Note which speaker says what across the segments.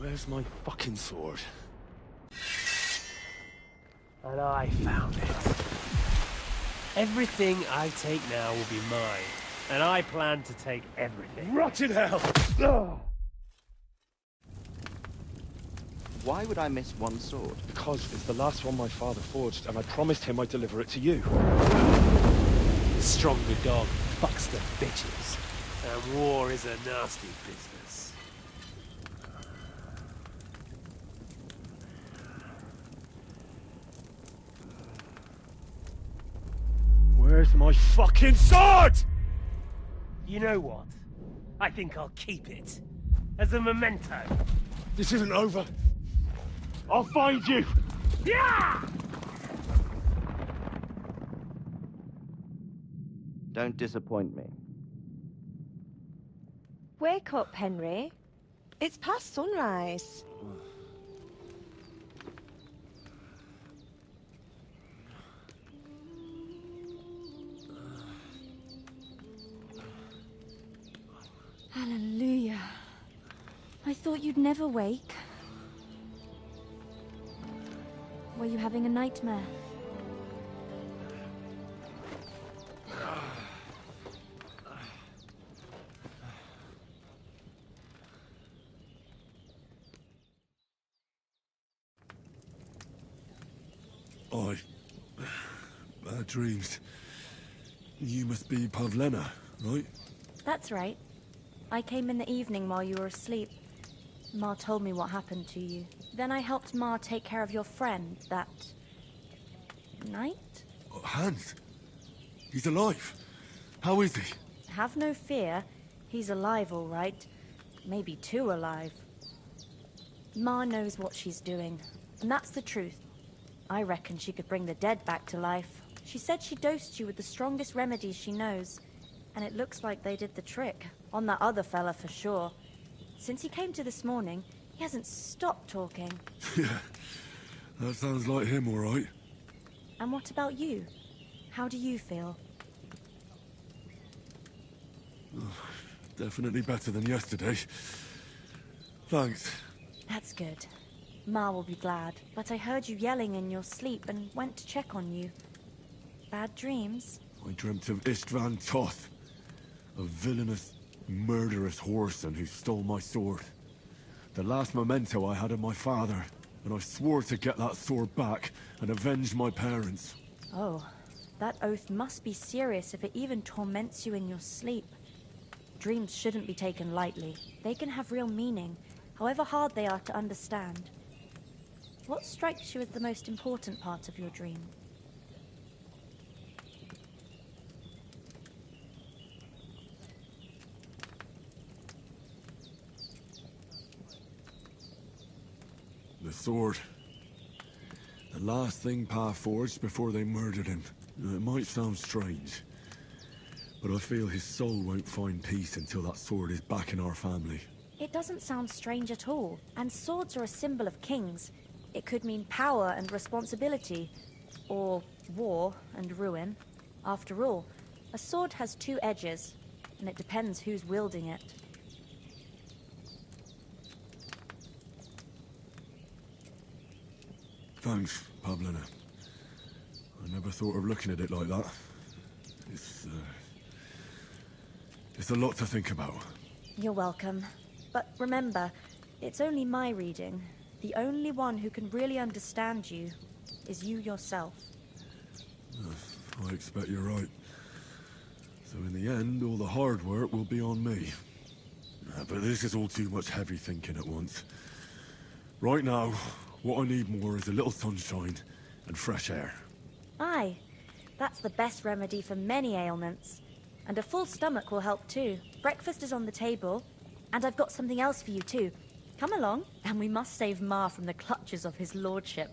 Speaker 1: Where's my fucking sword?
Speaker 2: And I found it. Everything I take now will be mine, and I plan to take everything.
Speaker 1: Rotted hell! Ugh.
Speaker 3: Why would I miss one sword?
Speaker 1: Because it's the last one my father forged, and I promised him I'd deliver it to you.
Speaker 2: Stronger dog fucks the bitches, and war is a nasty business.
Speaker 1: Where's my fucking sword?
Speaker 2: You know what? I think I'll keep it. As a memento.
Speaker 1: This isn't over. I'll find you!
Speaker 2: Yeah!
Speaker 3: Don't disappoint me.
Speaker 4: Wake up, Henry. It's past sunrise.
Speaker 5: Hallelujah. I thought you'd never wake. Were you having a nightmare?
Speaker 6: Bad dreams. You must be Pavlena, right?
Speaker 5: That's right. I came in the evening while you were asleep. Ma told me what happened to you. Then I helped Ma take care of your friend that night?
Speaker 6: Hans? He's alive. How is he?
Speaker 5: Have no fear. He's alive, all right. Maybe too alive. Ma knows what she's doing, and that's the truth. I reckon she could bring the dead back to life. She said she dosed you with the strongest remedies she knows, and it looks like they did the trick. On that other fella for sure. Since he came to this morning, he hasn't stopped talking.
Speaker 6: Yeah, that sounds like him, all right.
Speaker 5: And what about you? How do you feel?
Speaker 6: Definitely better than yesterday. Thanks.
Speaker 5: That's good. Ma will be glad, but I heard you yelling in your sleep and went to check on you. Bad dreams?
Speaker 6: I dreamt of Istvan Toth, a villainous, murderous whoreson who stole my sword. The last memento I had of my father, and I swore to get that sword back and avenge my parents.
Speaker 5: Oh, that oath must be serious if it even torments you in your sleep. Dreams shouldn't be taken lightly. They can have real meaning, however hard they are to understand. What strikes you as the most important part of your dream?
Speaker 6: The sword. The last thing Pa forged before they murdered him. It might sound strange, but I feel his soul won't find peace until that sword is back in our family.
Speaker 5: It doesn't sound strange at all, and swords are a symbol of kings. It could mean power and responsibility, or war and ruin. After all, a sword has two edges, and it depends who's wielding it.
Speaker 6: Thanks, Pavlena. I never thought of looking at it like that. It's a lot to think about.
Speaker 5: You're welcome. But remember, it's only my reading. The only one who can really understand you is you yourself.
Speaker 6: I expect you're right. So in the end, all the hard work will be on me. But this is all too much heavy thinking at once. Right now, what I need more is a little sunshine and fresh air.
Speaker 5: Aye, that's the best remedy for many ailments. And a full stomach will help too. Breakfast is on the table, and I've got something else for you too. Come along, and we must save Ma from the clutches of his lordship.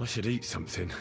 Speaker 6: I should eat something.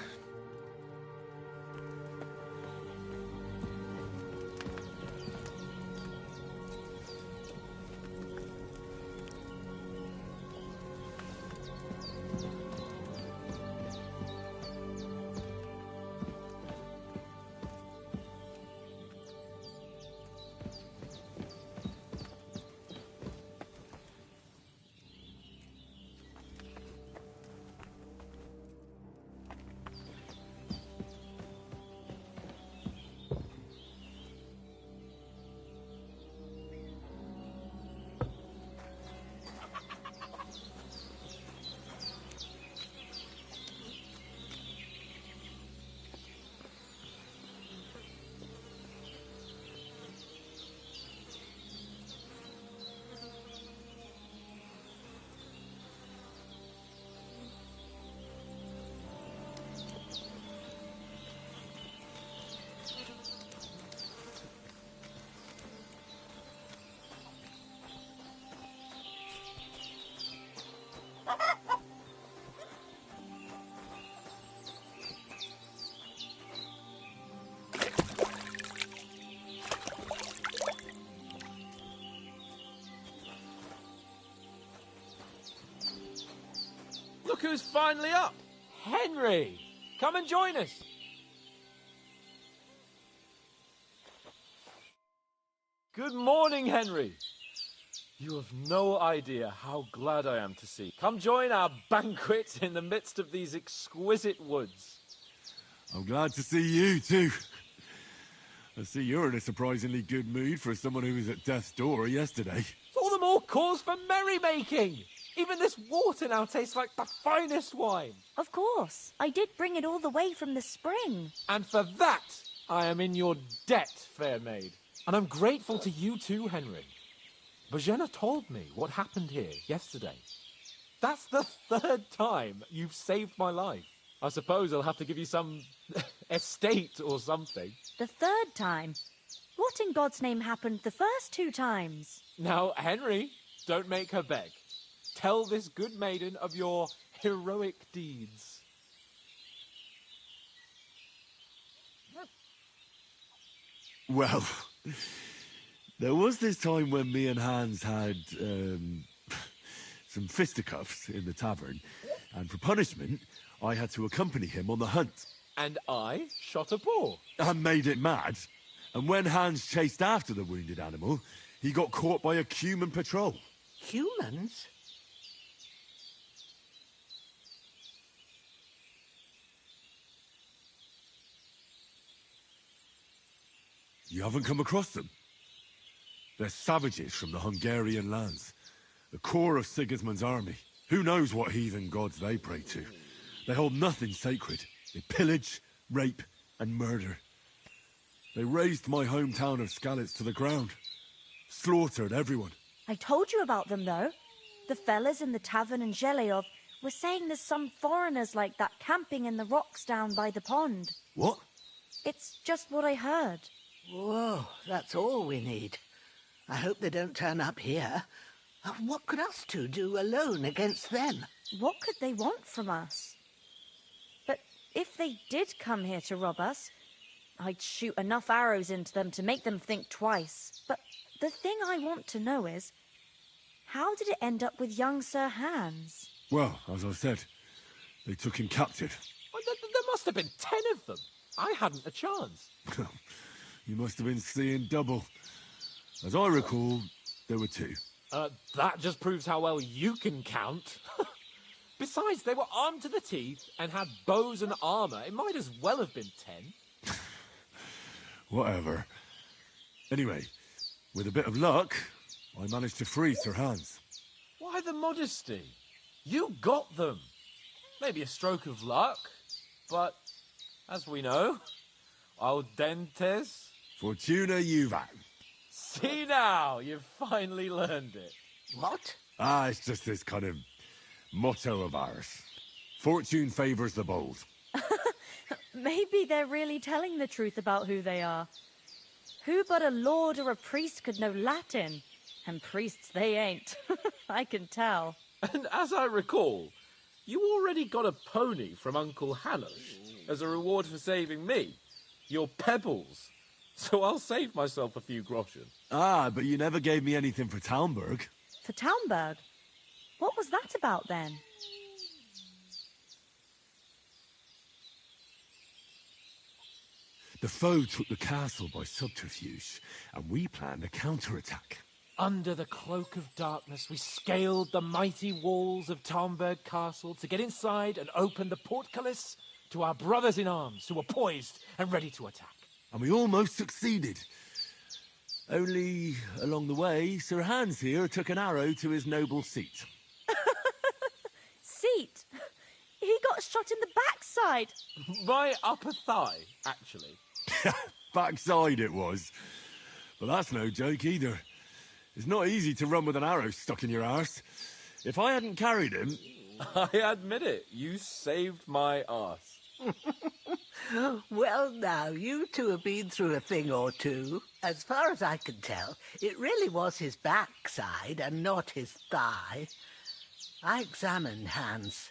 Speaker 7: Look who's finally up! Henry! Come and join us! Good morning, Henry! You have no idea how glad I am to see. Come join our banquet in the midst of these exquisite woods.
Speaker 6: I'm glad to see you, too. I see you're in a surprisingly good mood for someone who was at death's door yesterday.
Speaker 7: It's all the more cause for merrymaking! Even this water now tastes like the finest wine.
Speaker 5: Of course. I did bring it all the way from the spring.
Speaker 7: And for that, I am in your debt, fair maid. And I'm grateful to you too, Henry. Bojena told me what happened here yesterday. That's the third time you've saved my life. I suppose I'll have to give you some estate or something.
Speaker 5: The third time? What in God's name happened the first 2 times?
Speaker 7: Now, Henry, don't make her beg. Tell this good maiden of your heroic deeds.
Speaker 6: Well, there was this time when me and Hans had some fisticuffs in the tavern, and for punishment, I had to accompany him on the hunt.
Speaker 7: And I shot a boar.
Speaker 6: And made it mad. And when Hans chased after the wounded animal, he got caught by a human patrol.
Speaker 8: Humans?
Speaker 6: You haven't come across them? They're savages from the Hungarian lands. The core of Sigismund's army. Who knows what heathen gods they pray to? They hold nothing sacred. They pillage, rape, and murder. They razed my hometown of Skalitz to the ground. Slaughtered everyone.
Speaker 5: I told you about them, though. The fellas in the tavern in Zheleov were saying there's some foreigners like that camping in the rocks down by the pond.
Speaker 6: What?
Speaker 5: It's just what I heard.
Speaker 8: Whoa, that's all we need. I hope they don't turn up here. What could us two do alone against them?
Speaker 5: What could they want from us? But if they did come here to rob us, I'd shoot enough arrows into them to make them think twice. But the thing I want to know is, how did it end up with young Sir Hans?
Speaker 6: Well, as I said, they took him captive.
Speaker 7: Well, there must have been 10 of them. I hadn't a chance.
Speaker 6: You must have been seeing double. As I recall, there were 2.
Speaker 7: That just proves how well you can count. Besides, they were armed to the teeth and had bows and armor. It might as well have been 10.
Speaker 6: Whatever. Anyway, with a bit of luck, I managed to free Sir Hans.
Speaker 7: Why the modesty? You got them. Maybe a stroke of luck, but as we know, al dentes.
Speaker 6: Fortuna juvat.
Speaker 7: See now, you've finally learned it.
Speaker 8: What?
Speaker 6: It's just this kind of motto of ours. Fortune favors the bold.
Speaker 5: Maybe they're really telling the truth about who they are. Who but a lord or a priest could know Latin? And priests they ain't. I can tell.
Speaker 7: And as I recall, You already got a pony from Uncle Hanush as a reward for saving me. Your pebbles. So I'll save myself a few groschen.
Speaker 6: Ah, but you never gave me anything for Talmberg.
Speaker 5: For Talmberg? What was that about then?
Speaker 6: The foe took the castle by subterfuge, and we planned a counterattack.
Speaker 7: Under the cloak of darkness, we scaled the mighty walls of Talmberg Castle to get inside and open the portcullis to our brothers-in-arms who were poised and ready to attack.
Speaker 6: And we almost succeeded. Only, along the way, Sir Hans here took an arrow to his noble seat.
Speaker 5: Seat? He got shot in the backside.
Speaker 7: My upper thigh, actually.
Speaker 6: Backside it was. But that's no joke either. It's not easy to run with an arrow stuck in your arse. If I hadn't carried him...
Speaker 7: I admit it, you saved my arse.
Speaker 8: Well, now, you two have been through a thing or two. As far as I can tell, it really was his backside and not his thigh. I examined Hans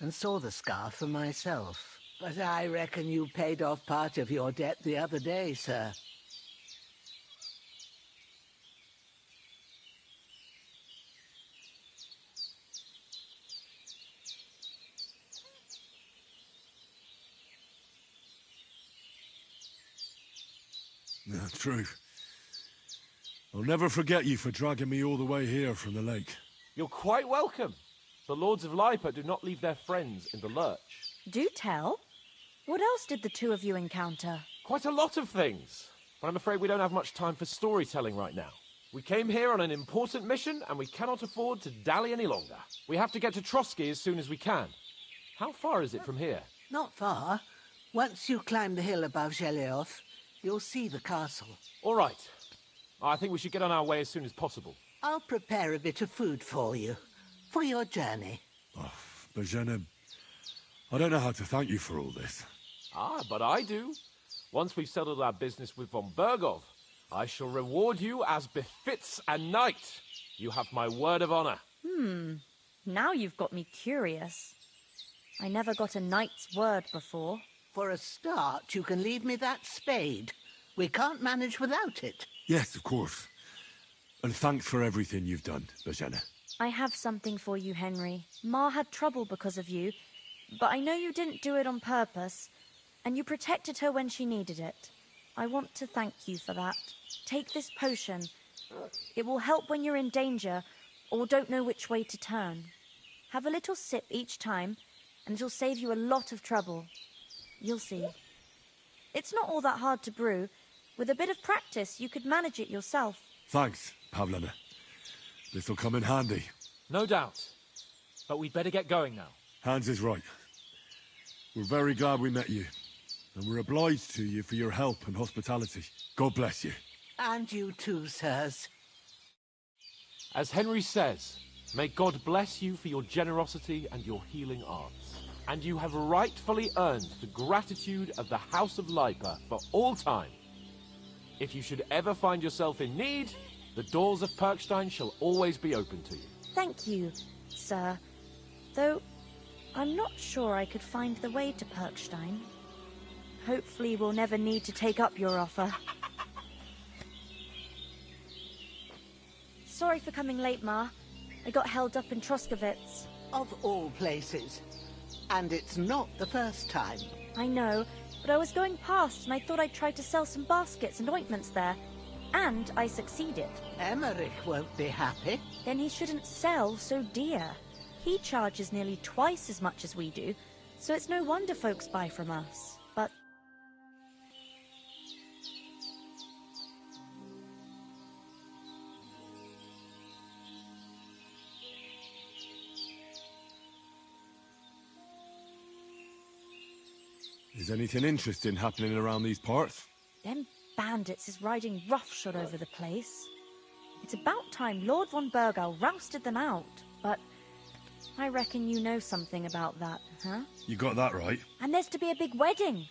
Speaker 8: and saw the scar for myself. But I reckon you paid off part of your debt the other day, sir.
Speaker 6: Yeah, true. I'll never forget you for dragging me all the way here from the lake.
Speaker 7: You're quite welcome. The Lords of Lipa do not leave their friends in the lurch.
Speaker 5: Do tell. What else did the two of you encounter?
Speaker 7: Quite a lot of things. But I'm afraid we don't have much time for storytelling right now. We came here on an important mission, and we cannot afford to dally any longer. We have to get to Trotsky as soon as we can. How far is it from here?
Speaker 8: Not far. Once you climb the hill above Geleoth, you'll see the castle.
Speaker 7: All right. I think we should get on our way as soon as possible.
Speaker 8: I'll prepare a bit of food for you, for your journey.
Speaker 6: Oh, Bozhena, I don't know how to thank you for all this.
Speaker 7: Ah, but I do. Once we've settled our business with von Bergov, I shall reward you as befits a knight. You have my word of honor.
Speaker 5: Now you've got me curious. I never got a knight's word before.
Speaker 8: For a start, you can leave me that spade. We can't manage without it.
Speaker 6: Yes, of course. And thanks for everything you've done, Bozhena.
Speaker 5: I have something for you, Henry. Ma had trouble because of you, but I know you didn't do it on purpose, and you protected her when she needed it. I want to thank you for that. Take this potion. It will help when you're in danger or don't know which way to turn. Have a little sip each time, and it'll save you a lot of trouble. You'll see. It's not all that hard to brew. With a bit of practice, you could manage it yourself.
Speaker 6: Thanks, Pavlena. This'll come in handy.
Speaker 7: No doubt. But we'd better get going now.
Speaker 6: Hans is right. We're very glad we met you. And we're obliged to you for your help and hospitality. God bless you.
Speaker 8: And you too, sirs.
Speaker 7: As Henry says, may God bless you for your generosity and your healing arts. And you have rightfully earned the gratitude of the House of Lipa for all time. If you should ever find yourself in need, the doors of Perkstein shall always be open to you.
Speaker 5: Thank you, sir. Though, I'm not sure I could find the way to Perkstein. Hopefully we'll never need to take up your offer. Sorry for coming late, Ma. I got held up in Troskowitz.
Speaker 8: Of all places. And it's not the first time.
Speaker 5: I know, but I was going past and I thought I'd try to sell some baskets and ointments there. And I succeeded.
Speaker 8: Emmerich won't be happy.
Speaker 5: Then he shouldn't sell so dear. He charges nearly twice as much as we do, so it's no wonder folks buy from us. But...
Speaker 6: Is anything interesting happening around these parts?
Speaker 5: them bandits is riding roughshod over the place. It's about time Lord von Burgau rousted them out, but I reckon you know something about that, huh?
Speaker 6: You got that right.
Speaker 5: And there's to be a big wedding.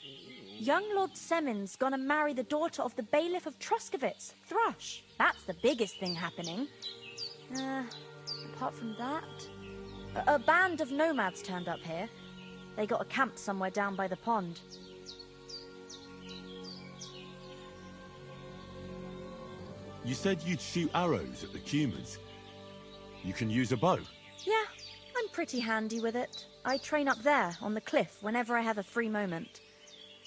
Speaker 5: Young Lord Semon's gonna marry the daughter of the bailiff of Troskowitz, Thrush. That's the biggest thing happening. Apart from that, A band of nomads turned up here. They got a camp somewhere down by the pond.
Speaker 6: You said you'd shoot arrows at the humans. You can use a bow.
Speaker 5: Yeah, I'm pretty handy with it. I train up there, on the cliff, whenever I have a free moment.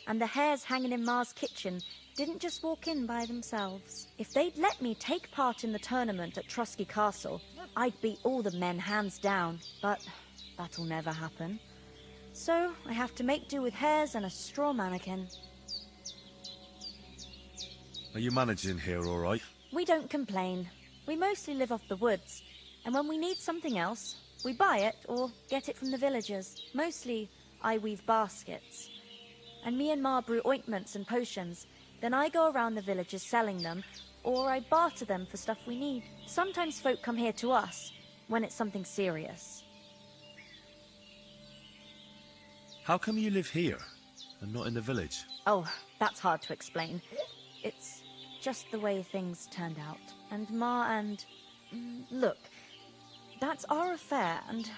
Speaker 5: And the hares hanging in Ma's kitchen didn't just walk in by themselves. If they'd let me take part in the tournament at Trusky Castle, I'd beat all the men hands down, but that'll never happen. So I have to make do with hares and a straw mannequin.
Speaker 6: Are you managing here all right?
Speaker 5: We don't complain. We mostly live off the woods, and when we need something else, we buy it or get it from the villagers. Mostly, I weave baskets. And me and Ma brew ointments and potions. Then I go around the villages selling them, or I barter them for stuff we need. Sometimes folk come here to us, when it's something serious.
Speaker 6: How come you live here, and not in the village?
Speaker 5: Oh, that's hard to explain. It's just the way things turned out. And Ma and... Look, that's our affair, and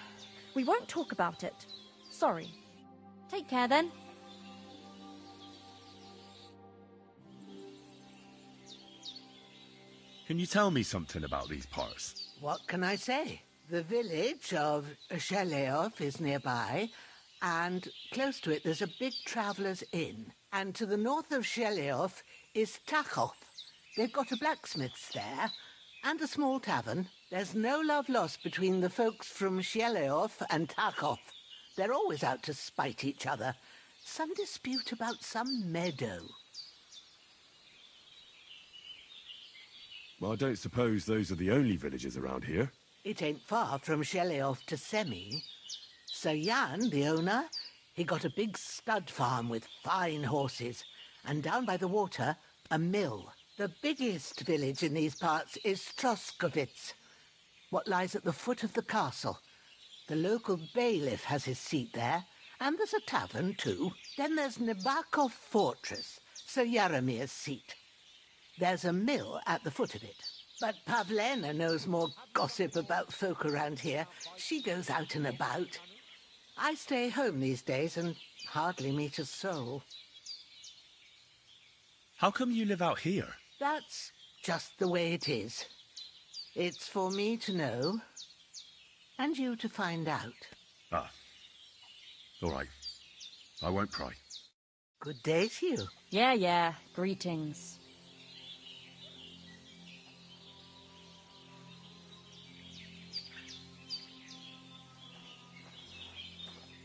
Speaker 5: we won't talk about it. Sorry. Take care, then.
Speaker 6: Can you tell me something about these parts?
Speaker 8: What can I say? The village of Sheleov is nearby, and close to it there's a big traveller's inn. And to the north of Sheleov is Tachov. They've got a blacksmith's there, and a small tavern. There's no love lost between the folks from Sheleov and Tachov. They're always out to spite each other. Some dispute about some meadow.
Speaker 6: Well, I don't suppose those are the only villages around here.
Speaker 8: It ain't far from Sheleov to Semi. Sir Jan, the owner, he got a big stud farm with fine horses, and down by the water, a mill. The biggest village in these parts is Troskovitz, what lies at the foot of the castle. The local bailiff has his seat there, and there's a tavern too. Then there's Nabakov Fortress, Sir Yaramir's seat. There's a mill at the foot of it. But Pavlena knows more gossip about folk around here. She goes out and about. I stay home these days and hardly meet a soul.
Speaker 6: How come you live out here?
Speaker 8: That's just the way it is. It's for me to know, and you to find out.
Speaker 6: Ah. All right. I won't pry.
Speaker 8: Good day to you.
Speaker 5: Yeah. Greetings.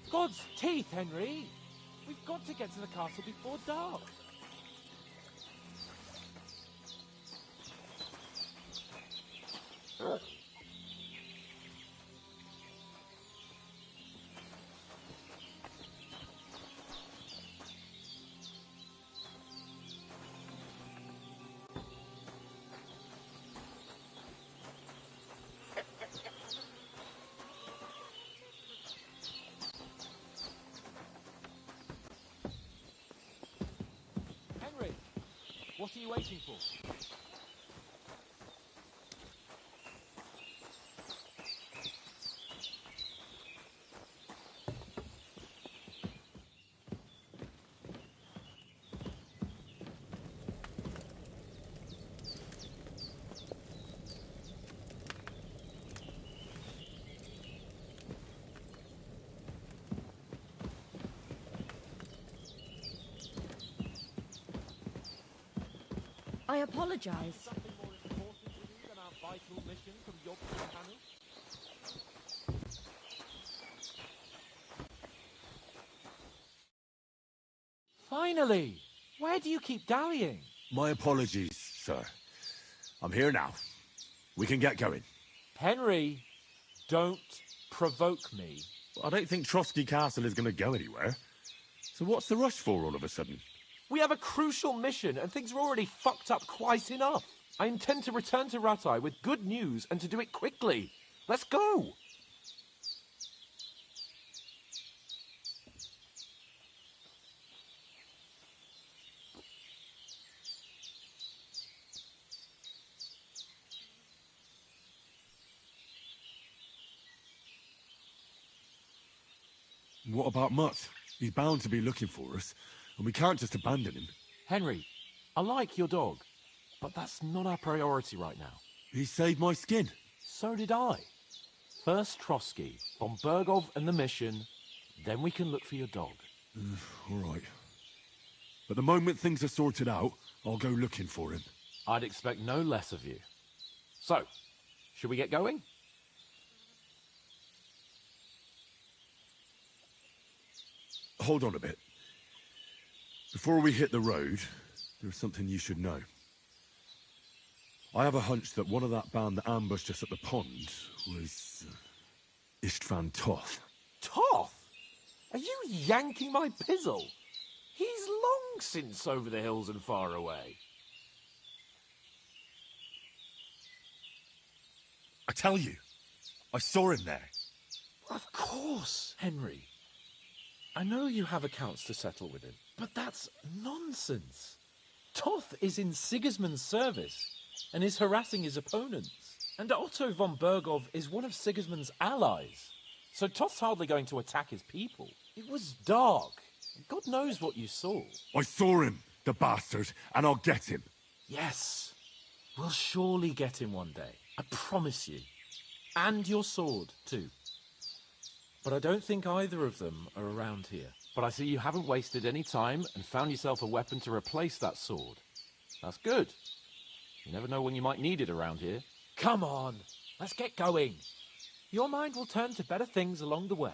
Speaker 7: God's teeth, Henry! We've got to get to the castle before dark. Henry, what are you waiting for?
Speaker 5: I apologize.
Speaker 7: Something more important to you than our vital mission from Yorkshire Hanu? Finally! Where do you keep dallying?
Speaker 6: My apologies, sir. I'm here now. We can get going.
Speaker 7: Henry, don't provoke me.
Speaker 6: I don't think Trosky Castle is going to go anywhere. So what's the rush for all of a sudden?
Speaker 7: We have a crucial mission, and things are already fucked up quite enough. I intend to return to Ratai with good news, and to do it quickly. Let's go!
Speaker 6: What about Mutt? He's bound to be looking for us, and we can't just abandon him.
Speaker 7: Henry, I like your dog, but that's not our priority right now.
Speaker 6: He saved my skin.
Speaker 7: So did I. First Trotsky, von Bergov and the mission, then we can look for your dog.
Speaker 6: All right. But the moment things are sorted out, I'll go looking for him.
Speaker 7: I'd expect no less of you. So, should we get going?
Speaker 6: Hold on a bit. Before we hit the road, there's something you should know. I have a hunch that one of that band that ambushed us at the pond was Istvan Toth.
Speaker 7: Toth? Are you yanking my pizzle? He's long since over the hills and far away.
Speaker 6: I tell you, I saw him there.
Speaker 7: Of course, Henry. I know you have accounts to settle with him, but that's nonsense. Toth is in Sigismund's service and is harassing his opponents. And Otto von Bergov is one of Sigismund's allies. So Toth's hardly going to attack his people. It was dark. God knows what you saw.
Speaker 6: I saw him, the bastard, and I'll get him.
Speaker 7: Yes. We'll surely get him one day. I promise you. And your sword, too. But I don't think either of them are around here. But I see you haven't wasted any time and found yourself a weapon to replace that sword. That's good. You never know when you might need it around here. Come on, let's get going. Your mind will turn to better things along the way.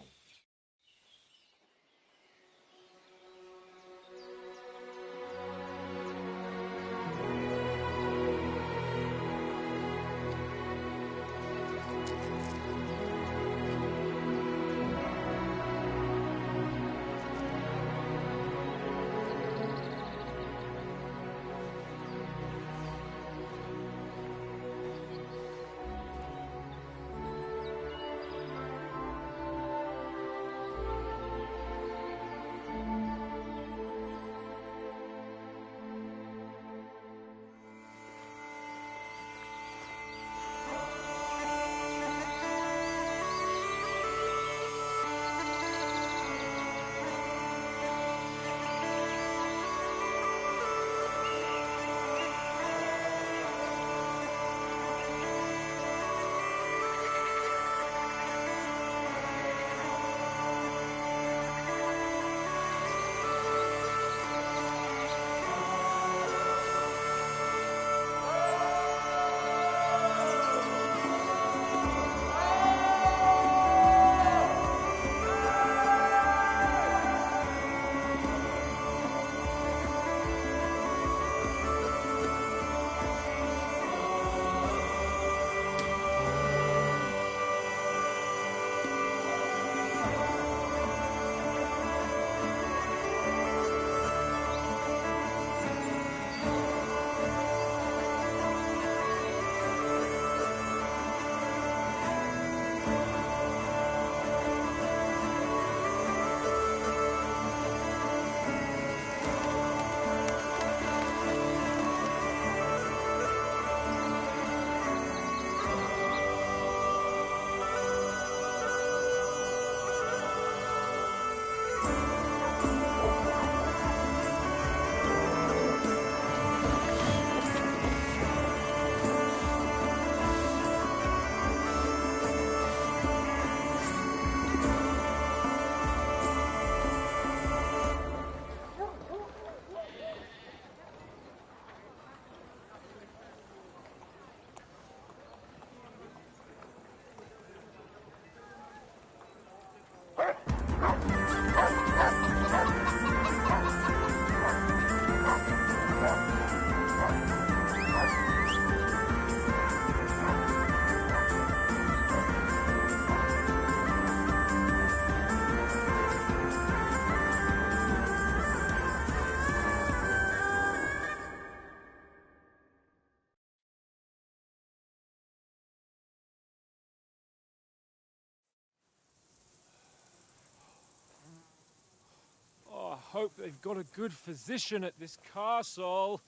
Speaker 2: I hope they've got a good physician at this castle.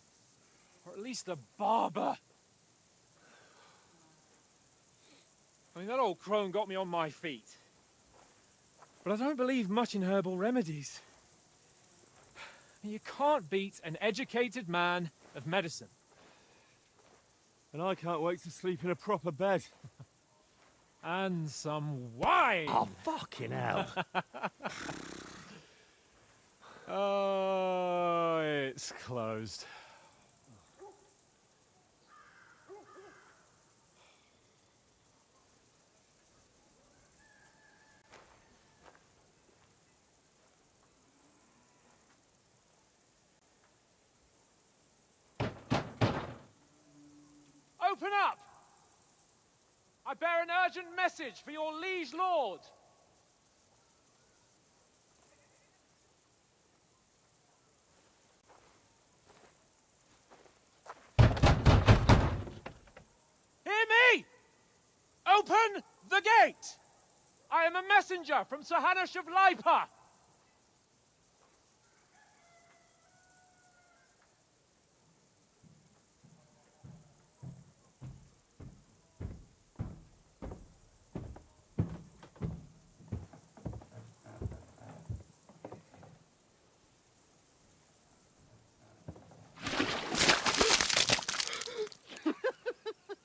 Speaker 2: Or at least a barber. I mean, that old crone got me on my feet.
Speaker 9: but I don't believe much in herbal remedies. You can't beat an educated man of medicine.
Speaker 1: And I can't wait to sleep in a proper bed.
Speaker 9: And some wine!
Speaker 2: Oh, fucking hell.
Speaker 9: Oh, it's closed. Open up! I bear an urgent message for your liege lord. Hear me! Open the gate! I am a messenger from Sir Hanush of Lipa.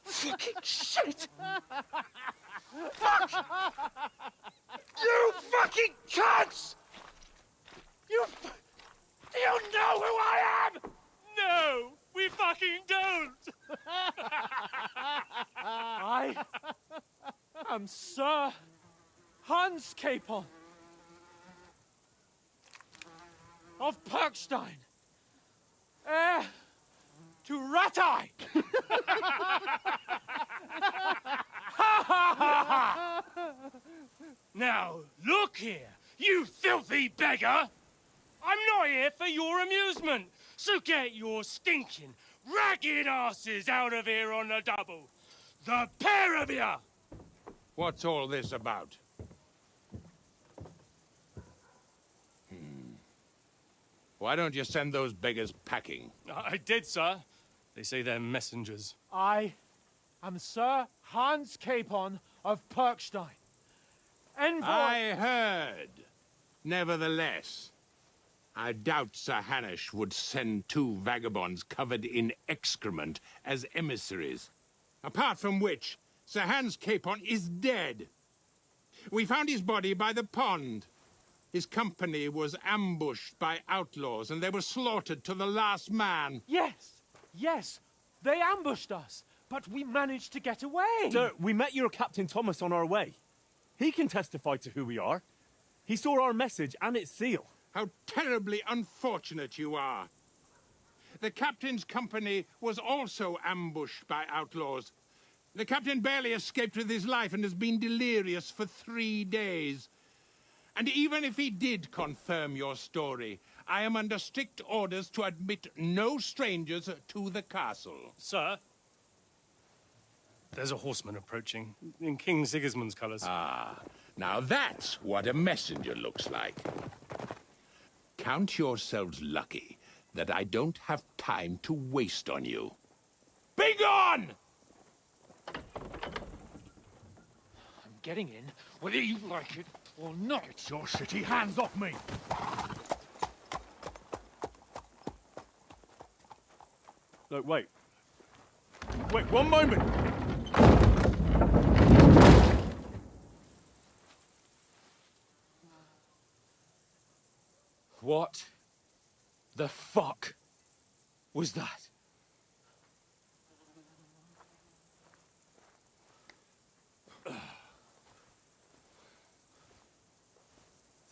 Speaker 1: Fucking shit! Fuck! You fucking cunts! Do you know who I am?
Speaker 9: No, we fucking don't. I am Sir Hans Capon of Perkstein, heir to Ratai.
Speaker 2: Now, look here, you filthy beggar! I'm not here for your amusement, so get your stinking, ragged asses out of here on the double. The pair of you!
Speaker 10: What's all this about? Why don't you send those beggars packing?
Speaker 2: I did, sir. They say they're messengers.
Speaker 9: I am Sir Hans Capon of Perkstein, envoy.
Speaker 10: I heard. Nevertheless, I doubt Sir Hanush would send two vagabonds covered in excrement as emissaries. Apart from which, Sir Hans Capon is dead. We found his body by the pond. His company was ambushed by outlaws, and they were slaughtered to the last man.
Speaker 9: Yes, they ambushed us, but we managed to get away.
Speaker 1: Sir, we met your Captain Thomas on our way. He can testify to who we are. He saw our message and its seal.
Speaker 10: How terribly unfortunate you are. The captain's company was also ambushed by outlaws. The captain barely escaped with his life and has been delirious for 3 days. And even if he did confirm your story, I am under strict orders to admit no strangers to the castle.
Speaker 2: Sir, there's a horseman approaching in King Sigismund's colours.
Speaker 10: Ah, now that's what a messenger looks like. Count yourselves lucky that I don't have time to waste on you. Be gone!
Speaker 9: I'm getting in, whether you like it or not.
Speaker 1: Get your shitty hands off me! Look, wait. Wait, one moment!
Speaker 2: What the fuck was that?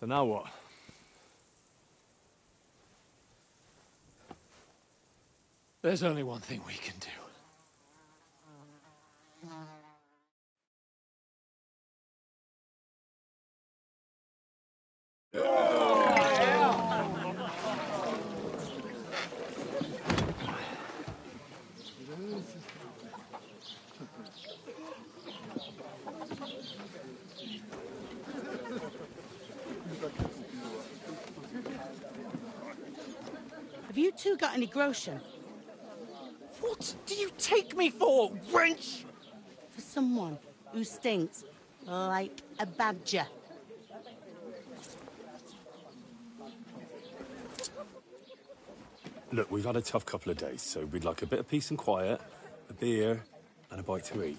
Speaker 1: So now what?
Speaker 2: There's only one thing we can do.
Speaker 11: Have you two got any groschen?
Speaker 2: What do you take me for, wench?
Speaker 11: For someone who stinks like a badger.
Speaker 6: Look, we've had a tough couple of days, so we'd like a bit of peace and quiet, a beer, and a bite to eat.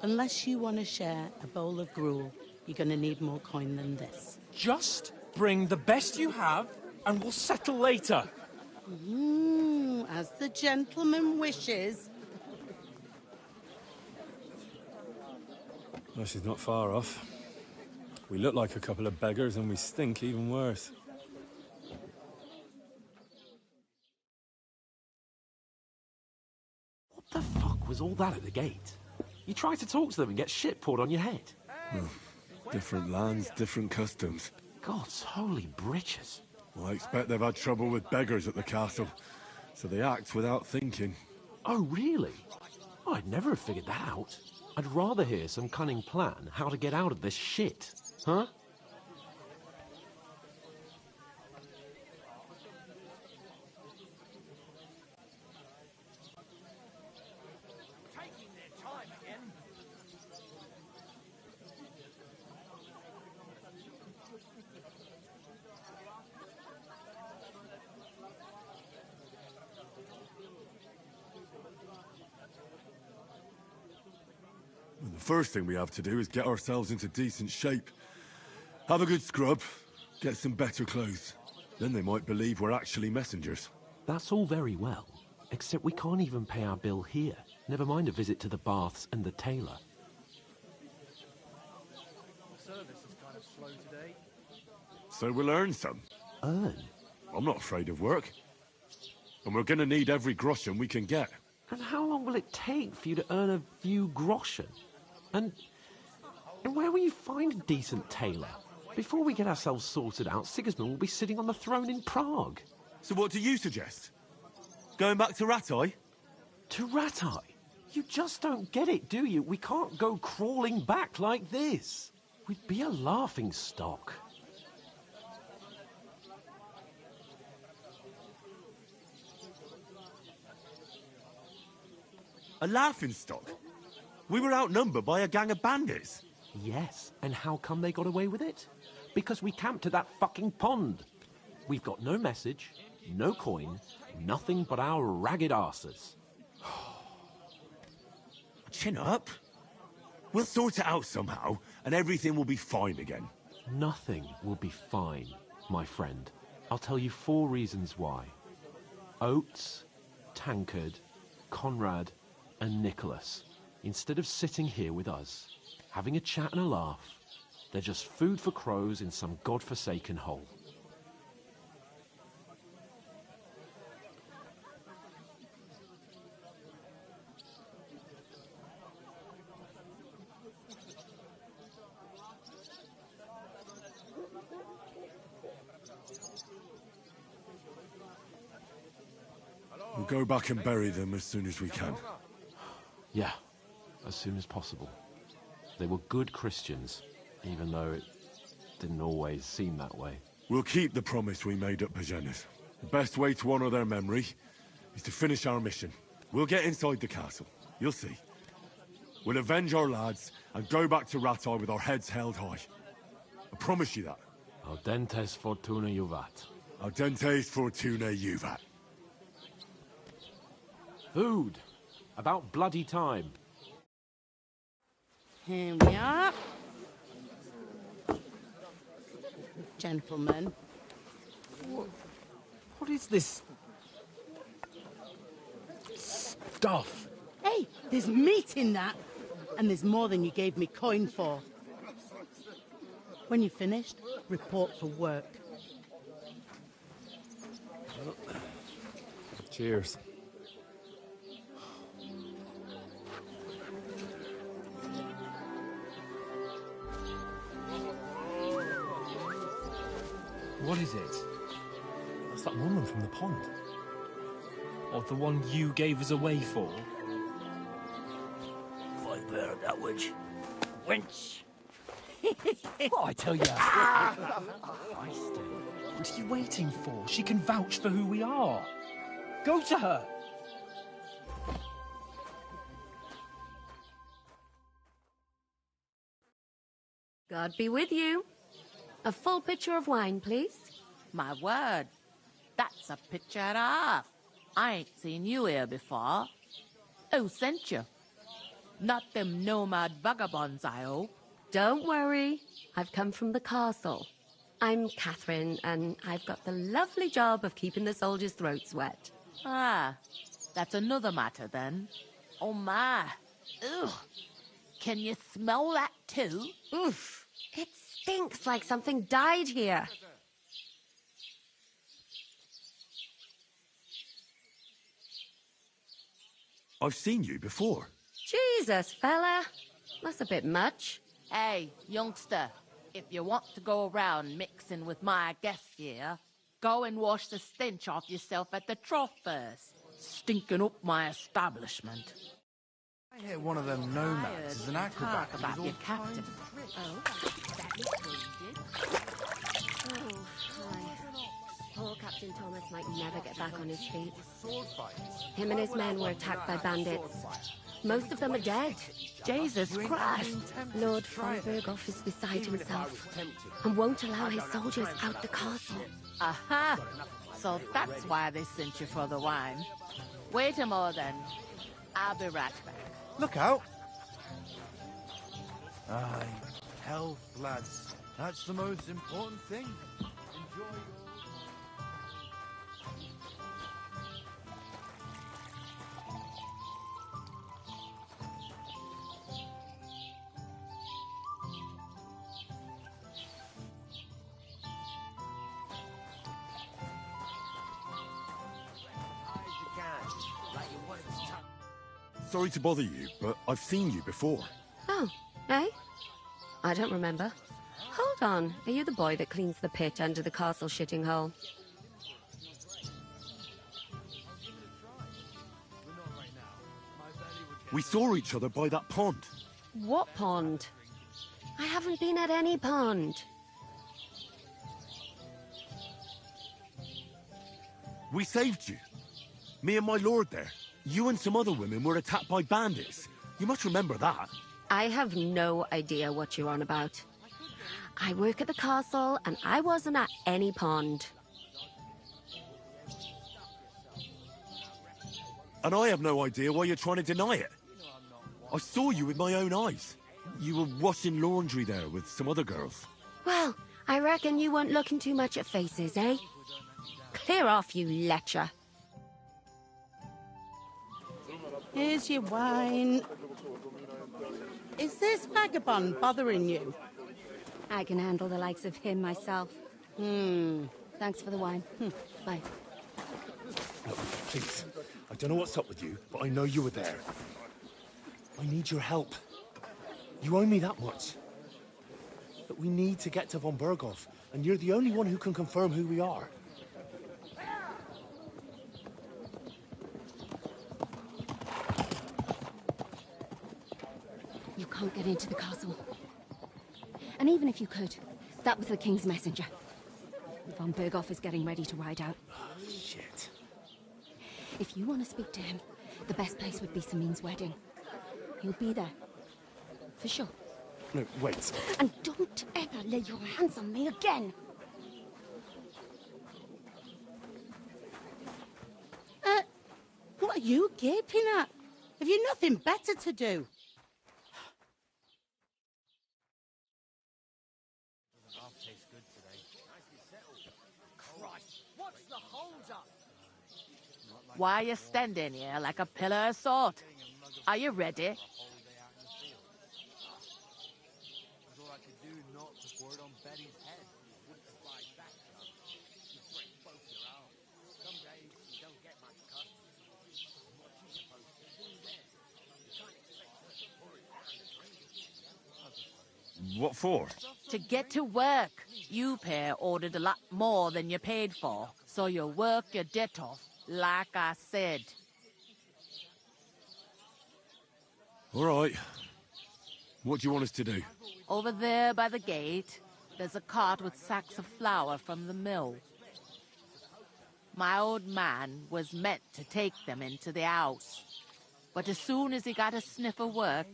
Speaker 11: Unless you want to share a bowl of gruel, you're going to need more coin than this.
Speaker 9: Just bring the best you have, and we'll settle later.
Speaker 11: As the gentleman wishes.
Speaker 6: Well, she's not far off. We look like a couple of beggars, and we stink even worse.
Speaker 7: What the fuck was all that at the gate? You tried to talk to them and get shit poured on your head.
Speaker 6: Different lands, different customs.
Speaker 7: God's holy britches.
Speaker 6: Well, I expect they've had trouble with beggars at the castle, so they act without thinking.
Speaker 7: Oh, really? Oh, I'd never have figured that out. I'd rather hear some cunning plan how to get out of this shit. Huh?
Speaker 6: The first thing we have to do is get ourselves into decent shape. Have a good scrub, get some better clothes. Then they might believe we're actually messengers.
Speaker 7: That's all very well, except we can't even pay our bill here. Never mind a visit to the baths and the tailor.
Speaker 1: Service is kind of slow today.
Speaker 6: So we'll earn some.
Speaker 7: Earn?
Speaker 6: I'm not afraid of work. And we're gonna need every groschen we can get.
Speaker 7: And how long will it take for you to earn a few groschen? And where will you find a decent tailor? Before we get ourselves sorted out, Sigismund will be sitting on the throne in Prague.
Speaker 1: So what do you suggest? Going back to Ratai?
Speaker 7: To Ratai? You just don't get it, do you? We can't go crawling back like this. We'd be a laughing stock.
Speaker 1: A laughingstock? We were outnumbered by a gang of bandits.
Speaker 7: Yes, and how come they got away with it? Because we camped at that fucking pond. We've got no message, no coin, nothing but our ragged arses.
Speaker 1: Chin up. We'll sort it out somehow, and everything will be fine again.
Speaker 7: Nothing will be fine, my friend. I'll tell you 4 reasons why. Oates, Tankard, Conrad, and Nicholas, instead of sitting here with us, having a chat and a laugh, they're just food for crows in some godforsaken hole.
Speaker 6: We'll go back and bury them as soon as we can.
Speaker 7: Yeah, as soon as possible. They were good Christians, even though it didn't always seem that way.
Speaker 6: We'll keep the promise we made at Bajena's. The best way to honor their memory is to finish our mission. We'll get inside the castle. You'll see. We'll avenge our lads and go back to Ratai with our heads held high. I promise you that.
Speaker 7: Audentes fortuna juvat.
Speaker 6: Audentes fortuna juvat.
Speaker 7: Food. About bloody time.
Speaker 11: Here we are. Gentlemen.
Speaker 9: What is this stuff?
Speaker 11: Hey, there's meat in that. And there's more than you gave me coin for. When you're finished, report for work.
Speaker 6: Cheers.
Speaker 9: What is it? That's that woman from the pond. Or the one you gave us away for?
Speaker 12: Fight better, that witch. Wench!
Speaker 9: What I tell you? What are you waiting for? She can vouch for who we are. Go to her.
Speaker 13: God be with you. A full pitcher of wine, please.
Speaker 14: My word.
Speaker 13: That's a picture and a half. I ain't seen you here before. Who sent you? Not them nomad vagabonds, I hope.
Speaker 14: Don't worry. I've come from the castle. I'm Catherine, and I've got the lovely job of keeping the soldiers' throats wet.
Speaker 13: Ah, that's another matter then. Oh my. Ugh. Can you smell that too?
Speaker 14: Oof. It stinks like something died here.
Speaker 6: I've seen you before.
Speaker 14: Jesus, fella. That's a bit much.
Speaker 13: Hey, youngster, if you want to go around mixing with my guests here, go and wash the stench off yourself at the trough first. Stinking up my establishment.
Speaker 15: I hear one of them nomads is an acrobat.
Speaker 13: Talk about your captain.
Speaker 14: Oh, that's wounded. Oh, hi. Poor Captain Thomas might never get back on his feet. Him and his men were attacked by bandits. Most of them are dead.
Speaker 13: Jesus Christ!
Speaker 14: Lord von Berghoff is beside himself and won't allow his soldiers out the castle.
Speaker 13: Aha! So that's why they sent you for the wine. Wait a moment then. I'll be right back.
Speaker 15: Look out! Aye, health, lads. That's the most important thing. Enjoy your...
Speaker 6: Sorry to bother you, but I've seen you before.
Speaker 14: Oh, eh? I don't remember. Hold on. Are you the boy that cleans the pit under the castle shitting hole?
Speaker 6: We saw each other by that pond.
Speaker 14: What pond? I haven't been at any pond.
Speaker 6: We saved you. Me and my lord there. You and some other women were attacked by bandits. You must remember that.
Speaker 14: I have no idea what you're on about. I work at the castle, and I wasn't at any pond.
Speaker 6: And I have no idea why you're trying to deny it. I saw you with my own eyes. You were washing laundry there with some other girls.
Speaker 14: Well, I reckon you weren't looking too much at faces, eh? Clear off, you lecher.
Speaker 11: Here's your wine. Is this vagabond bothering you?
Speaker 14: I can handle the likes of him myself. Thanks for the wine. Bye.
Speaker 1: Look, please. I don't know what's up with you, but I know you were there. I need your help. You owe me that much. But we need to get to von Berghoff, and you're the only one who can confirm who we are.
Speaker 14: You can't get into the castle. And even if you could, that was the King's messenger. Von Berghoff is getting ready to ride out.
Speaker 1: Shit.
Speaker 14: If you want to speak to him, the best place would be Samin's wedding. He'll be there. For sure.
Speaker 1: No, wait.
Speaker 14: And don't ever lay your hands on me again!
Speaker 11: What are you gaping at? Have you nothing better to do?
Speaker 13: Why are you standing here like a pillar of salt? Are you ready?
Speaker 6: What for?
Speaker 13: To get to work. You pair ordered a lot more than you paid for, so you work your debt off, like I said.
Speaker 6: All right. What do you want us to do?
Speaker 13: Over there by the gate, there's a cart with sacks of flour from the mill. My old man was meant to take them into the house. But as soon as he got a sniff of work,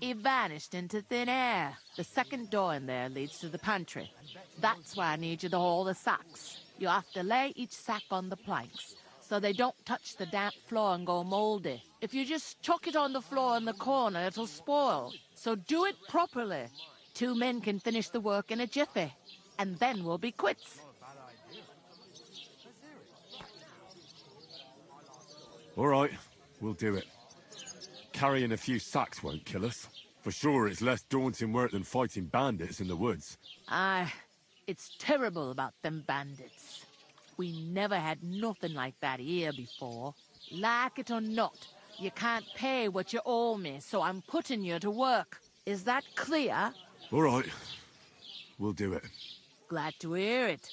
Speaker 13: he vanished into thin air. The second door in there leads to the pantry. That's why I need you to haul the sacks. You have to lay each sack on the planks, so they don't touch the damp floor and go moldy. If you just chuck it on the floor in the corner, it'll spoil. So do it properly. 2 men can finish the work in a jiffy, and then we'll be quits.
Speaker 6: All right, we'll do it. Carrying a few sacks won't kill us. For sure, it's less daunting work than fighting bandits in the woods.
Speaker 13: Aye, it's terrible about them bandits. We never had nothing like that here before. Like it or not, you can't pay what you owe me, so I'm putting you to work. Is that clear?
Speaker 6: All right, we'll do it.
Speaker 13: Glad to hear it.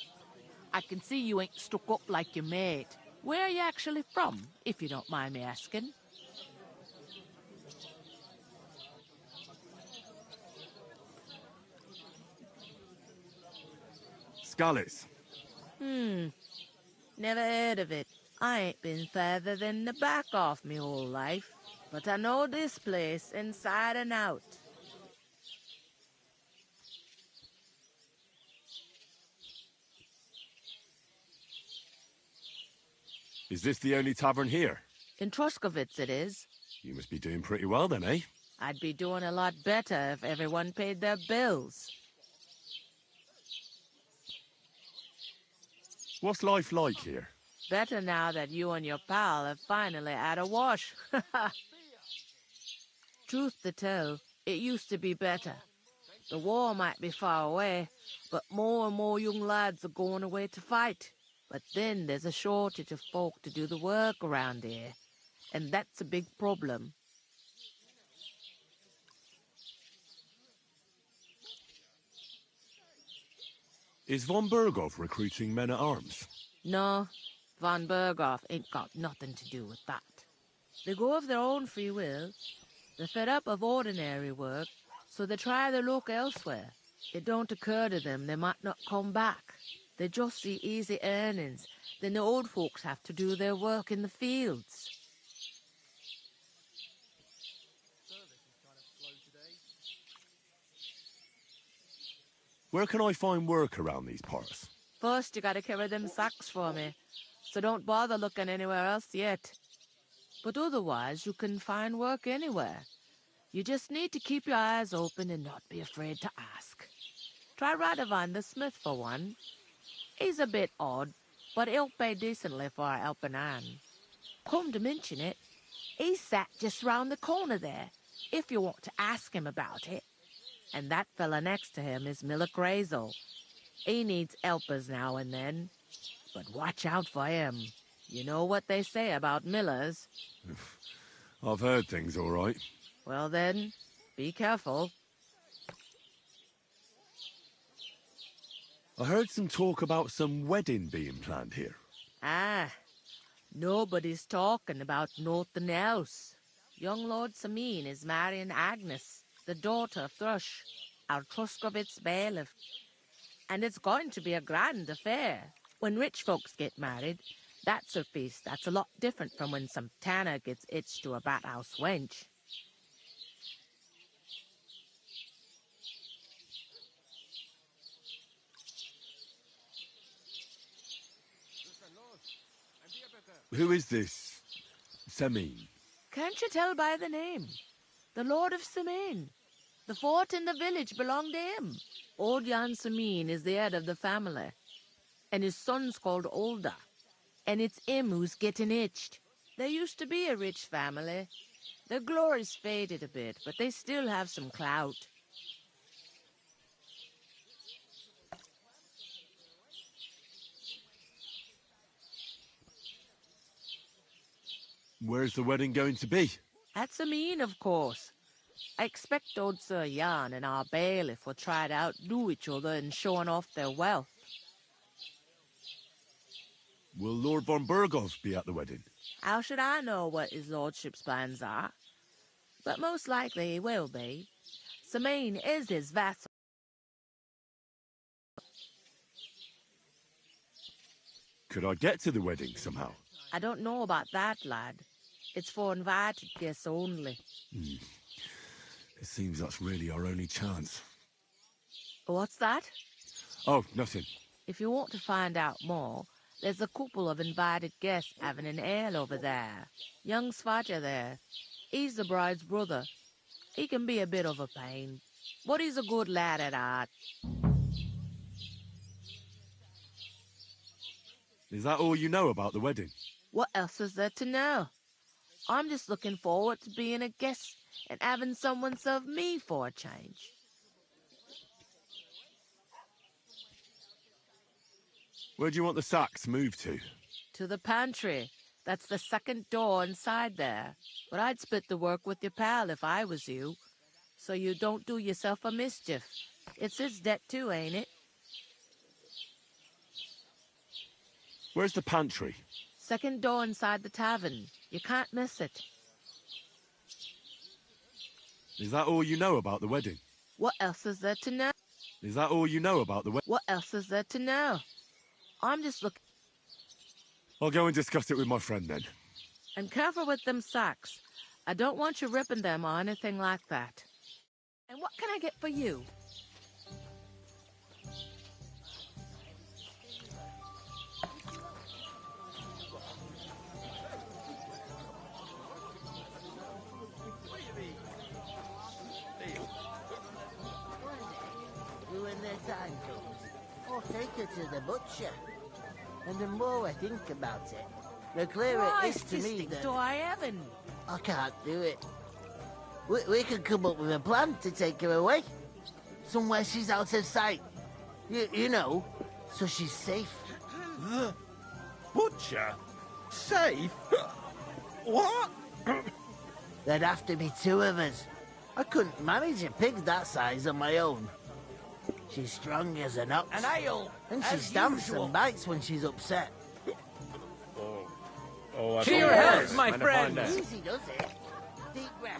Speaker 13: I can see you ain't stuck up like your mate. Where are you actually from, if you don't mind me asking?
Speaker 6: Scallies.
Speaker 13: Never heard of it. I ain't been further than the back off me whole life, but I know this place inside and out.
Speaker 6: Is this the only tavern here?
Speaker 13: In Troskovitz it is.
Speaker 6: You must be doing pretty well then, eh?
Speaker 13: I'd be doing a lot better if everyone paid their bills.
Speaker 6: What's life like here?
Speaker 13: Better now that you and your pal have finally had a wash. Truth to tell, it used to be better. The war might be far away, but more and more young lads are going away to fight. But then there's a shortage of folk to do the work around here, and that's a big problem.
Speaker 6: Is von Berghoff recruiting men-at-arms?
Speaker 13: No, von Berghoff ain't got nothing to do with that. They go of their own free will. They're fed up of ordinary work, so they try their luck elsewhere. It don't occur to them they might not come back. They just see easy earnings. Then the old folks have to do their work in the fields.
Speaker 6: Where can I find work around these parts?
Speaker 13: First, you gotta carry them sacks for me, so don't bother looking anywhere else yet. But otherwise, you can find work anywhere. You just need to keep your eyes open and not be afraid to ask. Try Radovan the smith for one. He's a bit odd, but he'll pay decently for a helping hand. Come to mention it, he's sat just round the corner there, if you want to ask him about it. And that fella next to him is Miller Crazel. He needs helpers now and then, but watch out for him. You know what they say about Millers.
Speaker 6: I've heard things all right.
Speaker 13: Well then, be careful.
Speaker 6: I heard some talk about some wedding being planned here.
Speaker 13: Ah, nobody's talking about nothing else. Young Lord Samin is marrying Agnes, the daughter of Thrush, our Truskovitz bailiff. And it's going to be a grand affair. When rich folks get married, that's a feast that's a lot different from when some tanner gets hitched to a bat-house wench.
Speaker 6: Who is this Semin?
Speaker 13: Can't you tell by the name? The Lord of Samin. The fort and the village belong to him. Old Jan Samin is the head of the family, and his son's called Olda, and it's him who's getting hitched. There used to be a rich family. Their glory's faded a bit, but they still have some clout.
Speaker 6: Where's the wedding going to be?
Speaker 13: At Samin, of course. I expect old Sir Jan and our bailiff will try to outdo each other in showing off their wealth.
Speaker 6: Will Lord von Berghoff be at the wedding?
Speaker 13: How should I know what his lordship's plans are? But most likely he will be. Samin is his vassal.
Speaker 6: Could I get to the wedding somehow?
Speaker 13: I don't know about that, lad. It's for invited guests only.
Speaker 6: It seems that's really our only chance.
Speaker 13: What's that?
Speaker 6: Oh, nothing.
Speaker 13: If you want to find out more, there's a couple of invited guests having an ale over there. Young Svaja there. He's the bride's brother. He can be a bit of a pain, but he's a good lad at heart.
Speaker 6: Is that all you know about the wedding?
Speaker 13: What else is there to know? I'm just looking forward to being a guest and having someone serve me for a change.
Speaker 6: Where do you want the sacks moved to?
Speaker 13: To the pantry. That's the second door inside there. But I'd split the work with your pal if I was you, so you don't do yourself a mischief. It's his debt too, ain't it?
Speaker 6: Where's the pantry?
Speaker 13: Second door inside the tavern. You can't miss it.
Speaker 6: Is that all you know about the wedding?
Speaker 13: What else is there to know?
Speaker 6: Is that all you know about the wedding?
Speaker 13: What else is there to know? I'm just looking...
Speaker 6: I'll go and discuss it with my friend then.
Speaker 13: And careful with them sacks. I don't want you ripping them or anything like that. And what can I get for you?
Speaker 8: When the time comes, I'll take her to the butcher. And the more I think about it, the clearer it is to me that...
Speaker 13: do I heaven?
Speaker 8: I can't do it. We could come up with a plan to take her away. Somewhere she's out of sight. You know, so she's safe.
Speaker 15: The butcher? Safe? What?
Speaker 8: There'd have to be two of us. I couldn't manage a pig that size on my own. She's strong as an ox.
Speaker 12: An ale,
Speaker 8: And she
Speaker 12: as
Speaker 8: stamps
Speaker 12: usual.
Speaker 8: and bites when she's upset.
Speaker 9: To your health, my friend!
Speaker 8: Easy does it. Deep breath.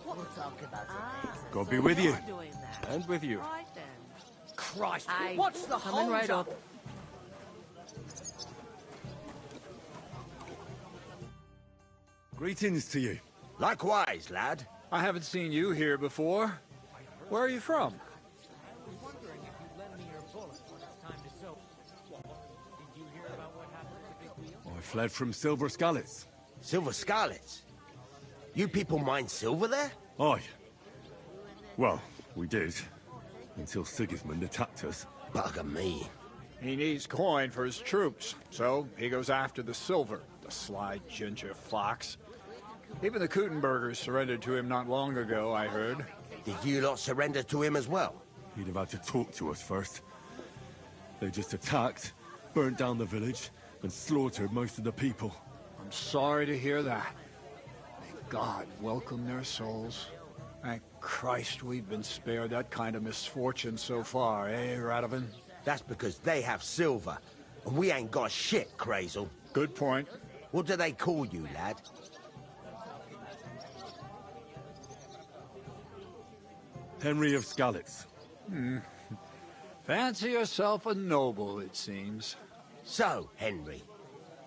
Speaker 8: We'll talk about it later.
Speaker 6: God be with you.
Speaker 7: And with you.
Speaker 13: Right then.
Speaker 12: Christ,
Speaker 13: Aye,
Speaker 12: what's the
Speaker 13: coming
Speaker 12: hold
Speaker 13: right up.
Speaker 6: Greetings to you.
Speaker 16: Likewise, lad.
Speaker 17: I haven't seen you here before. Where are you from?
Speaker 6: I fled from Silver Scalets.
Speaker 16: Silver Scarlets? You people mine silver there?
Speaker 6: Aye. Well, we did. Until Sigismund attacked us.
Speaker 16: Bugger me.
Speaker 17: He needs coin for his troops, so he goes after the silver, the sly ginger fox. Even the Kutenbergers surrendered to him not long ago, I heard.
Speaker 16: Did you lot surrender to him as well?
Speaker 6: He'd have had to talk to us first. They just attacked, burnt down the village, and slaughtered most of the people.
Speaker 17: I'm sorry to hear that. May God welcome their souls. Thank Christ we've been spared that kind of misfortune so far, eh, Radovan?
Speaker 16: That's because they have silver, and we ain't got shit, Crazel.
Speaker 17: Good point.
Speaker 16: What do they call you, lad?
Speaker 6: Henry of Scalets.
Speaker 17: Fancy yourself a noble, it seems.
Speaker 16: So, Henry,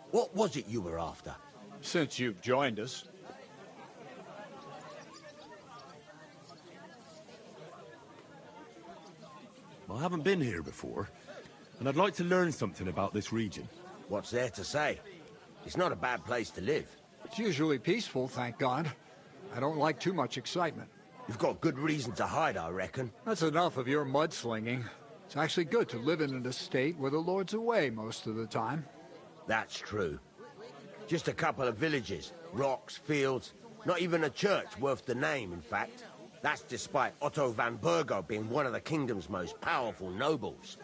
Speaker 16: what was it you were after?
Speaker 17: Since you've joined us.
Speaker 6: I haven't been here before, and I'd like to learn something about this region.
Speaker 16: What's there to say? It's not a bad place to live.
Speaker 17: It's usually peaceful, thank God. I don't like too much excitement.
Speaker 16: You've got good reason to hide, I reckon.
Speaker 17: That's enough of your mudslinging. It's actually good to live in an estate where the Lord's away most of the time.
Speaker 16: That's true. Just a couple of villages, rocks, fields, not even a church worth the name, in fact. That's despite Otto van Burgo being one of the kingdom's most powerful nobles.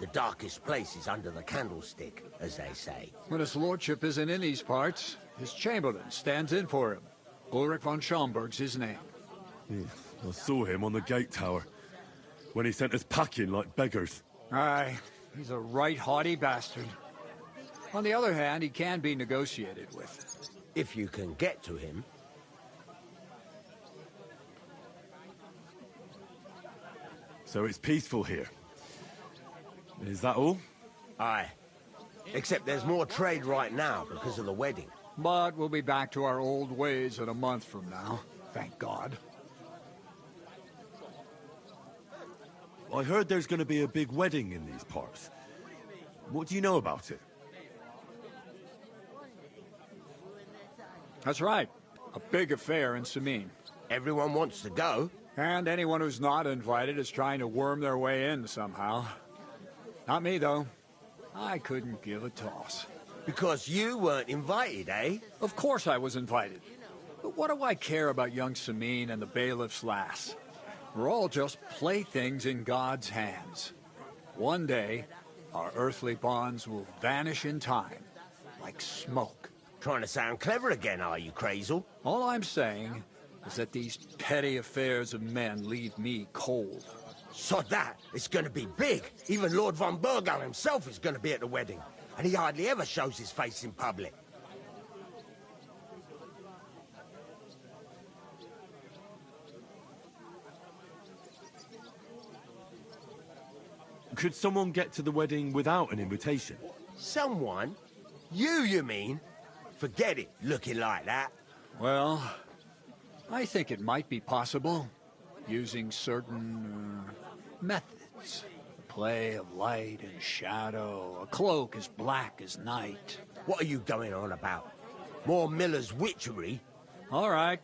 Speaker 16: The darkest place is under the candlestick, as they say.
Speaker 17: When his lordship isn't in these parts, his chamberlain stands in for him. Ulrich von Schomberg's his name.
Speaker 6: I saw him on the gate tower, when he sent us packing like beggars.
Speaker 17: Aye, he's a right haughty bastard. On the other hand, he can be negotiated with.
Speaker 16: If you can get to him.
Speaker 6: So it's peaceful here. Is that all?
Speaker 16: Aye. Except there's more trade right now because of the wedding.
Speaker 17: But we'll be back to our old ways in a month from now. Thank God.
Speaker 6: I heard there's going to be a big wedding in these parts. What do you know about it?
Speaker 17: That's right. A big affair in Sameen.
Speaker 16: Everyone wants to go.
Speaker 17: And anyone who's not invited is trying to worm their way in somehow. Not me, though. I couldn't give a toss.
Speaker 16: Because you weren't invited, eh?
Speaker 17: Of course I was invited. But what do I care about young Sameen and the bailiff's lass? We're all just playthings in God's hands. One day, our earthly bonds will vanish in time, like smoke.
Speaker 16: Trying to sound clever again, are you, Crazel?
Speaker 17: All I'm saying is that these petty affairs of men leave me cold.
Speaker 16: So that it's going to be big. Even Lord von Burgo himself is going to be at the wedding. And he hardly ever shows his face in public.
Speaker 6: Could someone get to the wedding without an invitation?
Speaker 16: Someone? You mean? Forget it, looking like that.
Speaker 17: Well, I think it might be possible, using certain methods. The play of light and shadow, a cloak as black as night.
Speaker 16: What are you going on about? More Miller's witchery?
Speaker 17: All right.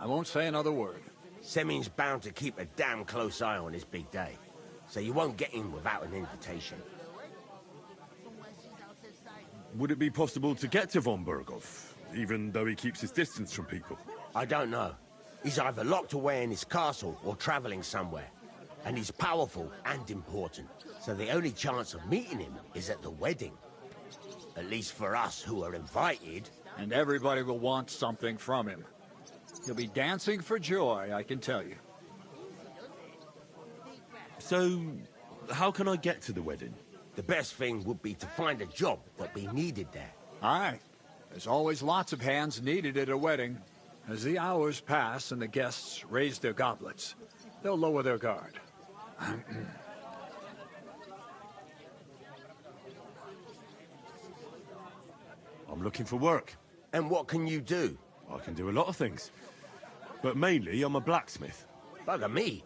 Speaker 17: I won't say another word.
Speaker 16: Semin's bound to keep a damn close eye on his big day, so you won't get in without an invitation.
Speaker 6: Would it be possible to get to von Burgov, even though he keeps his distance from people?
Speaker 16: I don't know. He's either locked away in his castle or traveling somewhere. And he's powerful and important, so the only chance of meeting him is at the wedding. At least for us who are invited.
Speaker 17: And everybody will want something from him. He'll be dancing for joy, I can tell you.
Speaker 6: So, how can I get to the wedding?
Speaker 16: The best thing would be to find a job that be needed there.
Speaker 17: Aye. There's always lots of hands needed at a wedding. As the hours pass and the guests raise their goblets, they'll lower their guard.
Speaker 6: I'm looking for work.
Speaker 16: And what can you do?
Speaker 6: I can do a lot of things. But mainly, I'm a blacksmith.
Speaker 16: Bugger me.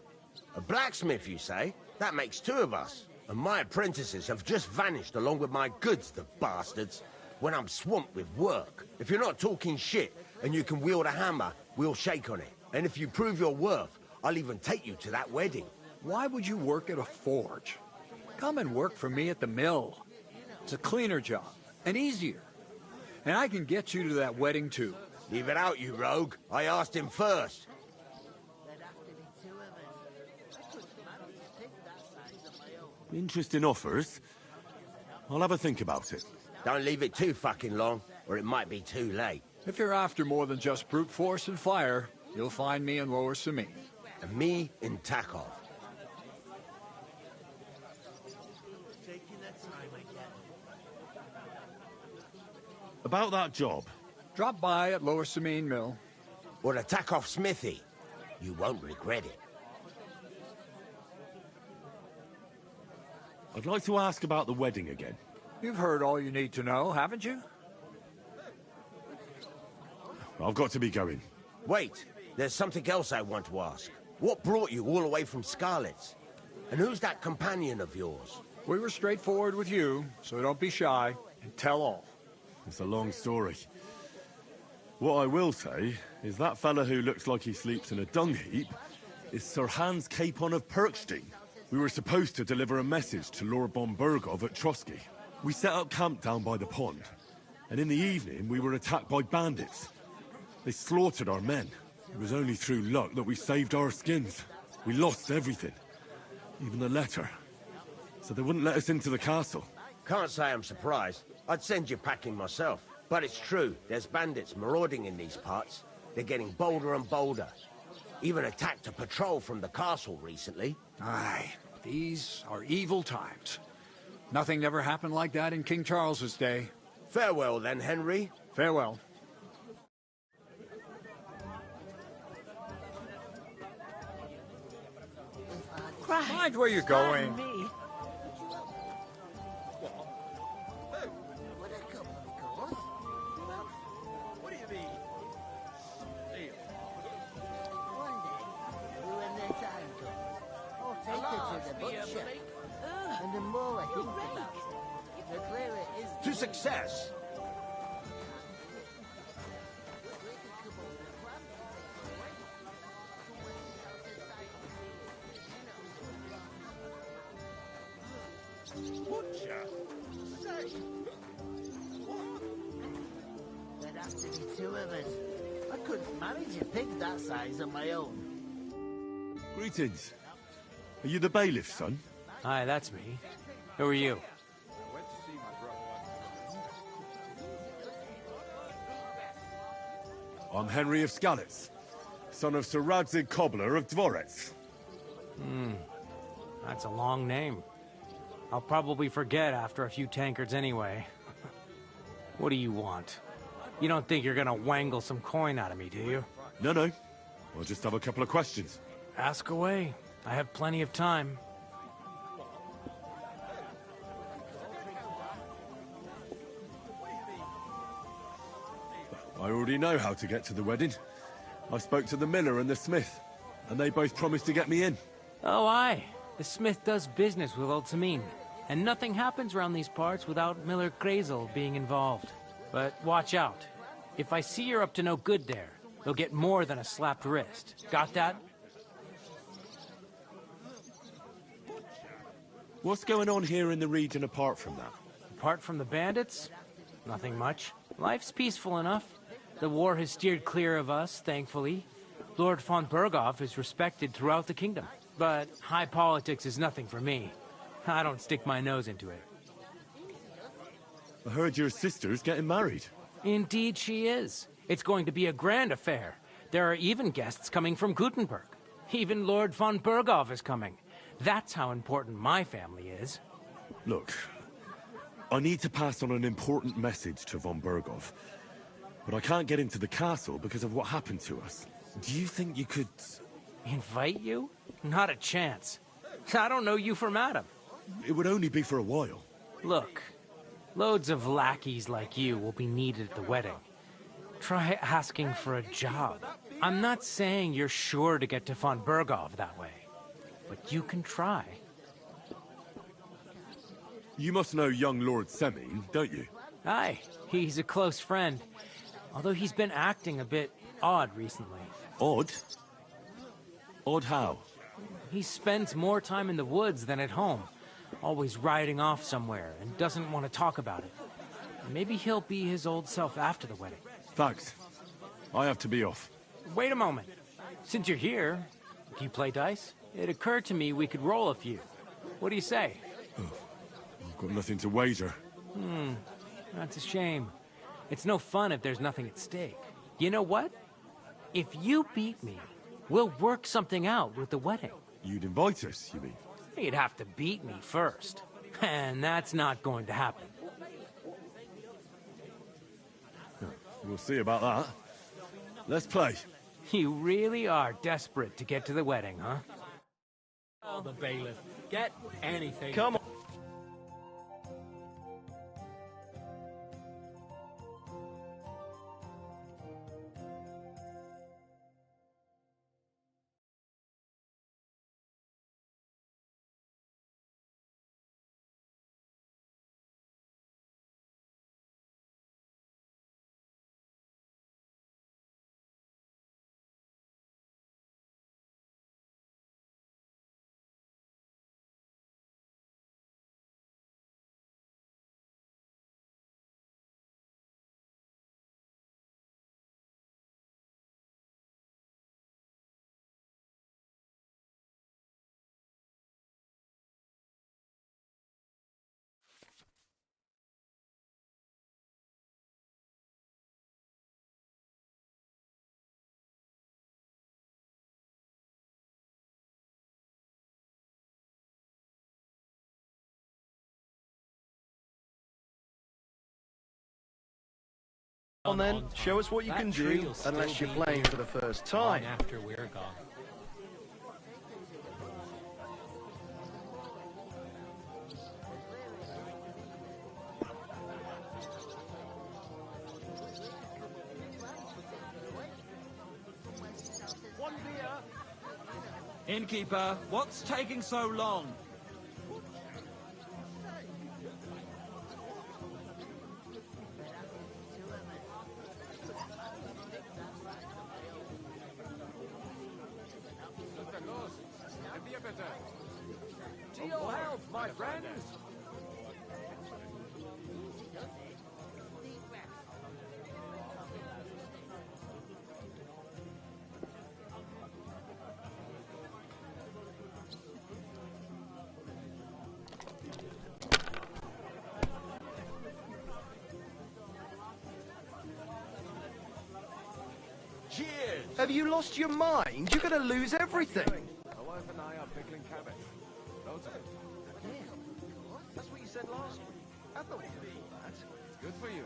Speaker 16: A blacksmith, you say? That makes two of us. And my apprentices have just vanished along with my goods, the bastards. When I'm swamped with work. If you're not talking shit and you can wield a hammer, we'll shake on it. And if you prove your worth, I'll even take you to that wedding.
Speaker 17: Why would you work at a forge? Come and work for me at the mill. It's a cleaner job, and easier. And I can get you to that wedding, too.
Speaker 16: Leave it out, you rogue. I asked him first.
Speaker 6: Interesting offers. I'll have a think about it.
Speaker 16: Don't leave it too fucking long, or it might be too late.
Speaker 17: If you're after more than just brute force and fire, you'll find me in Lower Sameen.
Speaker 16: And me in Takov.
Speaker 6: About that job.
Speaker 17: Drop by at Lower Sameen Mill.
Speaker 16: Or the Takov smithy. You won't regret it.
Speaker 6: I'd like to ask about the wedding again.
Speaker 17: You've heard all you need to know, haven't you?
Speaker 6: I've got to be going.
Speaker 16: Wait, there's something else I want to ask. What brought you all the way from Scarlet's? And who's that companion of yours?
Speaker 17: We were straightforward with you, so don't be shy and tell all.
Speaker 6: It's a long story. What I will say is that fella who looks like he sleeps in a dung heap is Sir Hans Capon of Perkstein. We were supposed to deliver a message to Lord von Burgov at Trotsky. We set up camp down by the pond, and in the evening we were attacked by bandits. They slaughtered our men. It was only through luck that we saved our skins. We lost everything, even the letter. So they wouldn't let us into the castle.
Speaker 16: Can't say I'm surprised. I'd send you packing myself. But it's true, there's bandits marauding in these parts. They're getting bolder and bolder. Even attacked a patrol from the castle recently.
Speaker 17: Aye, these are evil times. Nothing never happened like that in King Charles's day.
Speaker 16: Farewell then, Henry.
Speaker 17: Farewell. Mind where you're going.
Speaker 16: success.
Speaker 15: Butcher? Say,
Speaker 8: There'd have to be two of us. I couldn't manage a pig that size on my own.
Speaker 6: Greetings. Are you the bailiff's son?
Speaker 9: Hi, that's me. Who are you?
Speaker 6: I'm Henry of Skalitz, son of Sir Radzig Cobbler of Dvorets.
Speaker 9: That's a long name. I'll probably forget after a few tankards anyway. What do you want? You don't think you're gonna wangle some coin out of me, do you?
Speaker 6: No. I'll just have a couple of questions.
Speaker 9: Ask away. I have plenty of time.
Speaker 6: I already know how to get to the wedding. I spoke to the miller and the smith, and they both promised to get me in.
Speaker 9: Oh, aye. The smith does business with old Samin, and nothing happens around these parts without Miller Grazel being involved. But watch out. If I see you're up to no good there, you'll get more than a slapped wrist. Got that?
Speaker 6: What's going on here in the region apart from that?
Speaker 9: Apart from the bandits? Nothing much. Life's peaceful enough. The war has steered clear of us, thankfully. Lord von Berghoff is respected throughout the kingdom. But high politics is nothing for me. I don't stick my nose into it.
Speaker 6: I heard your sister's getting married.
Speaker 9: Indeed she is. It's going to be a grand affair. There are even guests coming from Gutenberg. Even Lord von Berghoff is coming. That's how important my family is.
Speaker 6: Look, I need to pass on an important message to von Berghoff. But I can't get into the castle because of what happened to us. Do you think you could...
Speaker 9: Invite you? Not a chance. I don't know you from Adam.
Speaker 6: It would only be for a while.
Speaker 9: Look, loads of lackeys like you will be needed at the wedding. Try asking for a job. I'm not saying you're sure to get to von Berghoff that way, but you can try.
Speaker 6: You must know young Lord Semin, don't you?
Speaker 9: Aye, he's a close friend. Although he's been acting a bit odd recently.
Speaker 6: Odd? Odd how?
Speaker 9: He spends more time in the woods than at home. Always riding off somewhere and doesn't want to talk about it. Maybe he'll be his old self after the wedding.
Speaker 6: Thanks. I have to be off.
Speaker 9: Wait a moment. Since you're here, do you play dice? It occurred to me we could roll a few. What do you say?
Speaker 6: Oh, I've got nothing to wager.
Speaker 9: That's a shame. It's no fun if there's nothing at stake. You know what? If you beat me, we'll work something out with the wedding.
Speaker 6: You'd invite us, you mean?
Speaker 9: You'd have to beat me first. And that's not going to happen.
Speaker 6: We'll see about that. Let's play.
Speaker 9: You really are desperate to get to the wedding, huh? Oh, the bailiff. Get anything.
Speaker 2: Come on.
Speaker 18: On then, show us what you can do, unless you're playing for the first time.
Speaker 9: After we're gone.
Speaker 19: One beer. Innkeeper, what's taking so long? To your health, my friends!
Speaker 16: Cheers!
Speaker 18: Have you lost your mind? You're gonna lose everything.
Speaker 19: My wife and I are pickling cabbage. Loads of it. That's what you said last week. I thought you knew that. It's good for you.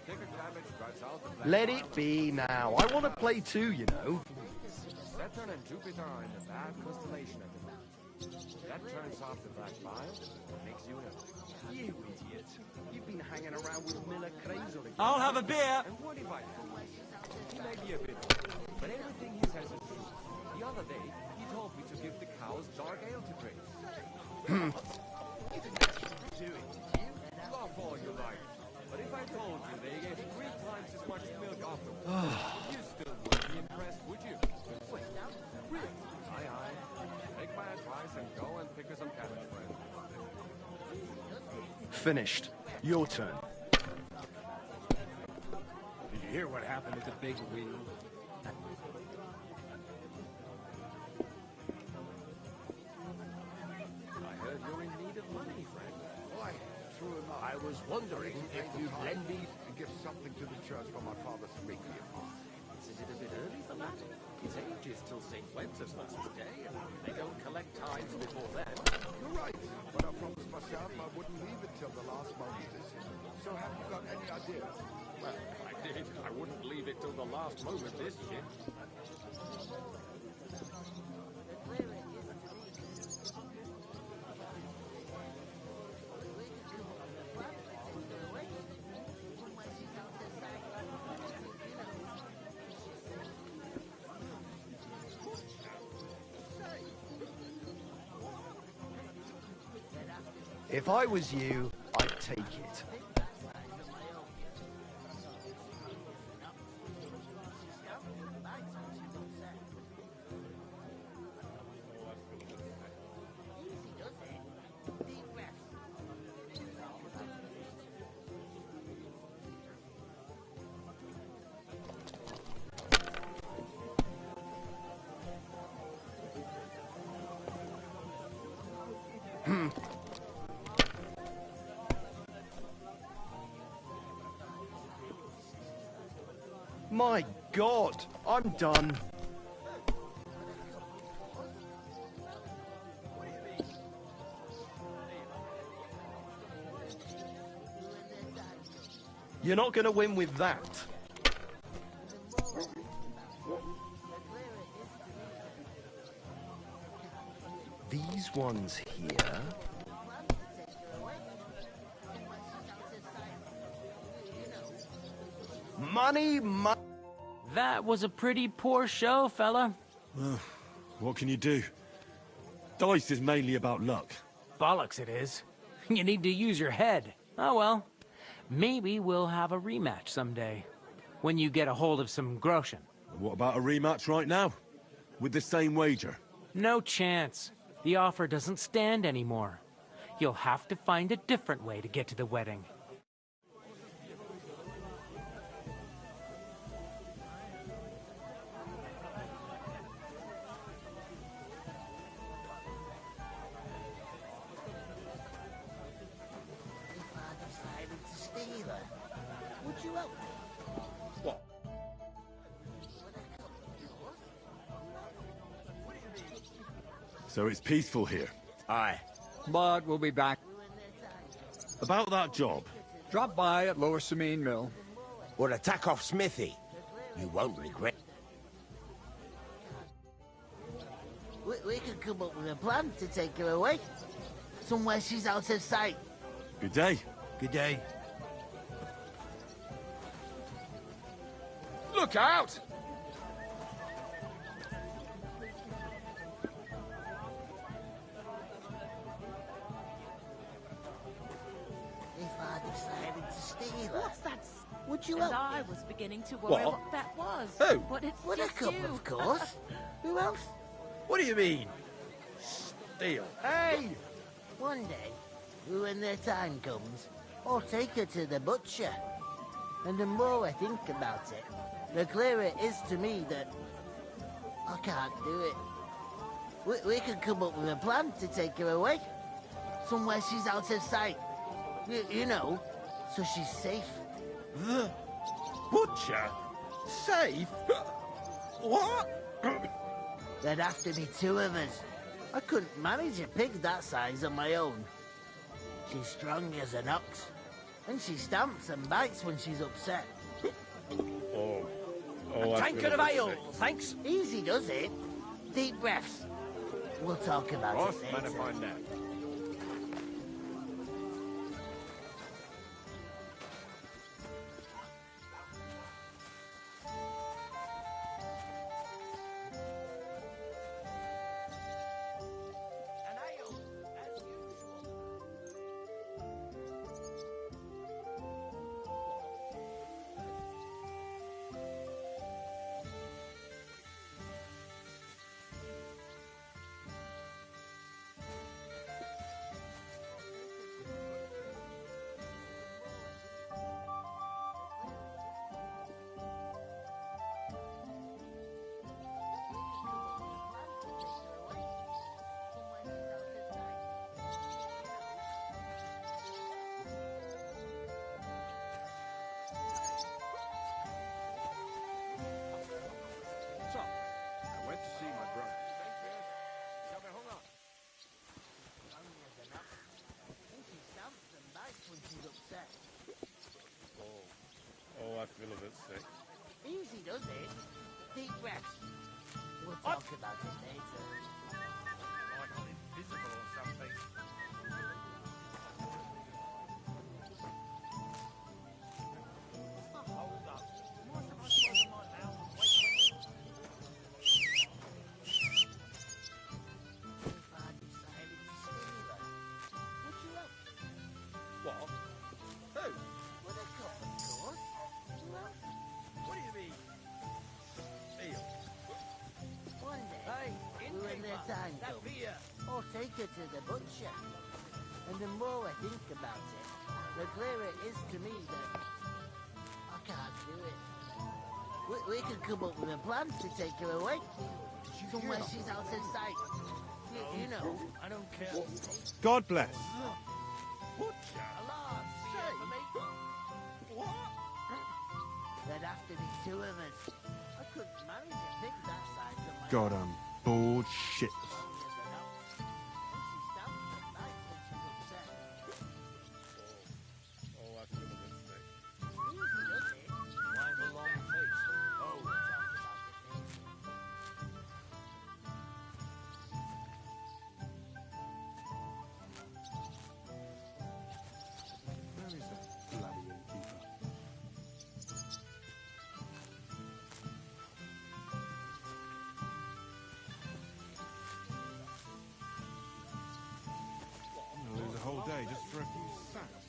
Speaker 19: Pick a cabbage, drives out the black
Speaker 18: Let
Speaker 19: bile.
Speaker 18: it be now. I want to play too, you know.
Speaker 19: Saturn and Jupiter are in a bad constellation at the moment. That turns off the black bile and makes you ill.
Speaker 18: You idiot. You've been hanging around with Miller crazily.
Speaker 19: I'll have a beer! And what if I don't? He may be a bit old, but everything he says is true. The other day, he told me to give the cows dark ale to drink. You didn't actually do it, did you? Laugh all you like. But if I told you they gave 3 times as much milk afterwards, you still wouldn't be impressed, would you? Wait, really? Aye. Take my advice and go and pick us some cabbage, friend.
Speaker 18: Finished. Your turn.
Speaker 17: Did you hear what happened at the big wheel?
Speaker 19: I heard you're in need of money, friend.
Speaker 20: Why, true enough. I was wondering if you'd lend me to give something to the church for my father's requiem.
Speaker 19: Isn't it a bit early for that? It's ages till St. Wenceslas's Day, and they don't collect tithes before then.
Speaker 20: You're right, but I promised myself I wouldn't leave it till the last moment this year. So have you got any ideas?
Speaker 19: Well, if I did, I wouldn't leave it till the last moment this year.
Speaker 18: If I was you, I'd take it. My God, I'm done. You're not going to win with that. These ones here. Money.
Speaker 9: That was a pretty poor show, fella.
Speaker 6: Well, what can you do? Dice is mainly about luck.
Speaker 9: Bollocks it is. You need to use your head. Oh well. Maybe we'll have a rematch someday. When you get a hold of some groschen.
Speaker 6: What about a rematch right now? With the same wager?
Speaker 9: No chance. The offer doesn't stand anymore. You'll have to find a different way to get to the wedding.
Speaker 8: Would you help me?
Speaker 6: What? So it's peaceful here?
Speaker 17: Aye. But we'll be back.
Speaker 6: About that job.
Speaker 17: Drop by at Lower Samine Mill.
Speaker 16: Or attack off Smithy. You won't regret.
Speaker 8: We could come up with a plan to take her away. Somewhere she's out of sight.
Speaker 6: Good day.
Speaker 16: Good day.
Speaker 17: Look out!
Speaker 8: If I decided to steal her,
Speaker 13: What's that?
Speaker 8: would you
Speaker 13: And
Speaker 8: help
Speaker 13: I
Speaker 8: me?
Speaker 13: was beginning to worry
Speaker 17: What?
Speaker 13: what that was.
Speaker 17: Who?
Speaker 13: But it's
Speaker 8: Would a
Speaker 13: just
Speaker 8: couple,
Speaker 13: you.
Speaker 8: of course. Who else?
Speaker 17: What do you mean?
Speaker 16: deal.
Speaker 8: Hey! One day, when their time comes, I'll take her to the butcher. And the more I think about it, the clearer it is to me that I can't do it. We could come up with a plan to take her away. Somewhere she's out of sight. You know, so she's safe.
Speaker 16: The butcher? Safe? What?
Speaker 8: There'd have to be two of us. I couldn't manage a pig that size on my own. She's strong as an ox, and she stamps and bites when she's upset.
Speaker 16: A
Speaker 12: tankard of ale, thanks.
Speaker 8: Easy does it. Deep breaths. We'll talk about
Speaker 10: Boss,
Speaker 8: it
Speaker 10: man,
Speaker 8: later.
Speaker 10: if I know.
Speaker 20: So, I went to see my brother. Shall we hung up?
Speaker 8: And she stamps and bites when she's upset.
Speaker 10: Oh, I feel a bit sick.
Speaker 8: Easy does it. Deep breaths. We'll talk about it later.
Speaker 20: Like I'm invisible or something. Hold up. What am I supposed to mind now?
Speaker 16: What? Who?
Speaker 8: What a couple, of course. Who else?
Speaker 16: What do you mean? Deal.
Speaker 8: One day, when their time comes, I'll take her to the butcher. And the more I think about it, the clearer it is to me that I can't do it. We could come up with a plan to take her away. Somewhere she's out of sight. You know, I don't care.
Speaker 10: God bless.
Speaker 16: Butcher?
Speaker 8: Alarm, safe.
Speaker 16: What?
Speaker 8: There'd have to be two of us. I couldn't manage a pig that size on my
Speaker 6: God, I'm bored shitless.
Speaker 10: Oh, I feel a bit sick.
Speaker 12: Why the long face? Oh,
Speaker 6: Where is that bloody innkeeper?
Speaker 10: I'll lose a whole day just for a few sacks.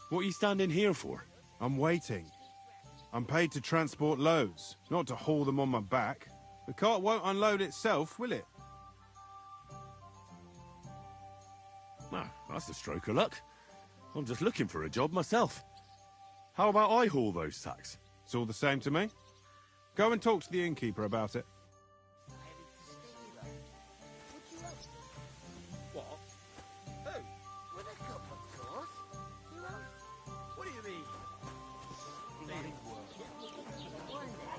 Speaker 1: What are you standing here for?
Speaker 21: I'm waiting. I'm paid to transport loads, not to haul them on my back. The cart won't unload itself, will it?
Speaker 1: Well, that's a stroke of luck. I'm just looking for a job myself. How about I haul those sacks?
Speaker 21: It's all the same to me. Go and talk to the innkeeper about it.
Speaker 12: What? Oh, with a cup, of course. Who else? What do you mean? Bloody work. One day,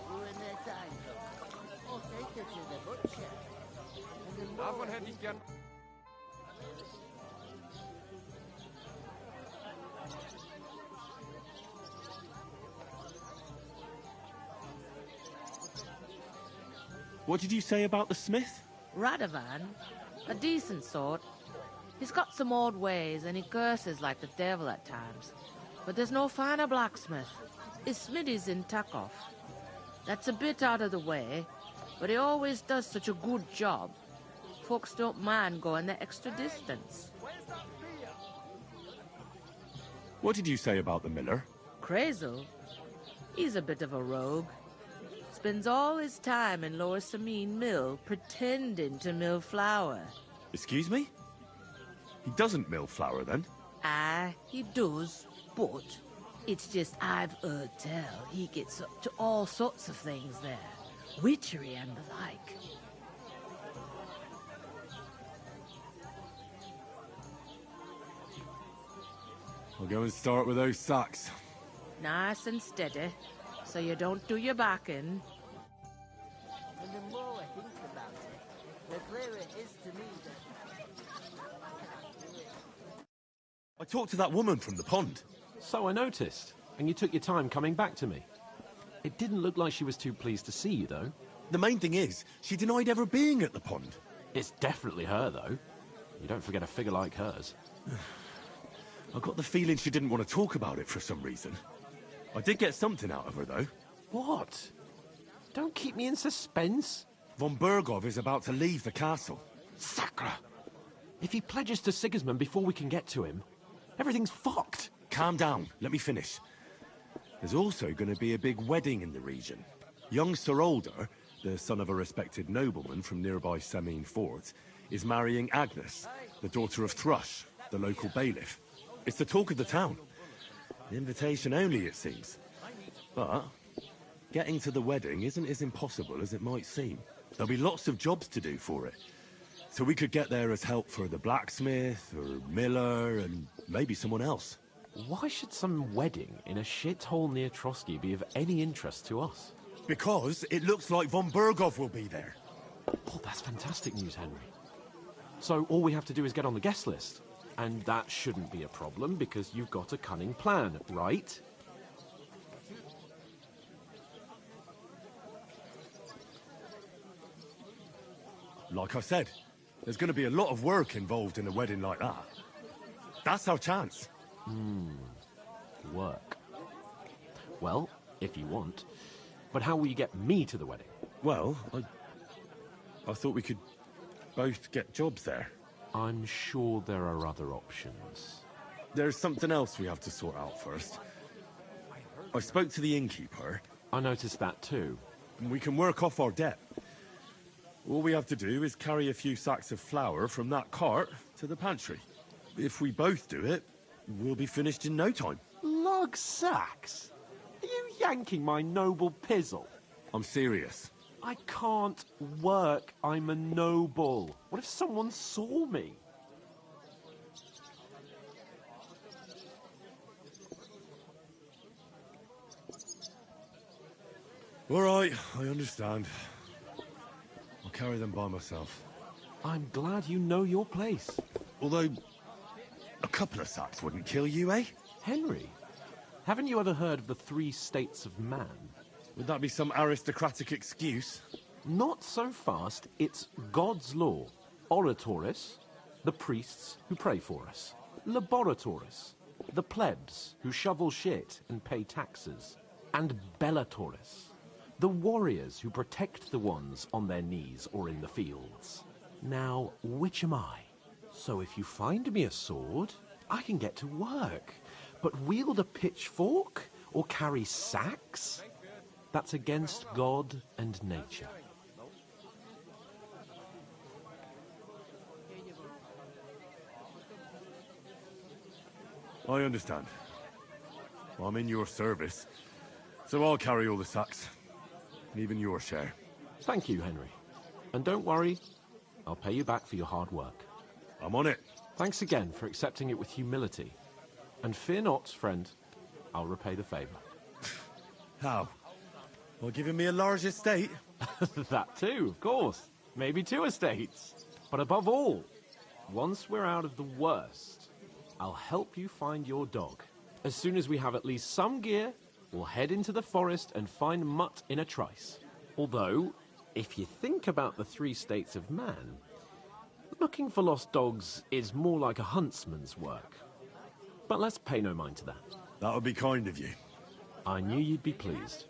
Speaker 12: when their time comes, I'll take her to the butcher. And the more
Speaker 19: Davon hätte ich gern...
Speaker 1: What did you say about the smith?
Speaker 13: Radovan, a decent sort. He's got some odd ways and he curses like the devil at times. But there's no finer blacksmith. His smithy's in Takov. That's a bit out of the way, but he always does such a good job. Folks don't mind going the extra distance.
Speaker 1: What did you say about the miller?
Speaker 13: Crazel? He's a bit of a rogue. Spends all his time in Lower Samine Mill pretending to mill flour.
Speaker 1: Excuse me? He doesn't mill flour, then?
Speaker 13: Aye, he does, but it's just I've heard tell he gets up to all sorts of things there. Witchery and the like.
Speaker 1: I'll go and start with those sacks.
Speaker 13: Nice and steady, so you don't do your back in.
Speaker 12: And the more I think about it, the clearer it is to me that...
Speaker 1: I talked to that woman from the pond.
Speaker 22: So I noticed, and you took your time coming back to me. It didn't look like she was too pleased to see you, though.
Speaker 1: The main thing is, she denied ever being at the pond.
Speaker 22: It's definitely her, though. You don't forget a figure like hers.
Speaker 1: I got the feeling she didn't want to talk about it for some reason. I did get something out of her, though.
Speaker 22: What? Don't keep me in suspense.
Speaker 1: Von Bergov is about to leave the castle.
Speaker 22: Sacre! If he pledges to Sigismund before we can get to him, everything's fucked.
Speaker 1: Calm down. Let me finish. There's also going to be a big wedding in the region. Young Sir Older, the son of a respected nobleman from nearby Samine Fort, is marrying Agnes, the daughter of Thrush, the local bailiff. It's the talk of the town. An invitation only, it seems. But getting to the wedding isn't as impossible as it might seem. There'll be lots of jobs to do for it. So we could get there as help for the blacksmith, or miller, and maybe someone else.
Speaker 22: Why should some wedding in a shithole near Trotsky be of any interest to us?
Speaker 1: Because it looks like Von Bergov will be there.
Speaker 22: Oh, that's fantastic news, Henry. So all we have to do is get on the guest list. And that shouldn't be a problem, because you've got a cunning plan, right?
Speaker 1: Like I said, there's going to be a lot of work involved in a wedding like that. That's our chance.
Speaker 22: Work. Well, if you want. But how will you get me to the wedding?
Speaker 1: Well, I thought we could both get jobs there.
Speaker 22: I'm sure there are other options.
Speaker 1: There's something else we have to sort out first. I spoke to the innkeeper.
Speaker 22: I noticed that too.
Speaker 1: And we can work off our debt. All we have to do is carry a few sacks of flour from that cart to the pantry. If we both do it, we'll be finished in no time.
Speaker 22: Lug sacks? Are you yanking my noble pizzle?
Speaker 1: I'm serious.
Speaker 22: I can't work. I'm a noble. What if someone saw me?
Speaker 1: All right, I understand. I'll carry them by myself.
Speaker 22: I'm glad you know your place.
Speaker 1: Although, a couple of sacks wouldn't kill you, eh?
Speaker 22: Henry, haven't you ever heard of the 3 states of man?
Speaker 1: Would that be some aristocratic excuse?
Speaker 22: Not so fast. It's God's law. Oratoris, the priests who pray for us. Laboratoris, the plebs who shovel shit and pay taxes. And Bellatoris, the warriors who protect the ones on their knees or in the fields. Now, which am I? So if you find me a sword, I can get to work. But wield a pitchfork or carry sacks? That's against God and nature.
Speaker 6: I understand. I'm in your service, so I'll carry all the sacks. Even your share.
Speaker 22: Thank you, Henry. And don't worry, I'll pay you back for your hard work.
Speaker 6: I'm on it.
Speaker 22: Thanks again for accepting it with humility. And fear not, friend, I'll repay the favor.
Speaker 6: How? By giving me a large estate?
Speaker 22: That too, of course. Maybe 2 estates. But above all, once we're out of the worst, I'll help you find your dog. As soon as we have at least some gear, we'll head into the forest and find Mutt in a trice. Although, if you think about the 3 states of man, looking for lost dogs is more like a huntsman's work. But let's pay no mind to that.
Speaker 6: That would be kind of you.
Speaker 22: I knew you'd be pleased.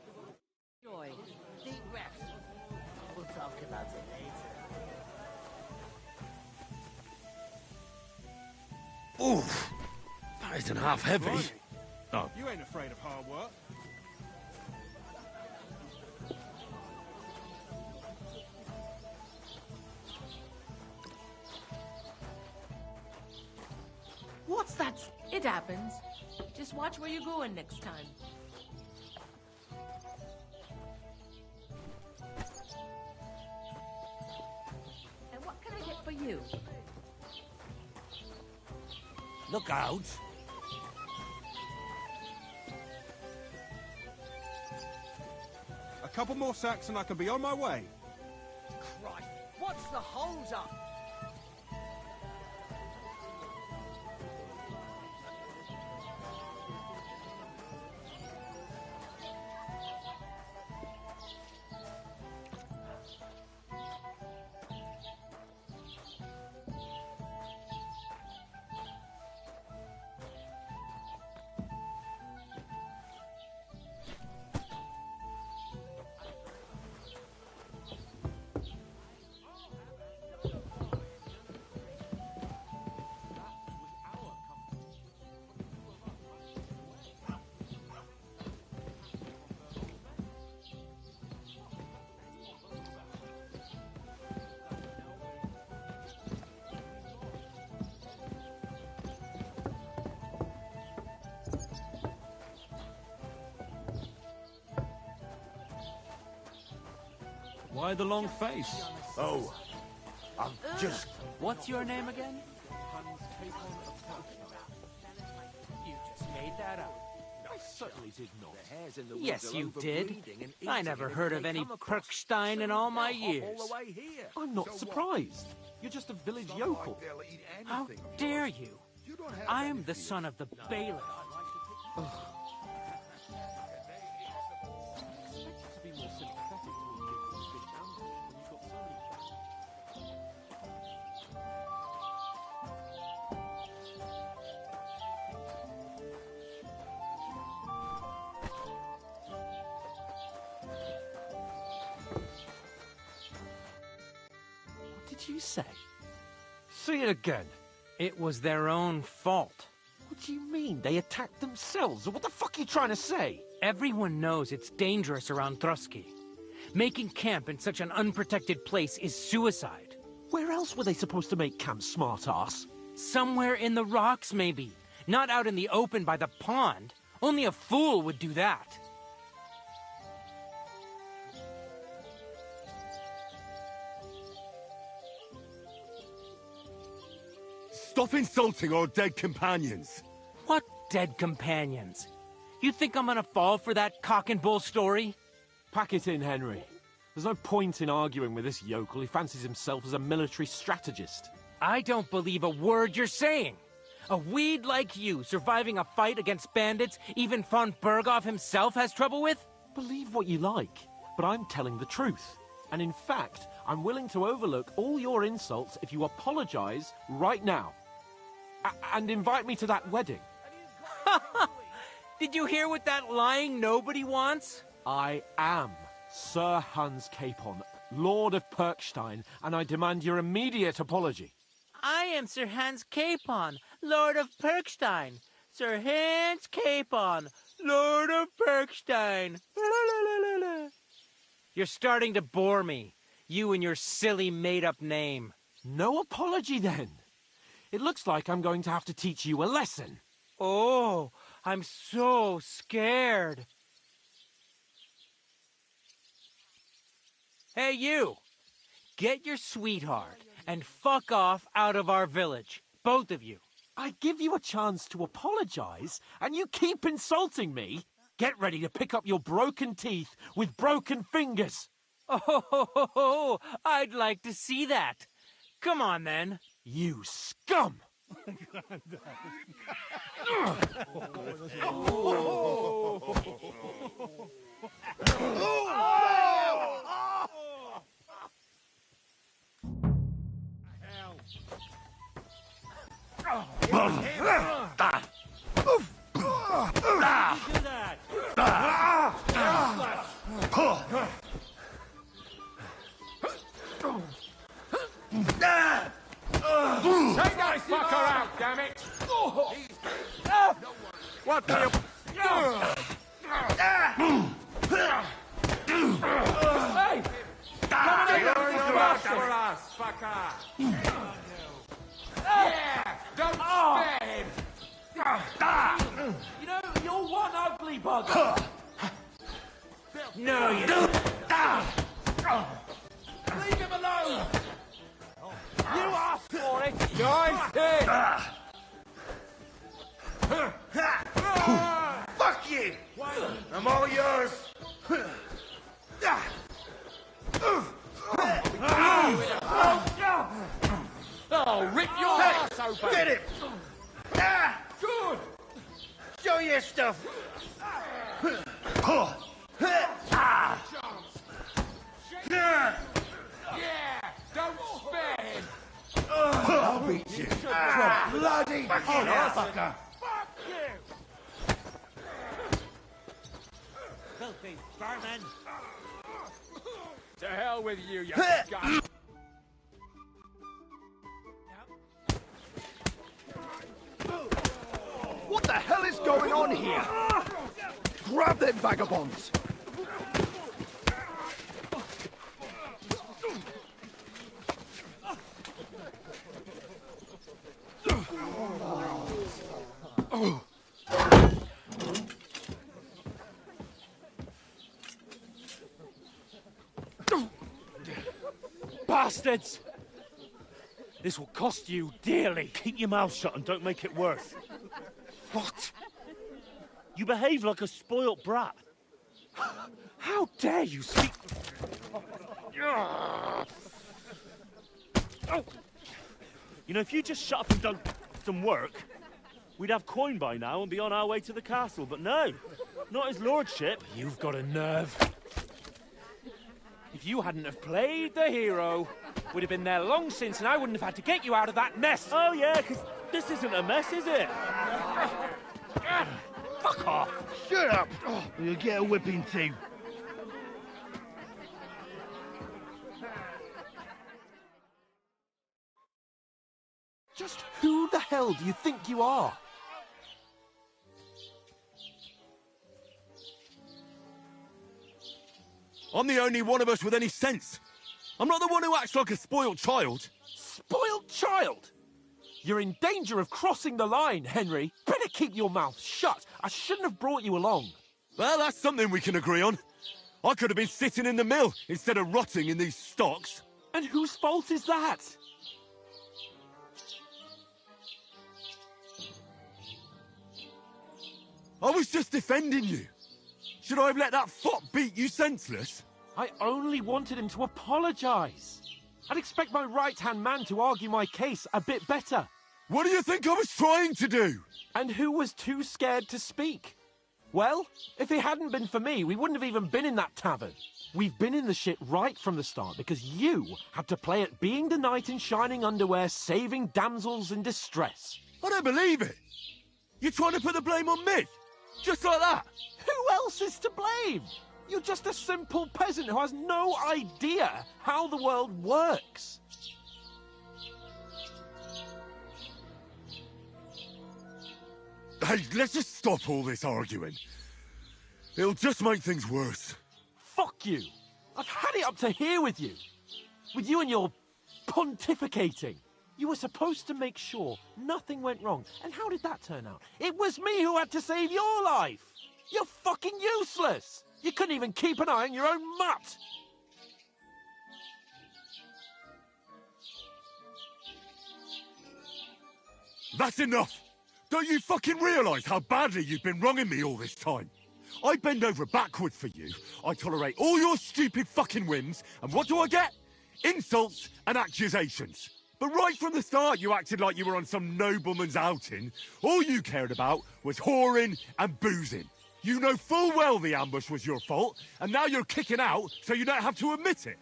Speaker 8: Joy. Deep breaths. We'll talk about it later.
Speaker 6: Oof! That isn't half heavy. Oh.
Speaker 21: You ain't afraid of hard work.
Speaker 13: What's that? It happens. Just watch where you're going next time.
Speaker 3: And what can I get for you?
Speaker 16: Look out!
Speaker 21: A couple more sacks and I can be on my way.
Speaker 12: Christ, what's the hold up?
Speaker 9: Why the long face?
Speaker 16: Oh, I'm just...
Speaker 9: What's your name again? You just made that up.
Speaker 22: I certainly did not.
Speaker 9: Yes, you did. I never heard of any Perkstein in all my years.
Speaker 22: I'm not surprised. You're just a village yokel.
Speaker 9: How dare you? I'm the son of the bailiff.
Speaker 22: What did you say? Say it again.
Speaker 9: It was their own fault.
Speaker 22: What do you mean? They attacked themselves? What the fuck are you trying to say?
Speaker 9: Everyone knows it's dangerous around Trotsky. Making camp in such an unprotected place is suicide.
Speaker 22: Where else were they supposed to make camp, smart-ass?
Speaker 9: Somewhere in the rocks, maybe. Not out in the open by the pond. Only a fool would do that.
Speaker 6: Stop insulting our dead companions!
Speaker 9: What dead companions? You think I'm gonna fall for that cock and bull story?
Speaker 22: Pack it in, Henry. There's no point in arguing with this yokel. He fancies himself as a military strategist.
Speaker 9: I don't believe a word you're saying. A weed like you surviving a fight against bandits even von Berghoff himself has trouble with?
Speaker 22: Believe what you like, but I'm telling the truth. And in fact, I'm willing to overlook all your insults if you apologize right now. And invite me to that wedding.
Speaker 9: Did you hear what that lying nobody wants?
Speaker 22: I am Sir Hans Capon, Lord of Perkstein, and I demand your immediate apology.
Speaker 9: I am Sir Hans Capon, Lord of Perkstein. Sir Hans Capon, Lord of Berkstein. You're starting to bore me. You and your silly made-up name.
Speaker 22: No apology, then. It looks like I'm going to have to teach you a lesson.
Speaker 9: Oh, I'm so scared. Hey, you! Get your sweetheart and fuck off out of our village. Both of you.
Speaker 22: I give you a chance to apologize, and you keep insulting me. Get ready to pick up your broken teeth with broken fingers.
Speaker 9: Oh, I'd like to see that. Come on, then.
Speaker 22: You scum!
Speaker 10: Take that fucker out, damn it! What do you...
Speaker 9: Hey! Come on,
Speaker 10: double ass, fucker! Yeah! Don't spare him!
Speaker 22: You know, you're one ugly bugger.
Speaker 9: No, you don't.
Speaker 22: Leave him alone! You asked for it!
Speaker 10: Nice hit!
Speaker 16: Fuck you! I'm all yours!
Speaker 10: Oh, rip your ass open!
Speaker 16: Get him!
Speaker 10: Good!
Speaker 16: Show your stuff!
Speaker 10: Yeah! Don't spare him!
Speaker 16: I'll beat you! Bloody motherfucker!
Speaker 10: Fuck you!
Speaker 9: Filthy vermin!
Speaker 10: To hell with you, you scum!
Speaker 18: What the hell is going on here? Grab them vagabonds!
Speaker 2: Bastards! This will cost you dearly.
Speaker 1: Keep your mouth shut and don't make it worse.
Speaker 2: What?
Speaker 1: You behave like a spoilt brat.
Speaker 2: How dare you speak...
Speaker 1: You know, if you just shut up and done some work, we'd have coin by now and be on our way to the castle. But no, not his lordship.
Speaker 2: You've got a nerve. If you hadn't have played the hero, we'd have been there long since and I wouldn't have had to get you out of that mess.
Speaker 1: Oh, yeah, because this isn't a mess, is it?
Speaker 2: Fuck off.
Speaker 15: Shut up! You'll get a whipping too.
Speaker 22: Just who the hell do you think you are?
Speaker 6: I'm the only one of us with any sense. I'm not the one who acts like a spoiled child.
Speaker 22: Spoiled child? You're in danger of crossing the line, Henry. Better keep your mouth shut. I shouldn't have brought you along.
Speaker 6: Well, that's something we can agree on. I could have been sitting in the mill instead of rotting in these stocks.
Speaker 22: And whose fault is that?
Speaker 6: I was just defending you. Should I have let that fop beat you senseless?
Speaker 22: I only wanted him to apologise. I'd expect my right-hand man to argue my case a bit better.
Speaker 6: What do you think I was trying to do?
Speaker 22: And who was too scared to speak? Well, if it hadn't been for me, we wouldn't have even been in that tavern. We've been in the shit right from the start because you had to play at being the knight in shining underwear, saving damsels in distress.
Speaker 6: I don't believe it. You're trying to put the blame on me? Just like that?
Speaker 22: Who else is to blame? You're just a simple peasant who has no idea how the world works.
Speaker 6: Hey, let's just stop all this arguing. It'll just make things worse.
Speaker 22: Fuck you! I've had it up to here with you. With you and your pontificating. You were supposed to make sure nothing went wrong. And how did that turn out? It was me who had to save your life. You're fucking useless. You couldn't even keep an eye on your own mutt.
Speaker 6: That's enough! Don't you fucking realise how badly you've been wronging me all this time? I bend over backwards for you, I tolerate all your stupid fucking whims, and what do I get? Insults and accusations. But right from the start you acted like you were on some nobleman's outing. All you cared about was whoring and boozing. You know full well the ambush was your fault, and now you're kicking out so you don't have to admit it.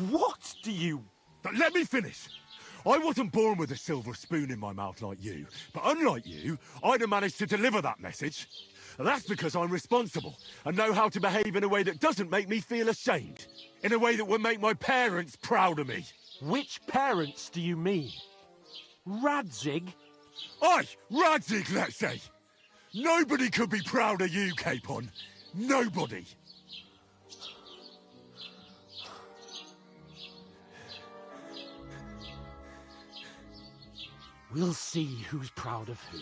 Speaker 22: What do you...
Speaker 6: But let me finish. I wasn't born with a silver spoon in my mouth like you, but unlike you, I'd have managed to deliver that message. That's because I'm responsible and know how to behave in a way that doesn't make me feel ashamed. In a way that would make my parents proud of me.
Speaker 22: Which parents do you mean? Radzig?
Speaker 6: Aye, Radzig, let's say. Nobody could be proud of you, Capon. Nobody.
Speaker 22: We'll see who's proud of who.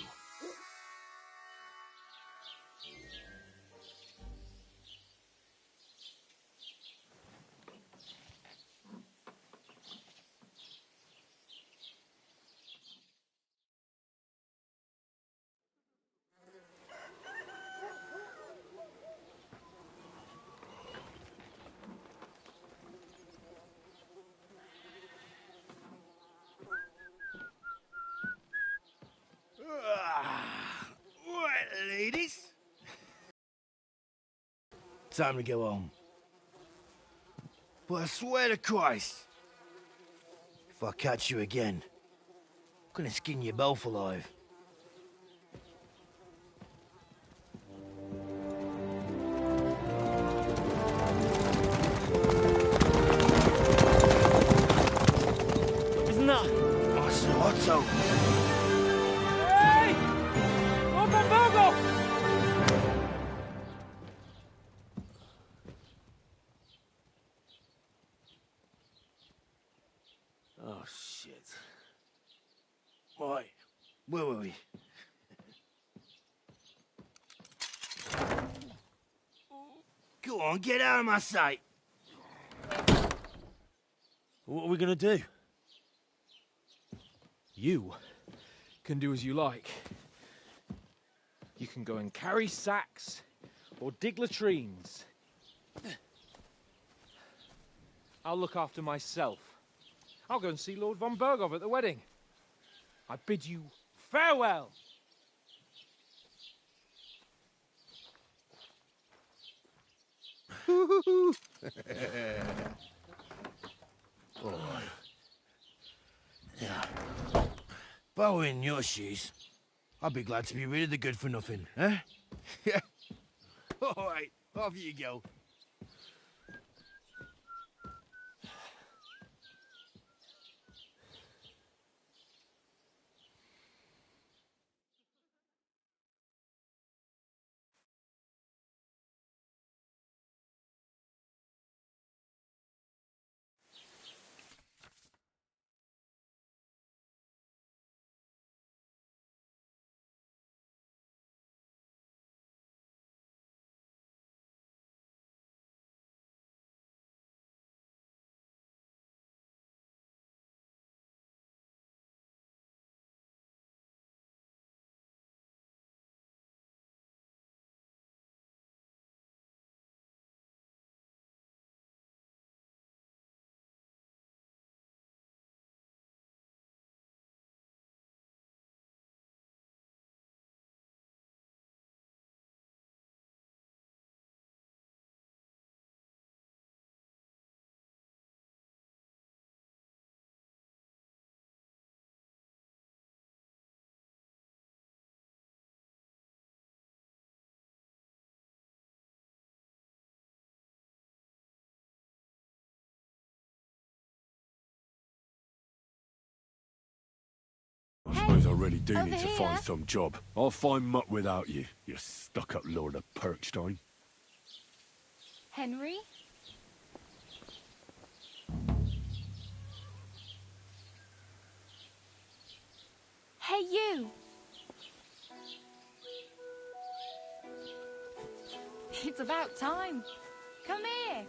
Speaker 15: Right, ladies. Time to go home. But I swear to Christ, if I catch you again, I'm gonna skin you both alive.
Speaker 2: Isn't that?
Speaker 15: Otto!
Speaker 2: Hey! Open Bogo!
Speaker 15: Oh, shit. Right, where were we? Go on, get out of my sight.
Speaker 2: What are we gonna do? You can do as you like. You can go and carry sacks or dig latrines. I'll look after myself. I'll go and see Lord von Bergov at the wedding. I bid you farewell.
Speaker 15: Oh. Yeah. If I were in your shoes, I'd be glad to be rid of the good for nothing, eh? Yeah. All right, off you go.
Speaker 6: Suppose I really do
Speaker 13: over
Speaker 6: need to
Speaker 13: here.
Speaker 6: find some job. I'll find muck without you, you stuck-up Lord of Perkstein.
Speaker 13: Henry? Hey, you! It's about time. Come here.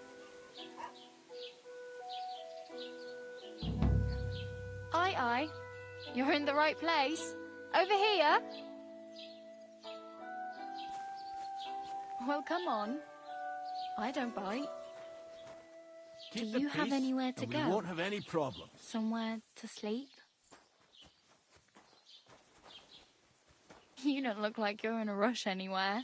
Speaker 13: Aye. You're in the right place. Over here. Well, come on. I don't bite.
Speaker 15: Keep
Speaker 13: Do
Speaker 15: the
Speaker 13: you have
Speaker 15: peace,
Speaker 13: anywhere to
Speaker 15: and
Speaker 13: go?
Speaker 15: we won't have any problems.
Speaker 13: Somewhere to sleep? You don't look like you're in a rush anywhere.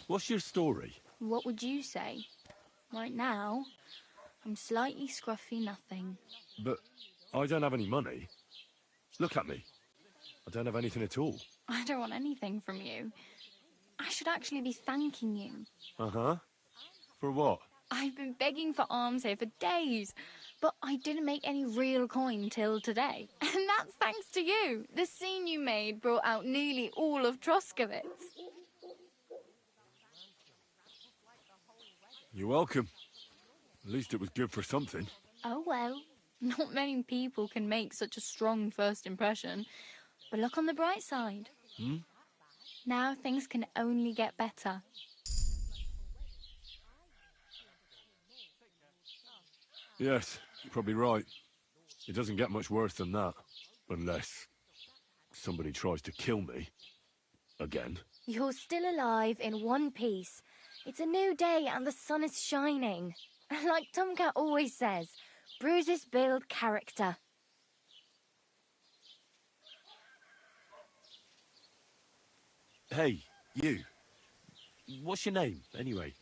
Speaker 6: What's your story?
Speaker 13: What would you say? Right now, I'm slightly scruffy nothing.
Speaker 6: But I don't have any money. Look at me. I don't have anything at all.
Speaker 13: I don't want anything from you. I should actually be thanking you.
Speaker 6: Uh-huh. For what?
Speaker 13: I've been begging for alms here for days, but I didn't make any real coin till today. And that's thanks to you. The scene you made brought out nearly all of Troskowitz.
Speaker 6: You're welcome. At least it was good for something.
Speaker 13: Oh well, not many people can make such a strong first impression. But look on the bright side. Now things can only get better.
Speaker 6: Yes, you're probably right. It doesn't get much worse than that. Unless somebody tries to kill me. Again.
Speaker 4: You're still alive in one piece. It's a new day and the sun is shining. Like Tomcat always says, bruises build character.
Speaker 1: Hey, you. What's your name, anyway?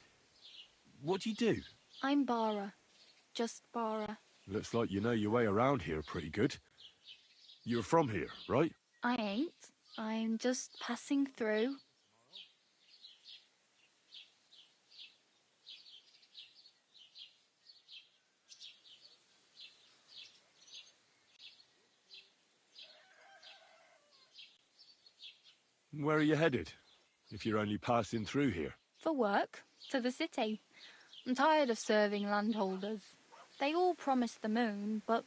Speaker 1: What do you do?
Speaker 13: I'm Bara. Just Bara.
Speaker 6: Looks like you know your way around here pretty good. You're from here, right?
Speaker 13: I ain't. I'm just passing through.
Speaker 6: Where are you headed? If you're only passing through here.
Speaker 13: For work. To the city. I'm tired of serving landholders. They all promise the moon, but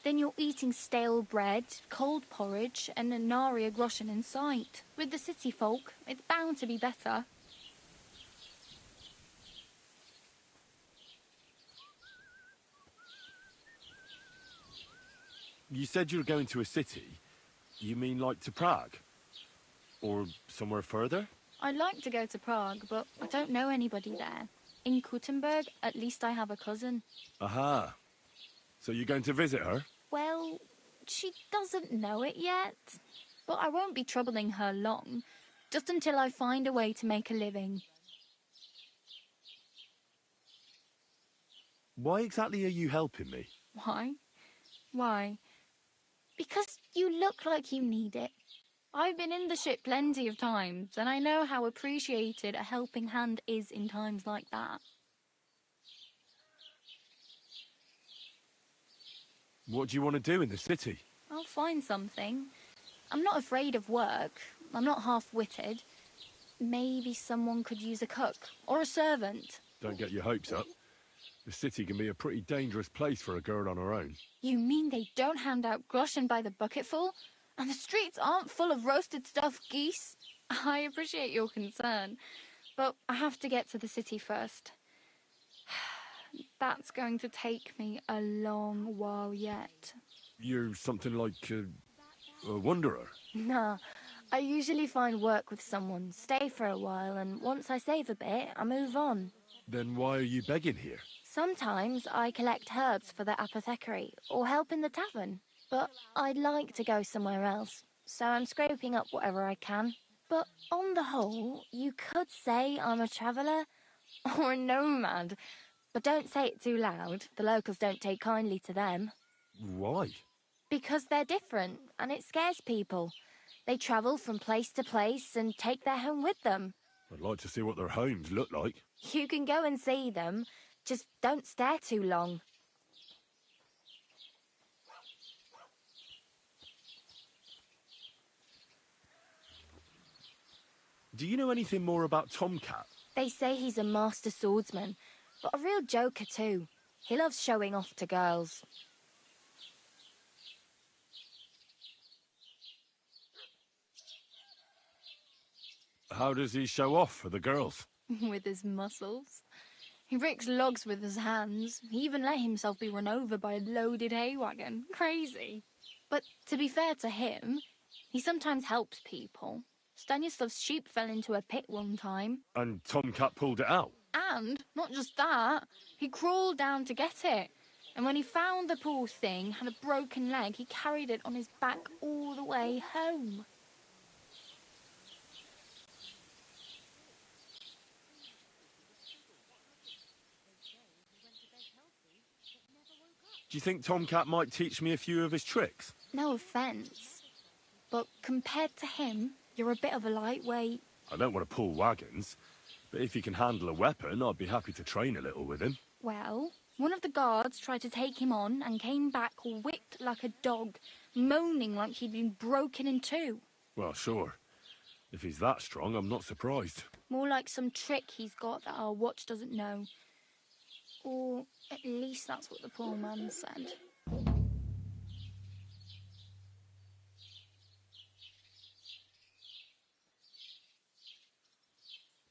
Speaker 13: then you're eating stale bread, cold porridge, and a nary a groschen in sight. With the city folk, it's bound to be better.
Speaker 6: You said you were going to a city. You mean like to Prague? Or somewhere further?
Speaker 13: I'd like to go to Prague, but I don't know anybody there. In Kuttenberg, at least I have a cousin.
Speaker 6: Aha. So you're going to visit her?
Speaker 13: Well, she doesn't know it yet. But I won't be troubling her long. Just until I find a way to make a living.
Speaker 1: Why exactly are you helping me?
Speaker 13: Why? Why? Because you look like you need it. I've been in the ship plenty of times, and I know how appreciated a helping hand is in times like that.
Speaker 6: What do you want to do in the city?
Speaker 13: I'll find something. I'm not afraid of work. I'm not half-witted. Maybe someone could use a cook or a servant.
Speaker 6: Don't get your hopes up. The city can be a pretty dangerous place for a girl on her own.
Speaker 13: You mean they don't hand out groschen by the bucketful? And the streets aren't full of roasted stuffed geese? I appreciate your concern, but I have to get to the city first. That's going to take me a long while yet.
Speaker 6: You're something like a wanderer.
Speaker 4: Nah, I usually find work with someone, stay for a while, and once I save a bit, I move on.
Speaker 6: Then why are you begging here?
Speaker 4: Sometimes I collect herbs for the apothecary or help in the tavern. But I'd like to go somewhere else, so I'm scraping up whatever I can. But on the whole, you could say I'm a traveller or a nomad. But don't say it too loud. The locals don't take kindly to them.
Speaker 6: Why?
Speaker 4: Because they're different, and it scares people. They travel from place to place and take their home with them.
Speaker 6: I'd like to see what their homes look like.
Speaker 4: You can go and see them, just don't stare too long.
Speaker 1: Do you know anything more about Tomcat?
Speaker 4: They say he's a master swordsman, but a real joker too. He loves showing off to girls.
Speaker 6: How does he show off for the girls?
Speaker 4: With his muscles. He ricks logs with his hands. He even let himself be run over by a loaded hay wagon. Crazy. But to be fair to him, he sometimes helps people. Stanislav's sheep fell into a pit one time.
Speaker 6: And Tomcat pulled it out?
Speaker 4: And, not just that, he crawled down to get it. And when he found the poor thing had a broken leg, he carried it on his back all the way home.
Speaker 1: Do you think Tomcat might teach me a few of his tricks?
Speaker 4: No offence, but compared to him, you're a bit of a lightweight.
Speaker 6: I don't want to pull wagons, but if he can handle a weapon, I'd be happy to train a little with him.
Speaker 4: Well, one of the guards tried to take him on and came back whipped like a dog, moaning like he'd been broken in two.
Speaker 6: Well, sure. If he's that strong, I'm not surprised.
Speaker 4: More like some trick he's got that our watch doesn't know. Or at least that's what the poor man said.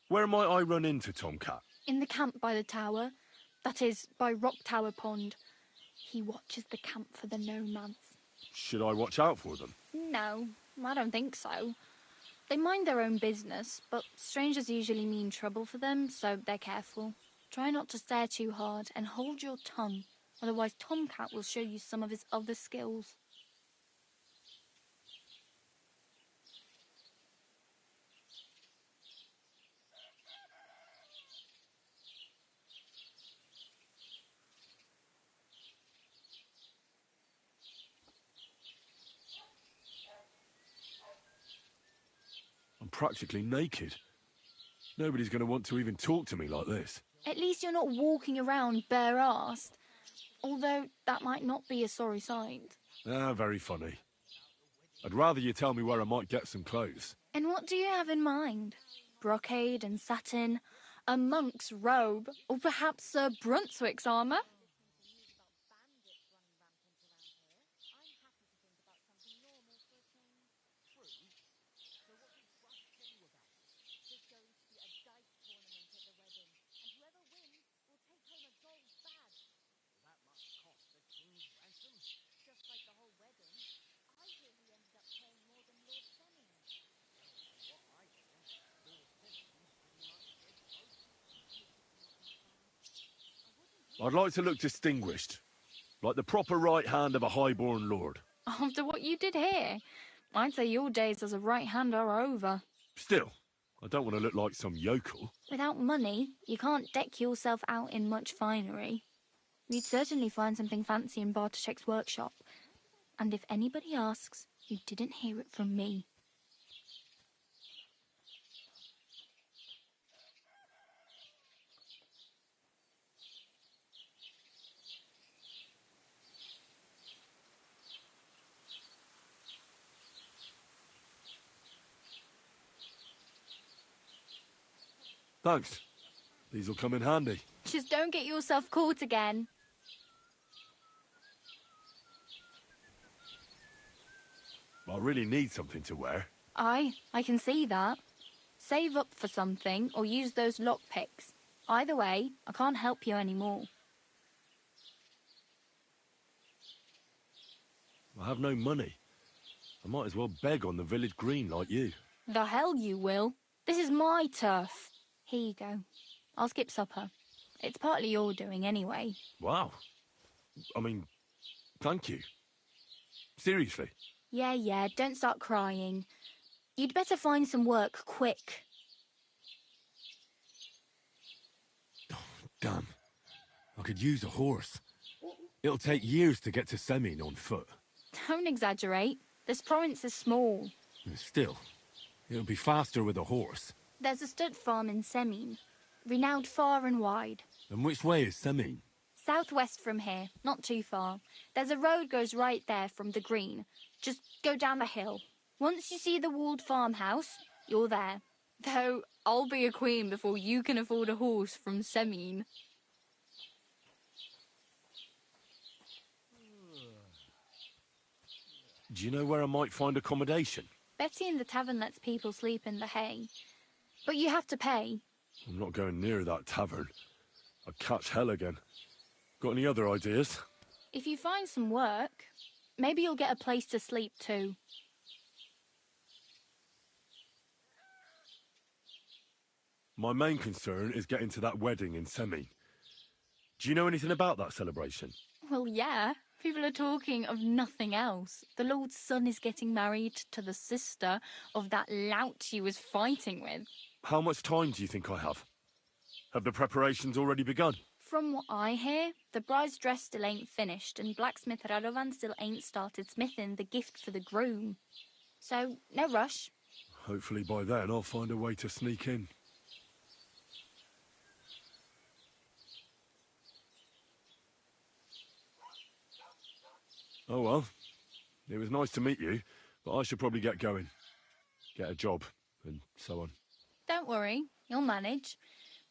Speaker 1: Where might I run into Tomcat?
Speaker 4: In the camp by the tower. That is, by Rock Tower Pond. He watches the camp for the nomads.
Speaker 6: Should I watch out for them?
Speaker 4: No, I don't think so. They mind their own business, but strangers usually mean trouble for them, so they're careful. Try not to stare too hard and hold your tongue, otherwise Tomcat will show you some of his other skills.
Speaker 6: I'm practically naked. Nobody's going to want to even talk to me like this.
Speaker 4: At least you're not walking around bare-arsed, although that might not be a sorry sight.
Speaker 6: Ah, very funny. I'd rather you tell me where I might get some clothes.
Speaker 4: And what do you have in mind? Brocade and satin, a monk's robe, or perhaps Sir Brunswick's armour?
Speaker 6: I'd like to look distinguished, like the proper right hand of a highborn lord.
Speaker 4: After what you did here, I'd say your days as a right hand are over.
Speaker 6: Still, I don't want to look like some yokel.
Speaker 4: Without money, you can't deck yourself out in much finery. You'd certainly find something fancy in Bartoszek's workshop. And if anybody asks, you didn't hear it from me.
Speaker 6: Thanks. These'll come in handy.
Speaker 4: Just don't get yourself caught again.
Speaker 6: I really need something to wear.
Speaker 4: I can see that. Save up for something or use those lockpicks. Either way, I can't help you anymore.
Speaker 6: I have no money. I might as well beg on the village green like you.
Speaker 4: The hell you will. This is my turf. Here you go. I'll skip supper. It's partly your doing anyway.
Speaker 6: Wow. I mean, thank you. Seriously.
Speaker 4: Yeah, don't start crying. You'd better find some work quick.
Speaker 6: Damn. I could use a horse. It'll take years to get to Semin on foot.
Speaker 4: Don't exaggerate. This province is small.
Speaker 6: Still, it'll be faster with a horse.
Speaker 4: There's a stud farm in Semin, renowned far and wide.
Speaker 6: And which way is Semin?
Speaker 4: Southwest from here, not too far. There's a road goes right there from the green. Just go down the hill. Once you see the walled farmhouse, you're there. Though I'll be a queen before you can afford a horse from Semin.
Speaker 1: Do you know where I might find accommodation?
Speaker 4: Betty in the tavern lets people sleep in the hay. But you have to pay.
Speaker 6: I'm not going near that tavern. I'd catch hell again. Got any other ideas?
Speaker 4: If you find some work, maybe you'll get a place to sleep too.
Speaker 6: My main concern is getting to that wedding in Semin. Do you know anything about that celebration?
Speaker 4: Well, yeah. People are talking of nothing else. The Lord's son is getting married to the sister of that lout he was fighting with.
Speaker 6: How much time do you think I have? Have the preparations already begun?
Speaker 4: From what I hear, the bride's dress still ain't finished, and blacksmith Radovan still ain't started smithing the gift for the groom. So, no rush.
Speaker 6: Hopefully by then I'll find a way to sneak in. Oh well, it was nice to meet you, but I should probably get going. Get a job, and so on.
Speaker 4: Don't worry, you'll manage.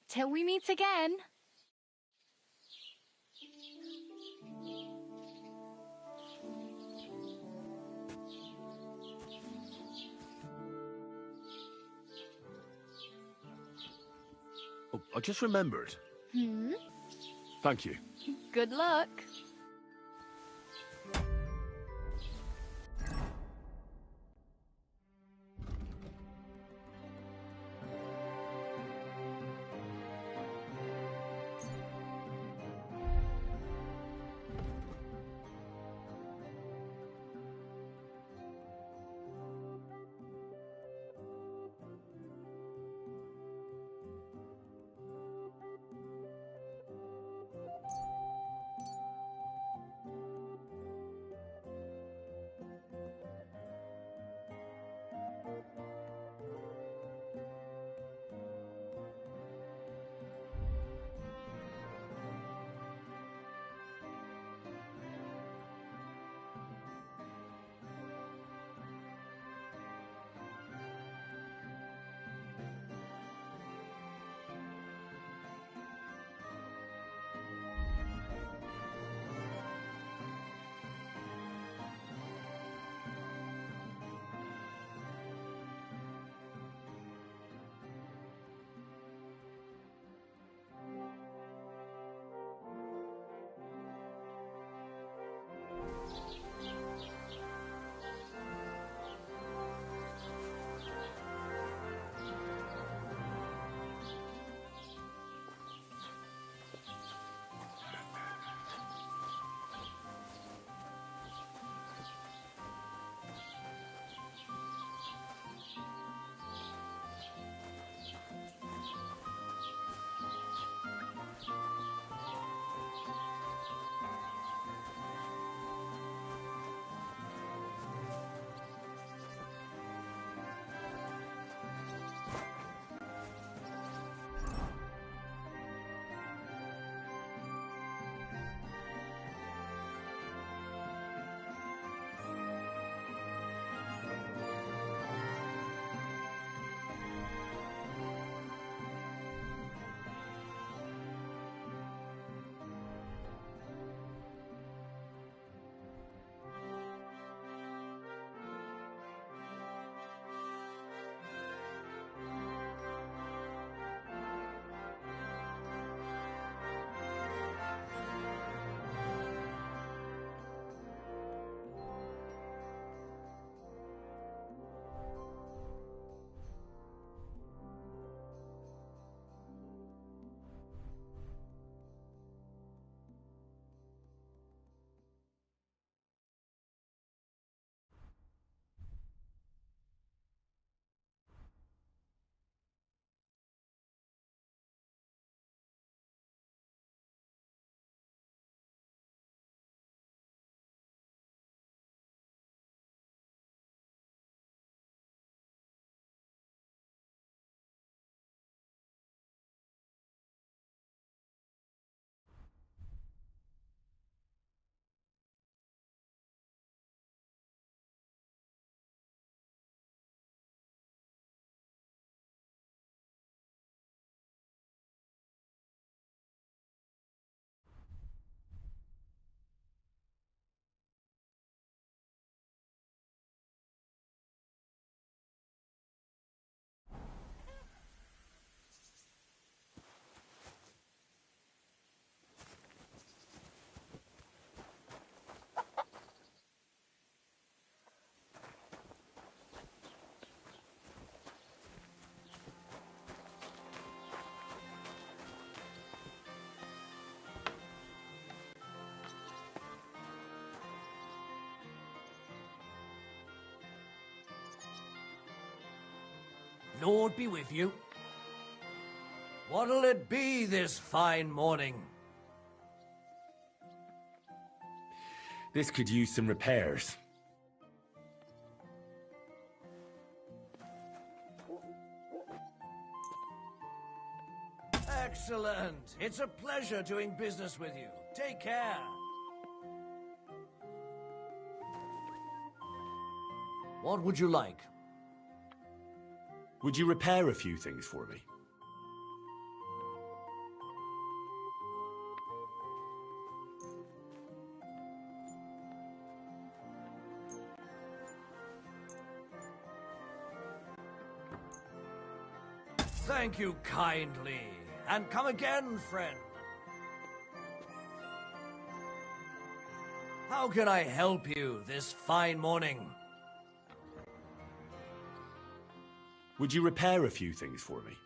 Speaker 4: Till we meet again.
Speaker 1: Oh, I just remembered.
Speaker 6: Thank you.
Speaker 4: Good luck.
Speaker 5: Lord be with you. What'll it be this fine morning?
Speaker 1: This could use some repairs.
Speaker 5: Excellent. It's a pleasure doing business with you. Take care. What would you like?
Speaker 1: Would you repair a few things for me?
Speaker 5: Thank you kindly. And come again, friend. How can I help you this fine morning?
Speaker 1: Would you repair a few things for me?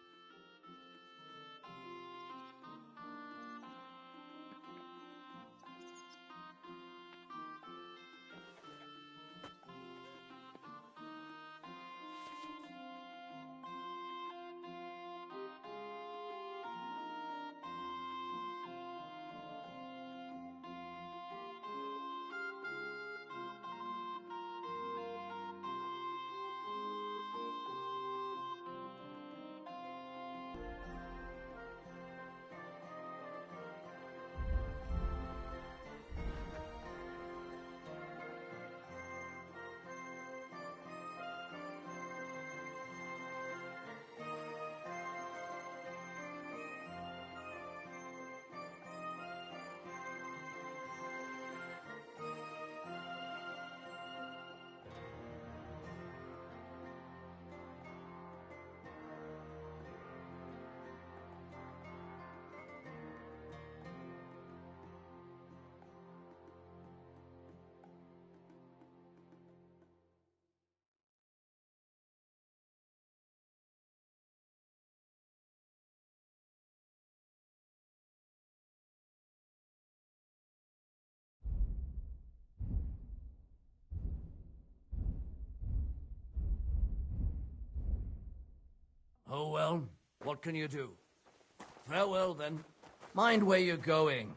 Speaker 5: Oh well, what can you do? Farewell then. Mind where you're going.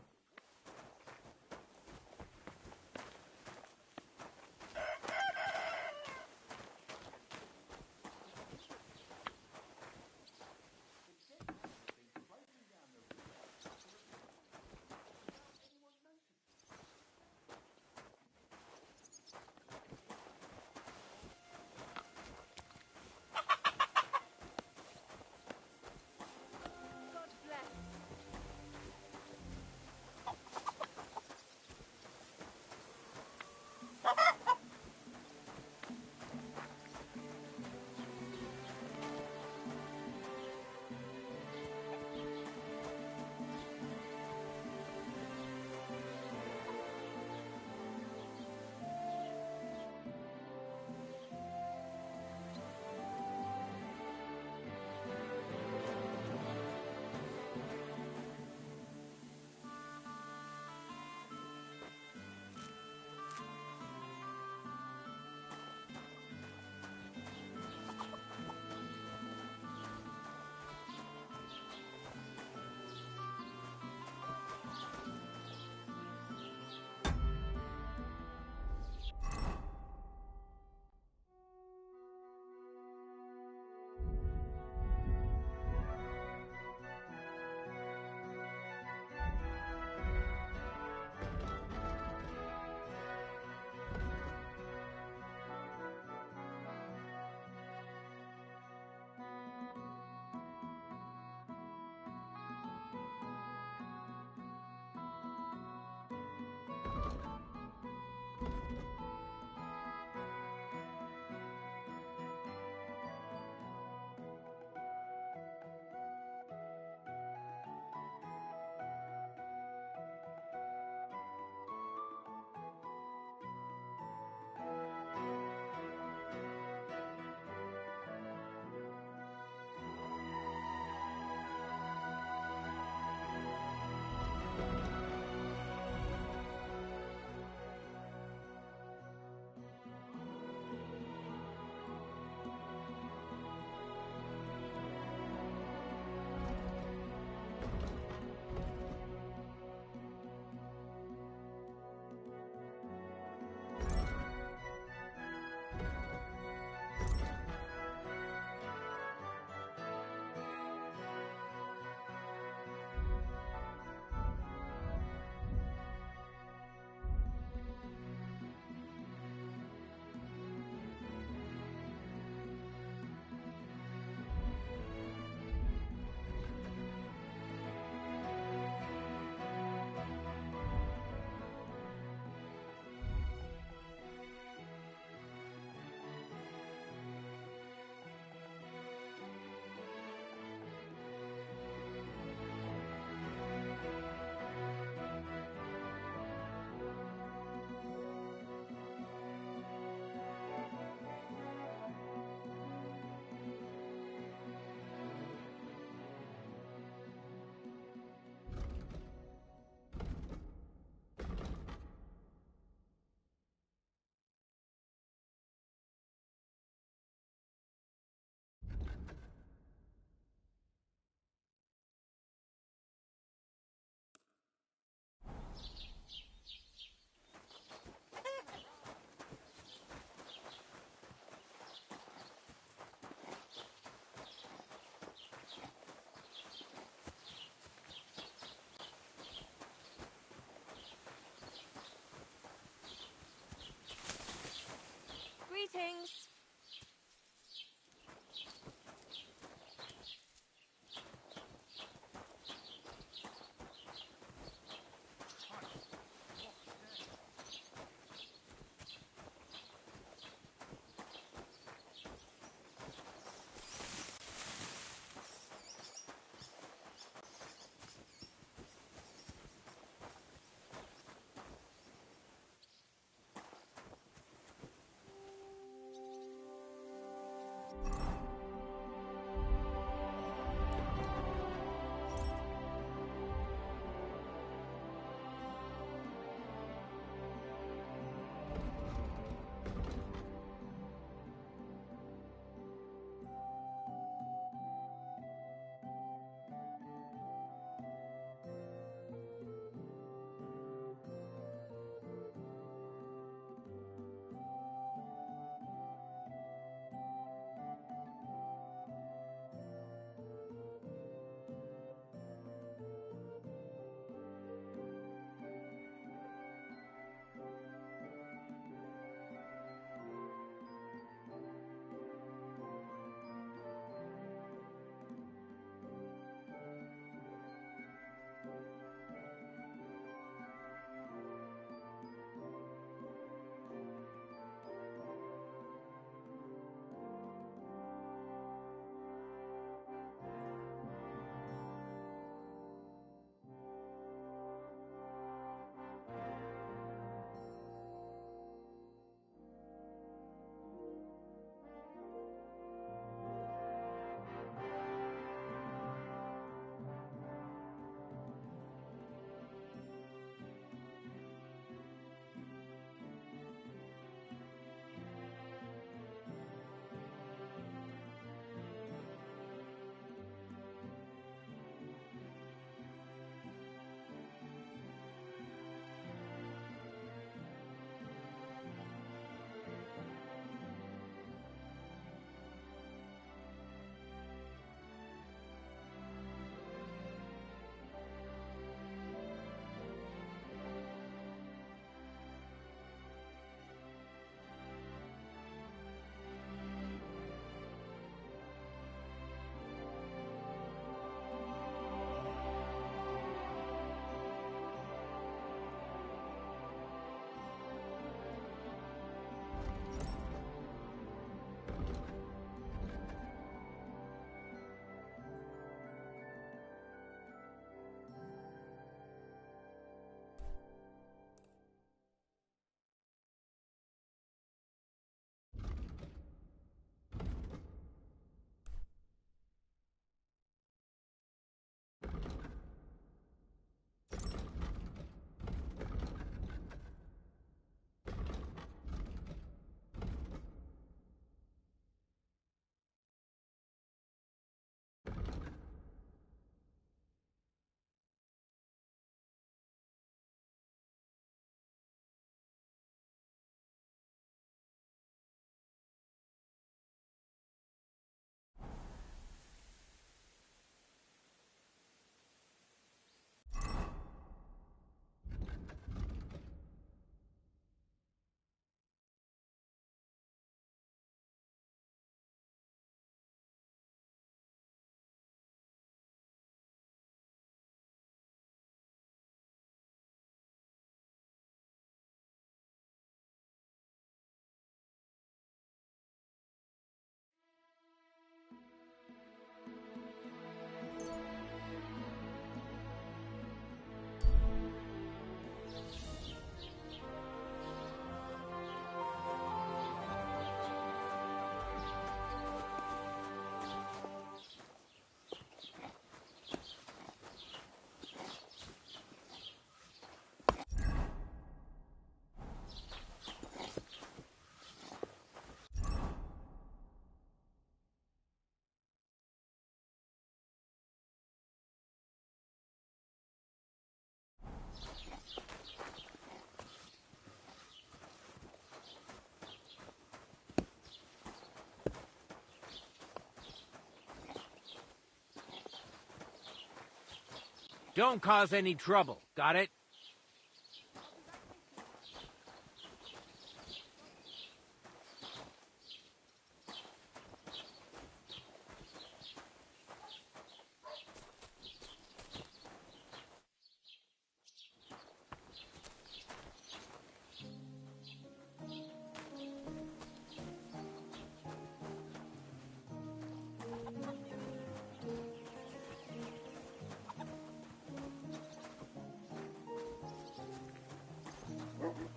Speaker 9: Don't cause any trouble, got it?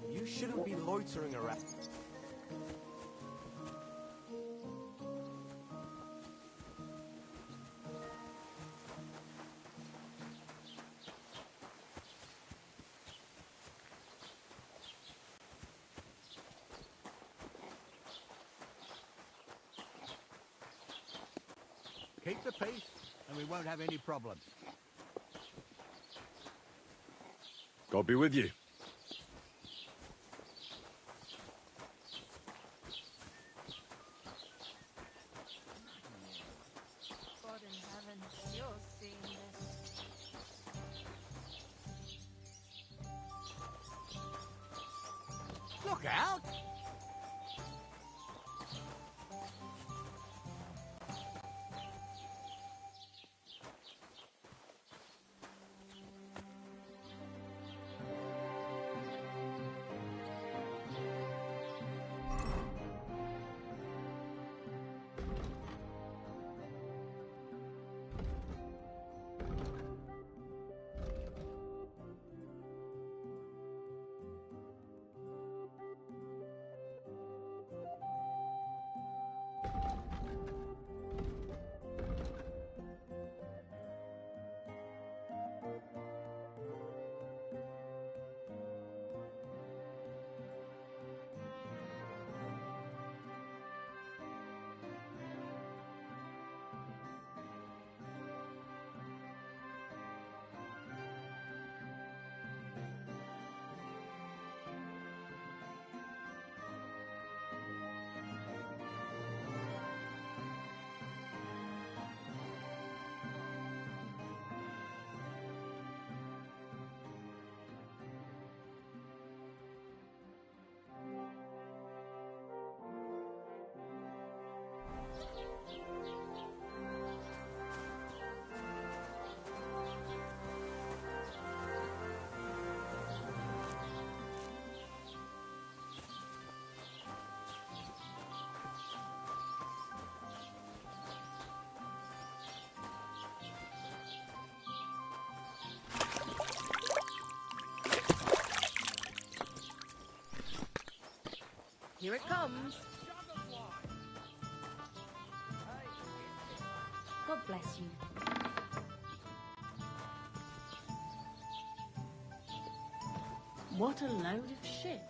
Speaker 1: You shouldn't be loitering around.
Speaker 11: Keep the peace, and we won't have any problems.
Speaker 6: God be with you.
Speaker 4: God in heaven, you're seeing this.
Speaker 11: Look out!
Speaker 3: Here it comes.
Speaker 4: God bless you.
Speaker 3: What a load of shit.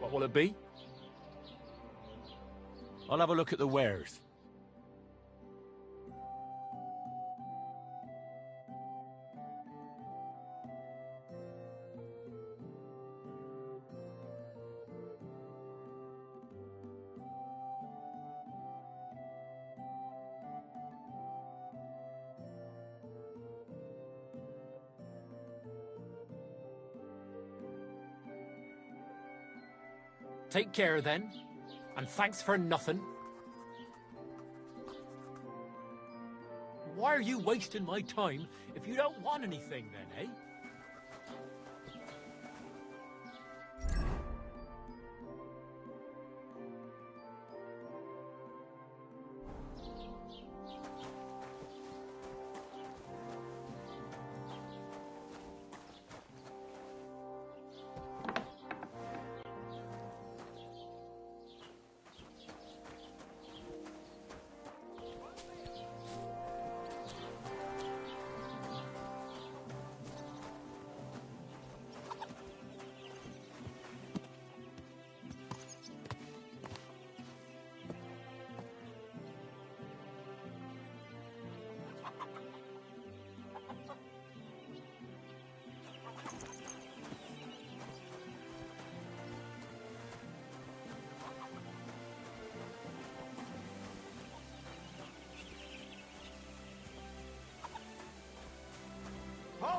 Speaker 1: What will it be? I'll have a look at the wares.
Speaker 7: Take care then, and thanks for nothing. Why are you wasting my time if you don't want anything then, eh?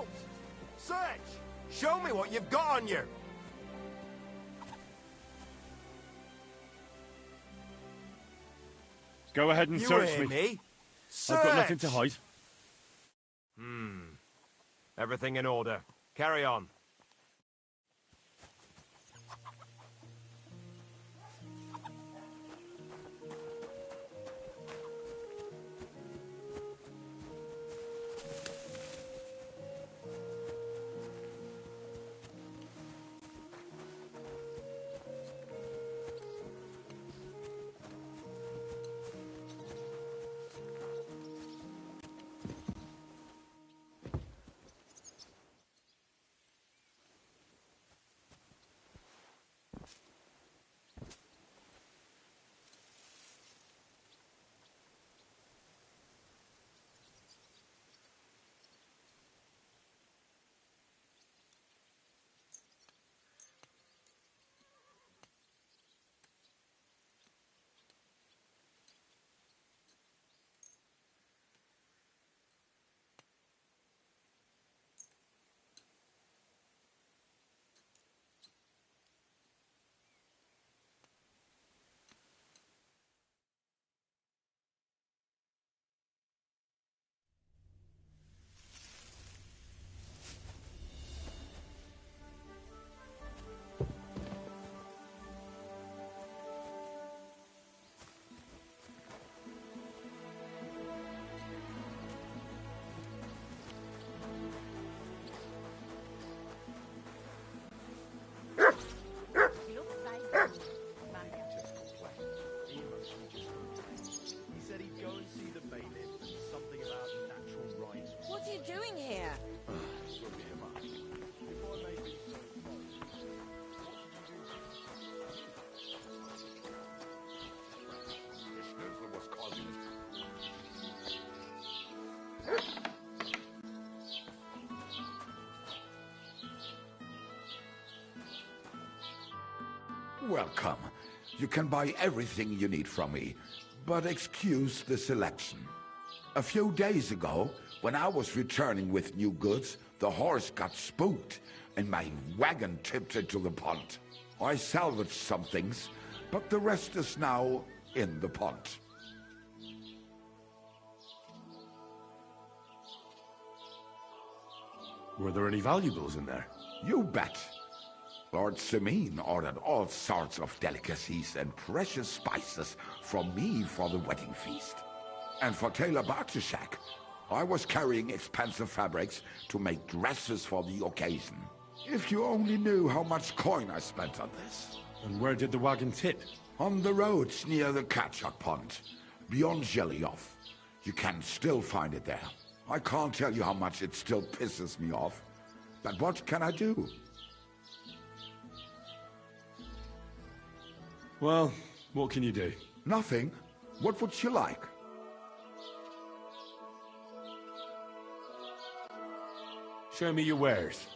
Speaker 16: out! Search! Show me what you've got on you!
Speaker 1: Go ahead and
Speaker 16: You
Speaker 1: search
Speaker 16: hear me?
Speaker 1: I've got nothing to hide.
Speaker 16: Everything in order. Carry on.
Speaker 14: What are you doing here?
Speaker 17: Welcome. You can buy everything you need from me, but excuse the selection. A few days ago, when I was returning with new goods, the horse got spooked and my wagon tipped into the pond. I salvaged some things, but the rest is now in the pond.
Speaker 1: Were there any valuables in there?
Speaker 17: You bet. Lord Simeon ordered all sorts of delicacies and precious spices from me for the wedding feast. And for Taylor Bartishak, I was carrying expensive fabrics to make dresses for the occasion. If you only knew how much coin I spent on this.
Speaker 1: And where did the wagon tip?
Speaker 17: On the roads near the Katchak Pond, beyond Zhelyov. You can still find it there. I can't tell you how much it still pisses me off. But what can I do?
Speaker 1: Well, what can you do?
Speaker 17: Nothing. What would you like?
Speaker 1: Show me your wares.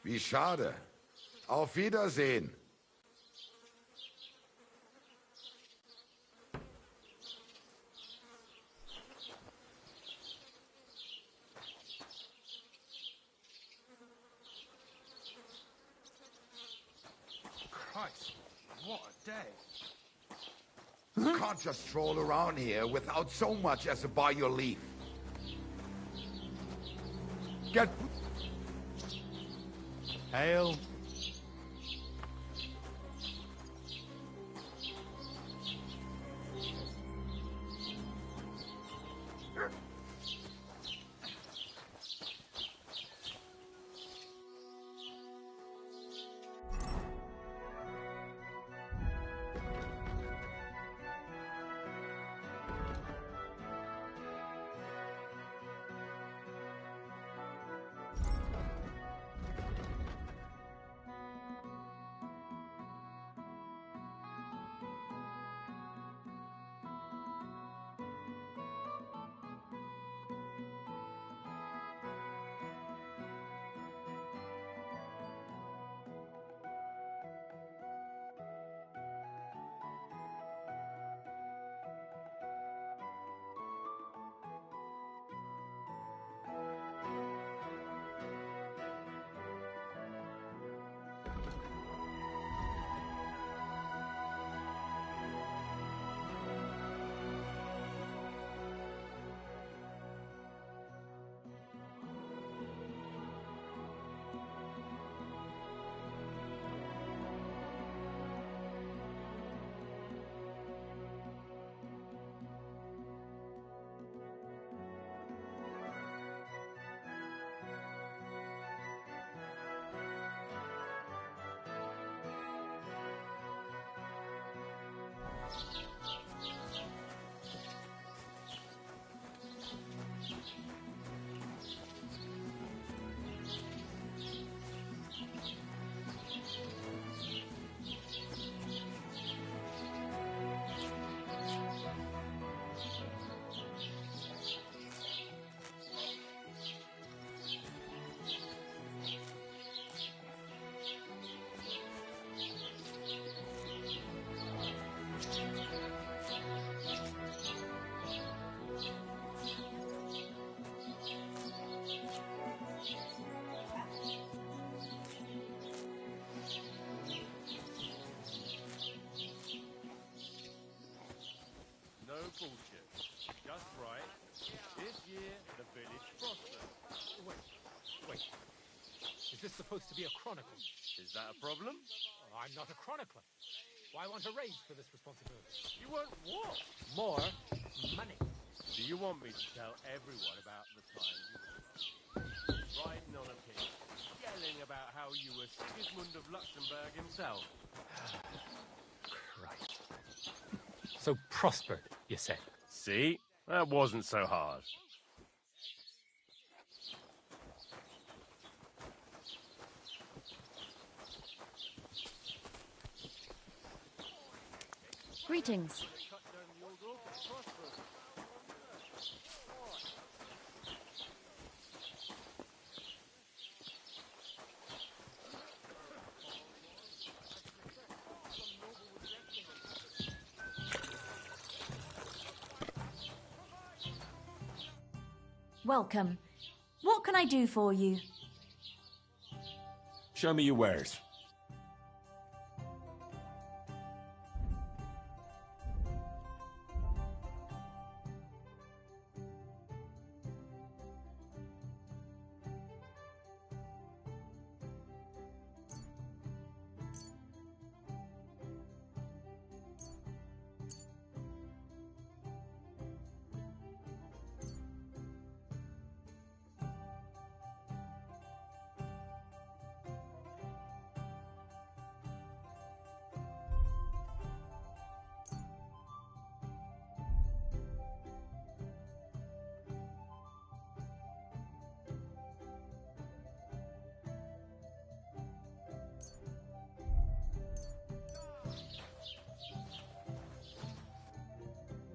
Speaker 17: Wie schade. Auf Wiedersehen.
Speaker 15: Christ, what a day.
Speaker 17: You can't just stroll around here without so much as a by your leave. Get...
Speaker 1: Ale.
Speaker 2: No bullshit. Just right. This year, the village prospers.
Speaker 7: Wait. Is this supposed to be a chronicle?
Speaker 2: Is that a problem?
Speaker 7: Oh, I'm not a chronicler. Why want a raise for this responsibility?
Speaker 2: You want what?
Speaker 7: More money.
Speaker 2: Do you want me to tell everyone about the time you were riding on a pig, yelling about how you were Sigismund of Luxembourg himself?
Speaker 7: Christ. So prospered, you say?
Speaker 2: See? That wasn't so hard.
Speaker 4: Greetings.
Speaker 19: Welcome. What can I do for you?
Speaker 6: Show me your wares.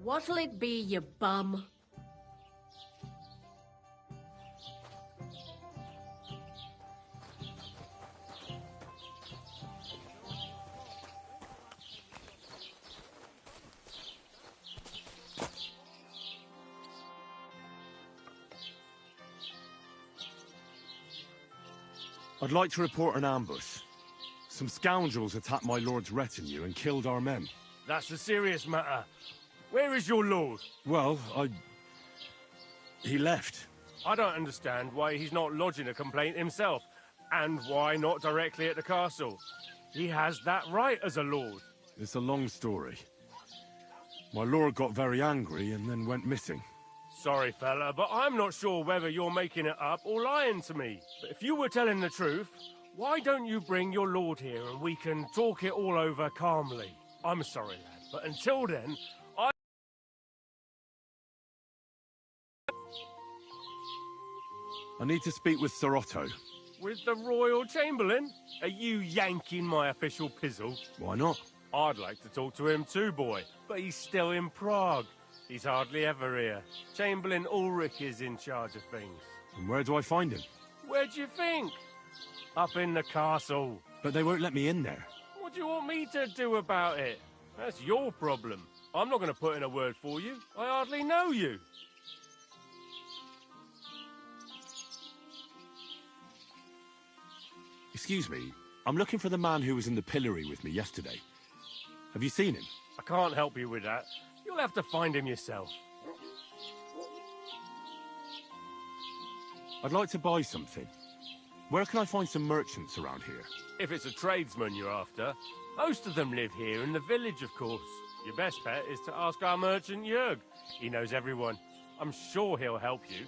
Speaker 3: What'll it be, you bum?
Speaker 1: I'd like to report an ambush. Some scoundrels attacked my lord's retinue and killed our men.
Speaker 2: That's a serious matter. Where is your lord?
Speaker 1: Well, he left.
Speaker 2: I don't understand why he's not lodging a complaint himself, and why not directly at the castle. He has that right as a lord.
Speaker 1: It's a long story. My lord got very angry and then went missing.
Speaker 2: Sorry, fella, but I'm not sure whether you're making it up or lying to me. But if you were telling the truth, why don't you bring your lord here and we can talk it all over calmly? I'm sorry, lad, but until then,
Speaker 1: I need to speak with Sir Otto.
Speaker 2: With the Royal Chamberlain? Are you yanking my official pizzle?
Speaker 1: Why not?
Speaker 2: I'd like to talk to him too, boy, but he's still in Prague. He's hardly ever here. Chamberlain Ulrich is in charge of things.
Speaker 1: And where do I find him?
Speaker 2: Where do you think? Up in the castle.
Speaker 1: But they won't let me in there.
Speaker 2: What do you want me to do about it? That's your problem. I'm not going to put in a word for you. I hardly know you.
Speaker 1: Excuse me, I'm looking for the man who was in the pillory with me yesterday. Have you seen him?
Speaker 2: I can't help you with that. You'll have to find him yourself.
Speaker 1: I'd like to buy something. Where can I find some merchants around here?
Speaker 2: If it's a tradesman you're after, most of them live here in the village, of course. Your best bet is to ask our merchant Jörg. He knows everyone. I'm sure he'll help you.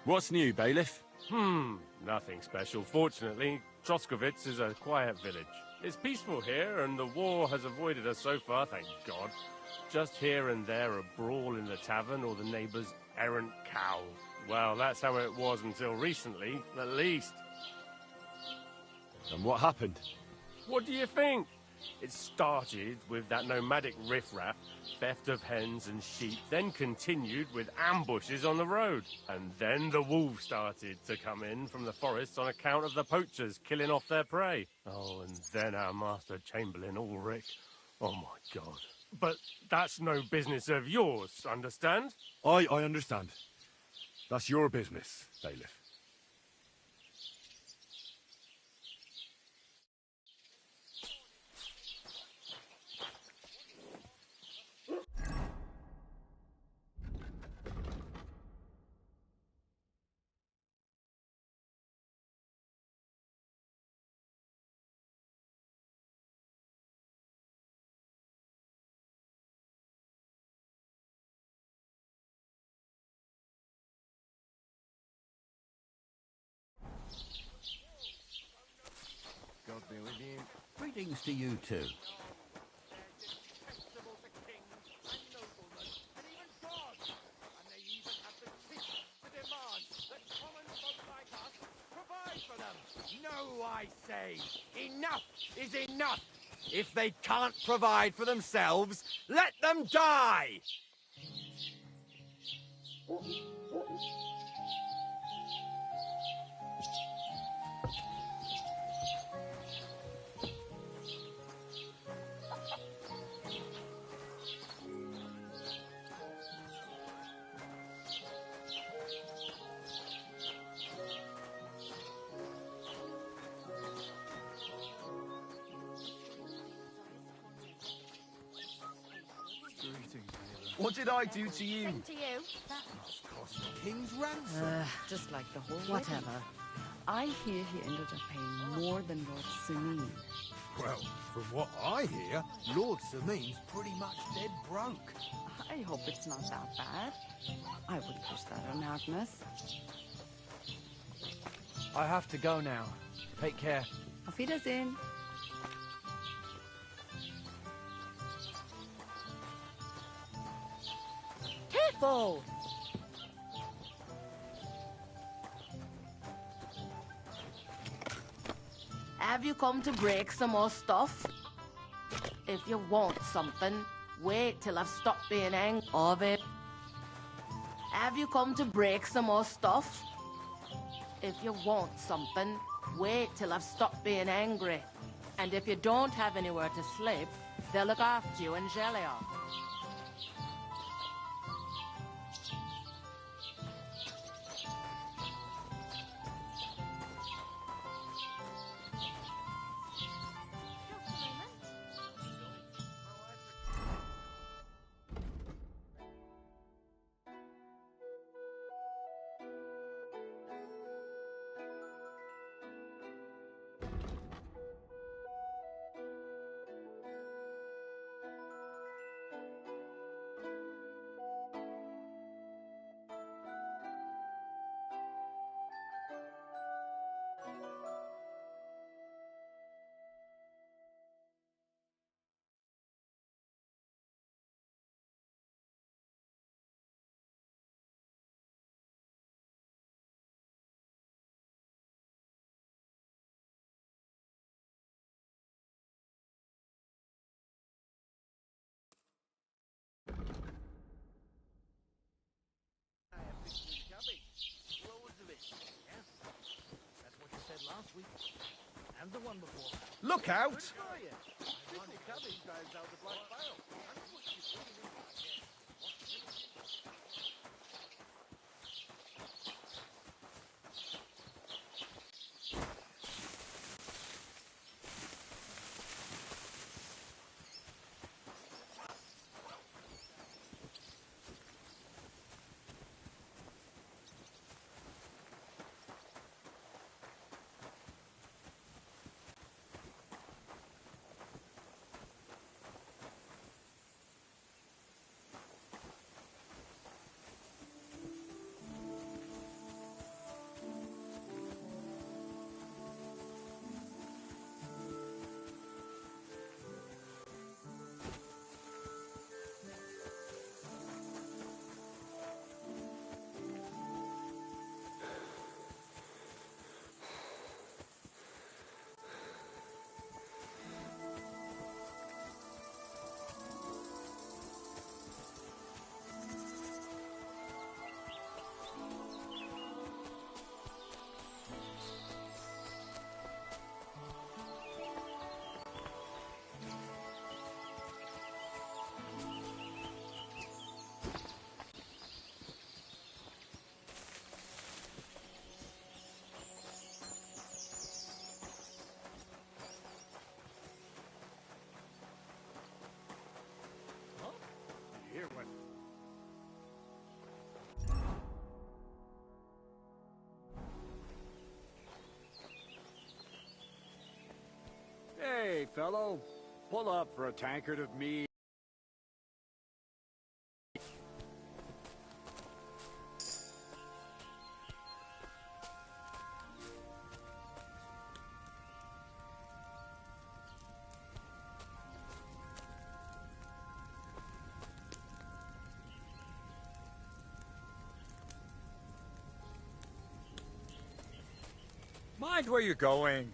Speaker 1: What's new, bailiff?
Speaker 2: Nothing special, fortunately. Troskovitz is a quiet village. It's peaceful here, and the war has avoided us so far, thank God. Just here and there a brawl in the tavern or the neighbour's errant cow. Well, that's how it was until recently, at least.
Speaker 1: And what happened?
Speaker 2: What do you think? It started with that nomadic riffraff, theft of hens and sheep, then continued with ambushes on the road. And then the wolves started to come in from the forests on account of the poachers killing off their prey. Oh, and then our Master Chamberlain Ulrich. Oh, my God. But that's no business of yours, understand?
Speaker 1: I understand. That's your business, Bailiff.
Speaker 11: God be with you. Greetings to you too.
Speaker 8: No, I say! Enough is enough! If they can't provide for themselves, let them die!
Speaker 18: What did I do to you?
Speaker 13: To you.
Speaker 8: King's ransom.
Speaker 20: Just like the whole
Speaker 13: Whatever.
Speaker 20: wedding. I hear he ended up paying more than Lord Sumin.
Speaker 15: Well, from what I hear, Lord Samin's pretty much dead broke.
Speaker 20: I hope it's not that bad. I wouldn't wish that on Agnes.
Speaker 9: I have to go now. Take care.
Speaker 20: Auf Wiedersehen.
Speaker 13: Careful! Have you come to break some more stuff? If you want something, wait till I've stopped being angry of it. Have you come to break some more stuff? If you want something, wait till I've stopped being angry. And if you don't have anywhere to sleep, they'll look after you in Gelion.
Speaker 11: And the one before.
Speaker 18: Look out!
Speaker 12: Hey, fellow, pull up for a tankard of mead. Mind where you're going.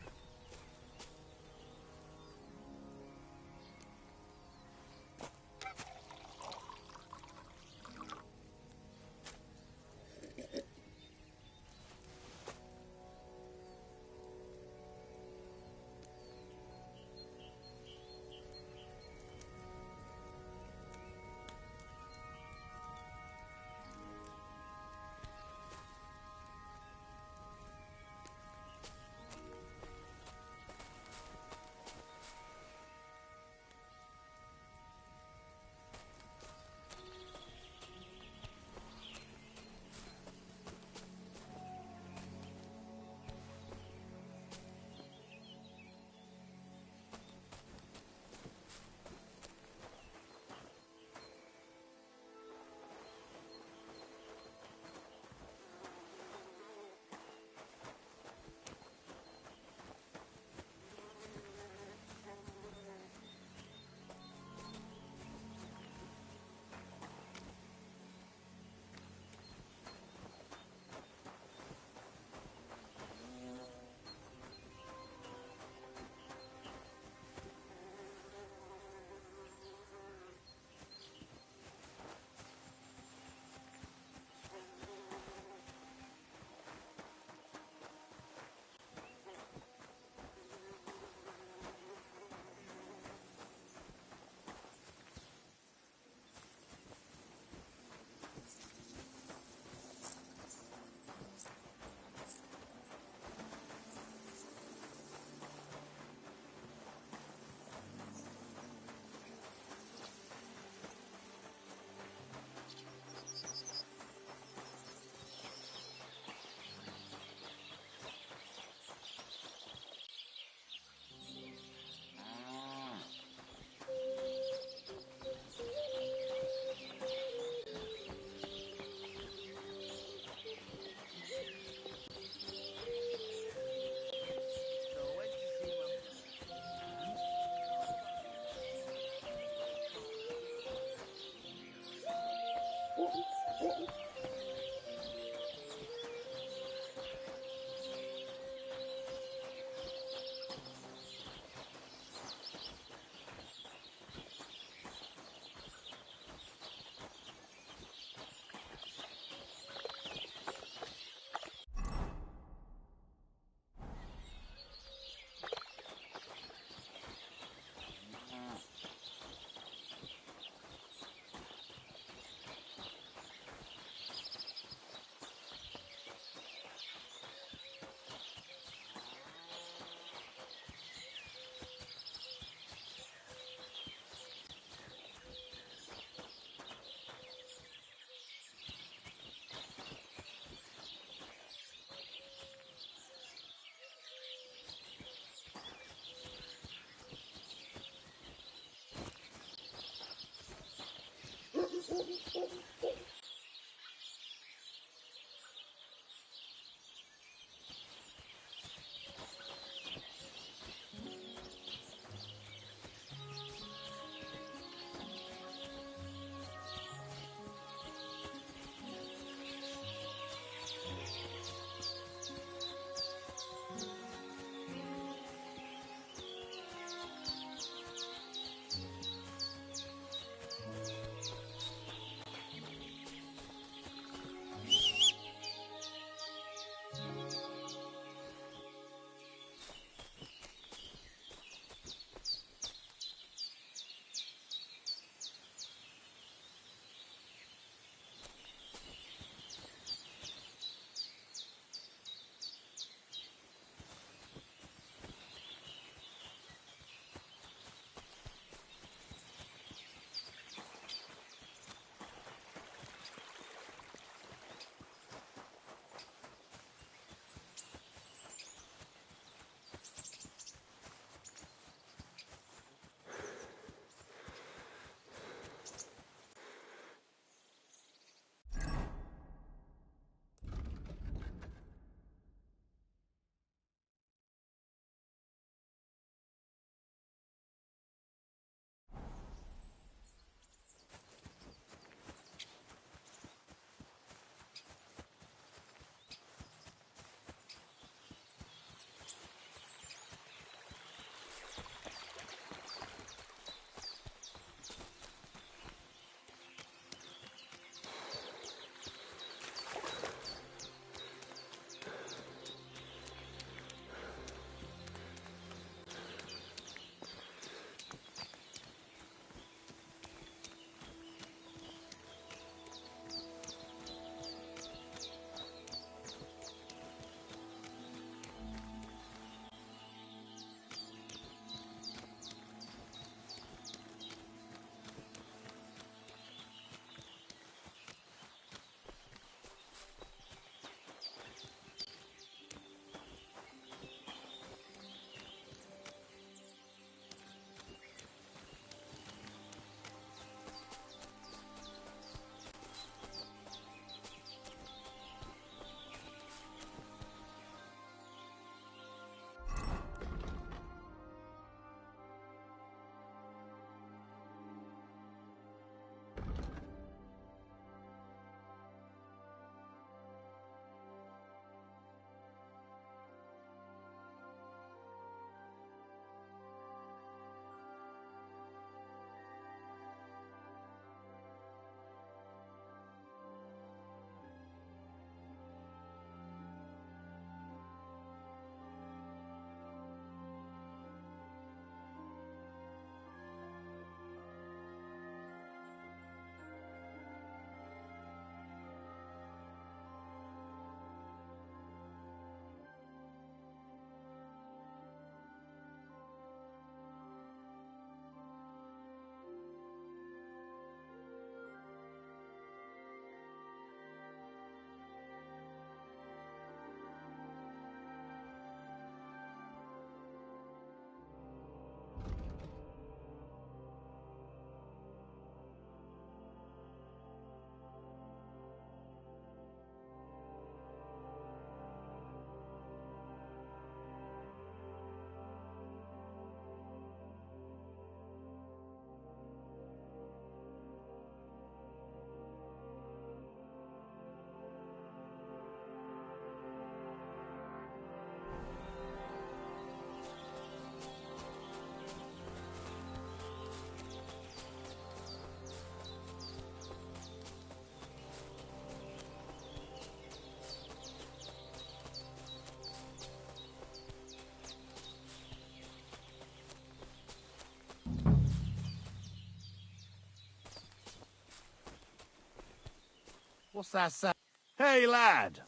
Speaker 15: What's that sound? Hey, lad.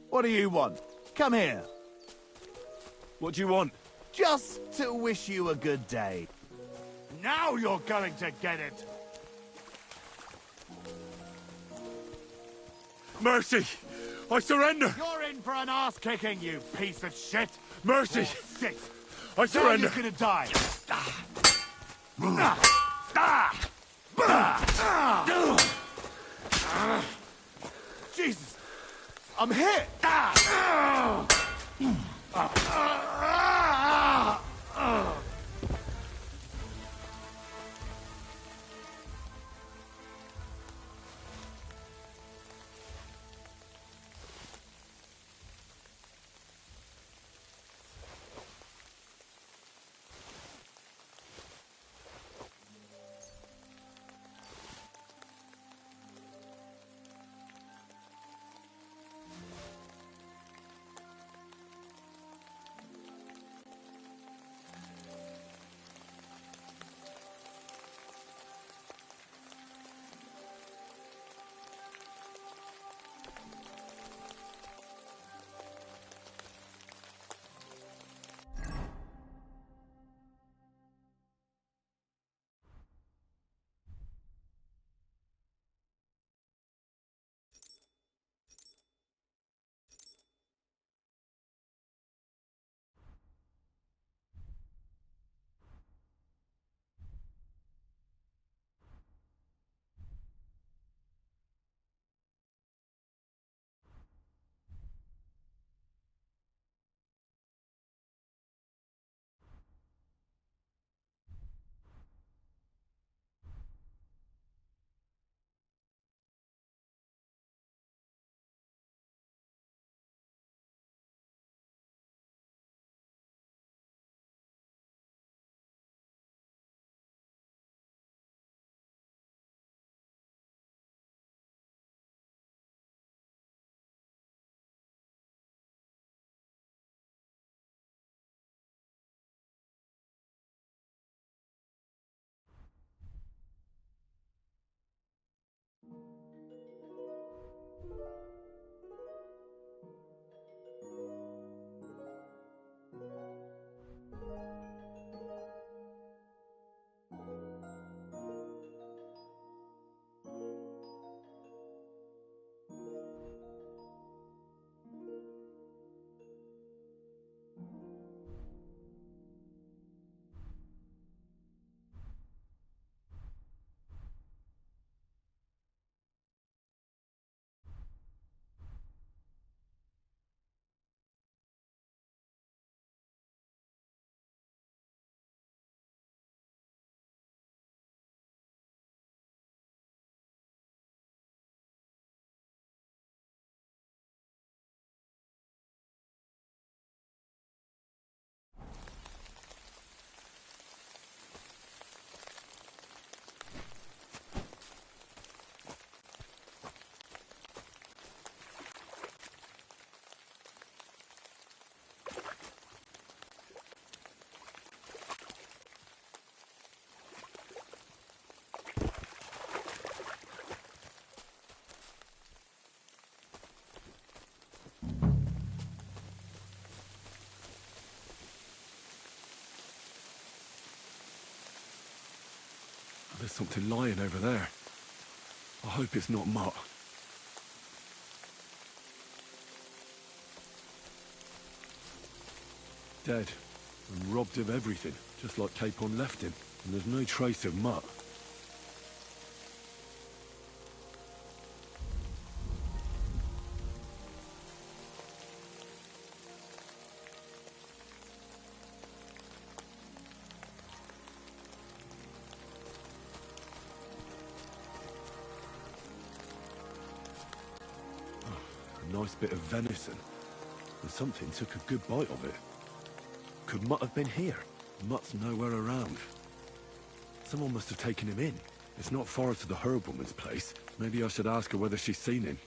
Speaker 15: What do you want? Come here.
Speaker 1: What do you want?
Speaker 15: Just to wish you a good day.
Speaker 12: Now you're going to get it!
Speaker 1: Mercy! I surrender!
Speaker 12: You're in for an ass-kicking, you piece of shit!
Speaker 1: Mercy!
Speaker 12: Oh, shit!
Speaker 1: I surrender!
Speaker 12: Now you're gonna die!
Speaker 15: Jesus! I'm hit!
Speaker 6: There's something lying over there. I hope it's not Mutt. Dead. And robbed of everything, just like Capon left him. And there's no trace of Mutt. A nice bit of venison. And something took a good bite of it. Could Mutt have been here? Mutt's nowhere around. Someone must have taken him in. It's not far to the herb woman's place. Maybe I should ask her whether she's seen him.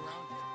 Speaker 8: around here.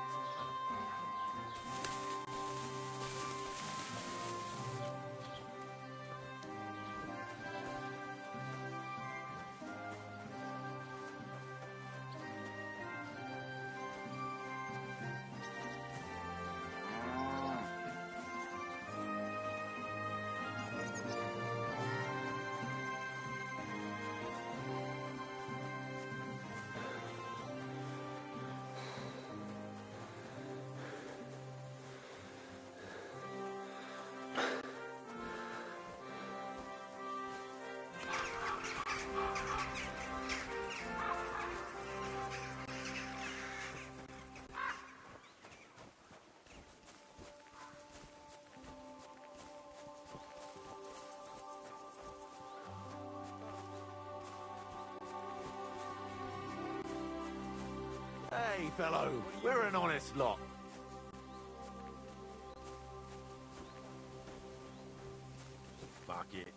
Speaker 15: Hey, fellow, we're an honest lot. Fuck it.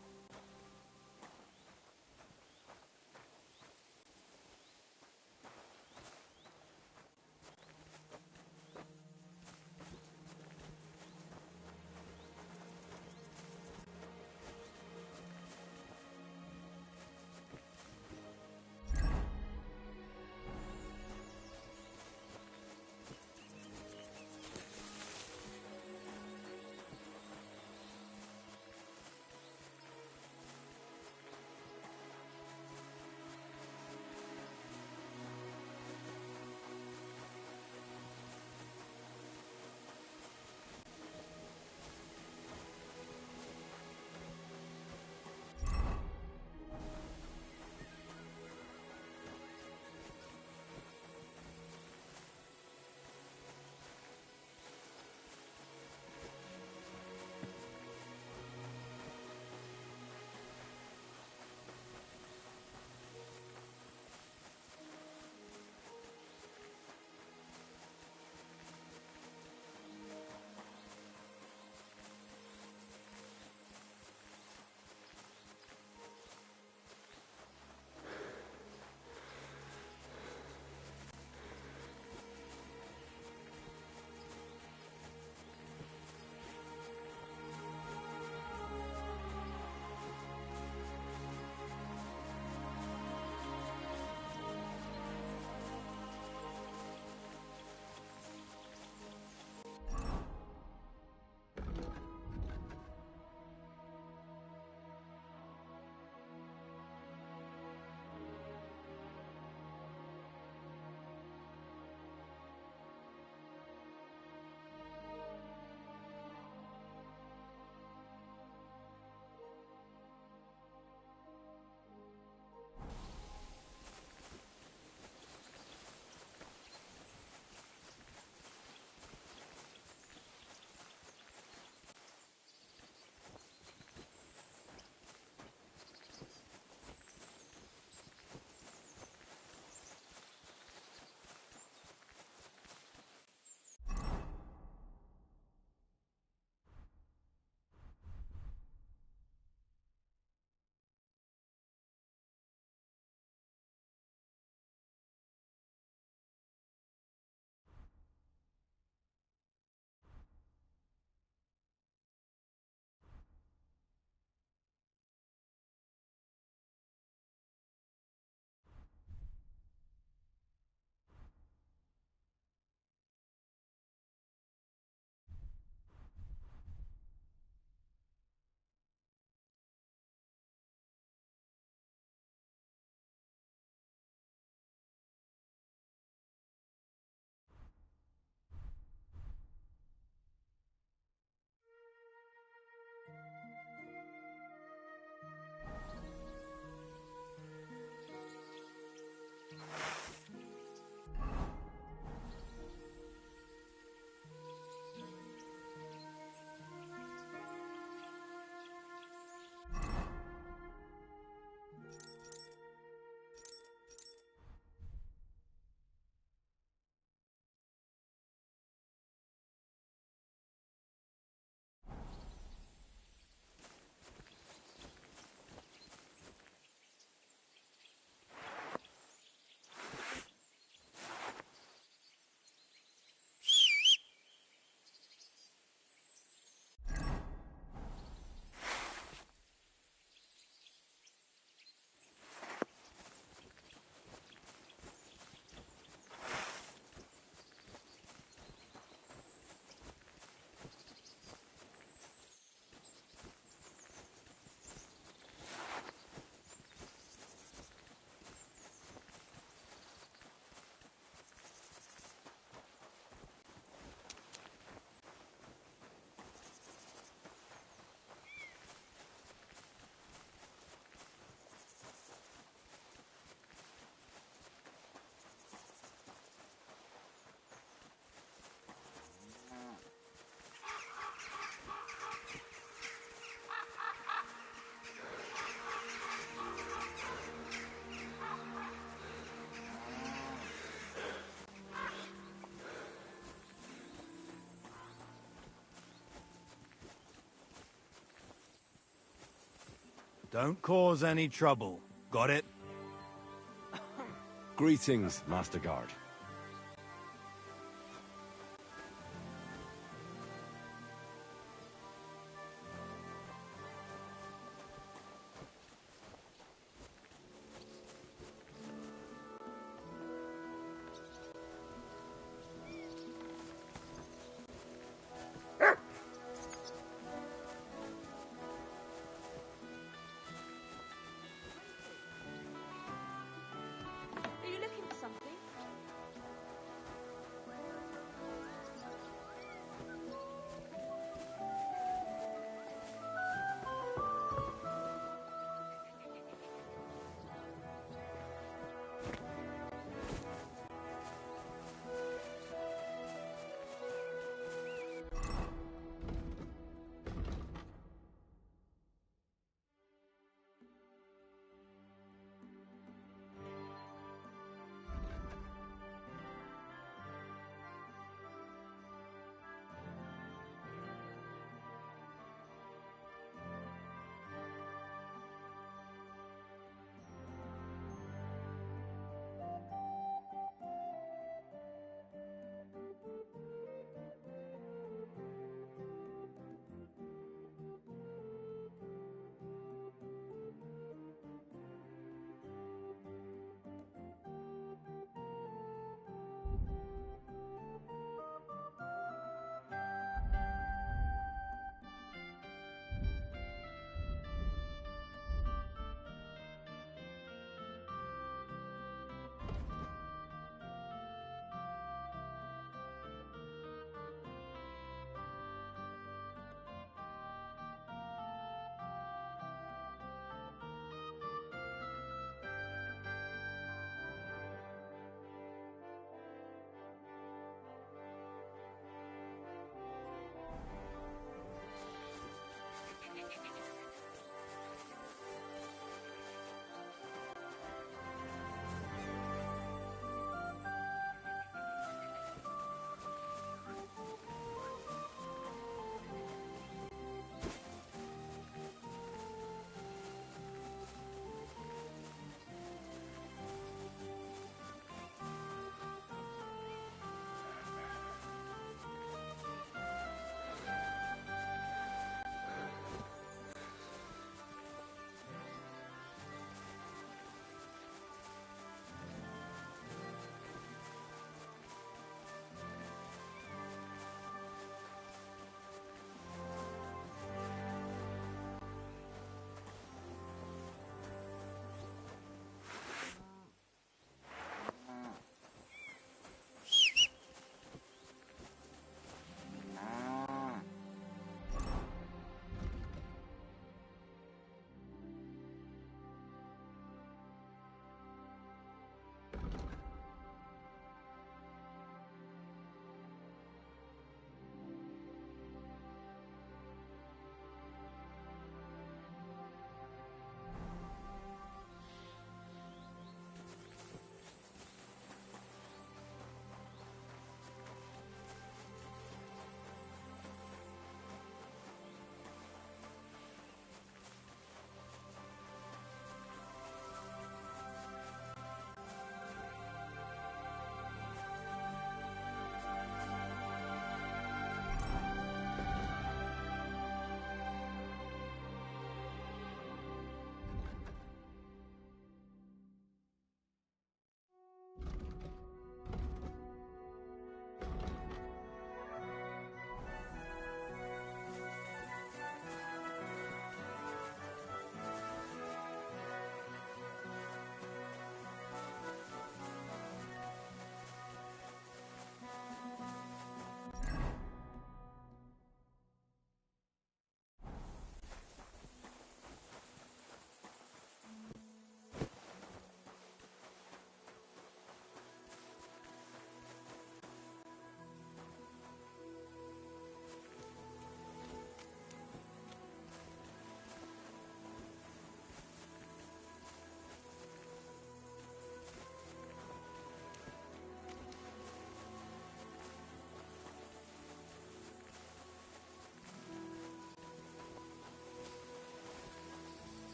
Speaker 12: Don't cause any trouble. Got it?
Speaker 10: Greetings, Master Guard.
Speaker 14: Are you looking for something?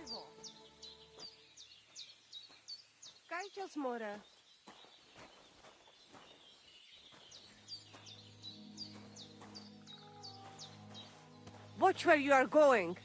Speaker 14: voivo. Kajcios more. Watch where you are going.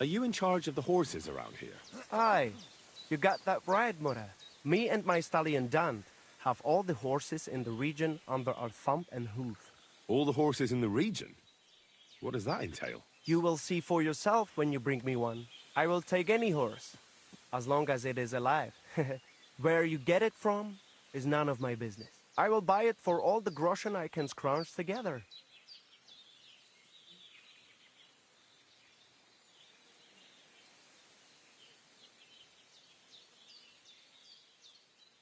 Speaker 1: Are you in charge of the horses around here?
Speaker 18: Aye, you got that right, Mora. Me and my stallion Dan have all the horses in the region under our thumb and hoof.
Speaker 1: All the horses in the region? What does that entail?
Speaker 18: You will see for yourself when you bring me one. I will take any horse, as long as it is alive. Where you get it from is none of my business. I will buy it for all the groschen I can scrounge together.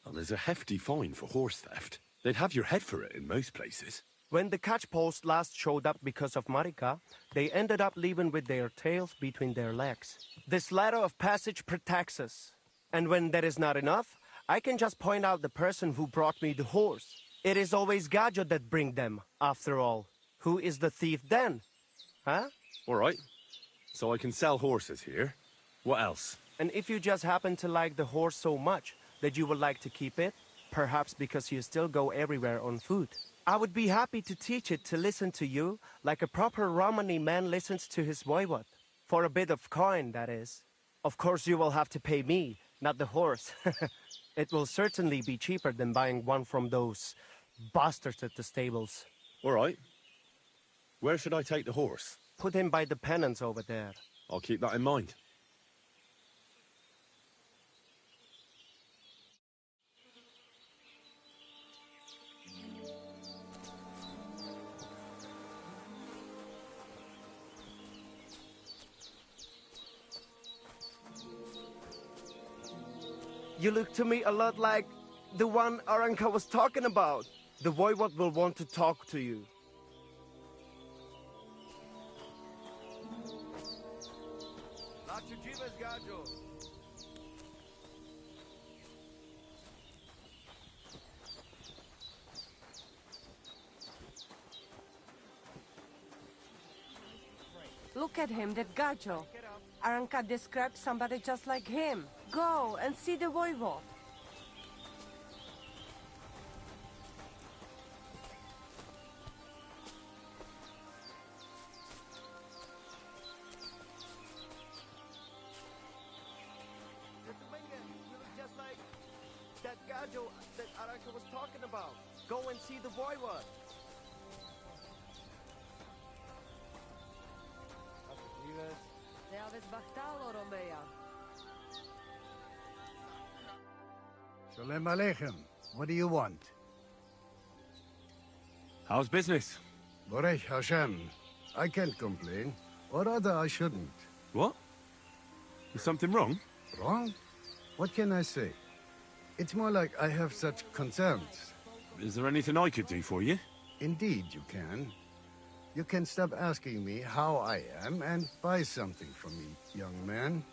Speaker 1: Well, there's a hefty fine for horse theft. They'd have your head for it in most places.
Speaker 18: When the catch post last showed up because of Marika, they ended up leaving with their tails between their legs. This ladder of passage protects us. And when that is not enough, I can just point out the person who brought me the horse. It is always Gajo that bring them, after all. Who is the thief then? Huh?
Speaker 1: All right. So I can sell horses here. What else?
Speaker 18: And if you just happen to like the horse so much that you would like to keep it, perhaps because you still go everywhere on foot, I would be happy to teach it to listen to you like a proper Romani man listens to his voivod. For a bit of coin, that is. Of course you will have to pay me, not the horse. It will certainly be cheaper than buying one from those bastards at the stables.
Speaker 1: All right. Where should I take the horse?
Speaker 18: Put him by the pennants over there.
Speaker 1: I'll keep that in mind.
Speaker 18: You look to me a lot like the one Aranka was talking about. The voivod will want to talk to you.
Speaker 14: Look at him, that Gajo. Aranka described somebody just like him. Go and see the voivod.
Speaker 18: Just like that Gajo that Aranka was talking about. Go and see the voivod.
Speaker 12: Shalom Aleichem. What do you want?
Speaker 1: How's business?
Speaker 12: Borech Hashem. I can't complain. Or rather, I shouldn't.
Speaker 1: What? Is something wrong?
Speaker 12: Wrong? What can I say? It's more like I have such concerns.
Speaker 1: Is there anything I could do for you?
Speaker 12: Indeed, you can. You can stop asking me how I am and buy something from me, young man.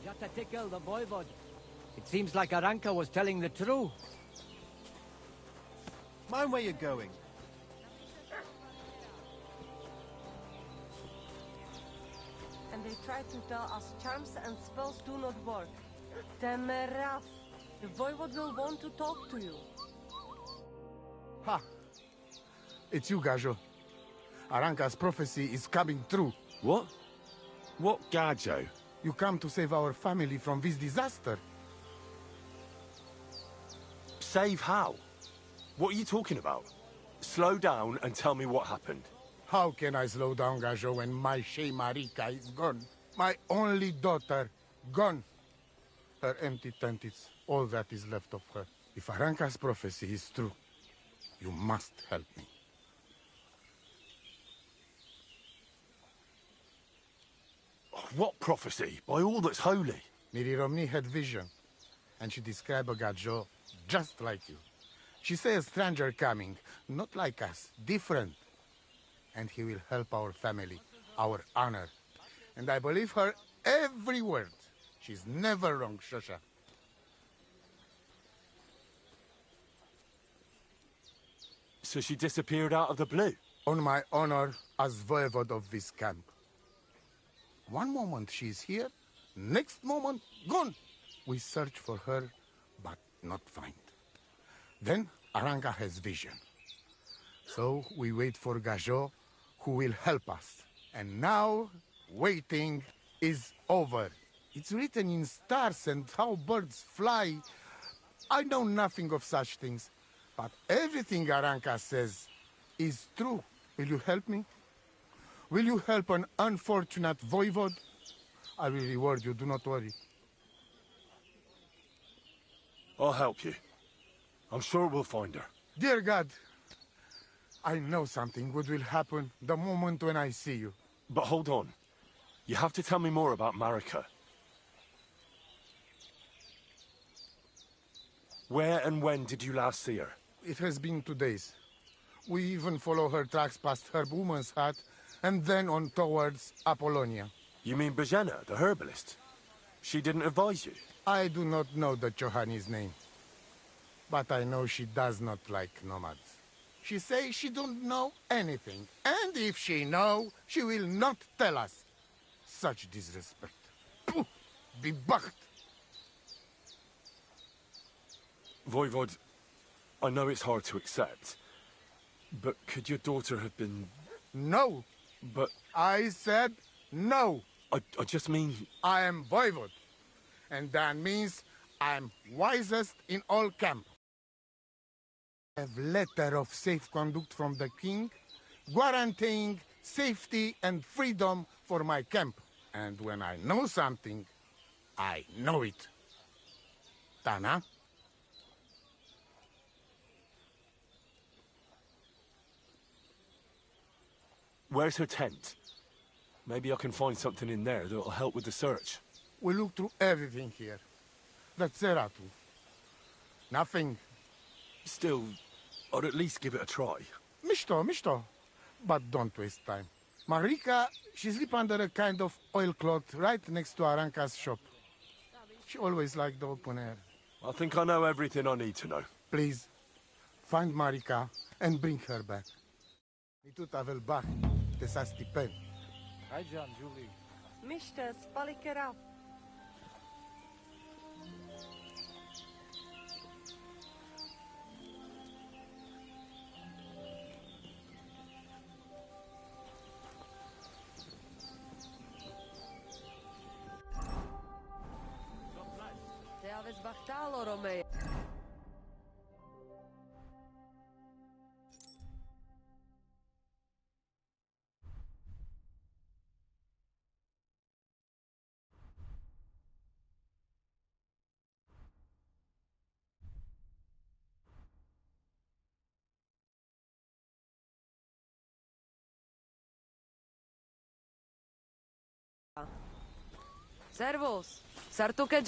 Speaker 10: Jatatikel, the voivod. It seems like Aranka was telling the truth.
Speaker 18: Mind where you're going.
Speaker 14: And they try to tell us charms and spells do not work. Temeraf. The voivod will want to talk to you.
Speaker 12: It's you, Gajo. Aranka's prophecy is coming true.
Speaker 1: What? What Gajo?
Speaker 12: You come to save our family from this disaster.
Speaker 1: Save how? What are you talking about? Slow down and tell me what happened.
Speaker 12: How can I slow down, Gajo, when my Shea Marika is gone? My only daughter, gone. Her empty tent is all that is left of her. If Aranka's prophecy is true, you must help me.
Speaker 1: What prophecy? By all that's holy.
Speaker 12: Miri Romney had vision, and she described a Gajo just like you. She says a stranger coming, not like us, different. And he will help our family, our honor. And I believe her every word. She's never wrong, Shosha.
Speaker 1: So she disappeared out of the blue?
Speaker 12: On my honor as voivode of this camp. One moment she's here, next moment gone. We search for her, but not find. Then Aranka has vision. So we wait for Gajo, who will help us. And now, waiting is over. It's written in stars and how birds fly. I know nothing of such things, but everything Aranka says is true. Will you help me? Will you help an unfortunate voivode? I will reward you, do not worry.
Speaker 1: I'll help you. I'm sure we'll find her.
Speaker 12: Dear God, I know something good will happen the moment when I see you.
Speaker 1: But hold on. You have to tell me more about Marika. Where and when did you last see her?
Speaker 12: It has been 2 days. We even follow her tracks past her woman's hut and then on towards Apollonia.
Speaker 1: You mean Bojana, the herbalist? She didn't advise you?
Speaker 12: I do not know the Johani's name. But I know she does not like nomads. She says she don't know anything. And if she know, she will not tell us. Such disrespect. Pooh! Be bucked!
Speaker 1: Voivod, I know it's hard to accept, but could your daughter have been...
Speaker 12: No!
Speaker 1: But...
Speaker 12: I said no!
Speaker 1: I just mean...
Speaker 12: I am Voivod, and that means I'm wisest in all camp. I have letter of safe conduct from the king, guaranteeing safety and freedom for my camp. And when I know something, I know it. Tana?
Speaker 1: Where's her tent? Maybe I can find something in there that'll help with the search.
Speaker 12: We look through everything here. The Zeratu. Nothing.
Speaker 1: Still, I'd at least give it a try.
Speaker 12: Mishto. But don't waste time. Marika, she sleep under a kind of oilcloth right next to Aranka's shop. She always liked the open air.
Speaker 1: I think I know everything I need to know.
Speaker 12: Please, find Marika and bring her back. Nitut avel bach, te sa stipen.
Speaker 7: Hi, John, Julie.
Speaker 14: Mr. Spalikera.
Speaker 21: Te aveți bahtalo, Romeo. Servus. Sartuke.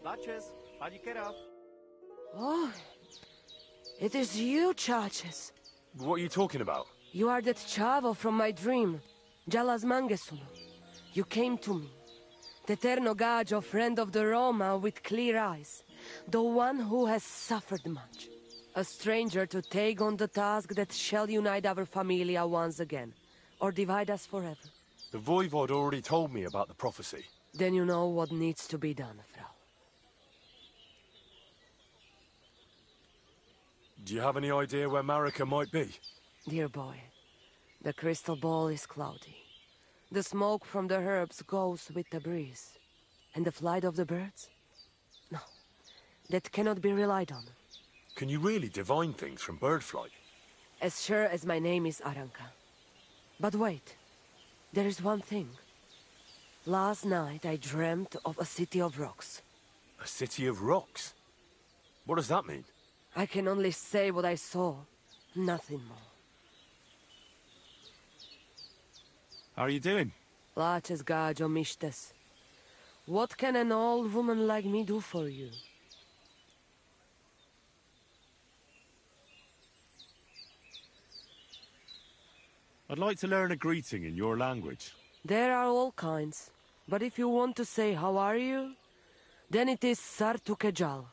Speaker 18: Laches, Padikera.
Speaker 14: Oh, it is you, Chaches.
Speaker 1: What are you talking about?
Speaker 14: You are that chavo from my dream, Jalas Mangesuno. You came to me, the Eterno Gajo, friend of the Roma with clear eyes, the one who has suffered much. A stranger to take on the task that shall unite our familia once again, or divide us forever.
Speaker 1: The Voivod already told me about the prophecy.
Speaker 14: Then you know what needs to be done, Frau.
Speaker 1: Do you have any idea where Marika might be?
Speaker 14: Dear boy, the crystal ball is cloudy. The smoke from the herbs goes with the breeze. And the flight of the birds? No, that cannot be relied on.
Speaker 1: Can you really divine things from bird flight?
Speaker 14: As sure as my name is Aranka. But wait, there is one thing. Last night I dreamt of a city of rocks.
Speaker 1: A city of rocks? What does that mean?
Speaker 14: I can only say what I saw, nothing more.
Speaker 1: How are you doing?
Speaker 14: Laches gajo mishtes. What can an old woman like me do for you?
Speaker 1: I'd like to learn a greeting in your language.
Speaker 14: There are all kinds. But if you want to say how are you, then it is Sartukejal.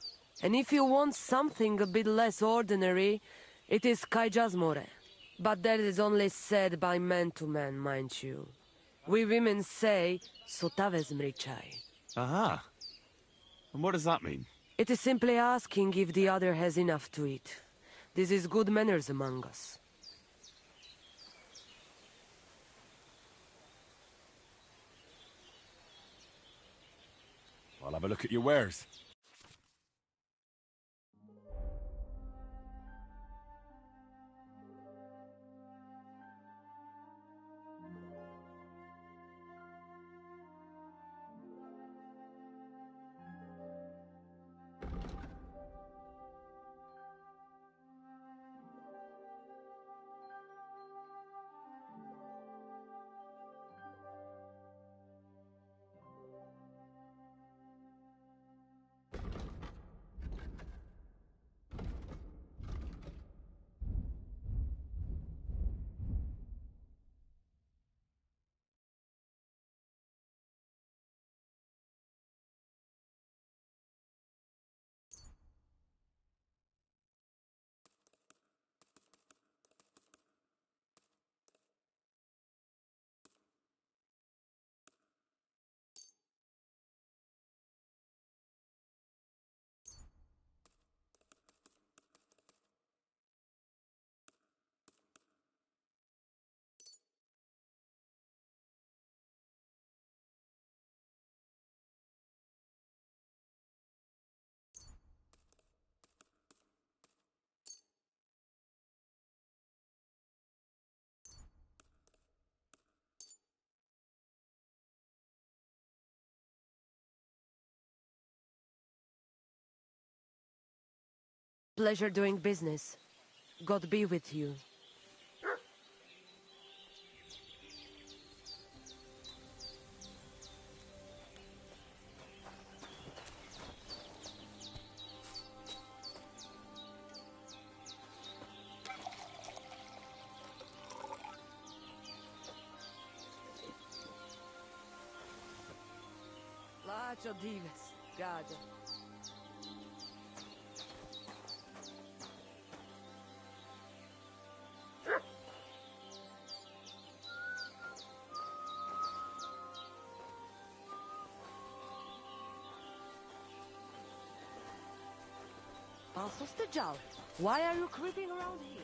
Speaker 14: And if you want something a bit less ordinary, it is Kaijazmore. But that is only said by man to man, mind you. We women say, Sotavez mrichai.
Speaker 1: Aha. And what does that mean?
Speaker 14: It is simply asking if the other has enough to eat. This is good manners among us.
Speaker 1: I'll have a look at your wares.
Speaker 14: Pleasure doing business. God be with you. Lacho dives, gajo. Pasos de Jal, why are you creeping around here?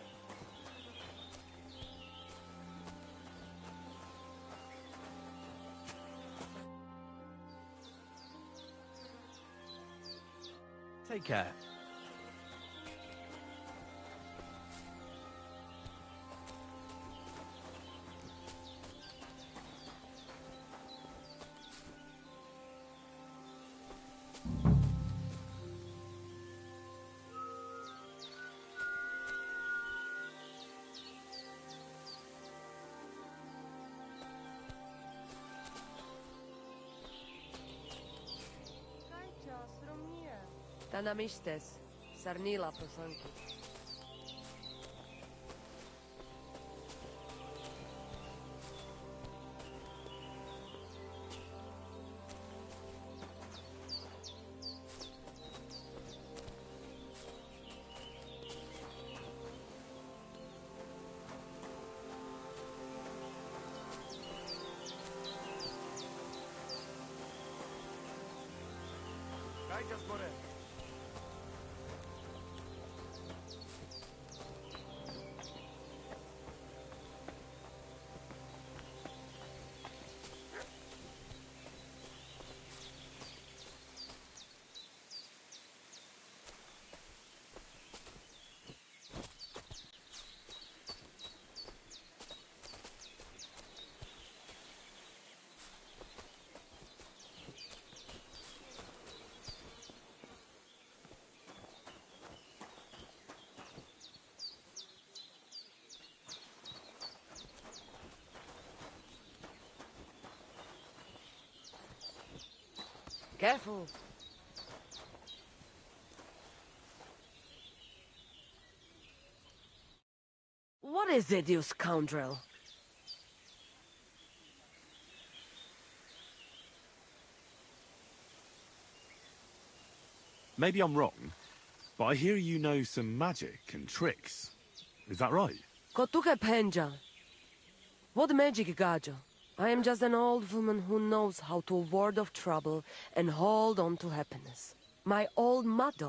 Speaker 9: Take care.
Speaker 21: Tanamistes, Sarnila Prosanki. Careful. What is it, you scoundrel?
Speaker 1: Maybe I'm wrong, but I hear you know some magic and tricks. Is that right?
Speaker 21: Kotuke penja. What magic, Gajo? I am just an old woman who knows how to ward off trouble and hold on to happiness. My old mother,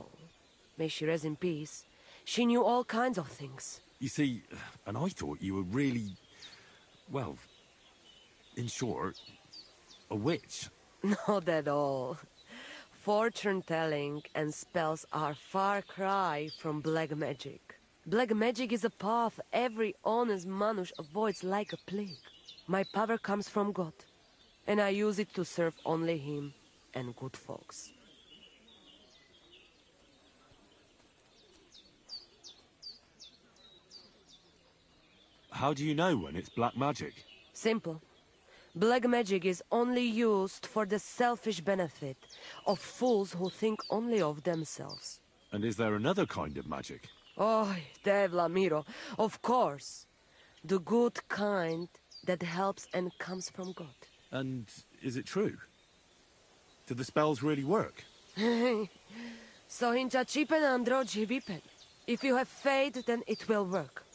Speaker 21: may she rest in peace, she knew all kinds of things.
Speaker 1: You see, and I thought you were really, well, in short, a witch.
Speaker 21: Not at all. Fortune-telling and spells are far cry from black magic. Black magic is a path every honest manush avoids like a plague. My power comes from God, and I use it to serve only Him and good folks.
Speaker 1: How do you know when it's black magic?
Speaker 21: Simple. Black magic is only used for the selfish benefit of fools who think only of themselves.
Speaker 1: And is there another kind of magic?
Speaker 21: Oh, Devla Miro, of course. The good kind that helps and comes from God.
Speaker 1: And is it true? Do the spells really work?
Speaker 21: So hincha chipen androji vipen. If you have faith, then it will work.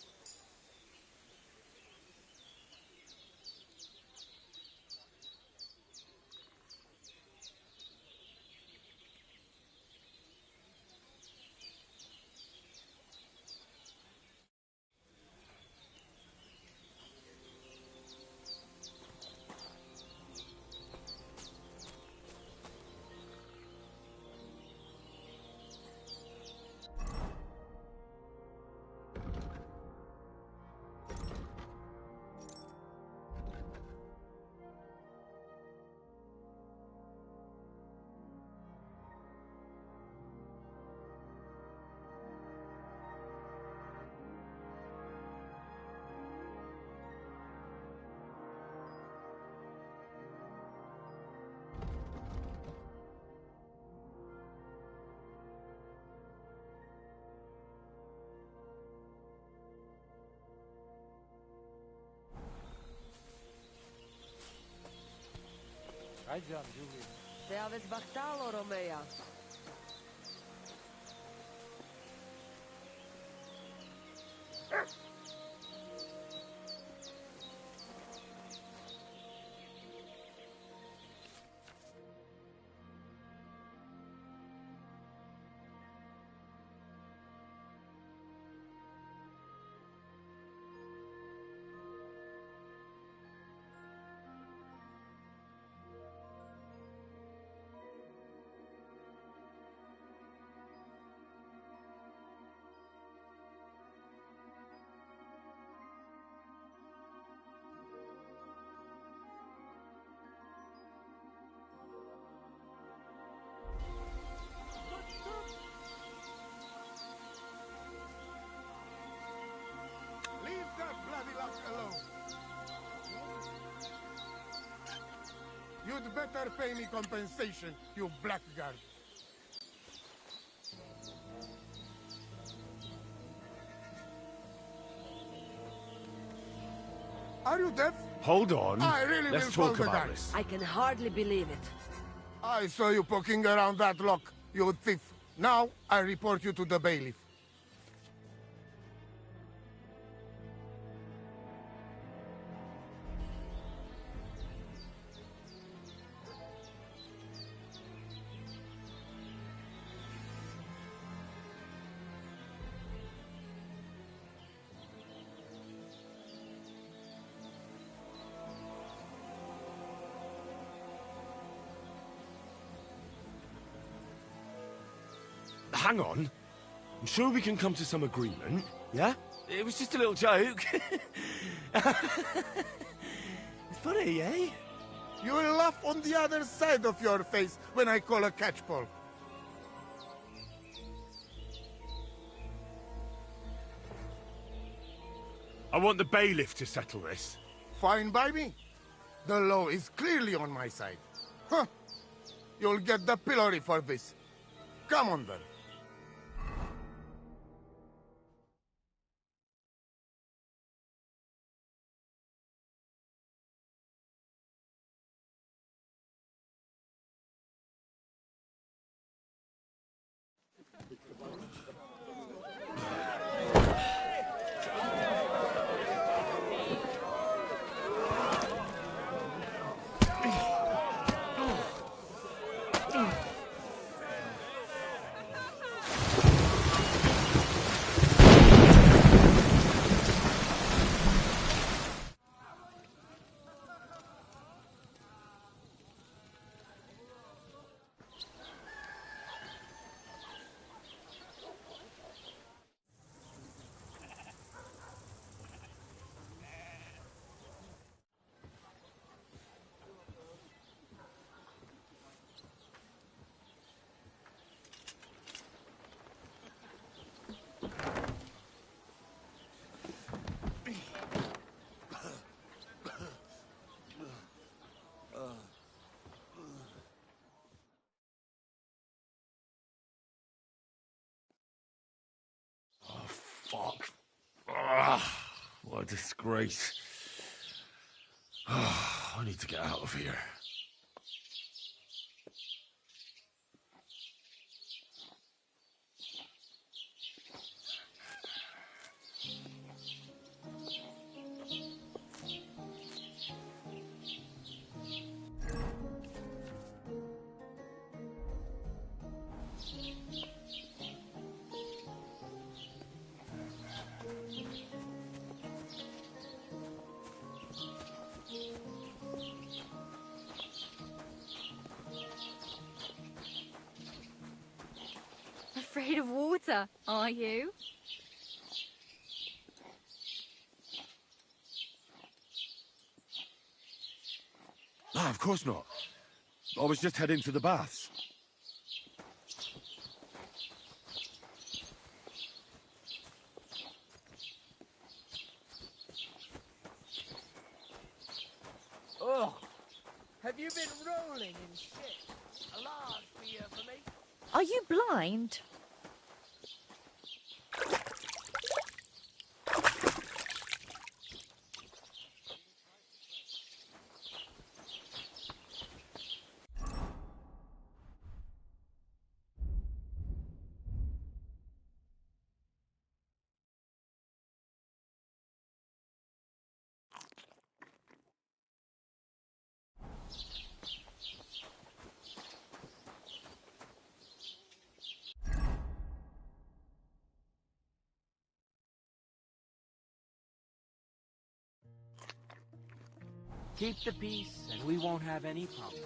Speaker 21: Te aveți bactalo, Romea.
Speaker 12: Leave that bloody luck alone. You'd better pay me compensation, you blackguard. Are you deaf?
Speaker 1: Hold on.
Speaker 12: I really
Speaker 1: Let's
Speaker 12: will
Speaker 1: talk
Speaker 12: call the
Speaker 1: about
Speaker 12: guards.
Speaker 1: this.
Speaker 14: I can hardly believe it.
Speaker 12: I saw you poking around that lock, you thief. Now, I report you to the bailiff.
Speaker 1: Hang on. I'm sure we can come to some agreement, yeah? It was just a little joke. It's funny, eh?
Speaker 12: You will laugh on the other side of your face when I call a catchpole.
Speaker 1: I want the bailiff to settle this.
Speaker 12: Fine by me. The law is clearly on my side. Huh. You'll get the pillory for this. Come on, then.
Speaker 1: Fuck. Ah, what a disgrace. I need to get out of here.
Speaker 5: Afraid of water, are you?
Speaker 1: Ah, of course not. I was just heading to the baths.
Speaker 8: Ugh! Have you been rolling in shit? A large beer for me?
Speaker 19: Are you blind?
Speaker 9: Keep the peace, and we won't have any problems.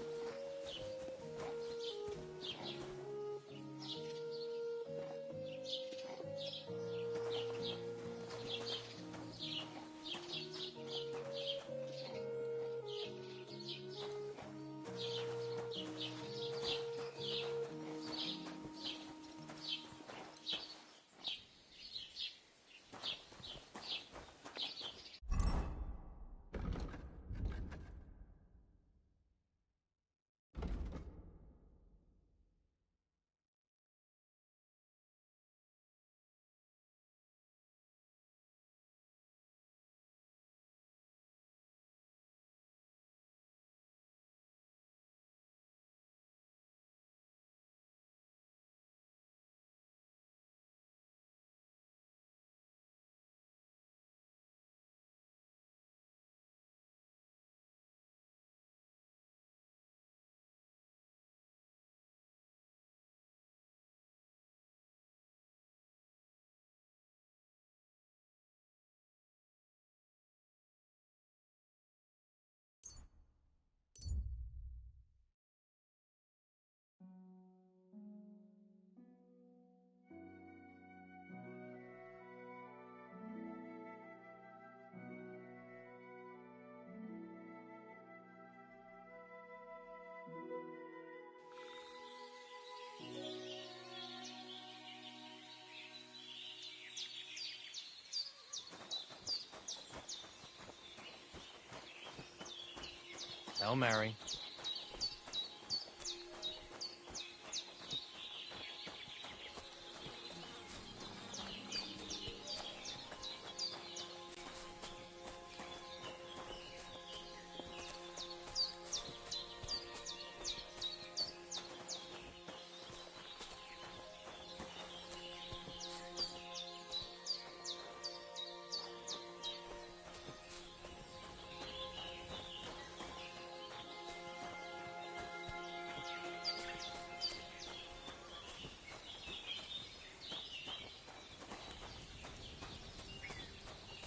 Speaker 9: Hail Mary.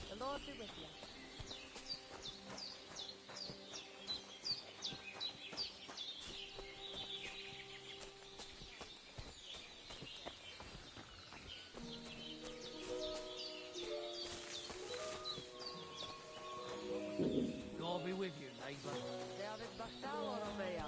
Speaker 21: The Lord be with you.
Speaker 15: God be with you, neighbour.
Speaker 21: David Bachtal Romea.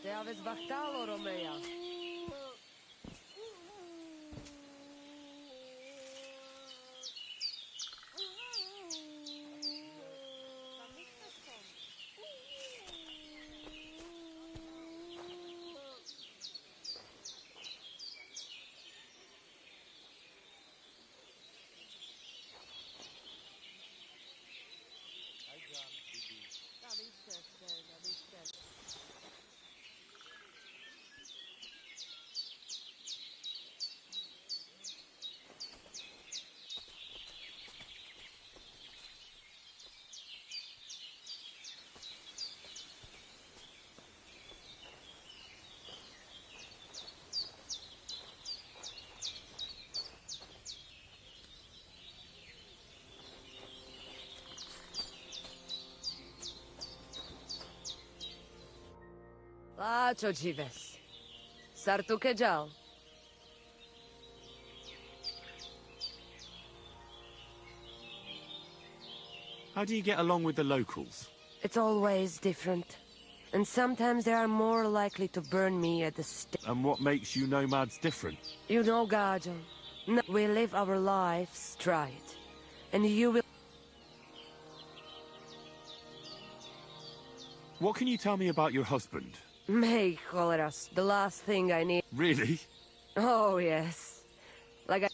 Speaker 21: David Bachtal Romea. Lacho Jives. Sartu Kejal.
Speaker 1: How do you get along with the locals?
Speaker 21: It's always different. And sometimes they are more likely to burn me at the stake.
Speaker 1: And what makes you nomads different?
Speaker 21: You know, Gajo. No, we live our lives straight. And you will...
Speaker 1: What can you tell me about your husband?
Speaker 21: May choleras, the last thing I need.
Speaker 1: Really?
Speaker 21: Oh, yes. Like I...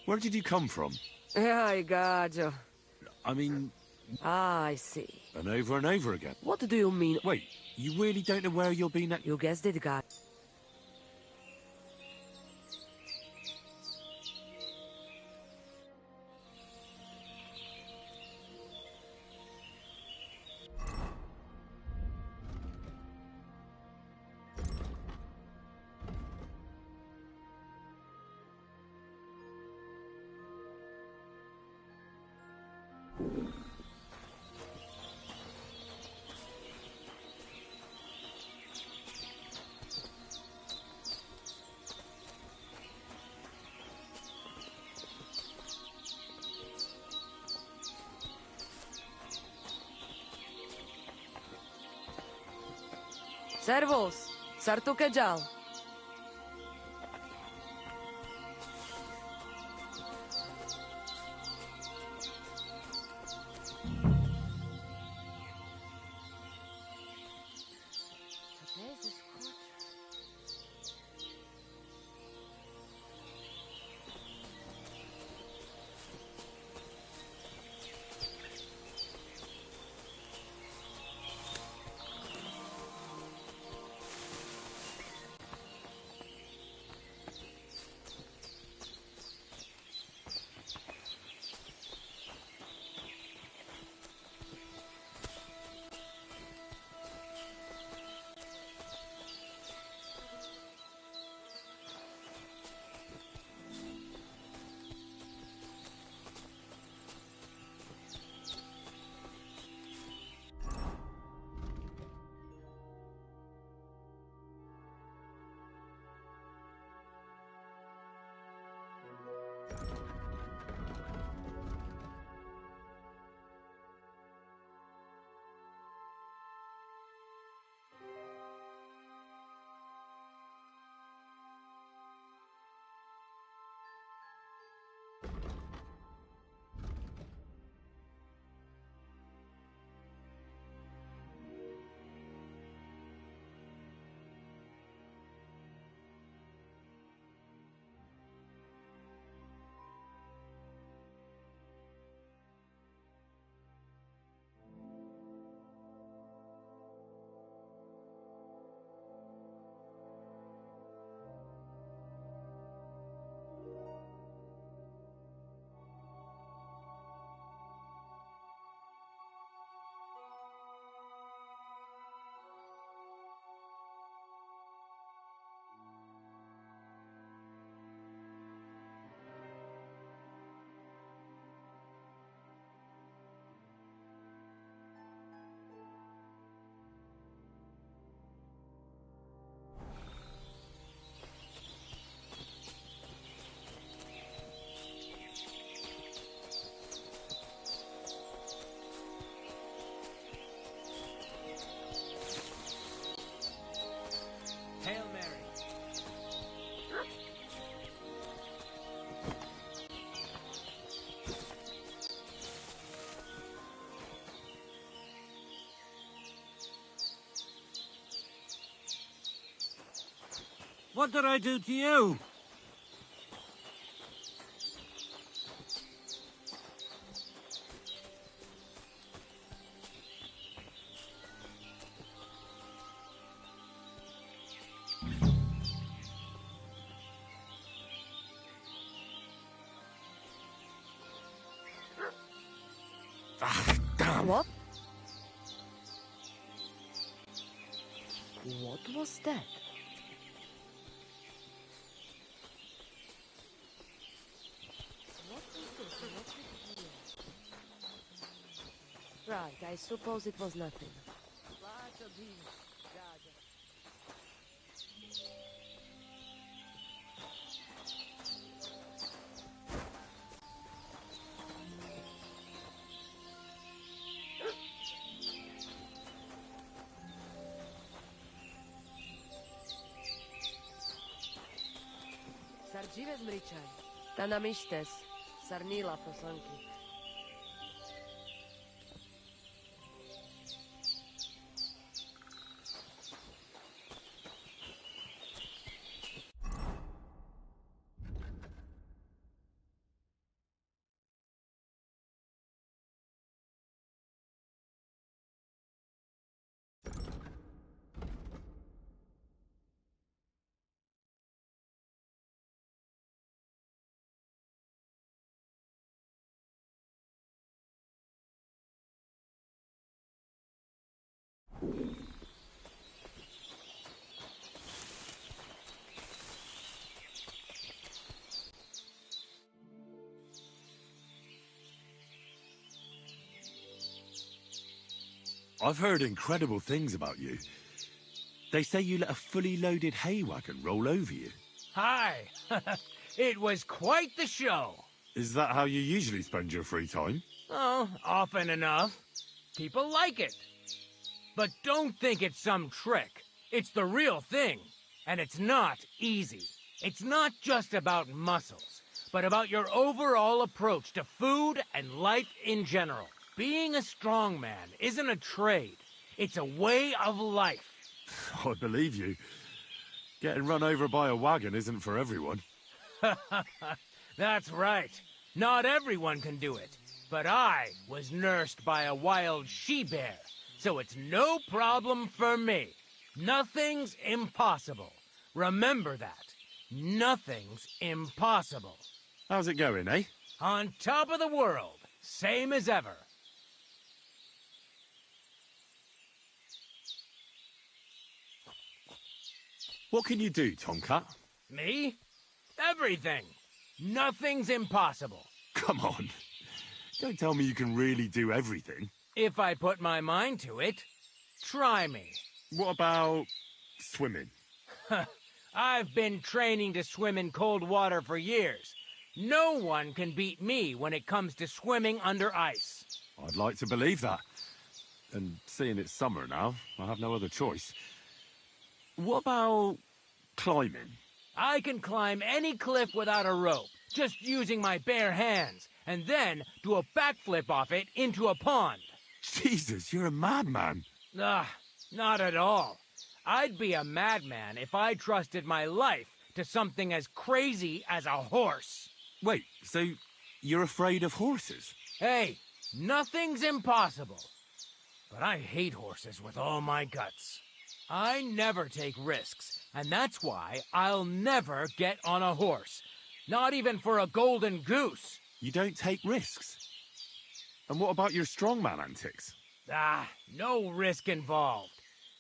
Speaker 1: Where did you come from?
Speaker 21: Ay, Gajo.
Speaker 1: I mean...
Speaker 21: Ah, I see.
Speaker 1: And over again.
Speaker 21: What do you mean?
Speaker 1: Wait, you really don't know where you'll be next?
Speaker 21: You guessed it, Gajo. Servus, Sartu Kejal.
Speaker 15: What did I do to you?
Speaker 6: Damn.
Speaker 14: What? What was that? Right, I suppose it was nothing. Sardzive zmričaj. Ta namištes. Sarnila poslanky.
Speaker 1: I've heard incredible things about you. They say you let a fully loaded hay wagon roll over you.
Speaker 9: Hi! It was quite the show.
Speaker 1: Is that how you usually spend your free time?
Speaker 9: Oh, often enough. People like it. But don't think it's some trick. It's the real thing. And it's not easy. It's not just about muscles, but about your overall approach to food and life in general. Being a strongman isn't a trade. It's a way of life.
Speaker 1: I believe you. Getting run over by a wagon isn't for everyone.
Speaker 9: That's right. Not everyone can do it. But I was nursed by a wild she-bear, so it's no problem for me. Nothing's impossible. Remember that. Nothing's impossible.
Speaker 1: How's it going, eh?
Speaker 9: On top of the world. Same as ever.
Speaker 1: What can you do, Tomcat?
Speaker 9: Me? Everything. Nothing's impossible.
Speaker 1: Come on. Don't tell me you can really do everything.
Speaker 9: If I put my mind to it, try me.
Speaker 1: What about swimming?
Speaker 9: I've been training to swim in cold water for years. No one can beat me when it comes to swimming under ice.
Speaker 1: I'd like to believe that. And seeing it's summer now, I have no other choice. What about climbing?
Speaker 9: I can climb any cliff without a rope, just using my bare hands, and then do a backflip off it into a pond.
Speaker 1: Jesus, you're a madman.
Speaker 9: Not at all. I'd be a madman if I trusted my life to something as crazy as a horse.
Speaker 1: Wait, so you're afraid of horses?
Speaker 9: Hey, nothing's impossible. But I hate horses with all my guts. I never take risks, and that's why I'll never get on a horse. Not even for a golden goose.
Speaker 1: You don't take risks? And what about your strongman antics?
Speaker 9: No risk involved.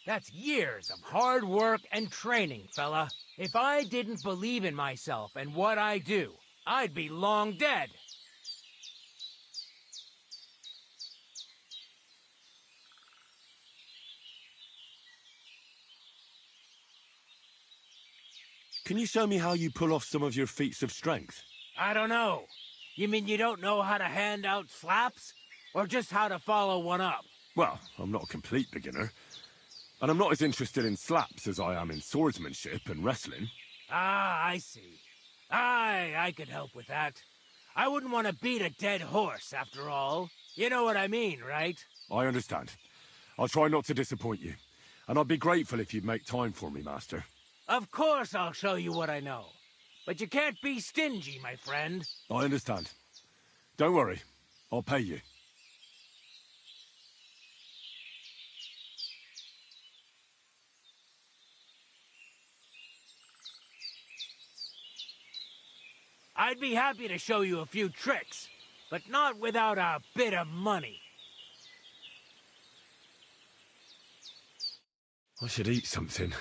Speaker 9: That's years of hard work and training, fella. If I didn't believe in myself and what I do, I'd be long dead.
Speaker 1: Can you show me how you pull off some of your feats of strength?
Speaker 9: I don't know. You mean you don't know how to hand out slaps? Or just how to follow one up?
Speaker 1: Well, I'm not a complete beginner. And I'm not as interested in slaps as I am in swordsmanship and wrestling.
Speaker 9: I see. I could help with that. I wouldn't want to beat a dead horse, after all. You know what I mean, right?
Speaker 1: I understand. I'll try not to disappoint you. And I'd be grateful if you'd make time for me, Master.
Speaker 9: Of course I'll show you what I know. But you can't be stingy, my friend.
Speaker 6: I understand. Don't worry. I'll pay you.
Speaker 9: I'd be happy to show you a few tricks, but not without a bit of money.
Speaker 6: I should eat something.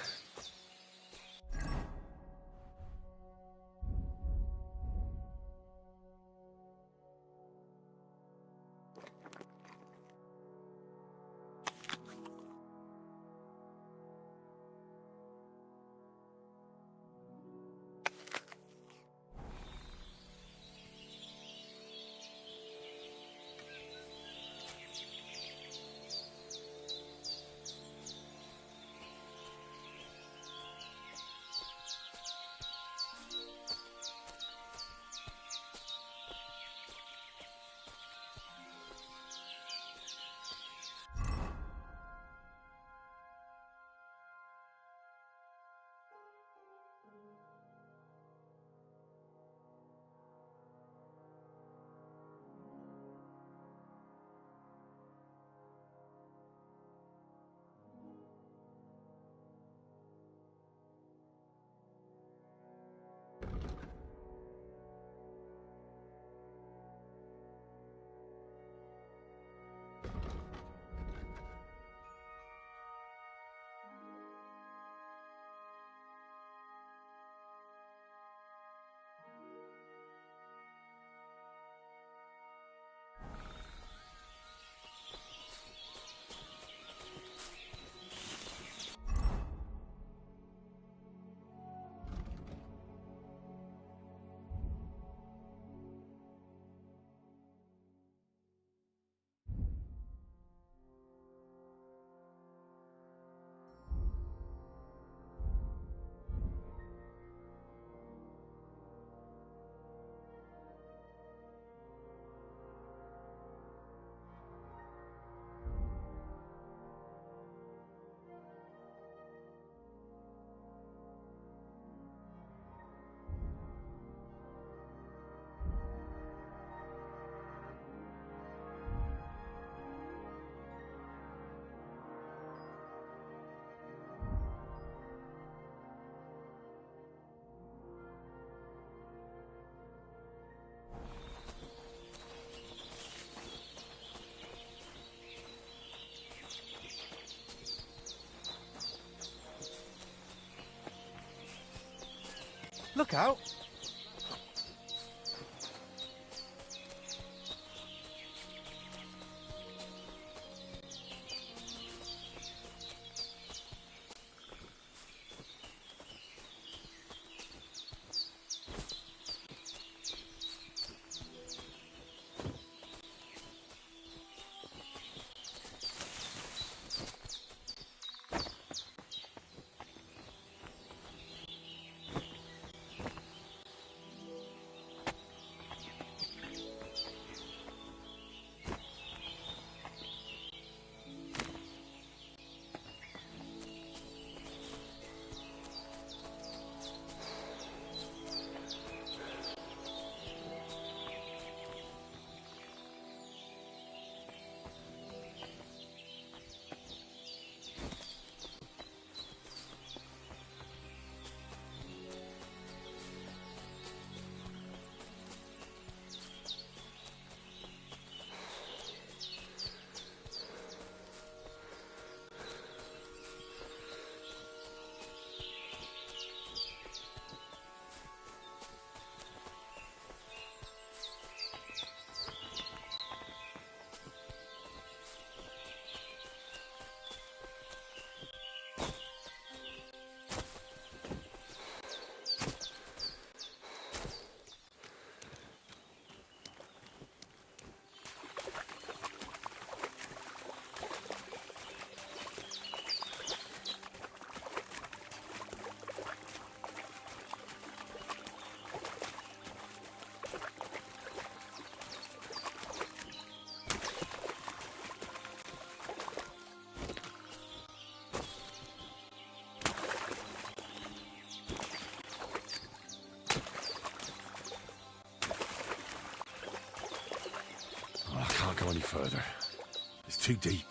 Speaker 8: Look out!
Speaker 6: further. It's too deep.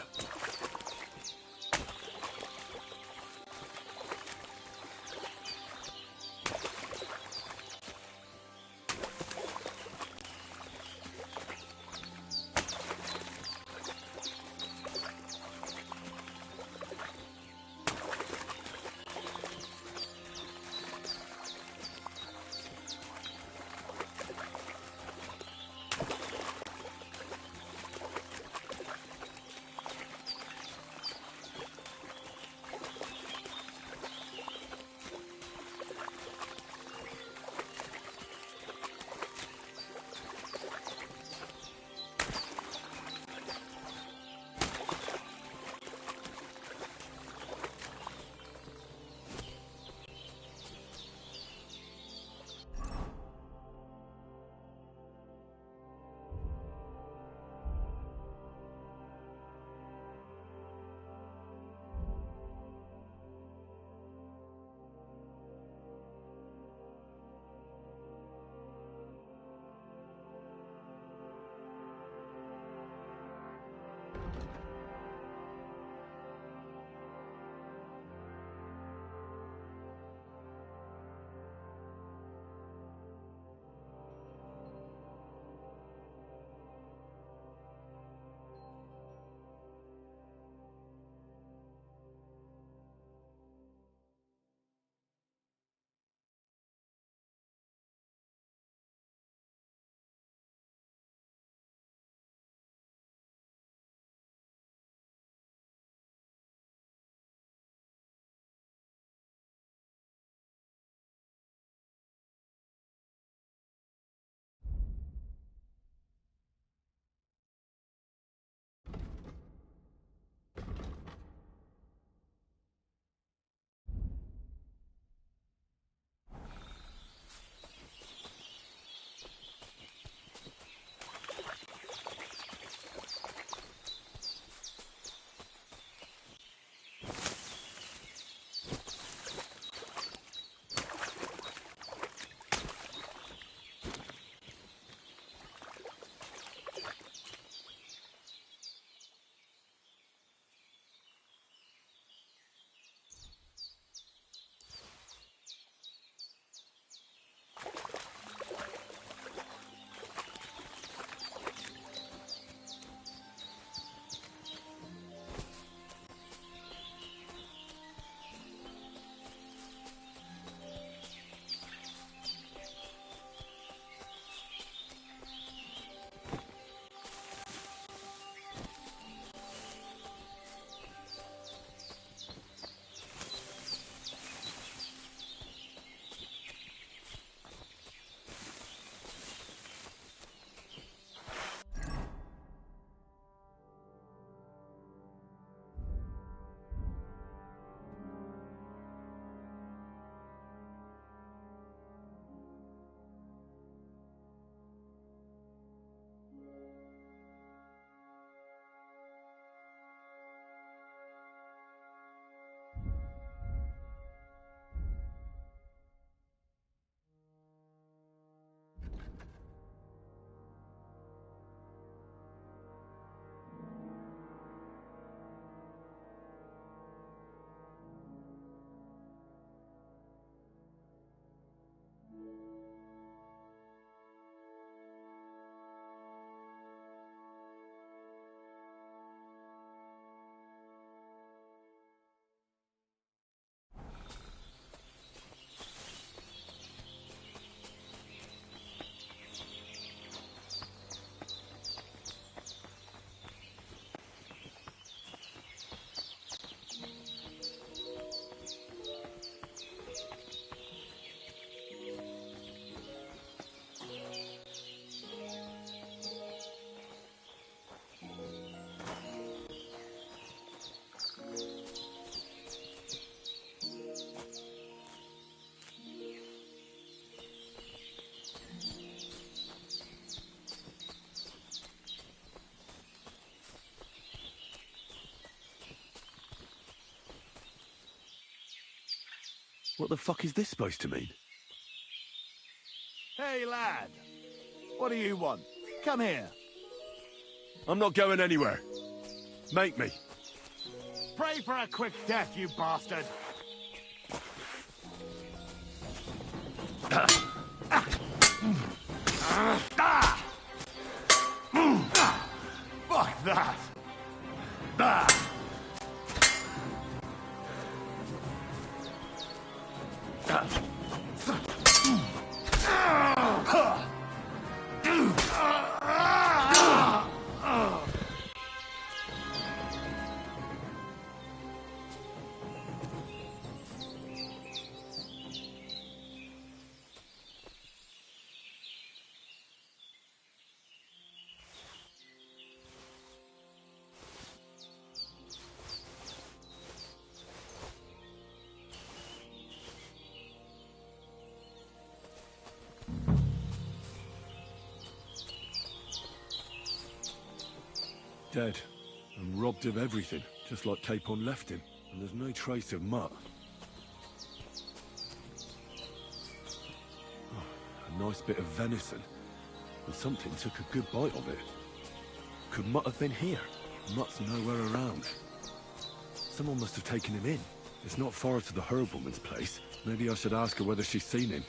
Speaker 6: What the fuck is this supposed to mean?
Speaker 15: Hey, lad. What do you want? Come here.
Speaker 6: I'm not going anywhere. Make me.
Speaker 15: Pray for a quick death, you bastard! Fuck that!
Speaker 6: Dead. And robbed of everything, just like Capon left him. And there's no trace of Mutt. Oh, a nice bit of venison. And something took a good bite of it. Could Mutt have been here? Mutt's nowhere around. Someone must have taken him in. It's not far to the herb-woman's place. Maybe I should ask her whether she's seen him.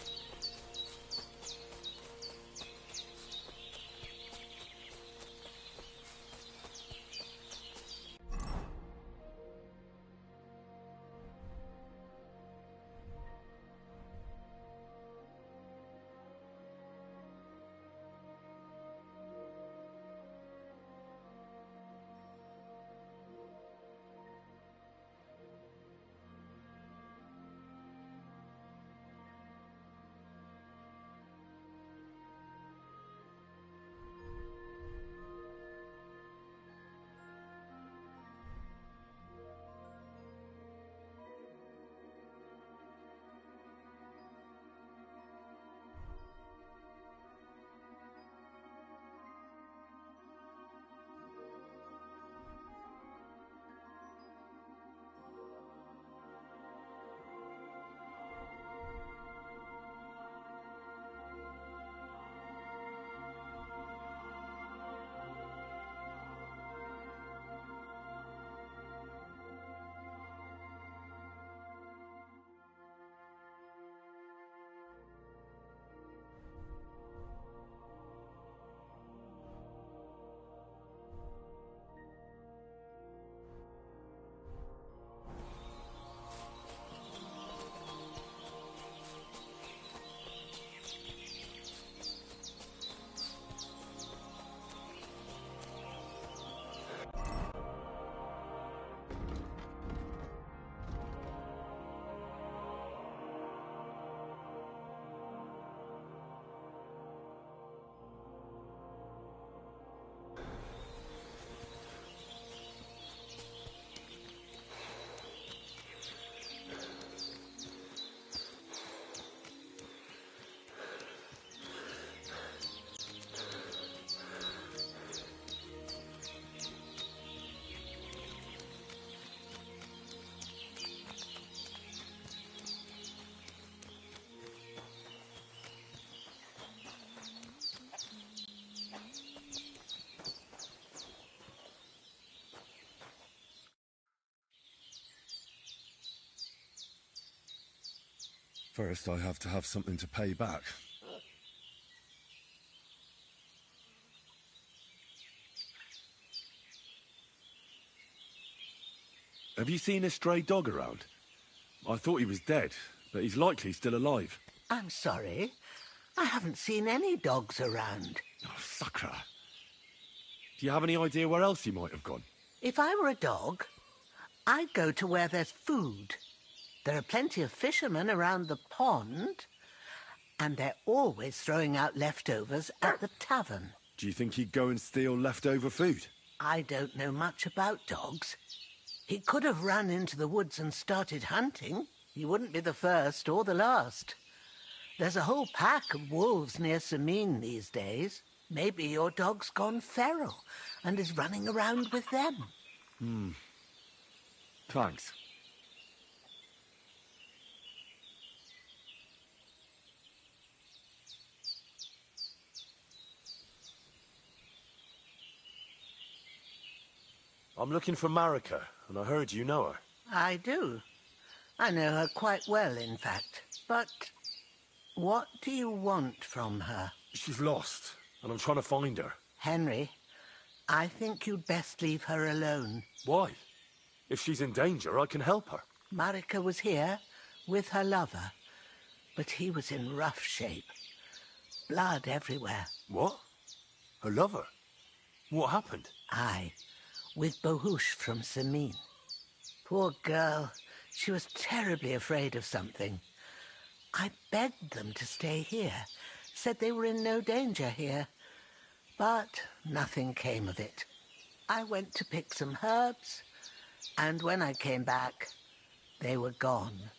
Speaker 6: First, I have to have something to pay back. Have you seen a stray dog around? I thought he was dead, but he's likely still alive.
Speaker 16: I'm sorry. I haven't seen any dogs around.
Speaker 6: Oh, sucker. Do you have any idea where else he might have gone?
Speaker 16: If I were a dog, I'd go to where there's food. There are plenty of fishermen around the pond, and they're always throwing out leftovers at the tavern.
Speaker 6: Do you think he'd go and steal leftover food?
Speaker 16: I don't know much about dogs. He could have run into the woods and started hunting. He wouldn't be the first or the last. There's a whole pack of wolves near Samine these days. Maybe your dog's gone feral and is running around with them.
Speaker 6: Thanks.
Speaker 1: I'm looking for Marika, and I heard you know her.
Speaker 16: I do. I know her quite well, in fact. But what do you want from her?
Speaker 1: She's lost, and I'm trying to find her.
Speaker 16: Henry, I think you'd best leave her alone.
Speaker 1: Why? If she's in danger, I can help her.
Speaker 16: Marika was here with her lover, but he was in rough shape. Blood everywhere.
Speaker 1: What? Her lover? What happened?
Speaker 16: Aye, with Bohush from Samin. Poor girl. She was terribly afraid of something. I begged them to stay here, said they were in no danger here. But nothing came of it. I went to pick some herbs, and when I came back, they were gone.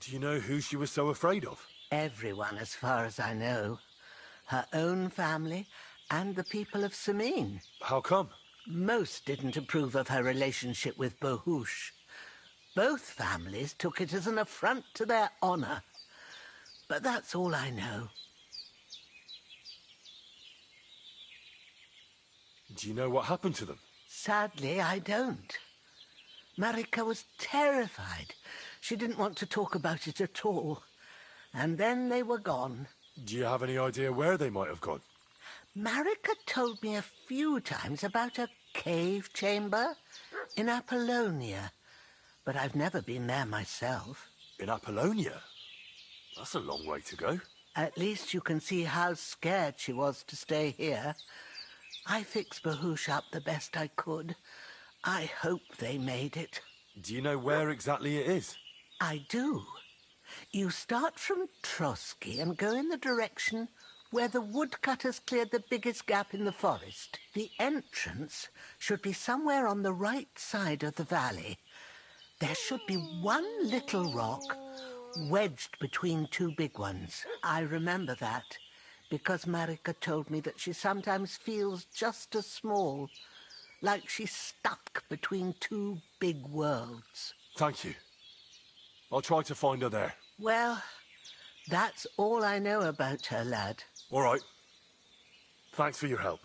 Speaker 1: Do you know who she was so afraid of?
Speaker 16: Everyone, as far as I know. Her own family and the people of Samin.
Speaker 1: How come?
Speaker 16: Most didn't approve of her relationship with Bohush. Both families took it as an affront to their honor. But that's all I know.
Speaker 1: Do you know what happened to them?
Speaker 16: Sadly, I don't. Marika was terrified. She didn't want to talk about it at all. And then they were gone.
Speaker 1: Do you have any idea where they might have gone?
Speaker 16: Marika told me a few times about a cave chamber in Apollonia, but I've never been there myself.
Speaker 1: In Apollonia? That's a long way to go.
Speaker 16: At least you can see how scared she was to stay here. I fixed Bohush up the best I could. I hope they made it.
Speaker 1: Do you know where exactly it is?
Speaker 16: I do. You start from Trotsky and go in the direction where the woodcutters cleared the biggest gap in the forest. The entrance should be somewhere on the right side of the valley. There should be one little rock wedged between two big ones. I remember that because Marika told me that she sometimes feels just as small, like she's stuck between two big worlds.
Speaker 1: Thank you. I'll try to find her there.
Speaker 16: Well, that's all I know about her, lad.
Speaker 1: All right. Thanks for your help.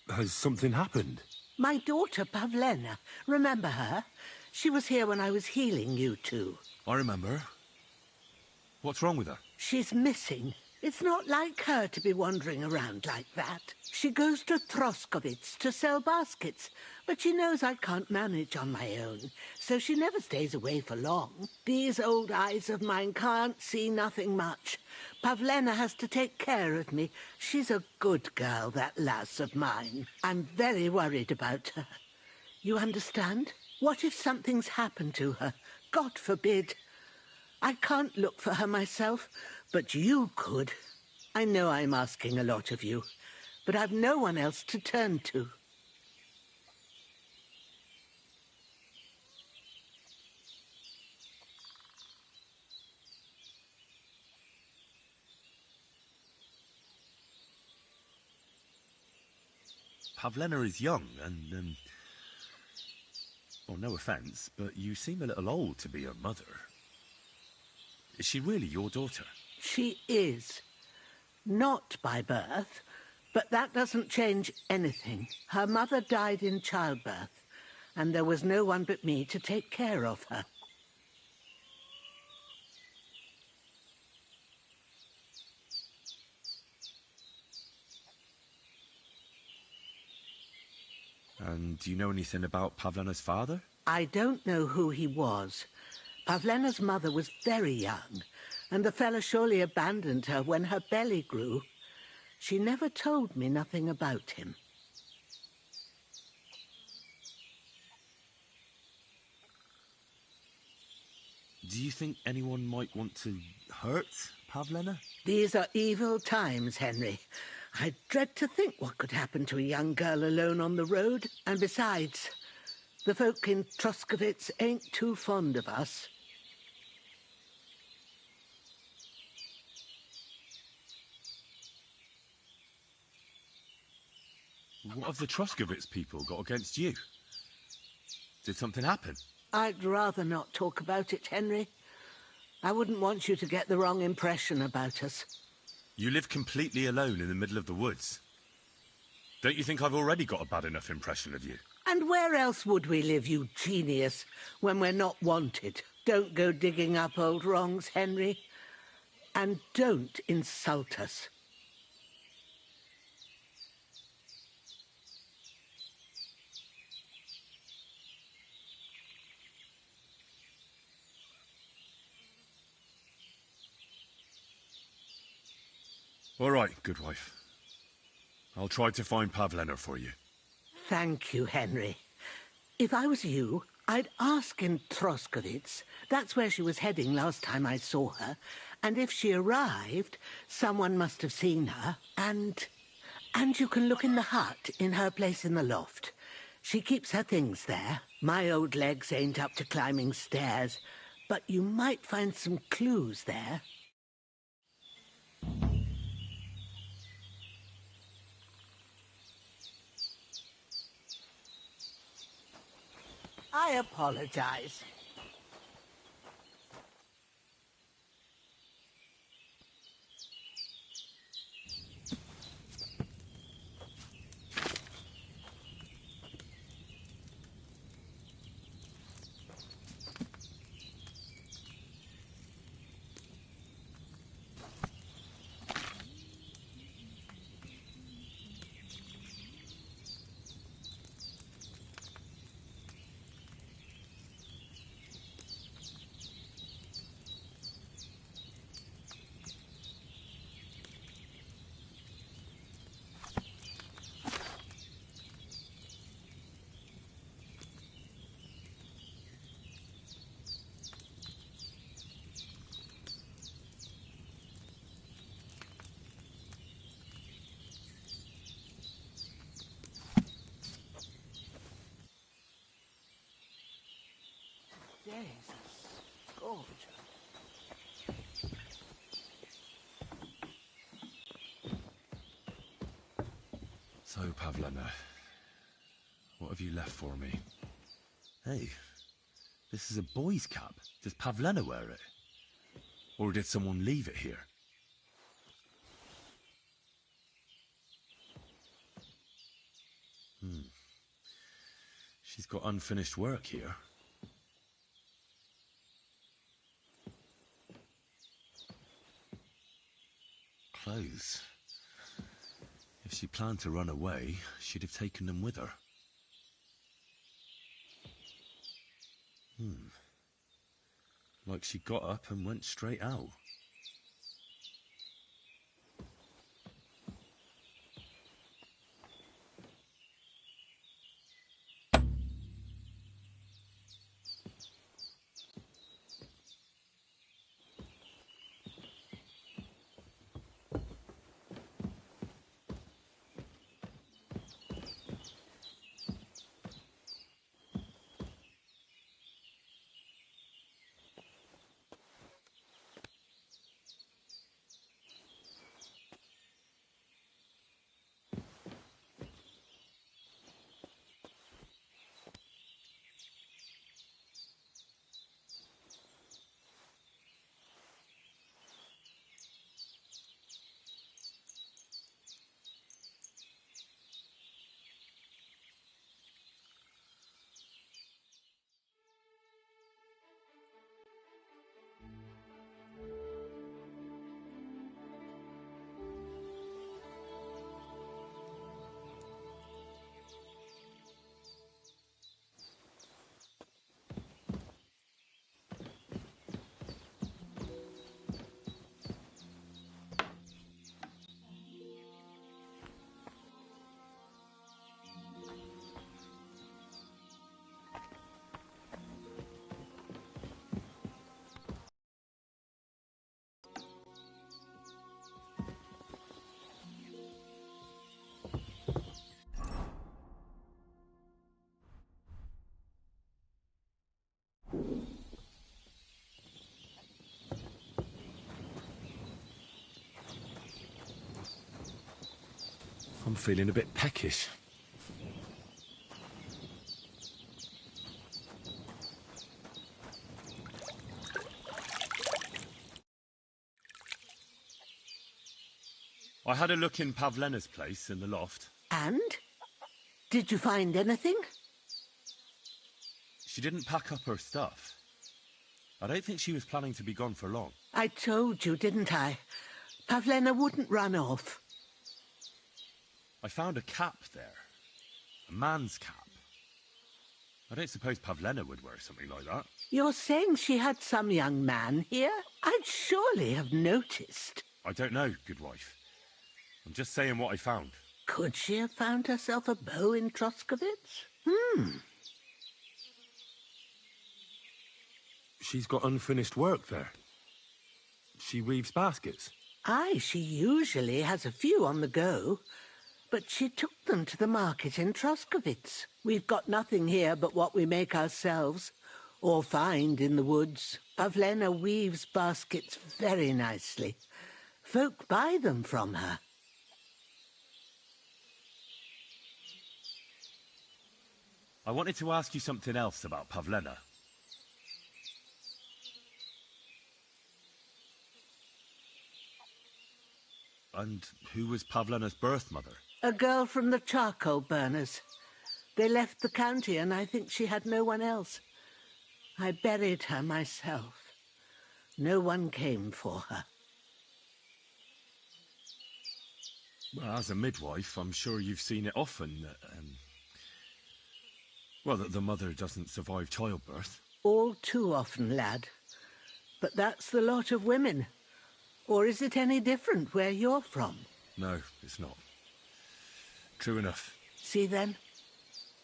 Speaker 1: Has something happened?
Speaker 16: My daughter, Pavlena. Remember her? She was here when I was healing you two.
Speaker 6: I remember. What's wrong with her?
Speaker 16: She's missing. It's not like her to be wandering around like that. She goes to Troskovitz to sell baskets, but she knows I can't manage on my own, so she never stays away for long. These old eyes of mine can't see nothing much. Pavlena has to take care of me. She's a good girl, that lass of mine. I'm very worried about her. You understand? What if something's happened to her? God forbid. I can't look for her myself, but you could. I know I'm asking a lot of you, but I've no one else to turn to.
Speaker 17: Pavlena is young and, well, no offense, but you seem a little old to be her mother. Is she really your daughter?
Speaker 16: She is. Not by birth, but that doesn't change anything. Her mother died in childbirth, and there was no one but me to take care of her.
Speaker 17: And do you know anything about Pavlena's father?
Speaker 16: I don't know who he was. Pavlena's mother was very young, and the fella surely abandoned her when her belly grew. She never told me nothing about him.
Speaker 17: Do you think anyone might want to hurt Pavlena?
Speaker 16: These are evil times, Henry. I dread to think what could happen to a young girl alone on the road. And besides, the folk in Troskovitz ain't too fond of us.
Speaker 17: What have the Troskovitz people got against you? Did something happen?
Speaker 16: I'd rather not talk about it, Henry. I wouldn't want you to get the wrong impression about us.
Speaker 17: You live completely alone in the middle of the woods. Don't you think I've already got a bad enough impression of you?
Speaker 16: And where else would we live, you genius, when we're not wanted? Don't go digging up old wrongs, Henry. And don't insult us.
Speaker 17: All right, good wife. I'll try to find Pavlena for you.
Speaker 16: Thank you, Henry. If I was you, I'd ask in Troskovitz. That's where she was heading last time I saw her. And if she arrived, someone must have seen her. And you can look in the hut in her place in the loft. She keeps her things there. My old legs ain't up to climbing stairs, but you might find some clues there. I apologize. Jesus, gorgeous.
Speaker 17: So, Pavlena, what have you left for me? Hey, this is a boy's cap. Does Pavlena wear it? Or did someone leave it here? She's got unfinished work here. Clothes. If she planned to run away, she'd have taken them with her. Like she got up and went straight out. I'm feeling a bit peckish. I had a look in Pavlena's place in the loft.
Speaker 16: And? Did you find anything?
Speaker 17: She didn't pack up her stuff. I don't think she was planning to be gone for long.
Speaker 16: I told you, didn't I? Pavlena wouldn't run off.
Speaker 17: I found a cap there. A man's cap. I don't suppose Pavlena would wear something like that.
Speaker 16: You're saying she had some young man here? I'd surely have noticed.
Speaker 17: I don't know, good wife. I'm just saying what I found.
Speaker 16: Could she have found herself a beau in Troskovitz?
Speaker 1: She's got unfinished work there. She weaves baskets.
Speaker 16: Aye, she usually has a few on the go. But she took them to the market in Troskovitz. We've got nothing here but what we make ourselves, or find in the woods. Pavlena weaves baskets very nicely. Folk buy them from her.
Speaker 17: I wanted to ask you something else about Pavlena. And who was Pavlena's birth mother?
Speaker 16: A girl from the charcoal burners. They left the county and I think she had no one else. I buried her myself. No one came for her.
Speaker 17: Well, as a midwife, I'm sure you've seen it often that, well, that the mother doesn't survive childbirth.
Speaker 16: All too often, lad. But that's the lot of women. Or is it any different where you're from?
Speaker 17: No, it's not. True enough.
Speaker 16: See then?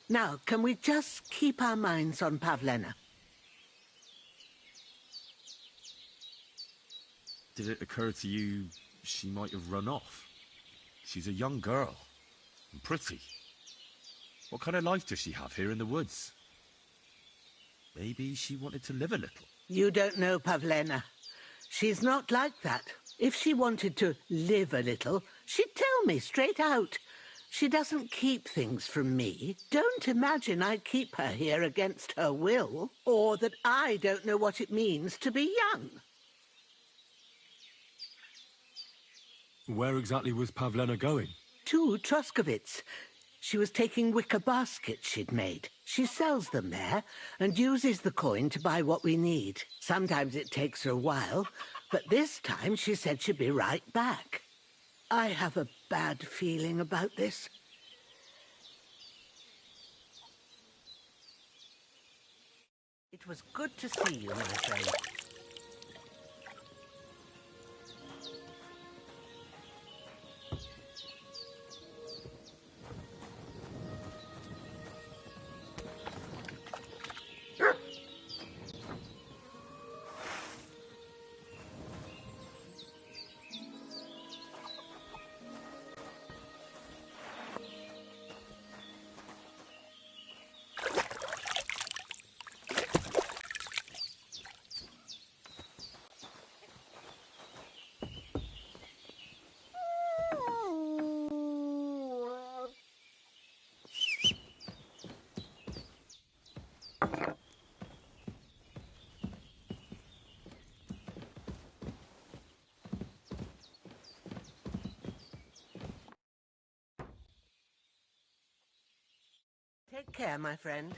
Speaker 16: Now, can we just keep our minds on Pavlena?
Speaker 17: Did it occur to you she might have run off? She's a young girl. And pretty. What kind of life does she have here in the woods? Maybe she wanted to live a little.
Speaker 16: You don't know Pavlena. She's not like that. If she wanted to live a little, she'd tell me straight out. She doesn't keep things from me. Don't imagine I keep her here against her will, or that I don't know what it means to be young.
Speaker 1: Where exactly was Pavlena going?
Speaker 16: To Troskovitz. She was taking wicker baskets she'd made. She sells them there and uses the coin to buy what we need. Sometimes it takes her a while, but this time she said she'd be right back. I have a bad feeling about this. It was good to see you, my friend. Take care, my friend.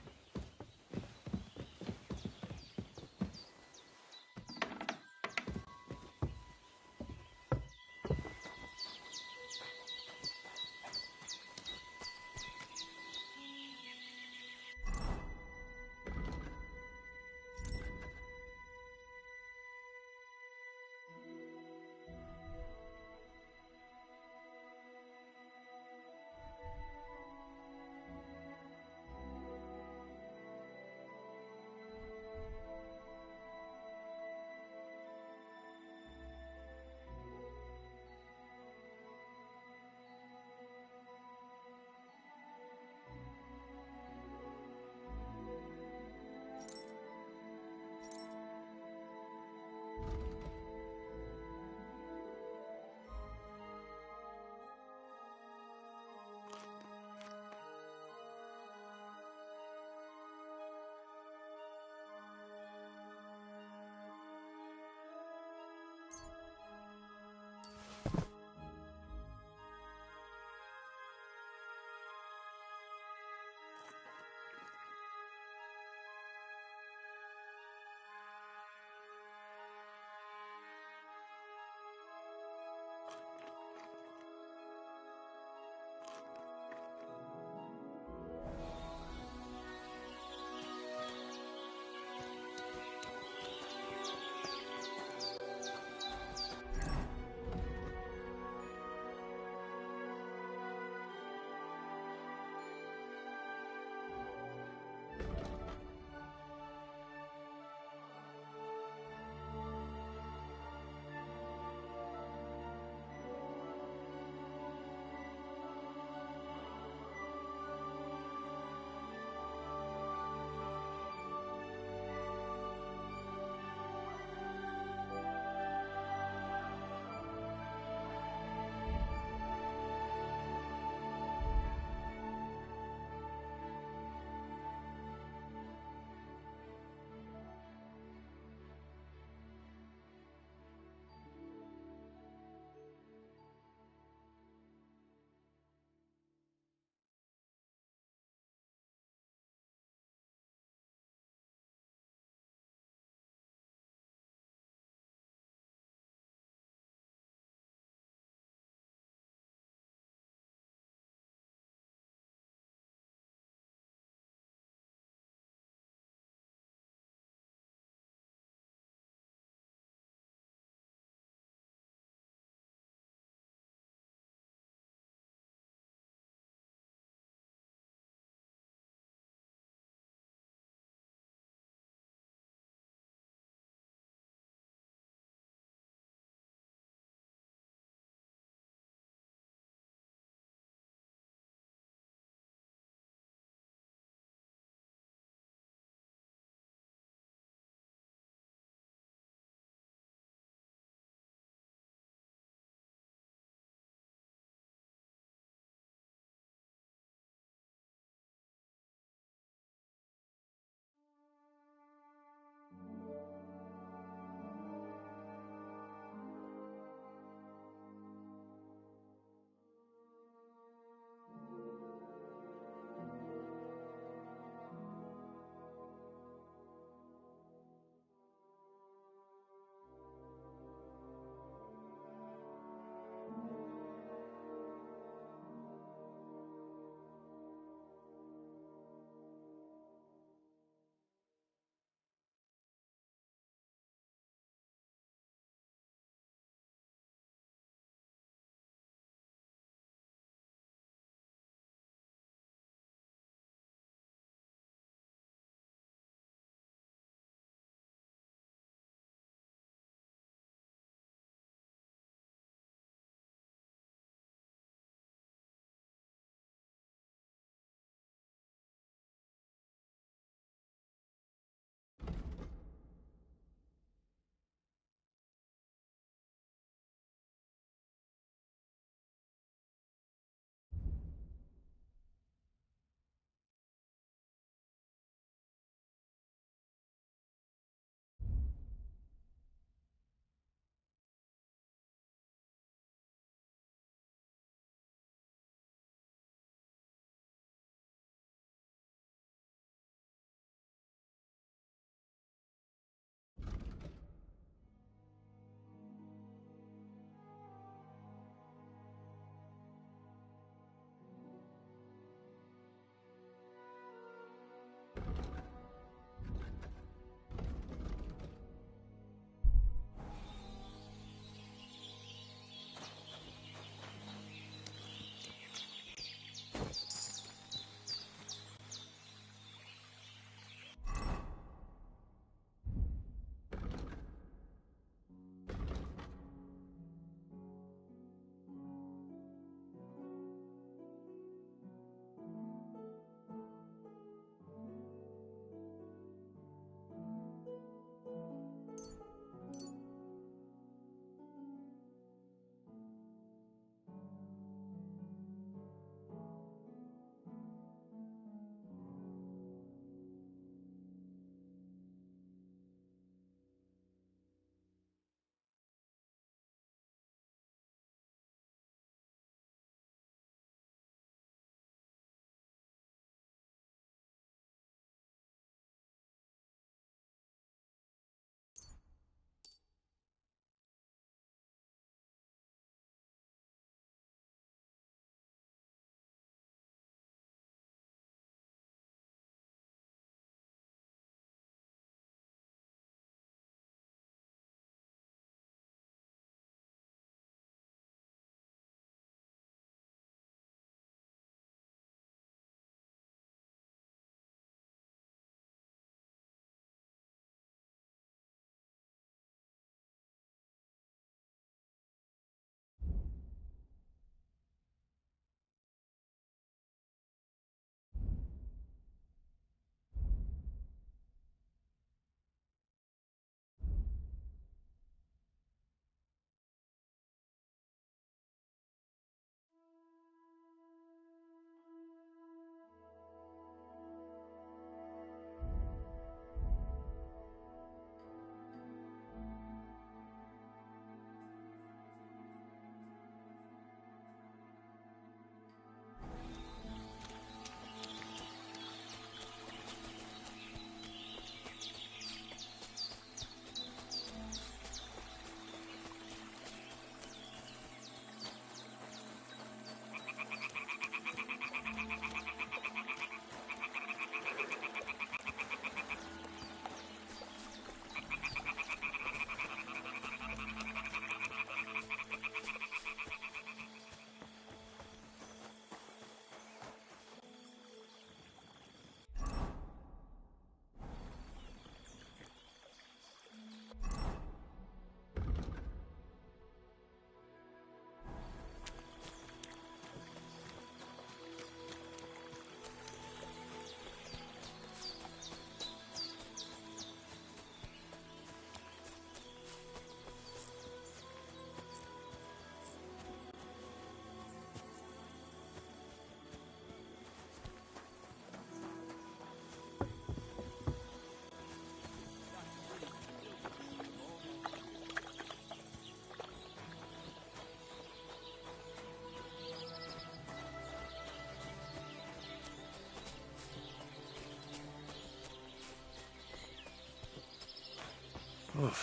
Speaker 6: Oh,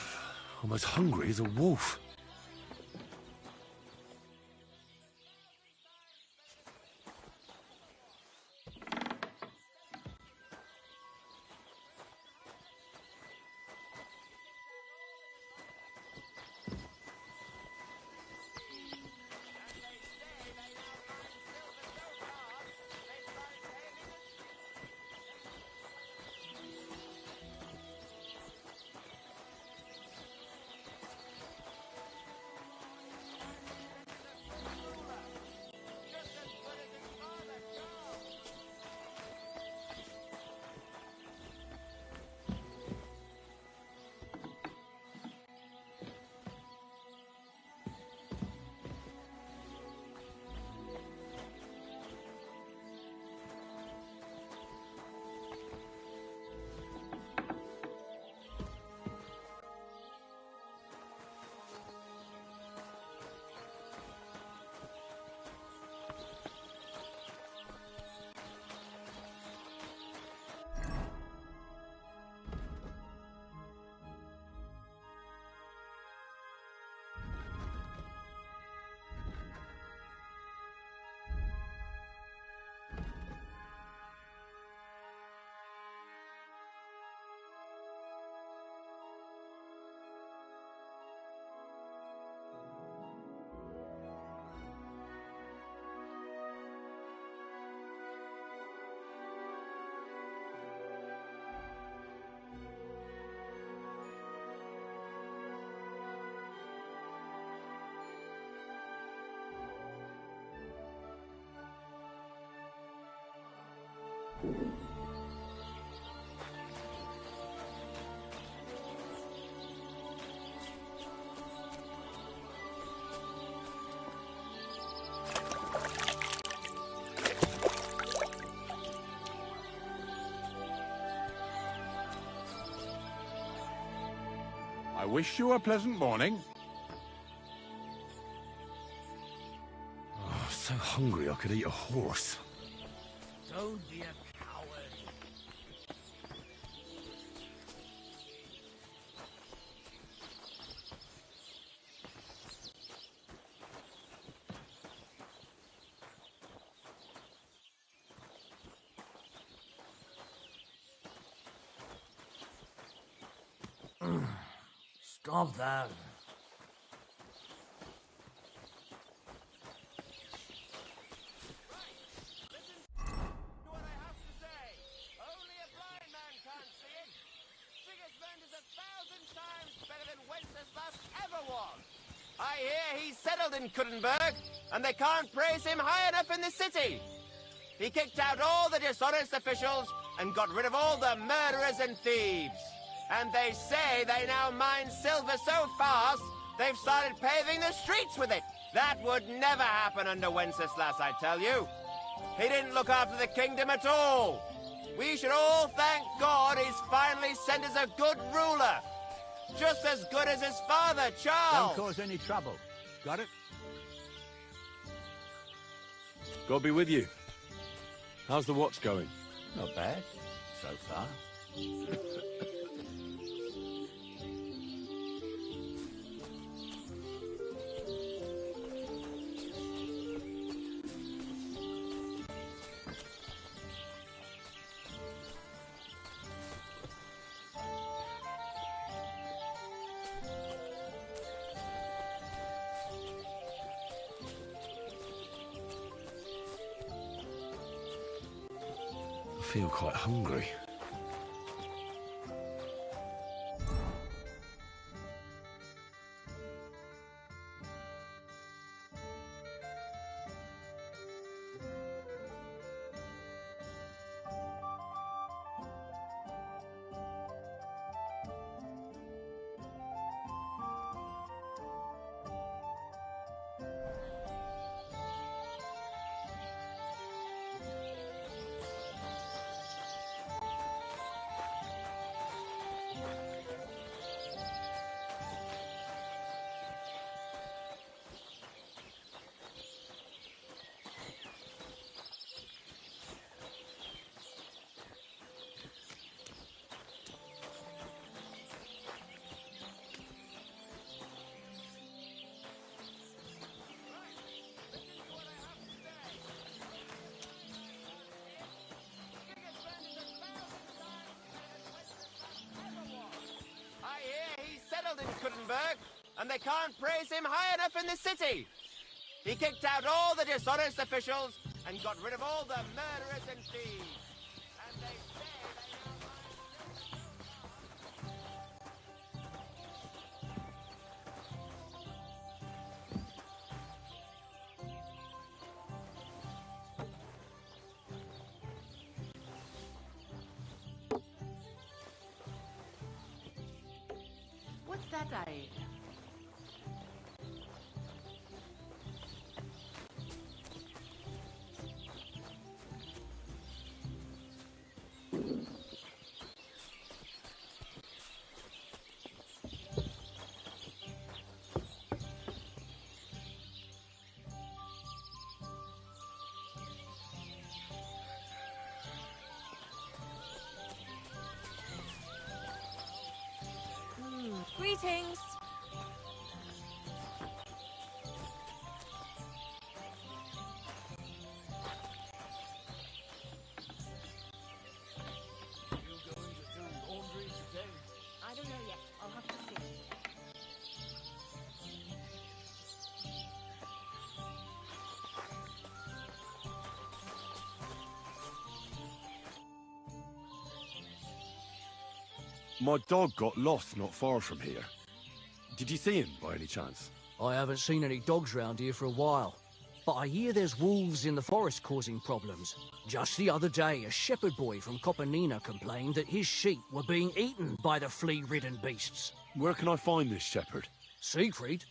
Speaker 6: I'm as hungry as a wolf.
Speaker 4: I wish you a pleasant morning.
Speaker 6: Oh, so hungry I could eat a horse.
Speaker 15: Don't be a coward. Stop that.
Speaker 8: I hear he's settled in Kuddenberg, and they can't praise him high enough in the city. He kicked out all the dishonest officials and got rid of all the murderers and thieves. And they say they now mine silver so fast, they've started paving the streets with it. That would never happen under Wenceslas, I tell you. He didn't look after the kingdom at all. We should all thank God he's finally sent us a good ruler. Just as good as his father, Charles.
Speaker 11: Don't cause any trouble. Got it?
Speaker 6: God be with you. How's the watch going?
Speaker 11: Not bad, so far.
Speaker 6: I feel quite hungry.
Speaker 8: Kurenberg, and they can't praise him high enough in the city. He kicked out all the dishonest officials and got rid of all the murderers and thieves. And they say
Speaker 13: What's that I ate?
Speaker 19: Greetings. I don't know yet. I'll have to see.
Speaker 6: My dog got lost not far from here. Did you see him by any chance?
Speaker 3: I haven't seen any dogs round here for a while, but I hear there's wolves in the forest causing problems. Just the other day, a shepherd boy from Kopanina complained that his sheep were being eaten by the flea-ridden beasts.
Speaker 6: Where can I find this shepherd?
Speaker 3: Siegfried?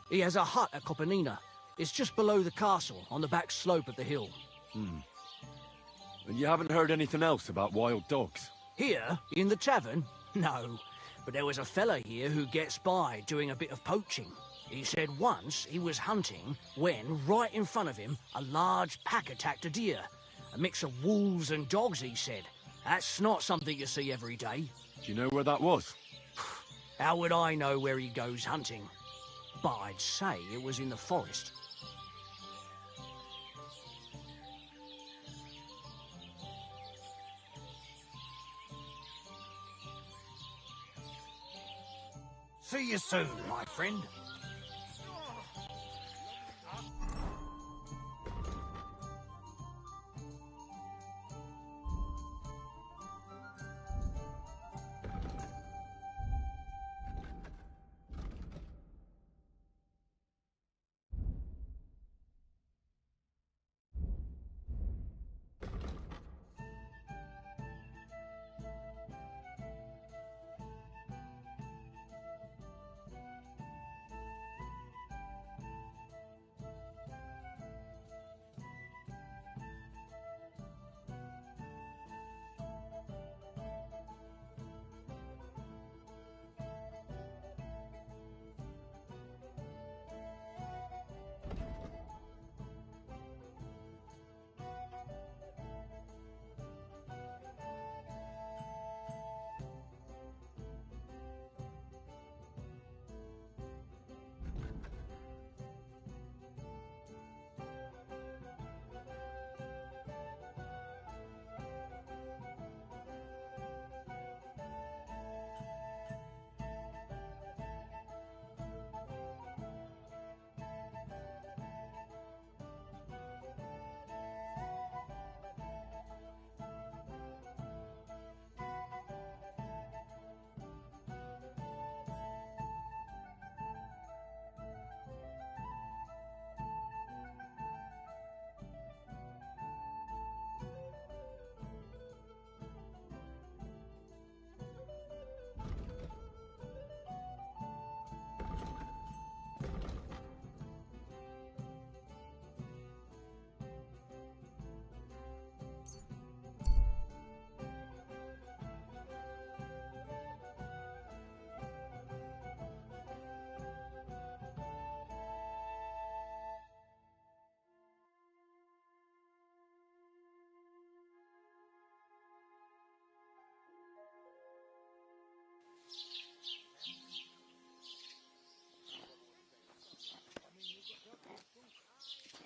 Speaker 3: He has a hut at Kopanina. It's just below the castle, on the back slope of the hill.
Speaker 6: And you haven't heard anything else about wild dogs?
Speaker 3: Here, in the tavern? No, but there was a fella here who gets by doing a bit of poaching. He said once he was hunting when, right in front of him, a large pack attacked a deer. A mix of wolves and dogs, he said. That's not something you see every day.
Speaker 6: Do you know where that was?
Speaker 3: How would I know where he goes hunting? But I'd say it was in the forest.
Speaker 15: See you soon, my friend.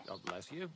Speaker 7: God bless you.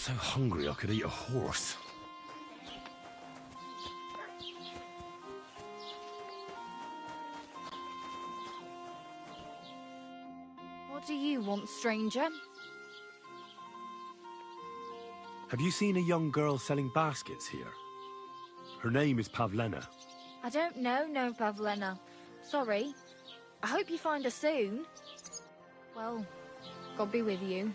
Speaker 1: so hungry I could eat a horse.
Speaker 5: What do you want, stranger?
Speaker 1: Have you seen a young girl selling baskets here? Her name is Pavlena.
Speaker 5: I don't know, no, Pavlena. Sorry. I hope you find her soon. Well, God be with you.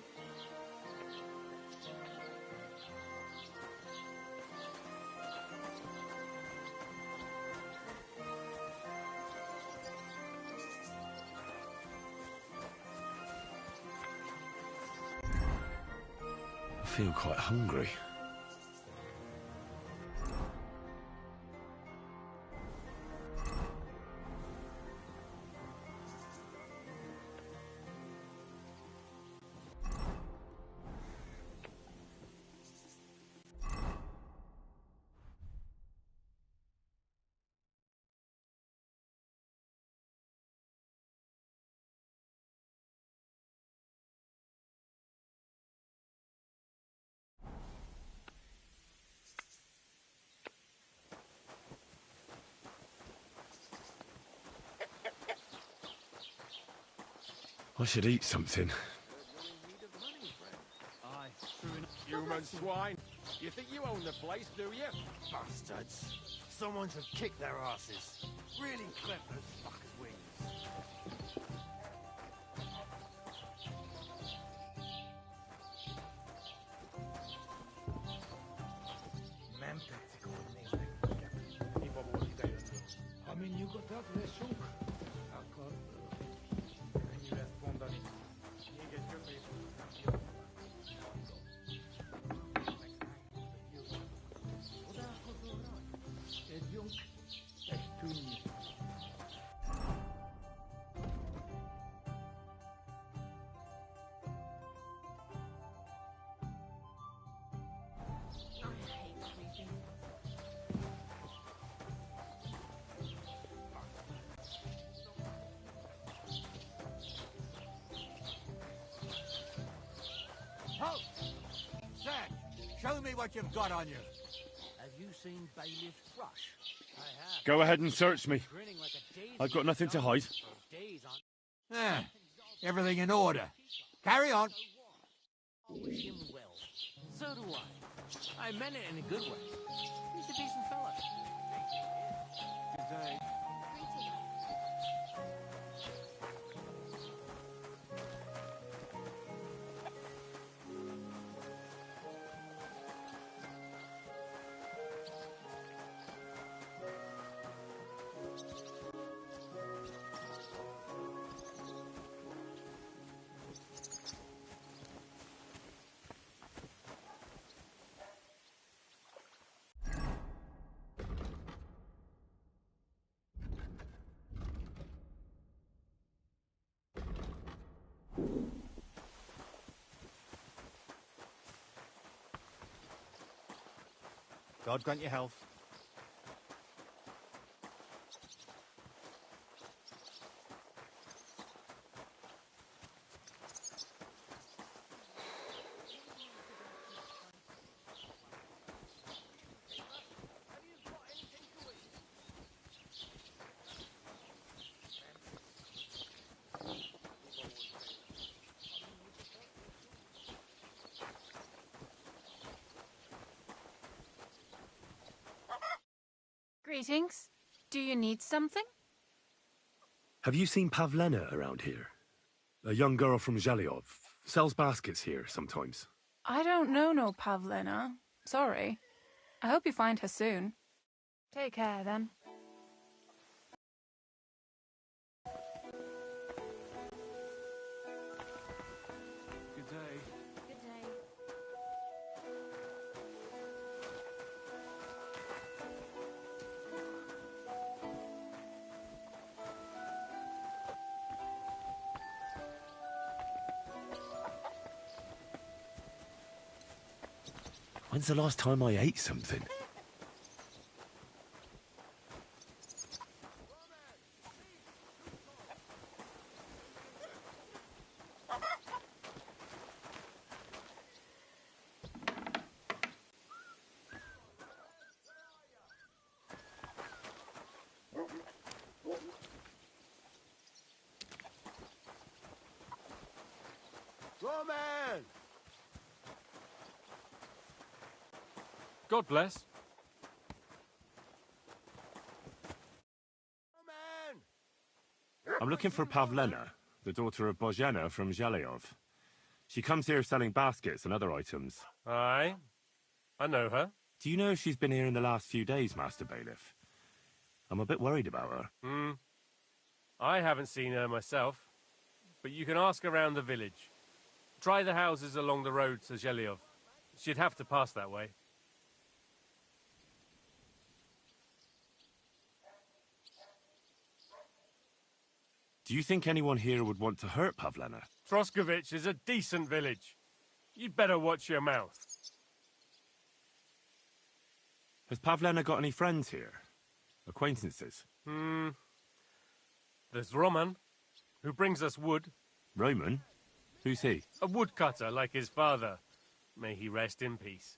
Speaker 1: I feel quite hungry. I should eat something.
Speaker 4: Human swine. You think you own the place, do you?
Speaker 15: Bastards. Someone's have kicked their asses. Really clever as fuckers' wings.
Speaker 11: Halt! Sir, show me what you've got on you.
Speaker 3: Have you seen Bailiff Thrush? I have.
Speaker 1: Go ahead and search me.
Speaker 3: Grinning like a daisy.
Speaker 1: I've got nothing to hide.
Speaker 3: Days on.
Speaker 11: Ah, everything in order. Carry on.
Speaker 3: I wish him well. So do I. I meant it in a good way. He's a decent fella.
Speaker 7: Good day.
Speaker 18: God grant you health.
Speaker 19: Greetings. Do you need something?
Speaker 1: Have you seen Pavlena around here? A young girl from Zhelyov. Sells baskets here sometimes.
Speaker 19: I don't know no Pavlena. Sorry. I hope you find her soon. Take care, then.
Speaker 7: Good day.
Speaker 5: Good day.
Speaker 1: When's the last time I ate something?
Speaker 4: Roman!
Speaker 2: God bless.
Speaker 22: I'm looking for Pavlena, the daughter of Bozhena from Zhelyov. She comes here selling baskets and other items.
Speaker 2: Aye. I know her.
Speaker 22: Do you know if she's been here in the last few days, Master Bailiff? I'm a bit worried about her.
Speaker 2: I haven't seen her myself, but you can ask around the village. Try the houses along the road to Zhelyov. She'd have to pass that way.
Speaker 22: Do you think anyone here would want to hurt Pavlena?
Speaker 2: Troskovich is a decent village. You'd better watch your mouth.
Speaker 22: Has Pavlena got any friends here? Acquaintances?
Speaker 2: There's Roman, who brings us wood.
Speaker 22: Roman? Who's he?
Speaker 2: A woodcutter like his father. May he rest in peace.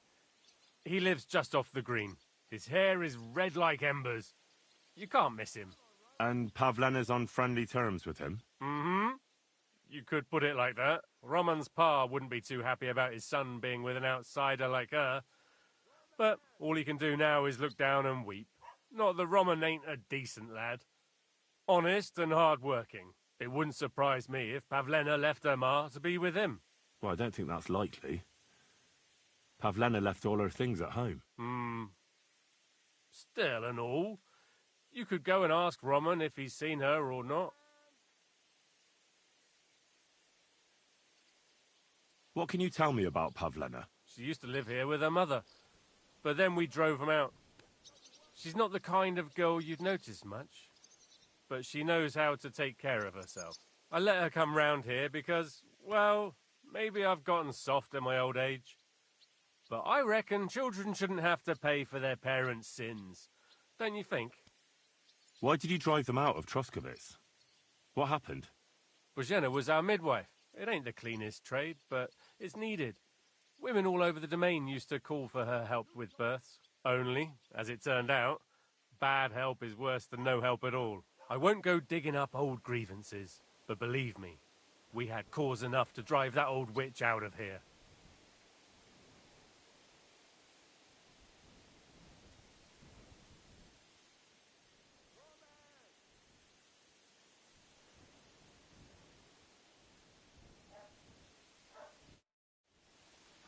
Speaker 2: He lives just off the green. His hair is red like embers. You can't miss him.
Speaker 22: And Pavlena's on friendly terms with him?
Speaker 2: You could put it like that. Roman's pa wouldn't be too happy about his son being with an outsider like her. But all he can do now is look down and weep. Not that Roman ain't a decent lad. Honest and hard-working. It wouldn't surprise me if Pavlena left her ma to be with him.
Speaker 22: Well, I don't think that's likely. Pavlena left all her things at home.
Speaker 2: Still and all, you could go and ask Roman if he's seen her or not.
Speaker 22: What can you tell me about Pavlena?
Speaker 2: She used to live here with her mother, but then we drove them out. She's not the kind of girl you'd notice much, but she knows how to take care of herself. I let her come round here because, well, maybe I've gotten soft in my old age. But I reckon children shouldn't have to pay for their parents' sins. Don't you think?
Speaker 22: Why did you drive them out of Troskovitz? What happened?
Speaker 2: Bozhena was our midwife. It ain't the cleanest trade, but it's needed. Women all over the domain used to call for her help with births. Only, as it turned out, bad help is worse than no help at all. I won't go digging up old grievances, but believe me, we had cause enough to drive that old witch out of here.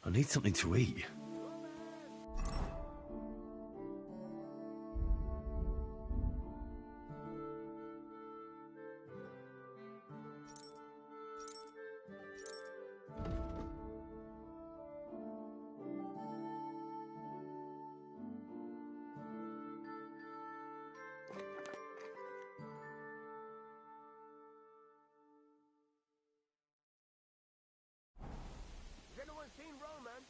Speaker 22: I need something to eat.
Speaker 4: Has anyone seen Roman?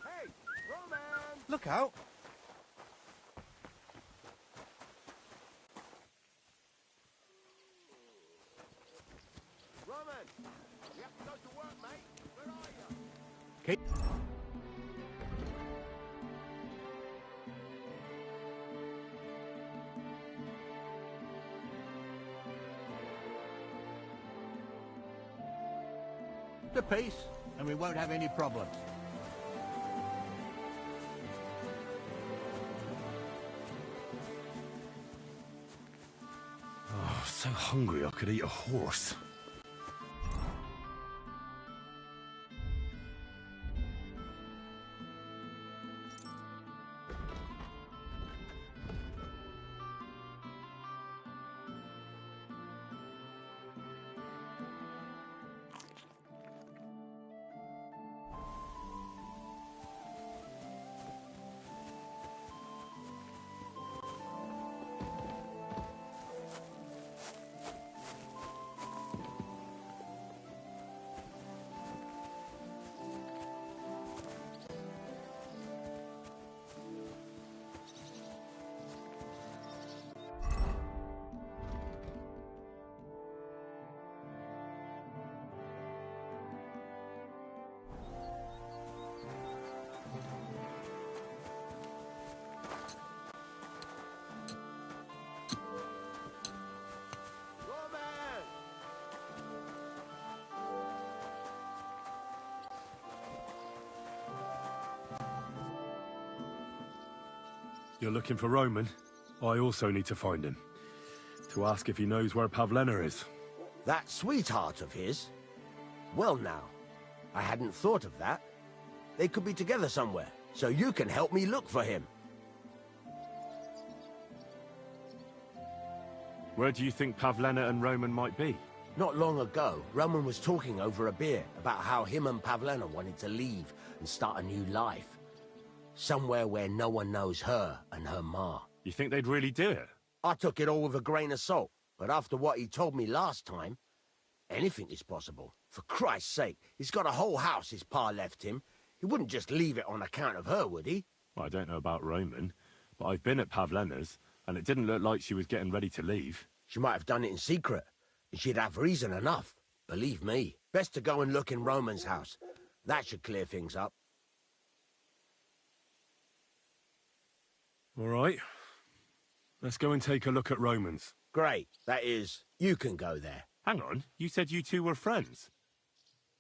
Speaker 4: Hey, Roman!
Speaker 15: Look out!
Speaker 4: Roman! You have to go to work, mate. Where are you?
Speaker 15: Okay.
Speaker 11: The peace, and we won't have any problems.
Speaker 22: Oh, so hungry I could eat a horse.
Speaker 6: You're looking for Roman? I also need to find him. To ask if he knows where Pavlena is.
Speaker 15: That sweetheart of his? Well now, I hadn't thought of that. They could be together somewhere, so you can help me look for him.
Speaker 22: Where do you think Pavlena and Roman might be?
Speaker 15: Not long ago, Roman was talking over a beer about how him and Pavlena wanted to leave and start a new life. Somewhere where no one knows her and her ma.
Speaker 22: You think they'd really do it?
Speaker 15: I took it all with a grain of salt, but after what he told me last time, anything is possible. For Christ's sake, he's got a whole house his pa left him. He wouldn't just leave it on account of her, would he?
Speaker 22: Well, I don't know about Roman, but I've been at Pavlena's, and it didn't look like she was getting ready to leave.
Speaker 15: She might have done it in secret, and she'd have reason enough. Believe me. Best to go and look in Roman's house. That should clear things up.
Speaker 6: All right. Let's go and take a look at Roman's.
Speaker 15: Great. That is, you can go there.
Speaker 22: Hang on, you said you two were friends.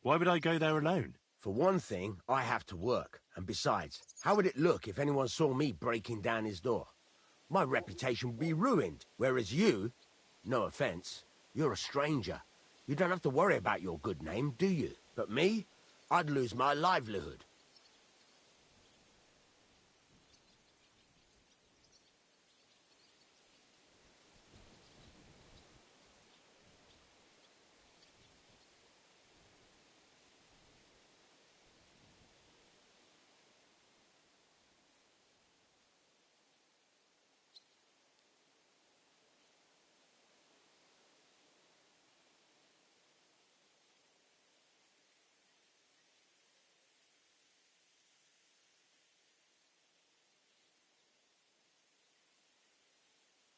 Speaker 22: Why would I go there alone?
Speaker 15: For one thing, I have to work. And besides, how would it look if anyone saw me breaking down his door? My reputation would be ruined, whereas you, no offense, you're a stranger. You don't have to worry about your good name, do you? But me, I'd lose my livelihood.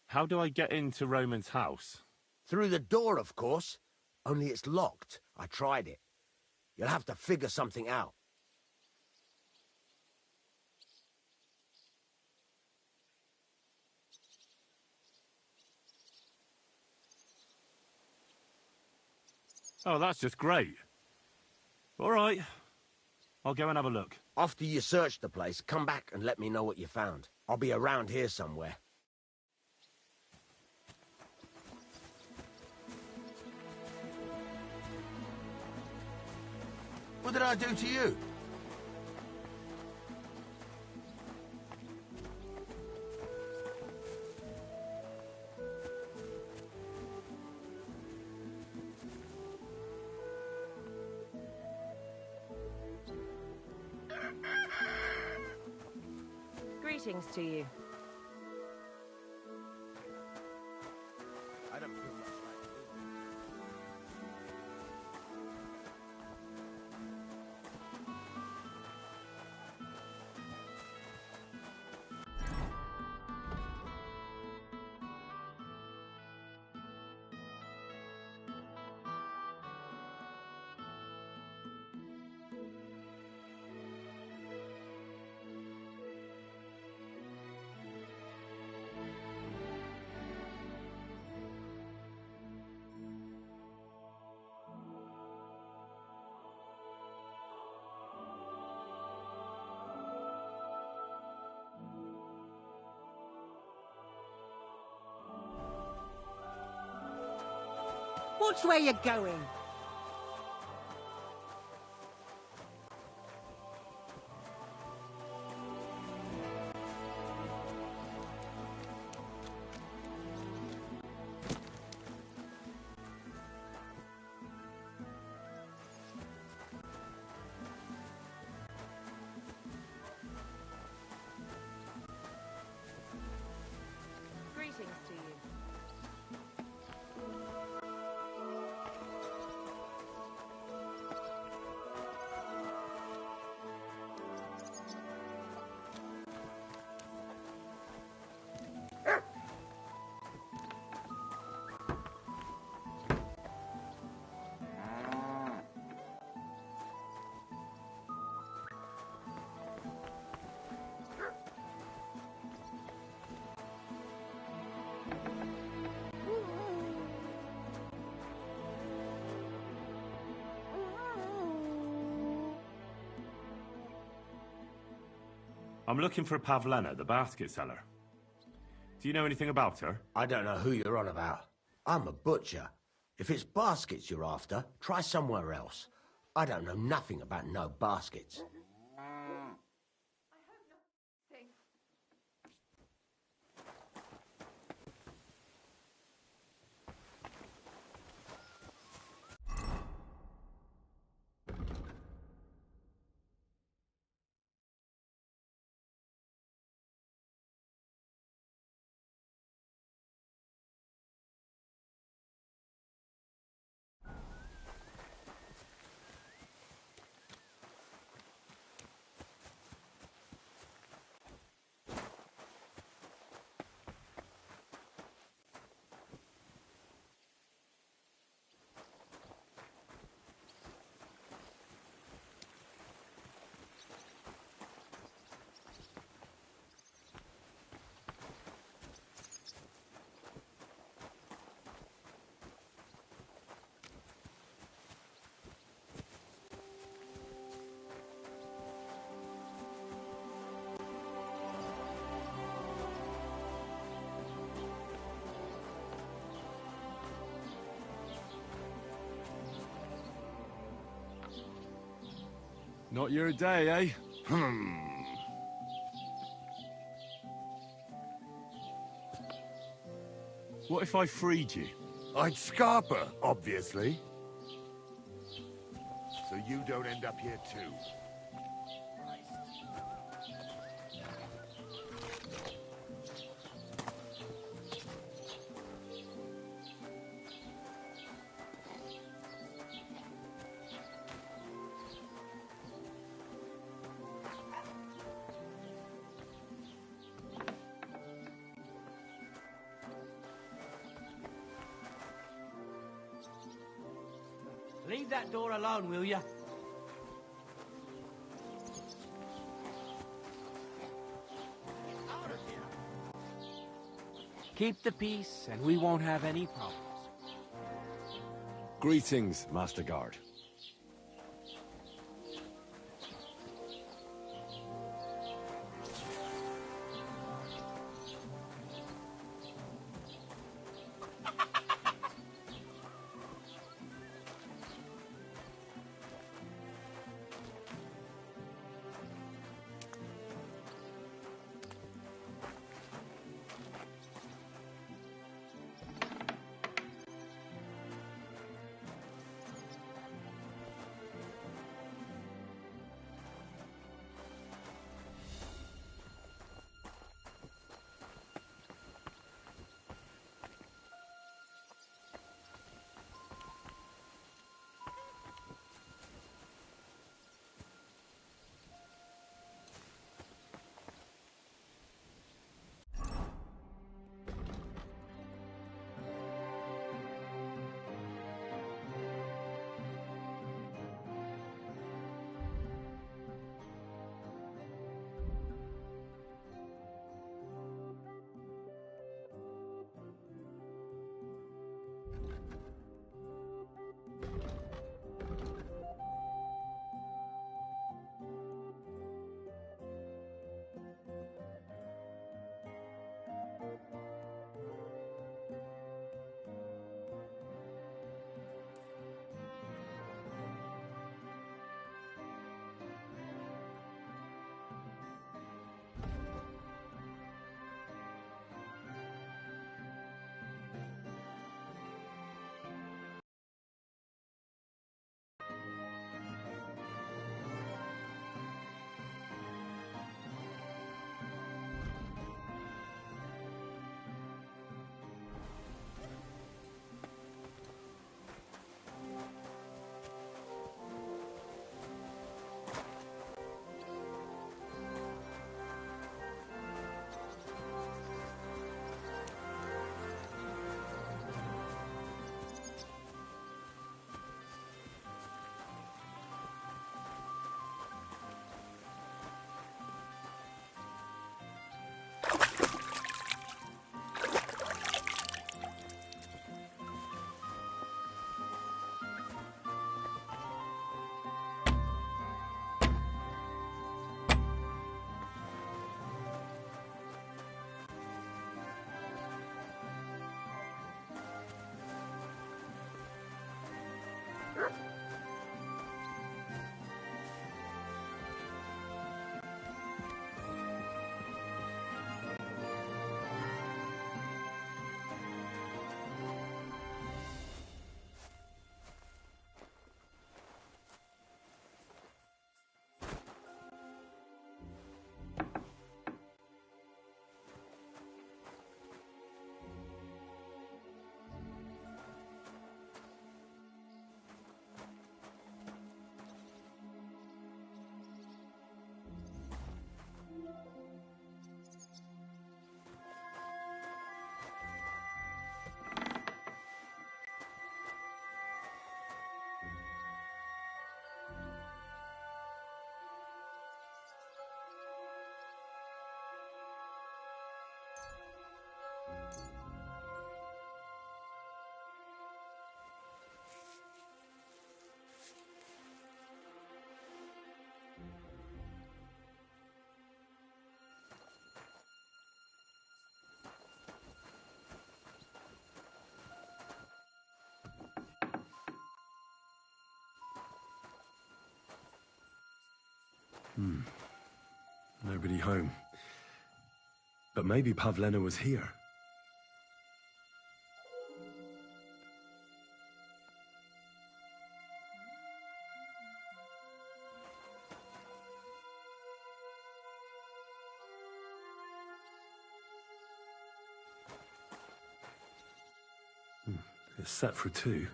Speaker 22: How do I get into Roman's house?
Speaker 15: Through the door, of course. Only it's locked. I tried it. You'll have to figure something out.
Speaker 22: Oh, that's just great. All right. I'll go and have a look.
Speaker 15: After you search the place, come back and let me know what you found. I'll be around here somewhere. What did I do to you?
Speaker 21: Greetings to you.
Speaker 15: I don't feel much like it.
Speaker 10: Watch where you're going.
Speaker 21: Greetings to you.
Speaker 22: I'm looking for Pavlena, the basket seller. Do you know anything about her?
Speaker 15: I don't know who you're on about. I'm a butcher. If it's baskets you're after, try somewhere else. I don't know nothing about no baskets.
Speaker 6: Not your day, eh? What if I freed you?
Speaker 12: I'd scarp her, obviously. So you don't end up here too.
Speaker 3: Leave that door alone, will you?
Speaker 9: Keep the peace, and we won't have any problems.
Speaker 6: Greetings, Master Guard. Nobody home. But maybe Pavlena was here. It's set for 2.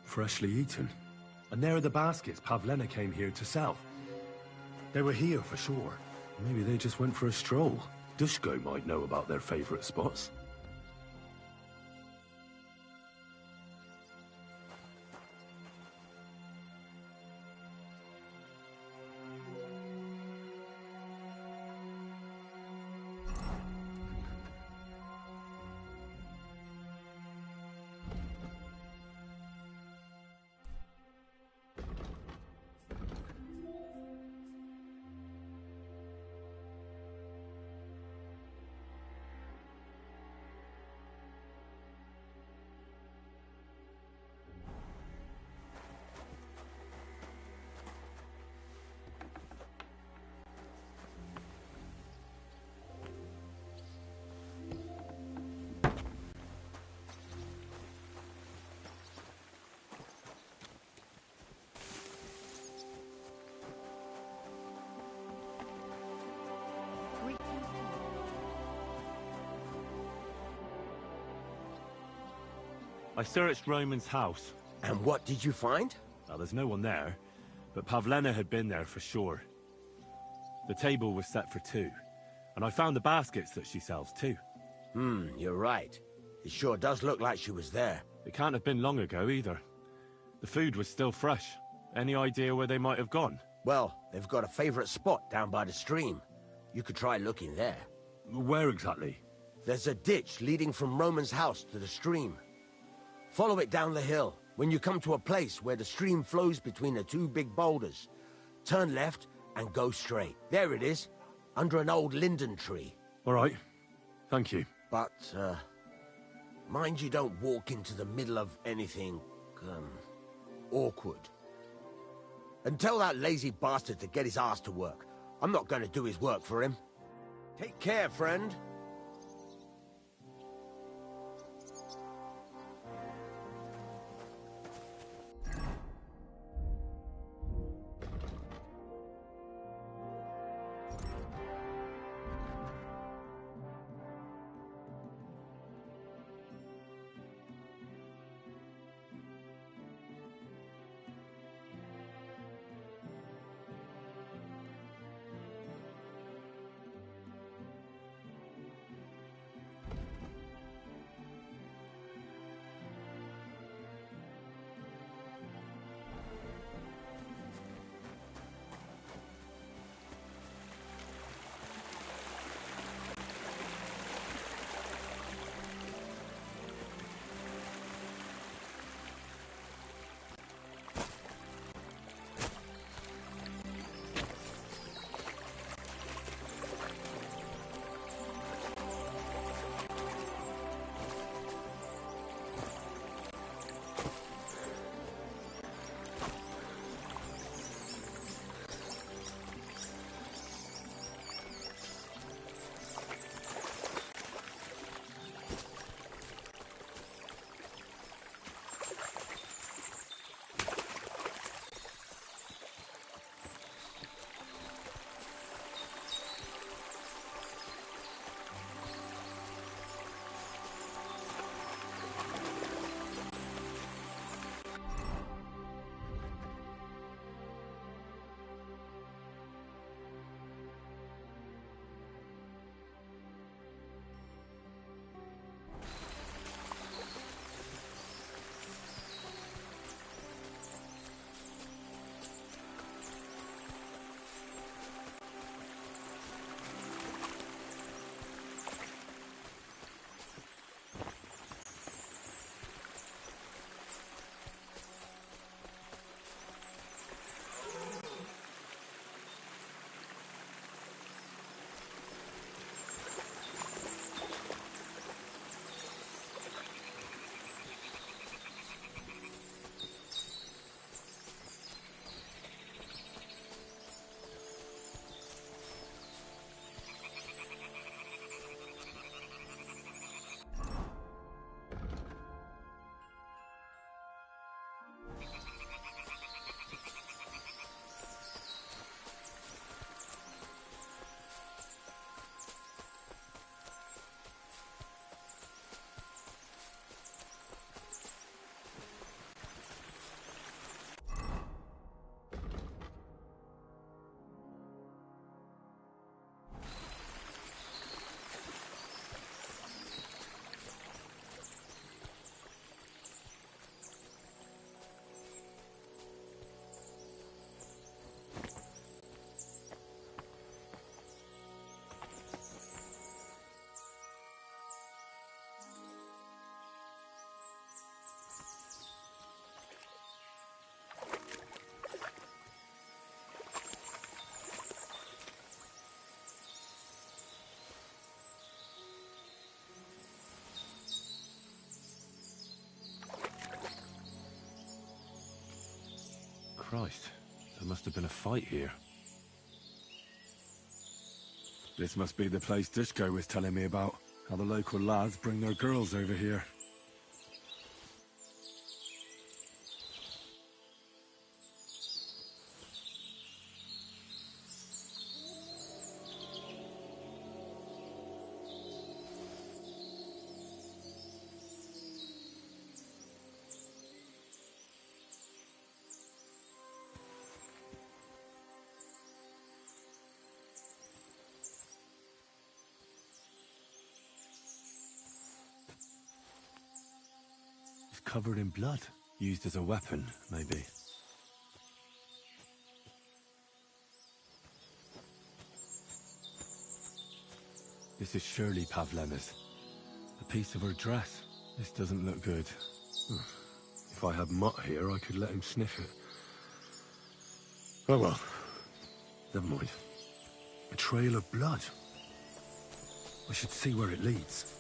Speaker 6: Freshly eaten. And there are the baskets Pavlena came here to sell. They were here for sure. Maybe they just went for a stroll. Dushko might know about their favorite spots.
Speaker 22: I searched Roman's house.
Speaker 15: And what did you find?
Speaker 22: Well, there's no one there, but Pavlena had been there for sure. The table was set for 2, and I found the baskets that she sells too.
Speaker 15: You're right. It sure does look like she was there.
Speaker 22: It can't have been long ago either. The food was still fresh. Any idea where they might have gone?
Speaker 15: Well, they've got a favorite spot down by the stream. You could try looking there.
Speaker 6: Where exactly?
Speaker 15: There's a ditch leading from Roman's house to the stream. Follow it down the hill. When you come to a place where the stream flows between the 2 big boulders, turn left and go straight. There it is, under an old linden tree.
Speaker 6: All right. Thank you.
Speaker 15: But, mind you don't walk into the middle of anything, awkward. And tell that lazy bastard to get his ass to work. I'm not going to do his work for him. Take care, friend.
Speaker 22: Christ, there must have been a fight here.
Speaker 6: This must be the place Dushko was telling me about. How the local lads bring their girls over here.
Speaker 22: Covered in blood. Used as a weapon, maybe. This is surely Pavlena's. A piece of her dress. This doesn't look good.
Speaker 6: If I had Mutt here, I could let him sniff it. Oh well. Never mind. A trail of blood. I should see where it leads.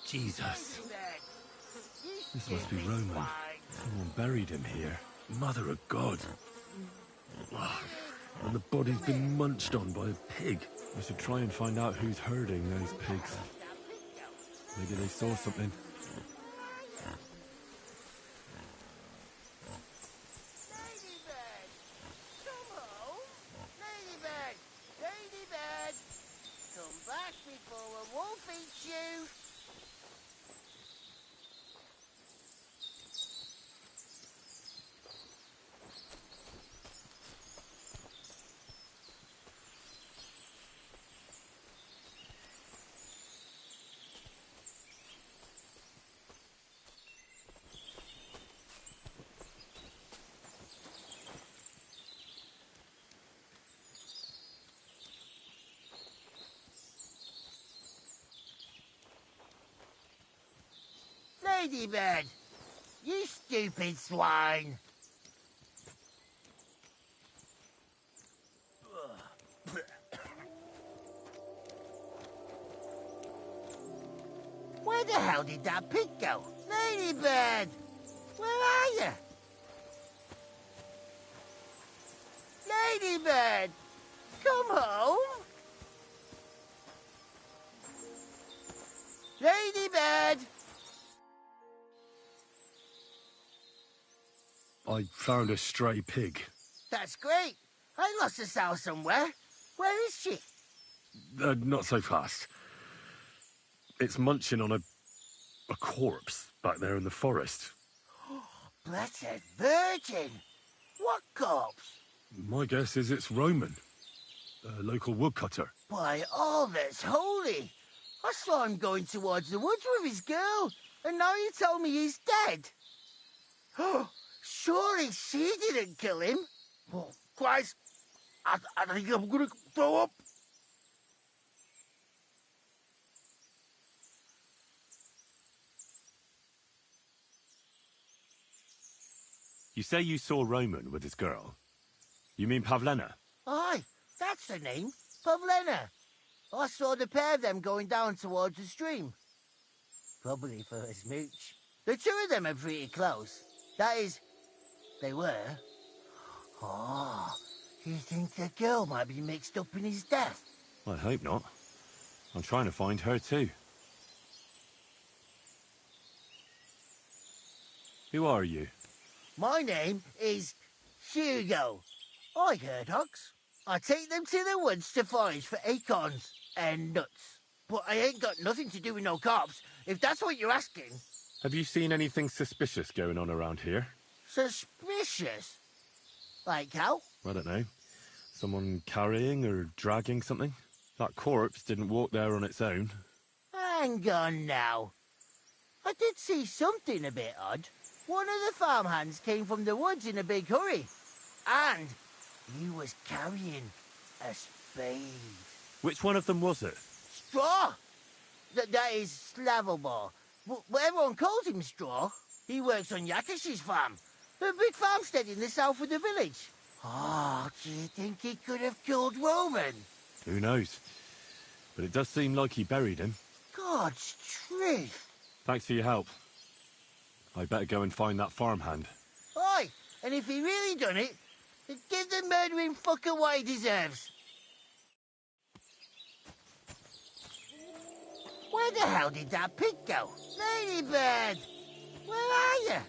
Speaker 22: Jesus. This must be Roman. Someone buried him here.
Speaker 6: Mother of God. And the body's been munched on by a pig.
Speaker 22: I should try and find out who's herding those pigs. Maybe they saw something.
Speaker 15: Ladybird! You stupid swine! Where the hell did that pig go? Ladybird! Where are you? Ladybird! Come home! Ladybird!
Speaker 6: I found a stray pig.
Speaker 15: That's great. I lost a sow somewhere. Where is she?
Speaker 6: Not so fast. It's munching on a corpse back there in the forest.
Speaker 15: Blessed Virgin! What corpse?
Speaker 6: My guess is it's Roman. A local woodcutter.
Speaker 15: By all that's holy! I saw him going towards the woods with his girl, and now you tell me he's dead. Oh, surely she didn't kill him. Oh, Christ! I think I'm gonna throw up.
Speaker 22: You say you saw Roman with his girl? You mean Pavlena?
Speaker 15: Aye, that's the name. Pavlena. I saw the pair of them going down towards the stream. Probably for a smooch. The two of them are pretty close. That is, they were. Oh, you think the girl might be mixed up in his death?
Speaker 22: I hope not. I'm trying to find her too. Who are you?
Speaker 15: My name is Hugo. I herd hogs. I take them to the woods to forage for acorns and nuts. But I ain't got nothing to do with no cops, if that's what you're asking.
Speaker 22: Have you seen anything suspicious going on around here?
Speaker 15: Suspicious? Like how?
Speaker 22: I don't know. Someone carrying or dragging something? That corpse didn't walk there on its own.
Speaker 15: Hang on now. I did see something a bit odd. One of the farmhands came from the woods in a big hurry. And he was carrying a spade.
Speaker 22: Which one of them was it?
Speaker 15: Straw! That is Slavobor. But everyone calls him Straw. He works on Yakish's farm. A big farmstead in the south of the village. Oh, do you think he could have killed Roman?
Speaker 22: Who knows? But it does seem like he buried him.
Speaker 15: God's truth.
Speaker 22: Thanks for your help. I better go and find that farmhand.
Speaker 15: Aye, and if he really done it, then give the murdering fucker what he deserves. Where the hell did that pig go? Ladybird! Where are you?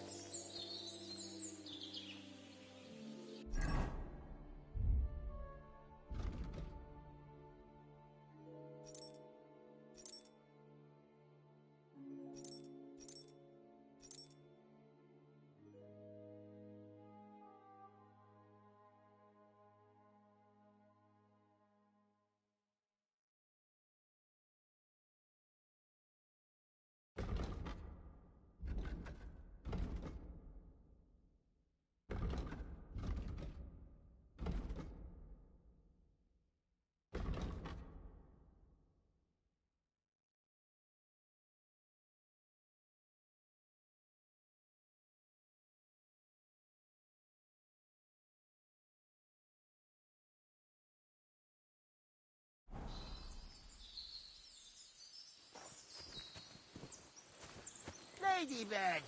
Speaker 15: Ladybird!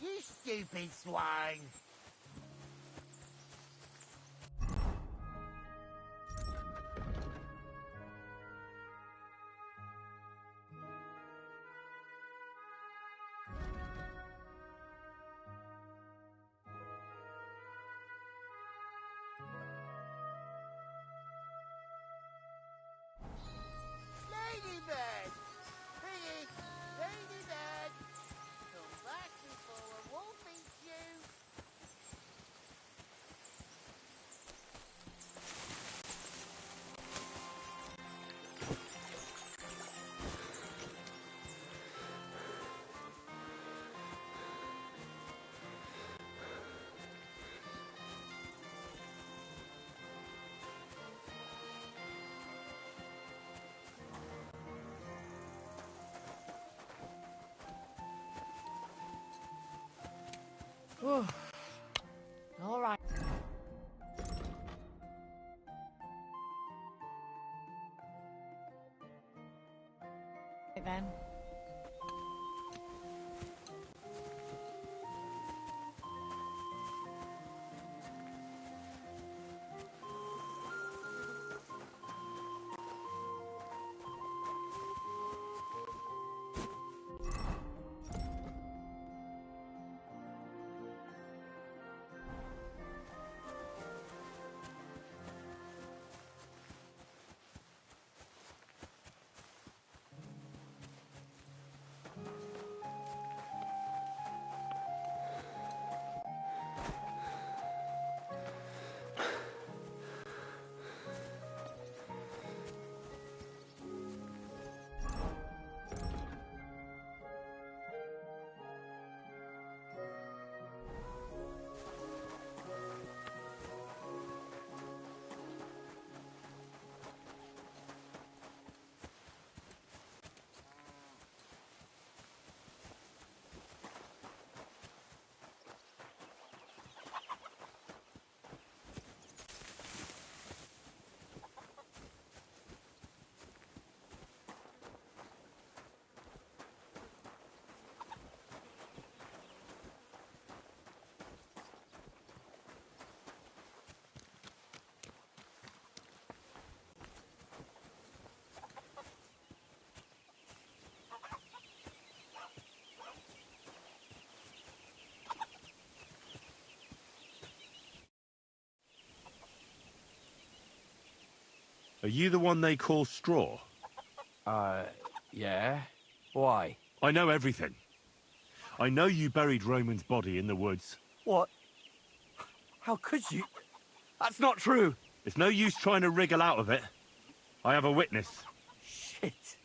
Speaker 15: You stupid swine! Ladybird! Piggy! Ladybird! Come back before a wolf eats you!
Speaker 5: All right. Then.
Speaker 22: Are you the one they call Straw?
Speaker 7: Yeah? Why?
Speaker 22: I know everything. I know you buried Roman's body in the woods.
Speaker 7: What? How could you? That's not true!
Speaker 22: It's no use trying to wriggle out of it. I have a witness.
Speaker 7: Shit.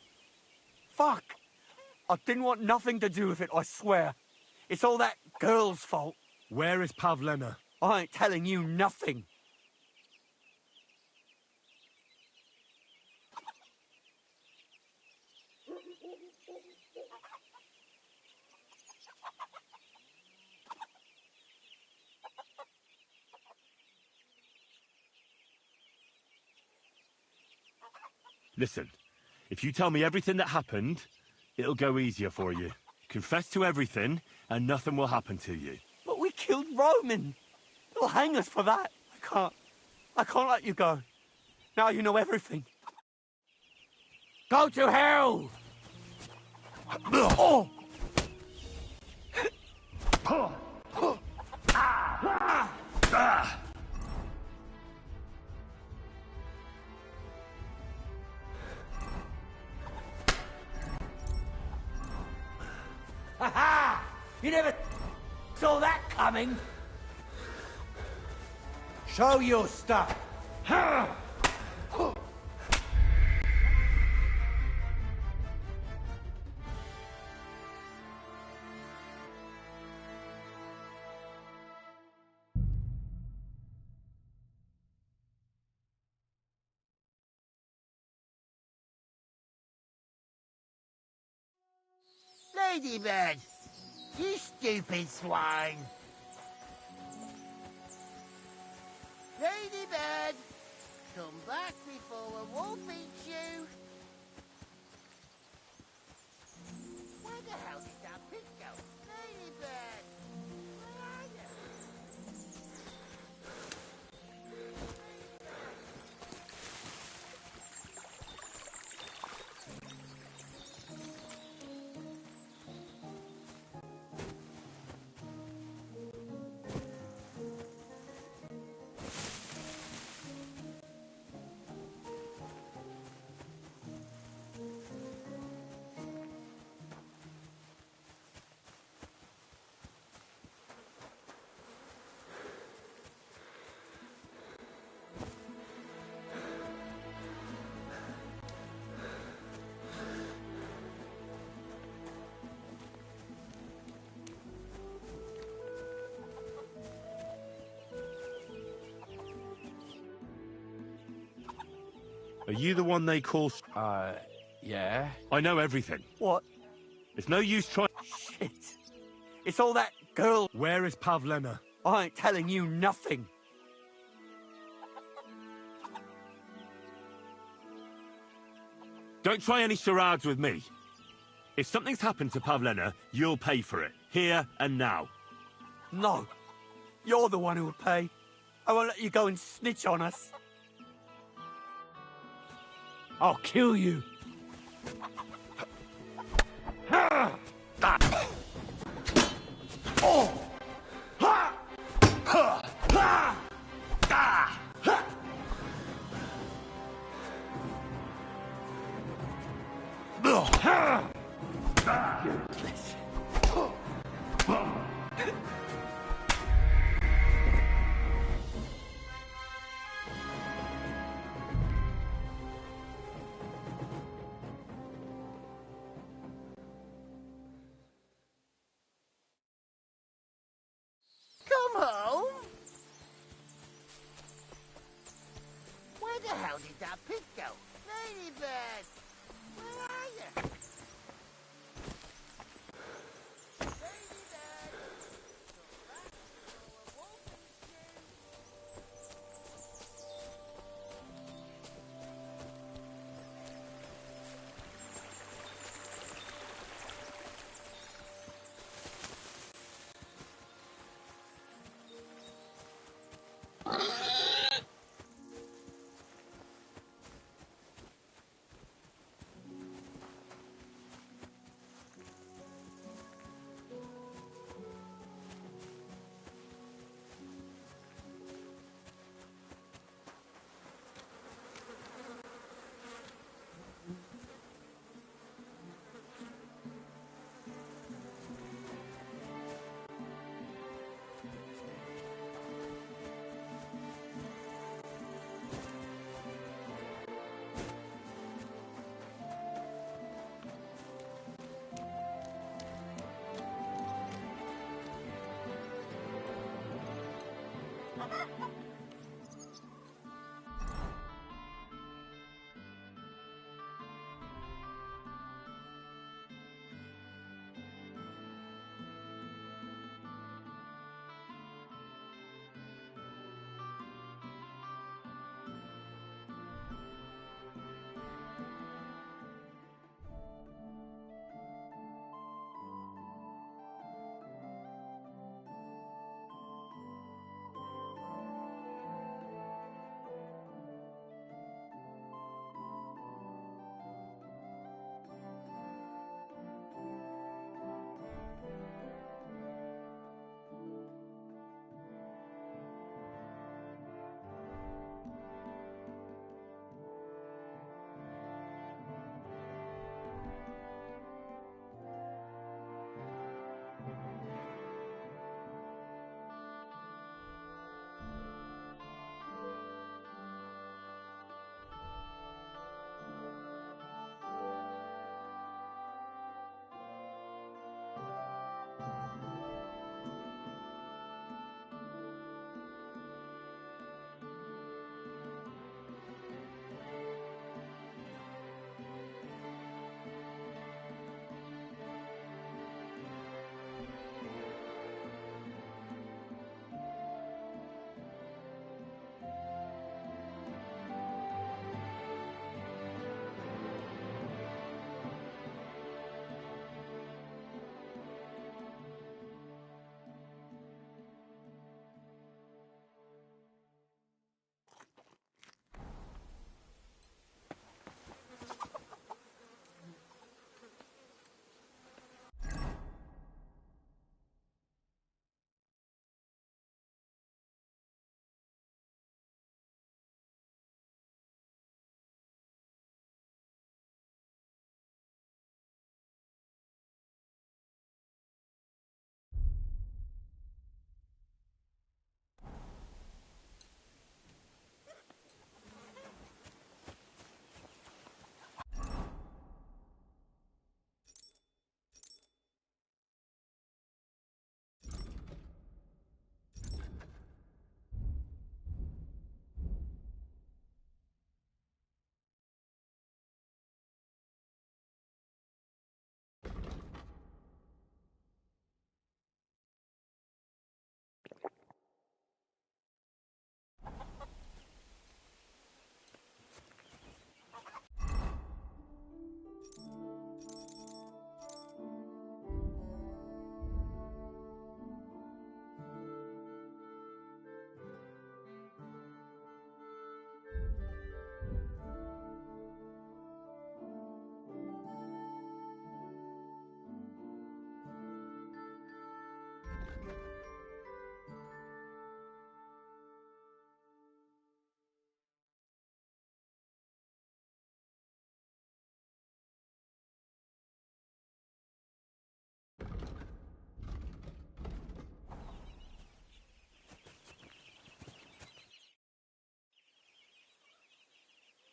Speaker 7: Fuck! I didn't want nothing to do with it, I swear. It's all that girl's fault.
Speaker 22: Where is Pavlena?
Speaker 7: I ain't telling you nothing.
Speaker 22: Listen, if you tell me everything that happened, it'll go easier for you. Confess to everything, and nothing will happen to you.
Speaker 14: But we killed Roman. They'll hang us for that. I can't let you go. Now you know everything. Go to hell! Oh! Ha-ha! You never saw that coming. Show your stuff.
Speaker 15: Ladybird! You stupid swine! Ladybird! Come back before a wolf eats you! Where the hell did that pig go? Ladybird! Where are you?
Speaker 22: Are you the one they call...
Speaker 14: Yeah?
Speaker 22: I know everything.
Speaker 14: What?
Speaker 22: It's no use trying...
Speaker 14: Shit. It's all that girl.
Speaker 22: Where is Pavlena?
Speaker 14: I ain't telling you nothing.
Speaker 22: Don't try any charades with me. If something's happened to Pavlena, you'll pay for it. Here and now.
Speaker 14: No. You're the one who'll pay. I won't let you go and snitch on us. I'll kill you.
Speaker 15: Come home? Where the hell did that pig go? Ladybird! Where are you?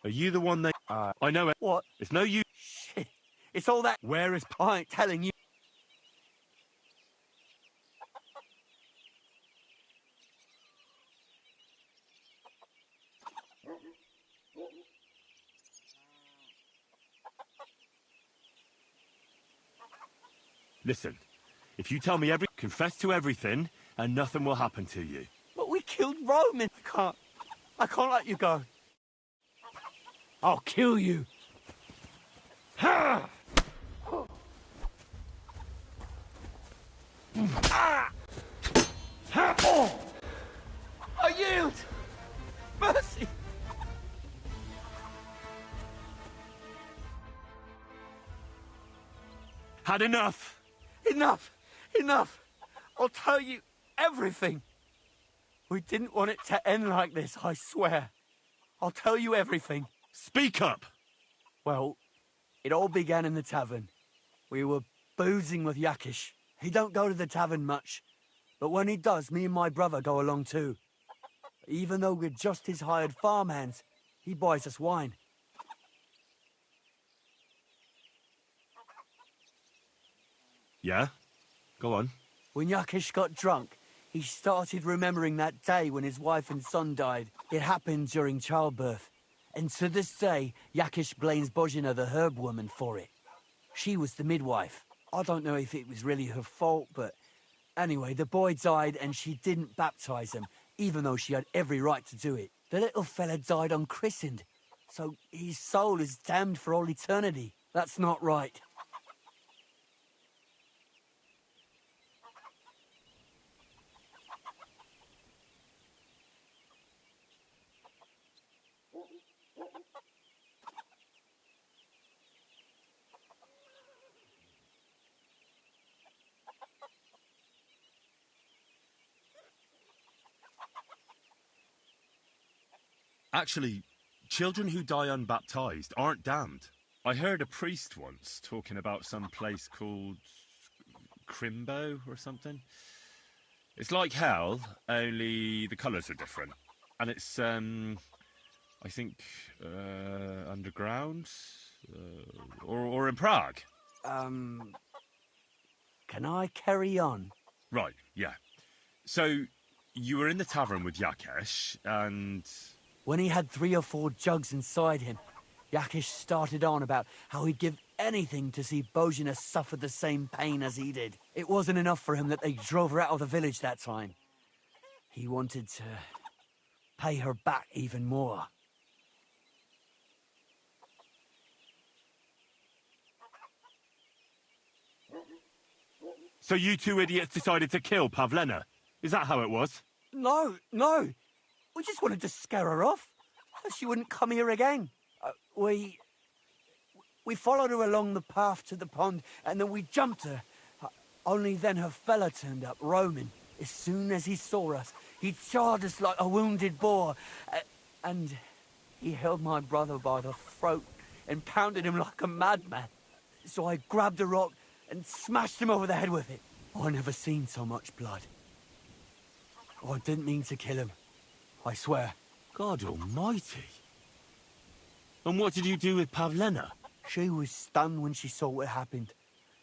Speaker 22: Are you the one they... I know it.
Speaker 14: What?
Speaker 22: It's no use.
Speaker 14: Shit. It's all that...
Speaker 22: Where is...
Speaker 14: I ain't telling you.
Speaker 22: Listen, if you tell me confess to everything, and nothing will happen to you.
Speaker 14: But we killed Roman. I can't let you go. I'll kill you. Ha! Ah! Ha! Oh! I yield! Mercy!
Speaker 22: Had enough!
Speaker 14: Enough! Enough! I'll tell you everything. We didn't want it to end like this, I swear. I'll tell you everything.
Speaker 22: Speak up!
Speaker 14: Well, it all began in the tavern. We were boozing with Yakish. He don't go to the tavern much, but when he does, me and my brother go along too. Even though we're just his hired farmhands, he buys us wine.
Speaker 22: Yeah? Go on.
Speaker 14: When Yakish got drunk, he started remembering that day when his wife and son died. It happened during childbirth. And to this day, Yakish blames Bozhina, the herb woman, for it. She was the midwife. I don't know if it was really her fault, but anyway, the boy died and she didn't baptize him, even though she had every right to do it. The little fella died unchristened, so his soul is damned for all eternity. That's not right.
Speaker 22: Actually, children who die unbaptized aren't damned. I heard a priest once talking about some place called Crimbo or something. It's like hell, only the colours are different. And it's, I think, underground? Or in Prague.
Speaker 14: Can I carry on?
Speaker 22: Right, yeah. So, you were in the tavern with Yakesh, and...
Speaker 14: When he had 3 or 4 jugs inside him, Yakish started on about how he'd give anything to see Bozhina suffer the same pain as he did. It wasn't enough for him that they drove her out of the village that time. He wanted to pay her back even more.
Speaker 22: So you two idiots decided to kill Pavlena? Is that how it was?
Speaker 14: No. We just wanted to scare her off, so she wouldn't come here again. We followed her along the path to the pond, and then we jumped her. Only then her fella turned up, Roman. As soon as he saw us, he charged us like a wounded boar, and he held my brother by the throat and pounded him like a madman. So I grabbed a rock and smashed him over the head with it. I never seen so much blood. I didn't mean to kill him. I swear.
Speaker 22: God almighty. And what did you do with Pavlena?
Speaker 14: She was stunned when she saw what happened.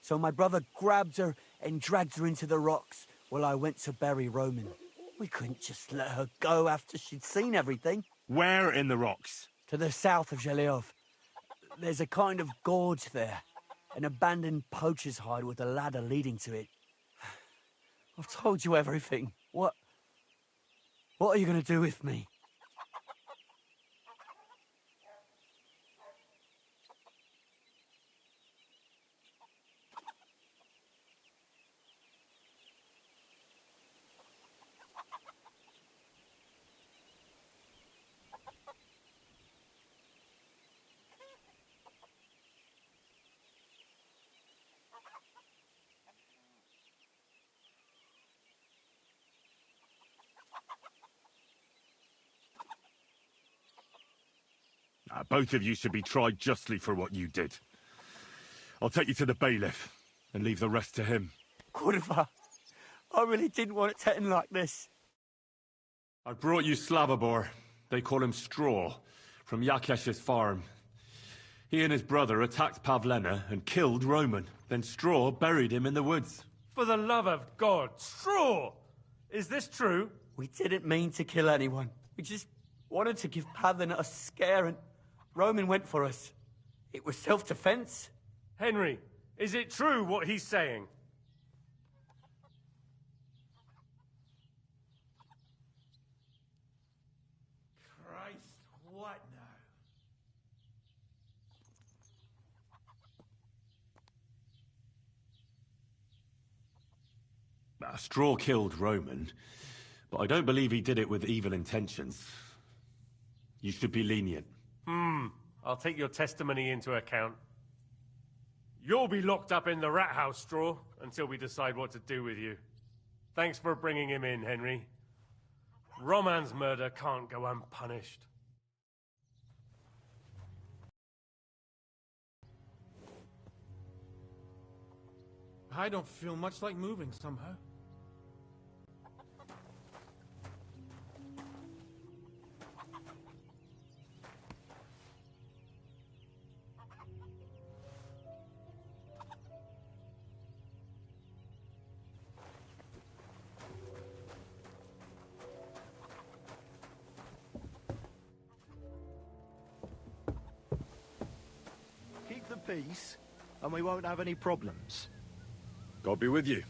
Speaker 14: So my brother grabbed her and dragged her into the rocks while I went to bury Roman. We couldn't just let her go after she'd seen everything.
Speaker 22: Where in the rocks?
Speaker 14: To the south of Zheleov. There's a kind of gorge there. An abandoned poacher's hide with a ladder leading to it. I've told you everything. What are you going to do with me?
Speaker 22: Both of you should be tried justly for what you did. I'll take you to the bailiff and leave the rest to him.
Speaker 14: Kurva, I really didn't want it to end like this.
Speaker 22: I brought you Slavobor. They call him Straw.
Speaker 6: from Yakesh's farm. He and his brother attacked Pavlena and killed Roman. Then Straw buried him in the woods.
Speaker 2: For the love of God, Straw! Is this true?
Speaker 14: We didn't mean to kill anyone. We just wanted to give Pavlena a scare, and Roman went for us. It was self-defense.
Speaker 2: Henry, is it true what he's saying?
Speaker 7: Christ, what now?
Speaker 6: Straw killed Roman, but I don't believe he did it with evil intentions. You should be lenient.
Speaker 2: I'll take your testimony into account. You'll be locked up in the rat house, Straw, until we decide what to do with you. Thanks for bringing him in, Henry. Roman's murder can't go unpunished.
Speaker 7: I don't feel much like moving somehow.
Speaker 17: Keep the peace, and we won't have any problems.
Speaker 6: God be with you.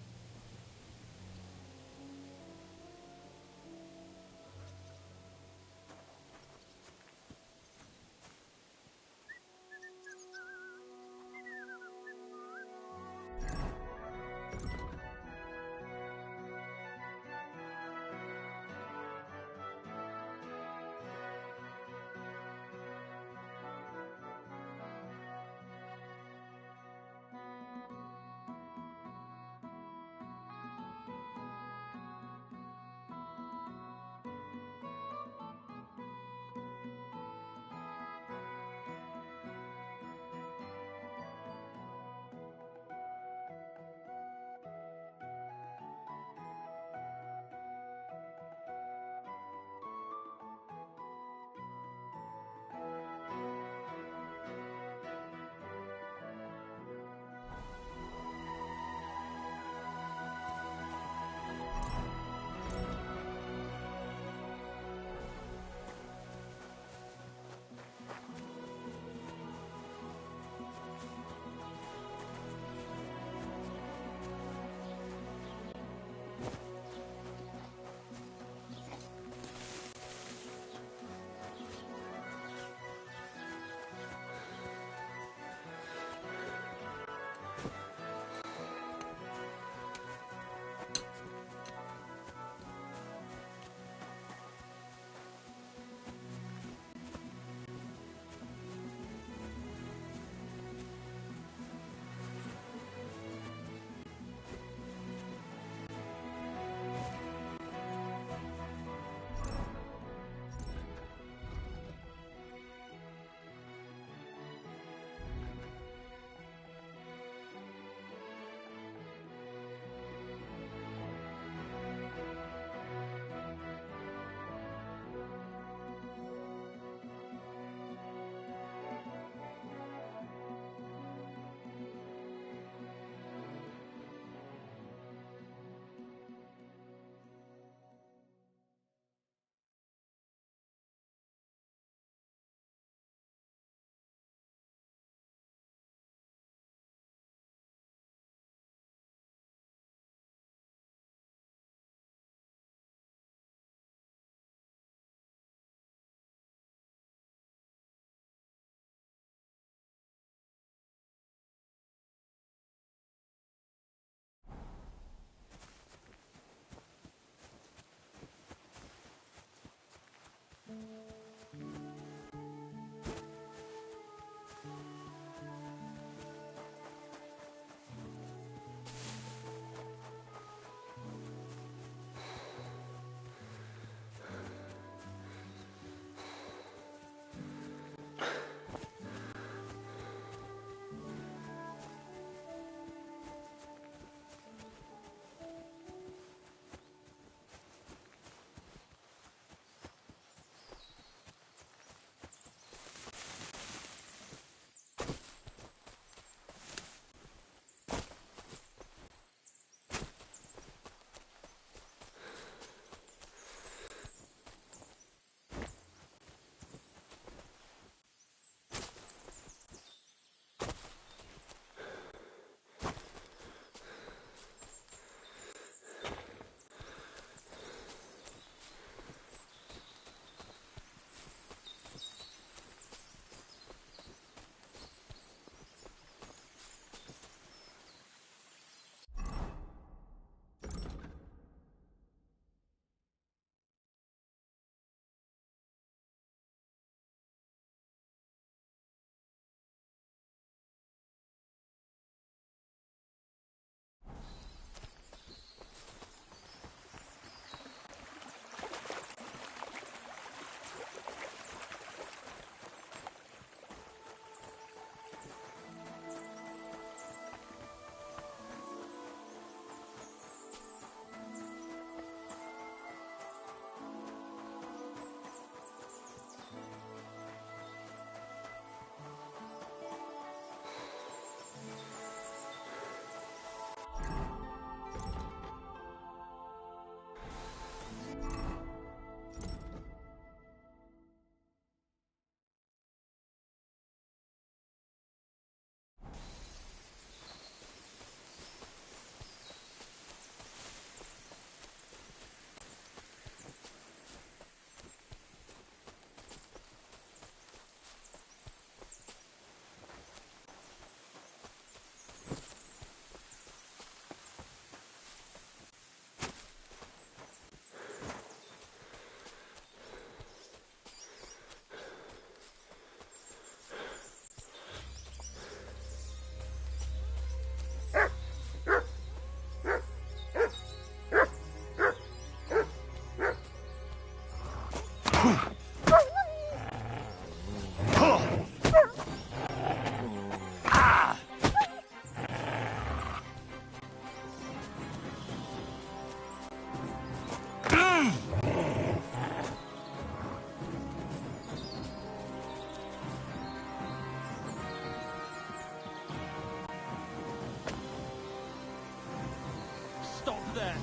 Speaker 16: there!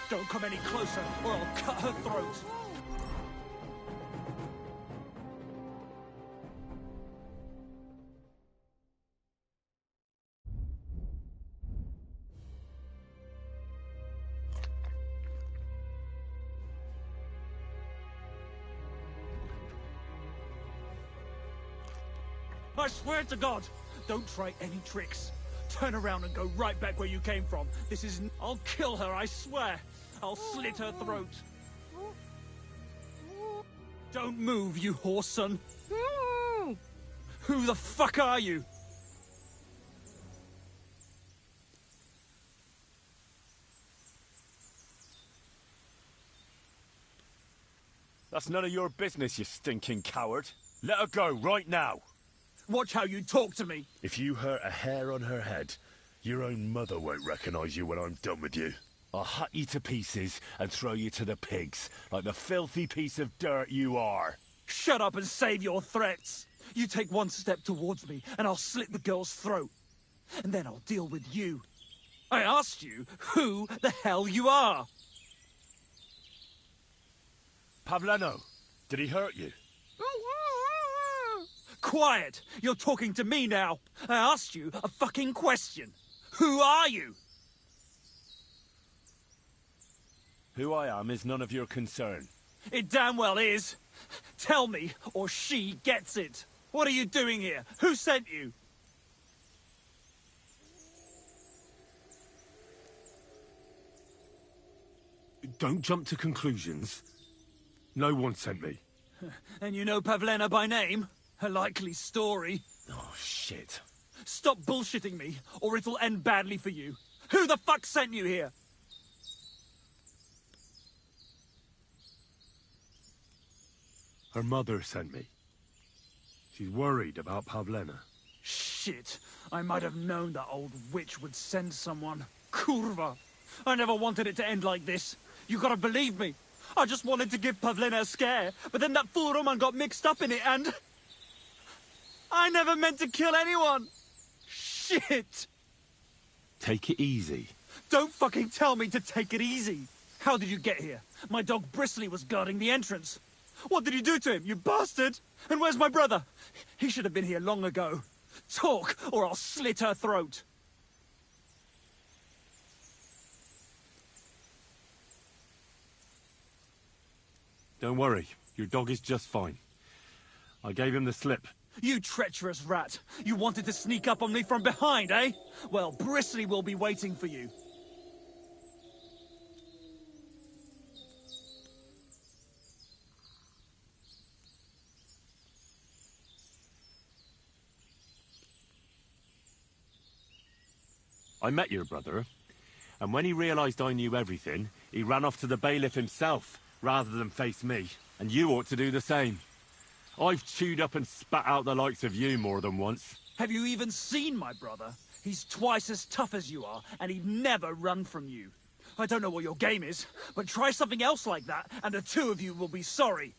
Speaker 16: Don't come any closer, or I'll cut her throat! I swear to God, don't try any tricks. Turn around and go right back where you came from. This is... I'll kill her, I swear. I'll slit her throat. Don't move, you horse son. Who the fuck are you?
Speaker 22: That's none of your business, you stinking coward. Let her go, right now.
Speaker 16: Watch how you talk to me.
Speaker 6: If you hurt a hair on her head, your own mother won't recognize you when I'm done with you. I'll hut you to pieces and throw you to the pigs, like the filthy piece of dirt you are.
Speaker 16: Shut up and save your threats. You take one step towards me, and I'll slit the girl's throat. And then I'll deal with you. I asked you who the hell you are.
Speaker 6: Pavleno, did he hurt you?
Speaker 16: Quiet! You're talking to me now. I asked you a fucking question. Who are you?
Speaker 6: Who I am is none of your concern.
Speaker 16: It damn well is. Tell me, or she gets it. What are you doing here? Who sent you?
Speaker 6: Don't jump to conclusions. No one sent me.
Speaker 16: And you know Pavlena by name? A likely story.
Speaker 6: Oh, shit.
Speaker 16: Stop bullshitting me, or it'll end badly for you. Who the fuck sent you here?
Speaker 6: Her mother sent me. She's worried about Pavlena.
Speaker 16: Shit. I might have known that old witch would send someone. Kurva. I never wanted it to end like this. You gotta believe me. I just wanted to give Pavlena a scare, but then that fool Roman got mixed up in it and... I never meant to kill anyone! Shit!
Speaker 6: Take it easy.
Speaker 16: Don't fucking tell me to take it easy! How did you get here? My dog Bristly was guarding the entrance. What did you do to him, you bastard? And where's my brother? He should have been here long ago. Talk, or I'll slit her throat.
Speaker 6: Don't worry, your dog is just fine. I gave him the slip.
Speaker 16: You treacherous rat! You wanted to sneak up on me from behind, eh? Well, Bristly will be waiting for you.
Speaker 6: I met your brother, and when he realized I knew everything, he ran off to the bailiff himself, rather than face me. And you ought to do the same. I've chewed up and spat out the likes of you more than once.
Speaker 16: Have you even seen my brother? He's twice as tough as you are, and he'd never run from you. I don't know what your game is, but try something else like that, and the two of you will be sorry.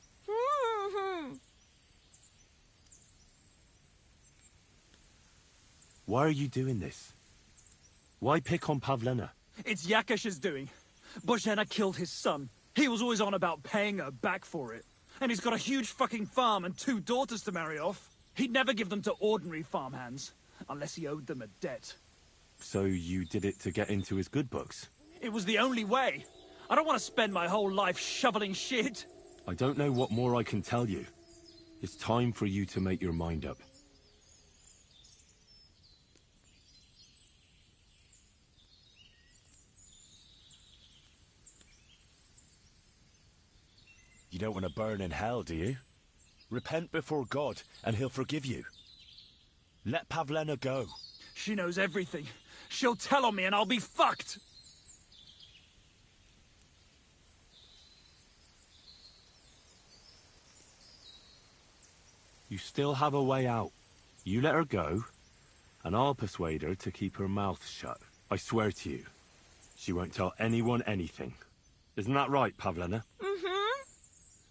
Speaker 6: Why are you doing this? Why pick on Pavlena?
Speaker 16: It's Yakash's doing. Bozhena killed his son. He was always on about paying her back for it. And he's got a huge fucking farm and 2 daughters to marry off. He'd never give them to ordinary farmhands, unless he owed them a debt.
Speaker 6: So you did it to get into his good books?
Speaker 16: It was the only way. I don't want to spend my whole life shoveling shit.
Speaker 6: I don't know what more I can tell you. It's time for you to make your mind up. You don't want to burn in hell, do you? Repent before God, and he'll forgive you. Let Pavlena go.
Speaker 16: She knows everything. She'll tell on me and I'll be fucked!
Speaker 6: You still have a way out. You let her go, and I'll persuade her to keep her mouth shut. I swear to you, she won't tell anyone anything. Isn't that right, Pavlena?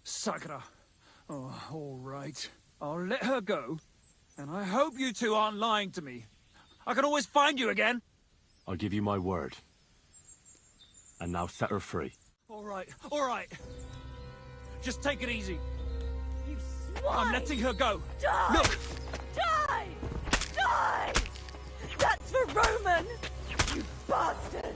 Speaker 16: Sakra. Oh, all right. I'll let her go. And I hope you two aren't lying to me. I can always find you again.
Speaker 6: I'll give you my word.
Speaker 1: And now set her free.
Speaker 16: All right, all right. Just take it easy.
Speaker 8: You swine!
Speaker 16: I'm letting her go.
Speaker 8: Die!
Speaker 16: Look!
Speaker 8: Die! Die! That's for Roman! You bastard!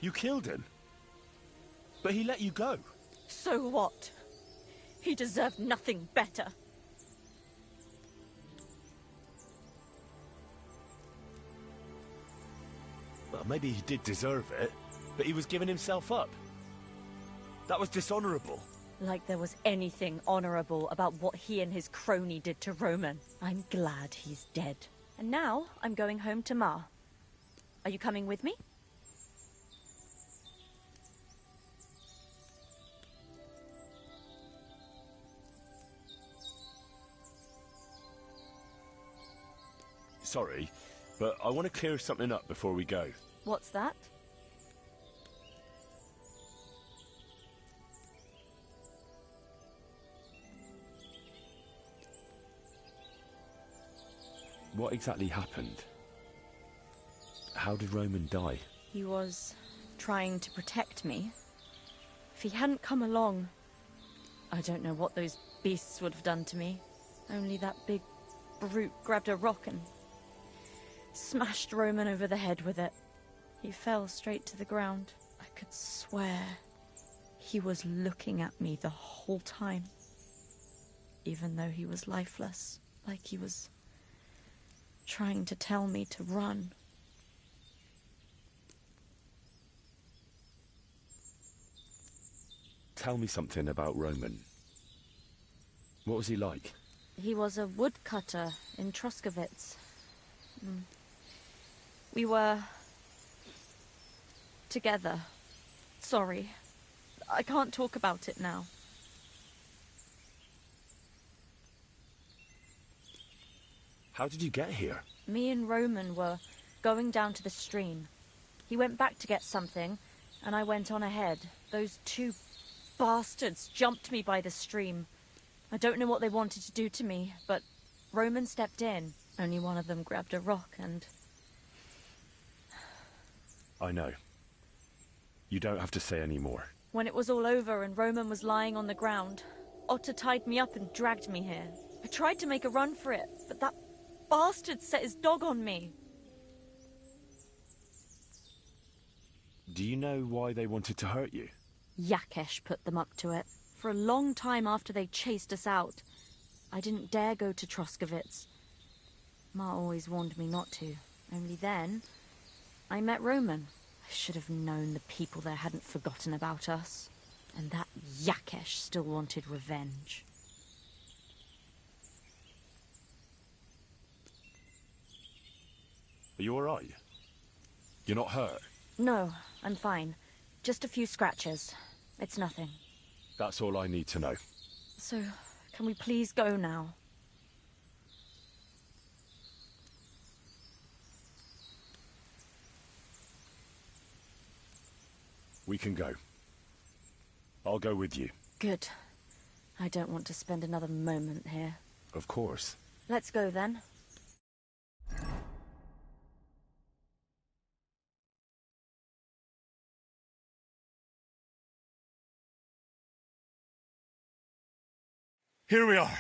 Speaker 1: You killed him? But he let you go.
Speaker 8: So what? He deserved nothing better.
Speaker 1: Well, maybe he did deserve it, but he was giving himself up. That was dishonorable.
Speaker 8: Like there was anything honorable about what he and his crony did to Roman. I'm glad he's dead. And now I'm going home to Ma. Are you coming with me?
Speaker 1: Sorry, but I want to clear something up before we go.
Speaker 8: What's that?
Speaker 1: What exactly happened? How did Roman die?
Speaker 8: He was trying to protect me. If he hadn't come along, I don't know what those beasts would have done to me. Only that big brute grabbed a rock and smashed Roman over the head with it. He fell straight to the ground. I could swear he was looking at me the whole time, even though he was lifeless, like he was trying to tell me to run.
Speaker 1: Tell me something about Roman. What was he like?
Speaker 8: He was a woodcutter in Troskovitz. We were together. Sorry. I can't talk about it now.
Speaker 1: How did you get here?
Speaker 8: Me and Roman were going down to the stream. He went back to get something, and I went on ahead. Those two bastards jumped me by the stream. I don't know what they wanted to do to me, but Roman stepped in. Only one of them grabbed a rock and...
Speaker 1: I know. You don't have to say any more.
Speaker 8: When it was all over and Roman was lying on the ground, Otter tied me up and dragged me here. I tried to make a run for it, but that bastard set his dog on me.
Speaker 1: Do you know why they wanted to hurt you?
Speaker 8: Yakesh put them up to it. For a long time after they chased us out, I didn't dare go to Troskovitz. Ma always warned me not to. Only then, I met Roman. I should have known the people there hadn't forgotten about us. And that Yakesh still wanted revenge.
Speaker 1: Are you alright? You're not hurt?
Speaker 8: No, I'm fine. Just a few scratches. It's nothing.
Speaker 1: That's all I need to know.
Speaker 8: So, can we please go now?
Speaker 1: We can go. I'll go with you.
Speaker 8: Good. I don't want to spend another moment here.
Speaker 1: Of course.
Speaker 8: Let's go then.
Speaker 6: Here we are.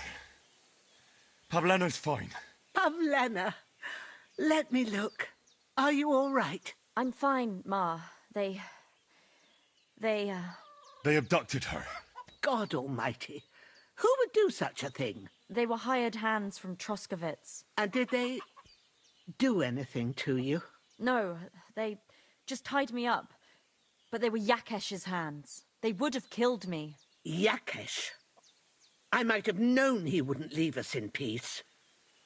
Speaker 6: Pavlena's fine.
Speaker 10: Pavlena, let me look. Are you all right?
Speaker 8: I'm fine, Ma. They
Speaker 6: abducted her.
Speaker 10: God almighty. Who would do such a thing?
Speaker 8: They were hired hands from Troskovitz.
Speaker 10: And did they do anything to you?
Speaker 8: No, they just tied me up. But they were Yakesh's hands. They would have killed me.
Speaker 10: Yakesh? I might have known he wouldn't leave us in peace.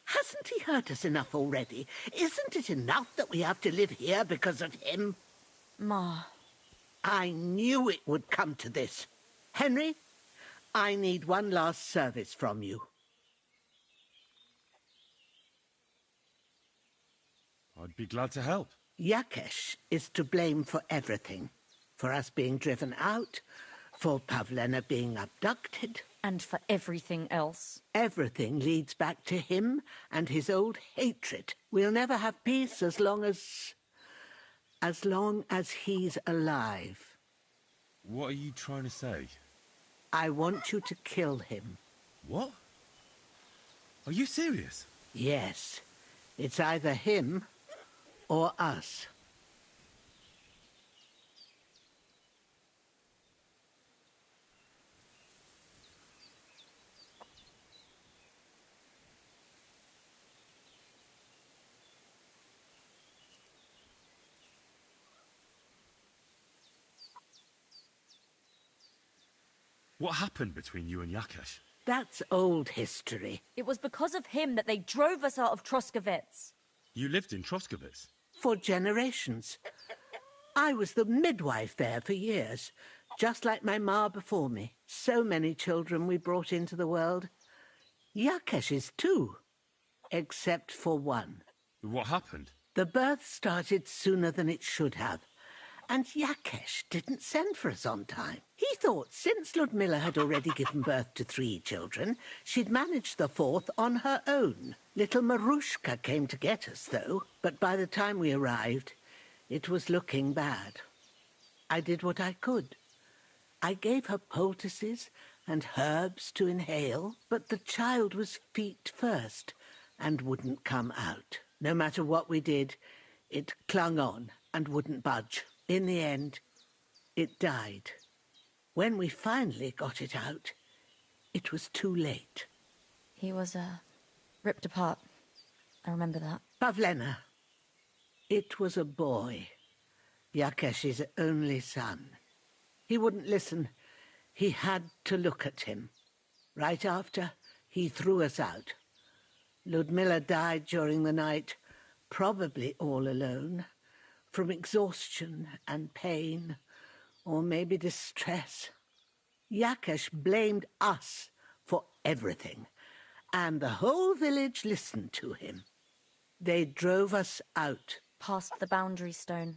Speaker 10: Hasn't he hurt us enough already? Isn't it enough that we have to live here because of him?
Speaker 8: Ma.
Speaker 10: I knew it would come to this. Henry, I need one last service from you.
Speaker 6: I'd be glad to help.
Speaker 10: Yakesh is to blame for everything. For us being driven out, for Pavlena being abducted.
Speaker 8: And for everything else.
Speaker 10: Everything leads back to him and his old hatred. We'll never have peace as long as he's alive.
Speaker 6: What are you trying to say?
Speaker 10: I want you to kill him.
Speaker 6: What? Are you serious?
Speaker 10: Yes. It's either him or us.
Speaker 6: What happened between you and Yakesh?
Speaker 10: That's old history.
Speaker 8: It was because of him that they drove us out of Troskovitz.
Speaker 6: You lived in Troskovitz?
Speaker 10: For generations. I was the midwife there for years, just like my ma before me. So many children we brought into the world. Yakesh's too, except for one.
Speaker 6: What happened?
Speaker 10: The birth started sooner than it should have. And Yakesh didn't send for us on time. He thought since Ludmilla had already given birth to 3 children, she'd managed the 4th on her own. Little Marushka came to get us, though, but by the time we arrived, it was looking bad. I did what I could. I gave her poultices and herbs to inhale, but the child was feet first and wouldn't come out. No matter what we did, it clung on and wouldn't budge. In the end, it died. When we finally got it out, it was too late.
Speaker 8: He was, ripped apart. I remember that.
Speaker 10: Pavlena. It was a boy. Yakesh's only son. He wouldn't listen. He had to look at him. Right after, he threw us out. Ludmilla died during the night, probably all alone. From exhaustion and pain, or maybe distress. Yakesh blamed us for everything, and the whole village listened to him. They drove us out.
Speaker 8: Past the boundary stone.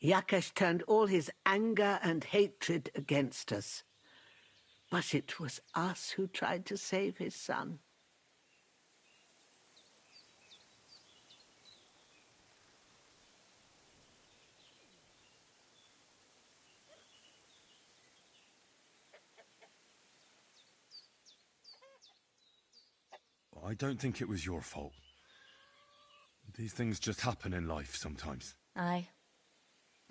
Speaker 10: Yakesh turned all his anger and hatred against us. But it was us who tried to save his son.
Speaker 6: I don't think it was your fault. These things just happen in life sometimes.
Speaker 8: Aye.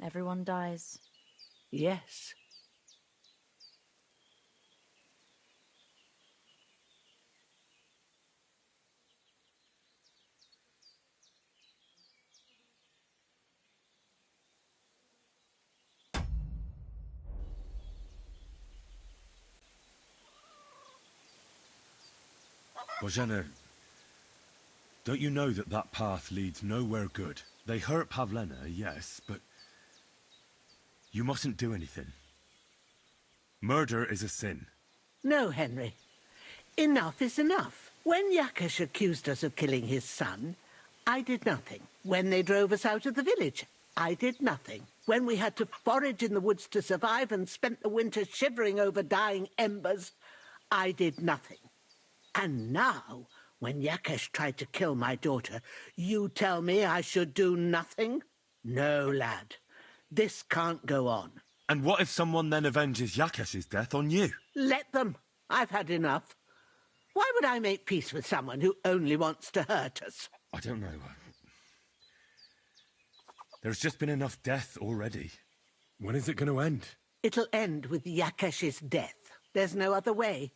Speaker 8: Everyone dies.
Speaker 10: Yes.
Speaker 6: Bozhena, don't you know that that path leads nowhere good? They hurt Pavlena, yes, but you mustn't do anything. Murder is a sin.
Speaker 10: No, Henry. Enough is enough. When Yakesh accused us of killing his son, I did nothing. When they drove us out of the village, I did nothing. When we had to forage in the woods to survive and spent the winter shivering over dying embers, I did nothing. And now, when Yakesh tried to kill my daughter, you tell me I should do nothing? No, lad. This can't go on.
Speaker 6: And what if someone then avenges Yakesh's death on you?
Speaker 10: Let them. I've had enough. Why would I make peace with someone who only wants to hurt us?
Speaker 6: I don't know. There's just been enough death already. When is it going to end?
Speaker 10: It'll end with Yakesh's death. There's no other way.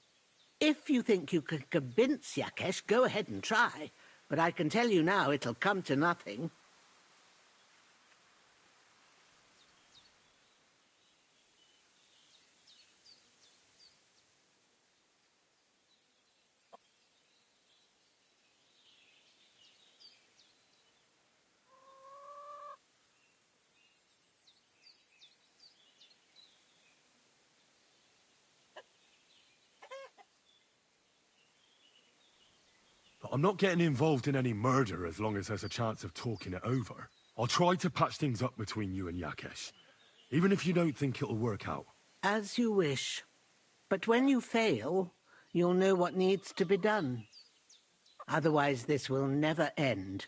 Speaker 10: If you think you can convince Yakesh, go ahead and try. But I can tell you now, it'll come to nothing.
Speaker 6: I'm not getting involved in any murder as long as there's a chance of talking it over. I'll try to patch things up between you and Yakesh, even if you don't think it'll work out.
Speaker 10: As you wish. But when you fail, you'll know what needs to be done. Otherwise, this will never end.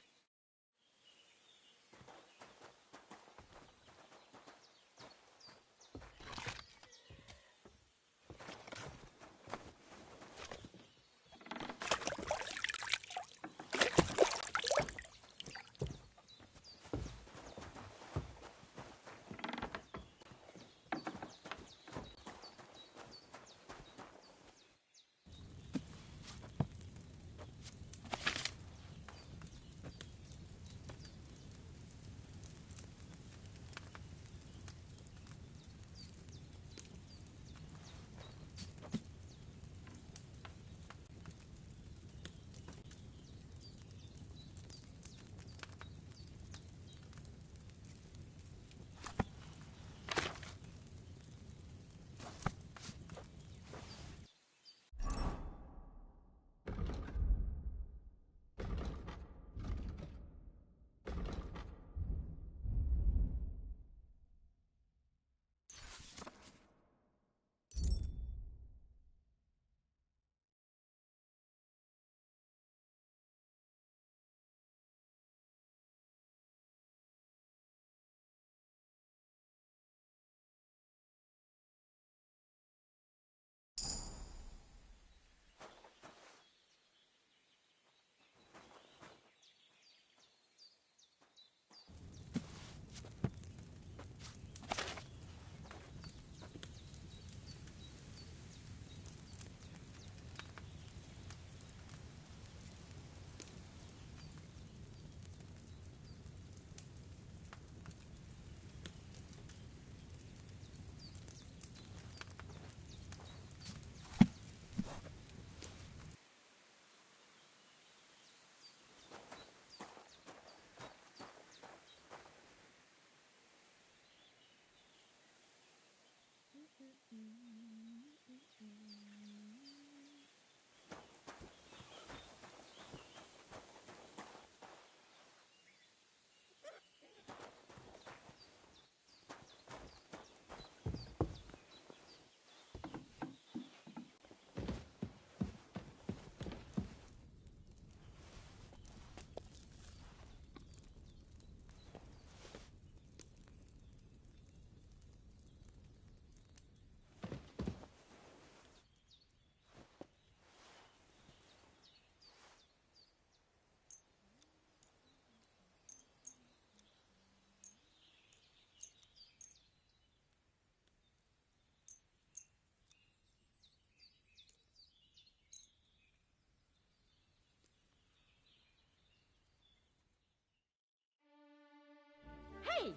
Speaker 8: Hey!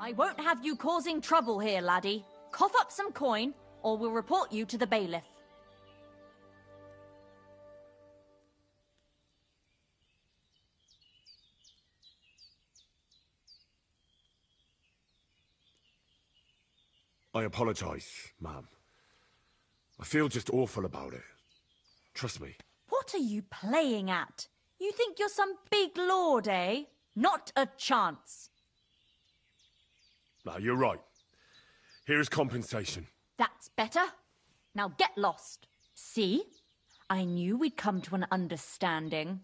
Speaker 8: I won't have you causing trouble here, laddie. Cough up some coin, or we'll report you to the bailiff.
Speaker 6: I apologize, ma'am. I feel just awful about it. Trust me.
Speaker 8: What are you playing at? You think you're some big lord, eh? Not a chance.
Speaker 6: No, you're right. Here's compensation.
Speaker 8: That's better. Now get lost. See? I knew we'd come to an understanding.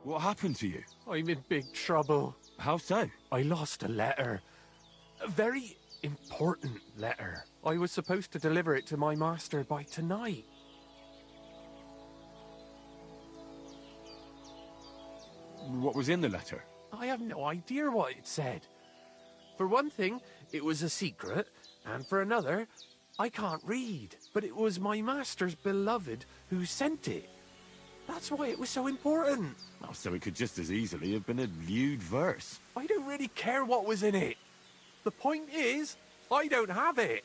Speaker 6: What happened to you?
Speaker 7: I'm in big trouble.
Speaker 6: How so?
Speaker 7: I lost a letter. A very important letter. I was supposed to deliver it to my master by tonight.
Speaker 6: What was in the letter?
Speaker 7: I have no idea what it said. For one thing, it was a secret, and for another, I can't read. But it was my master's beloved who sent it. That's why it was so important.
Speaker 6: Oh, so it could just as easily have been a lewd verse.
Speaker 7: I don't really care what was in it. The point is, I don't have it.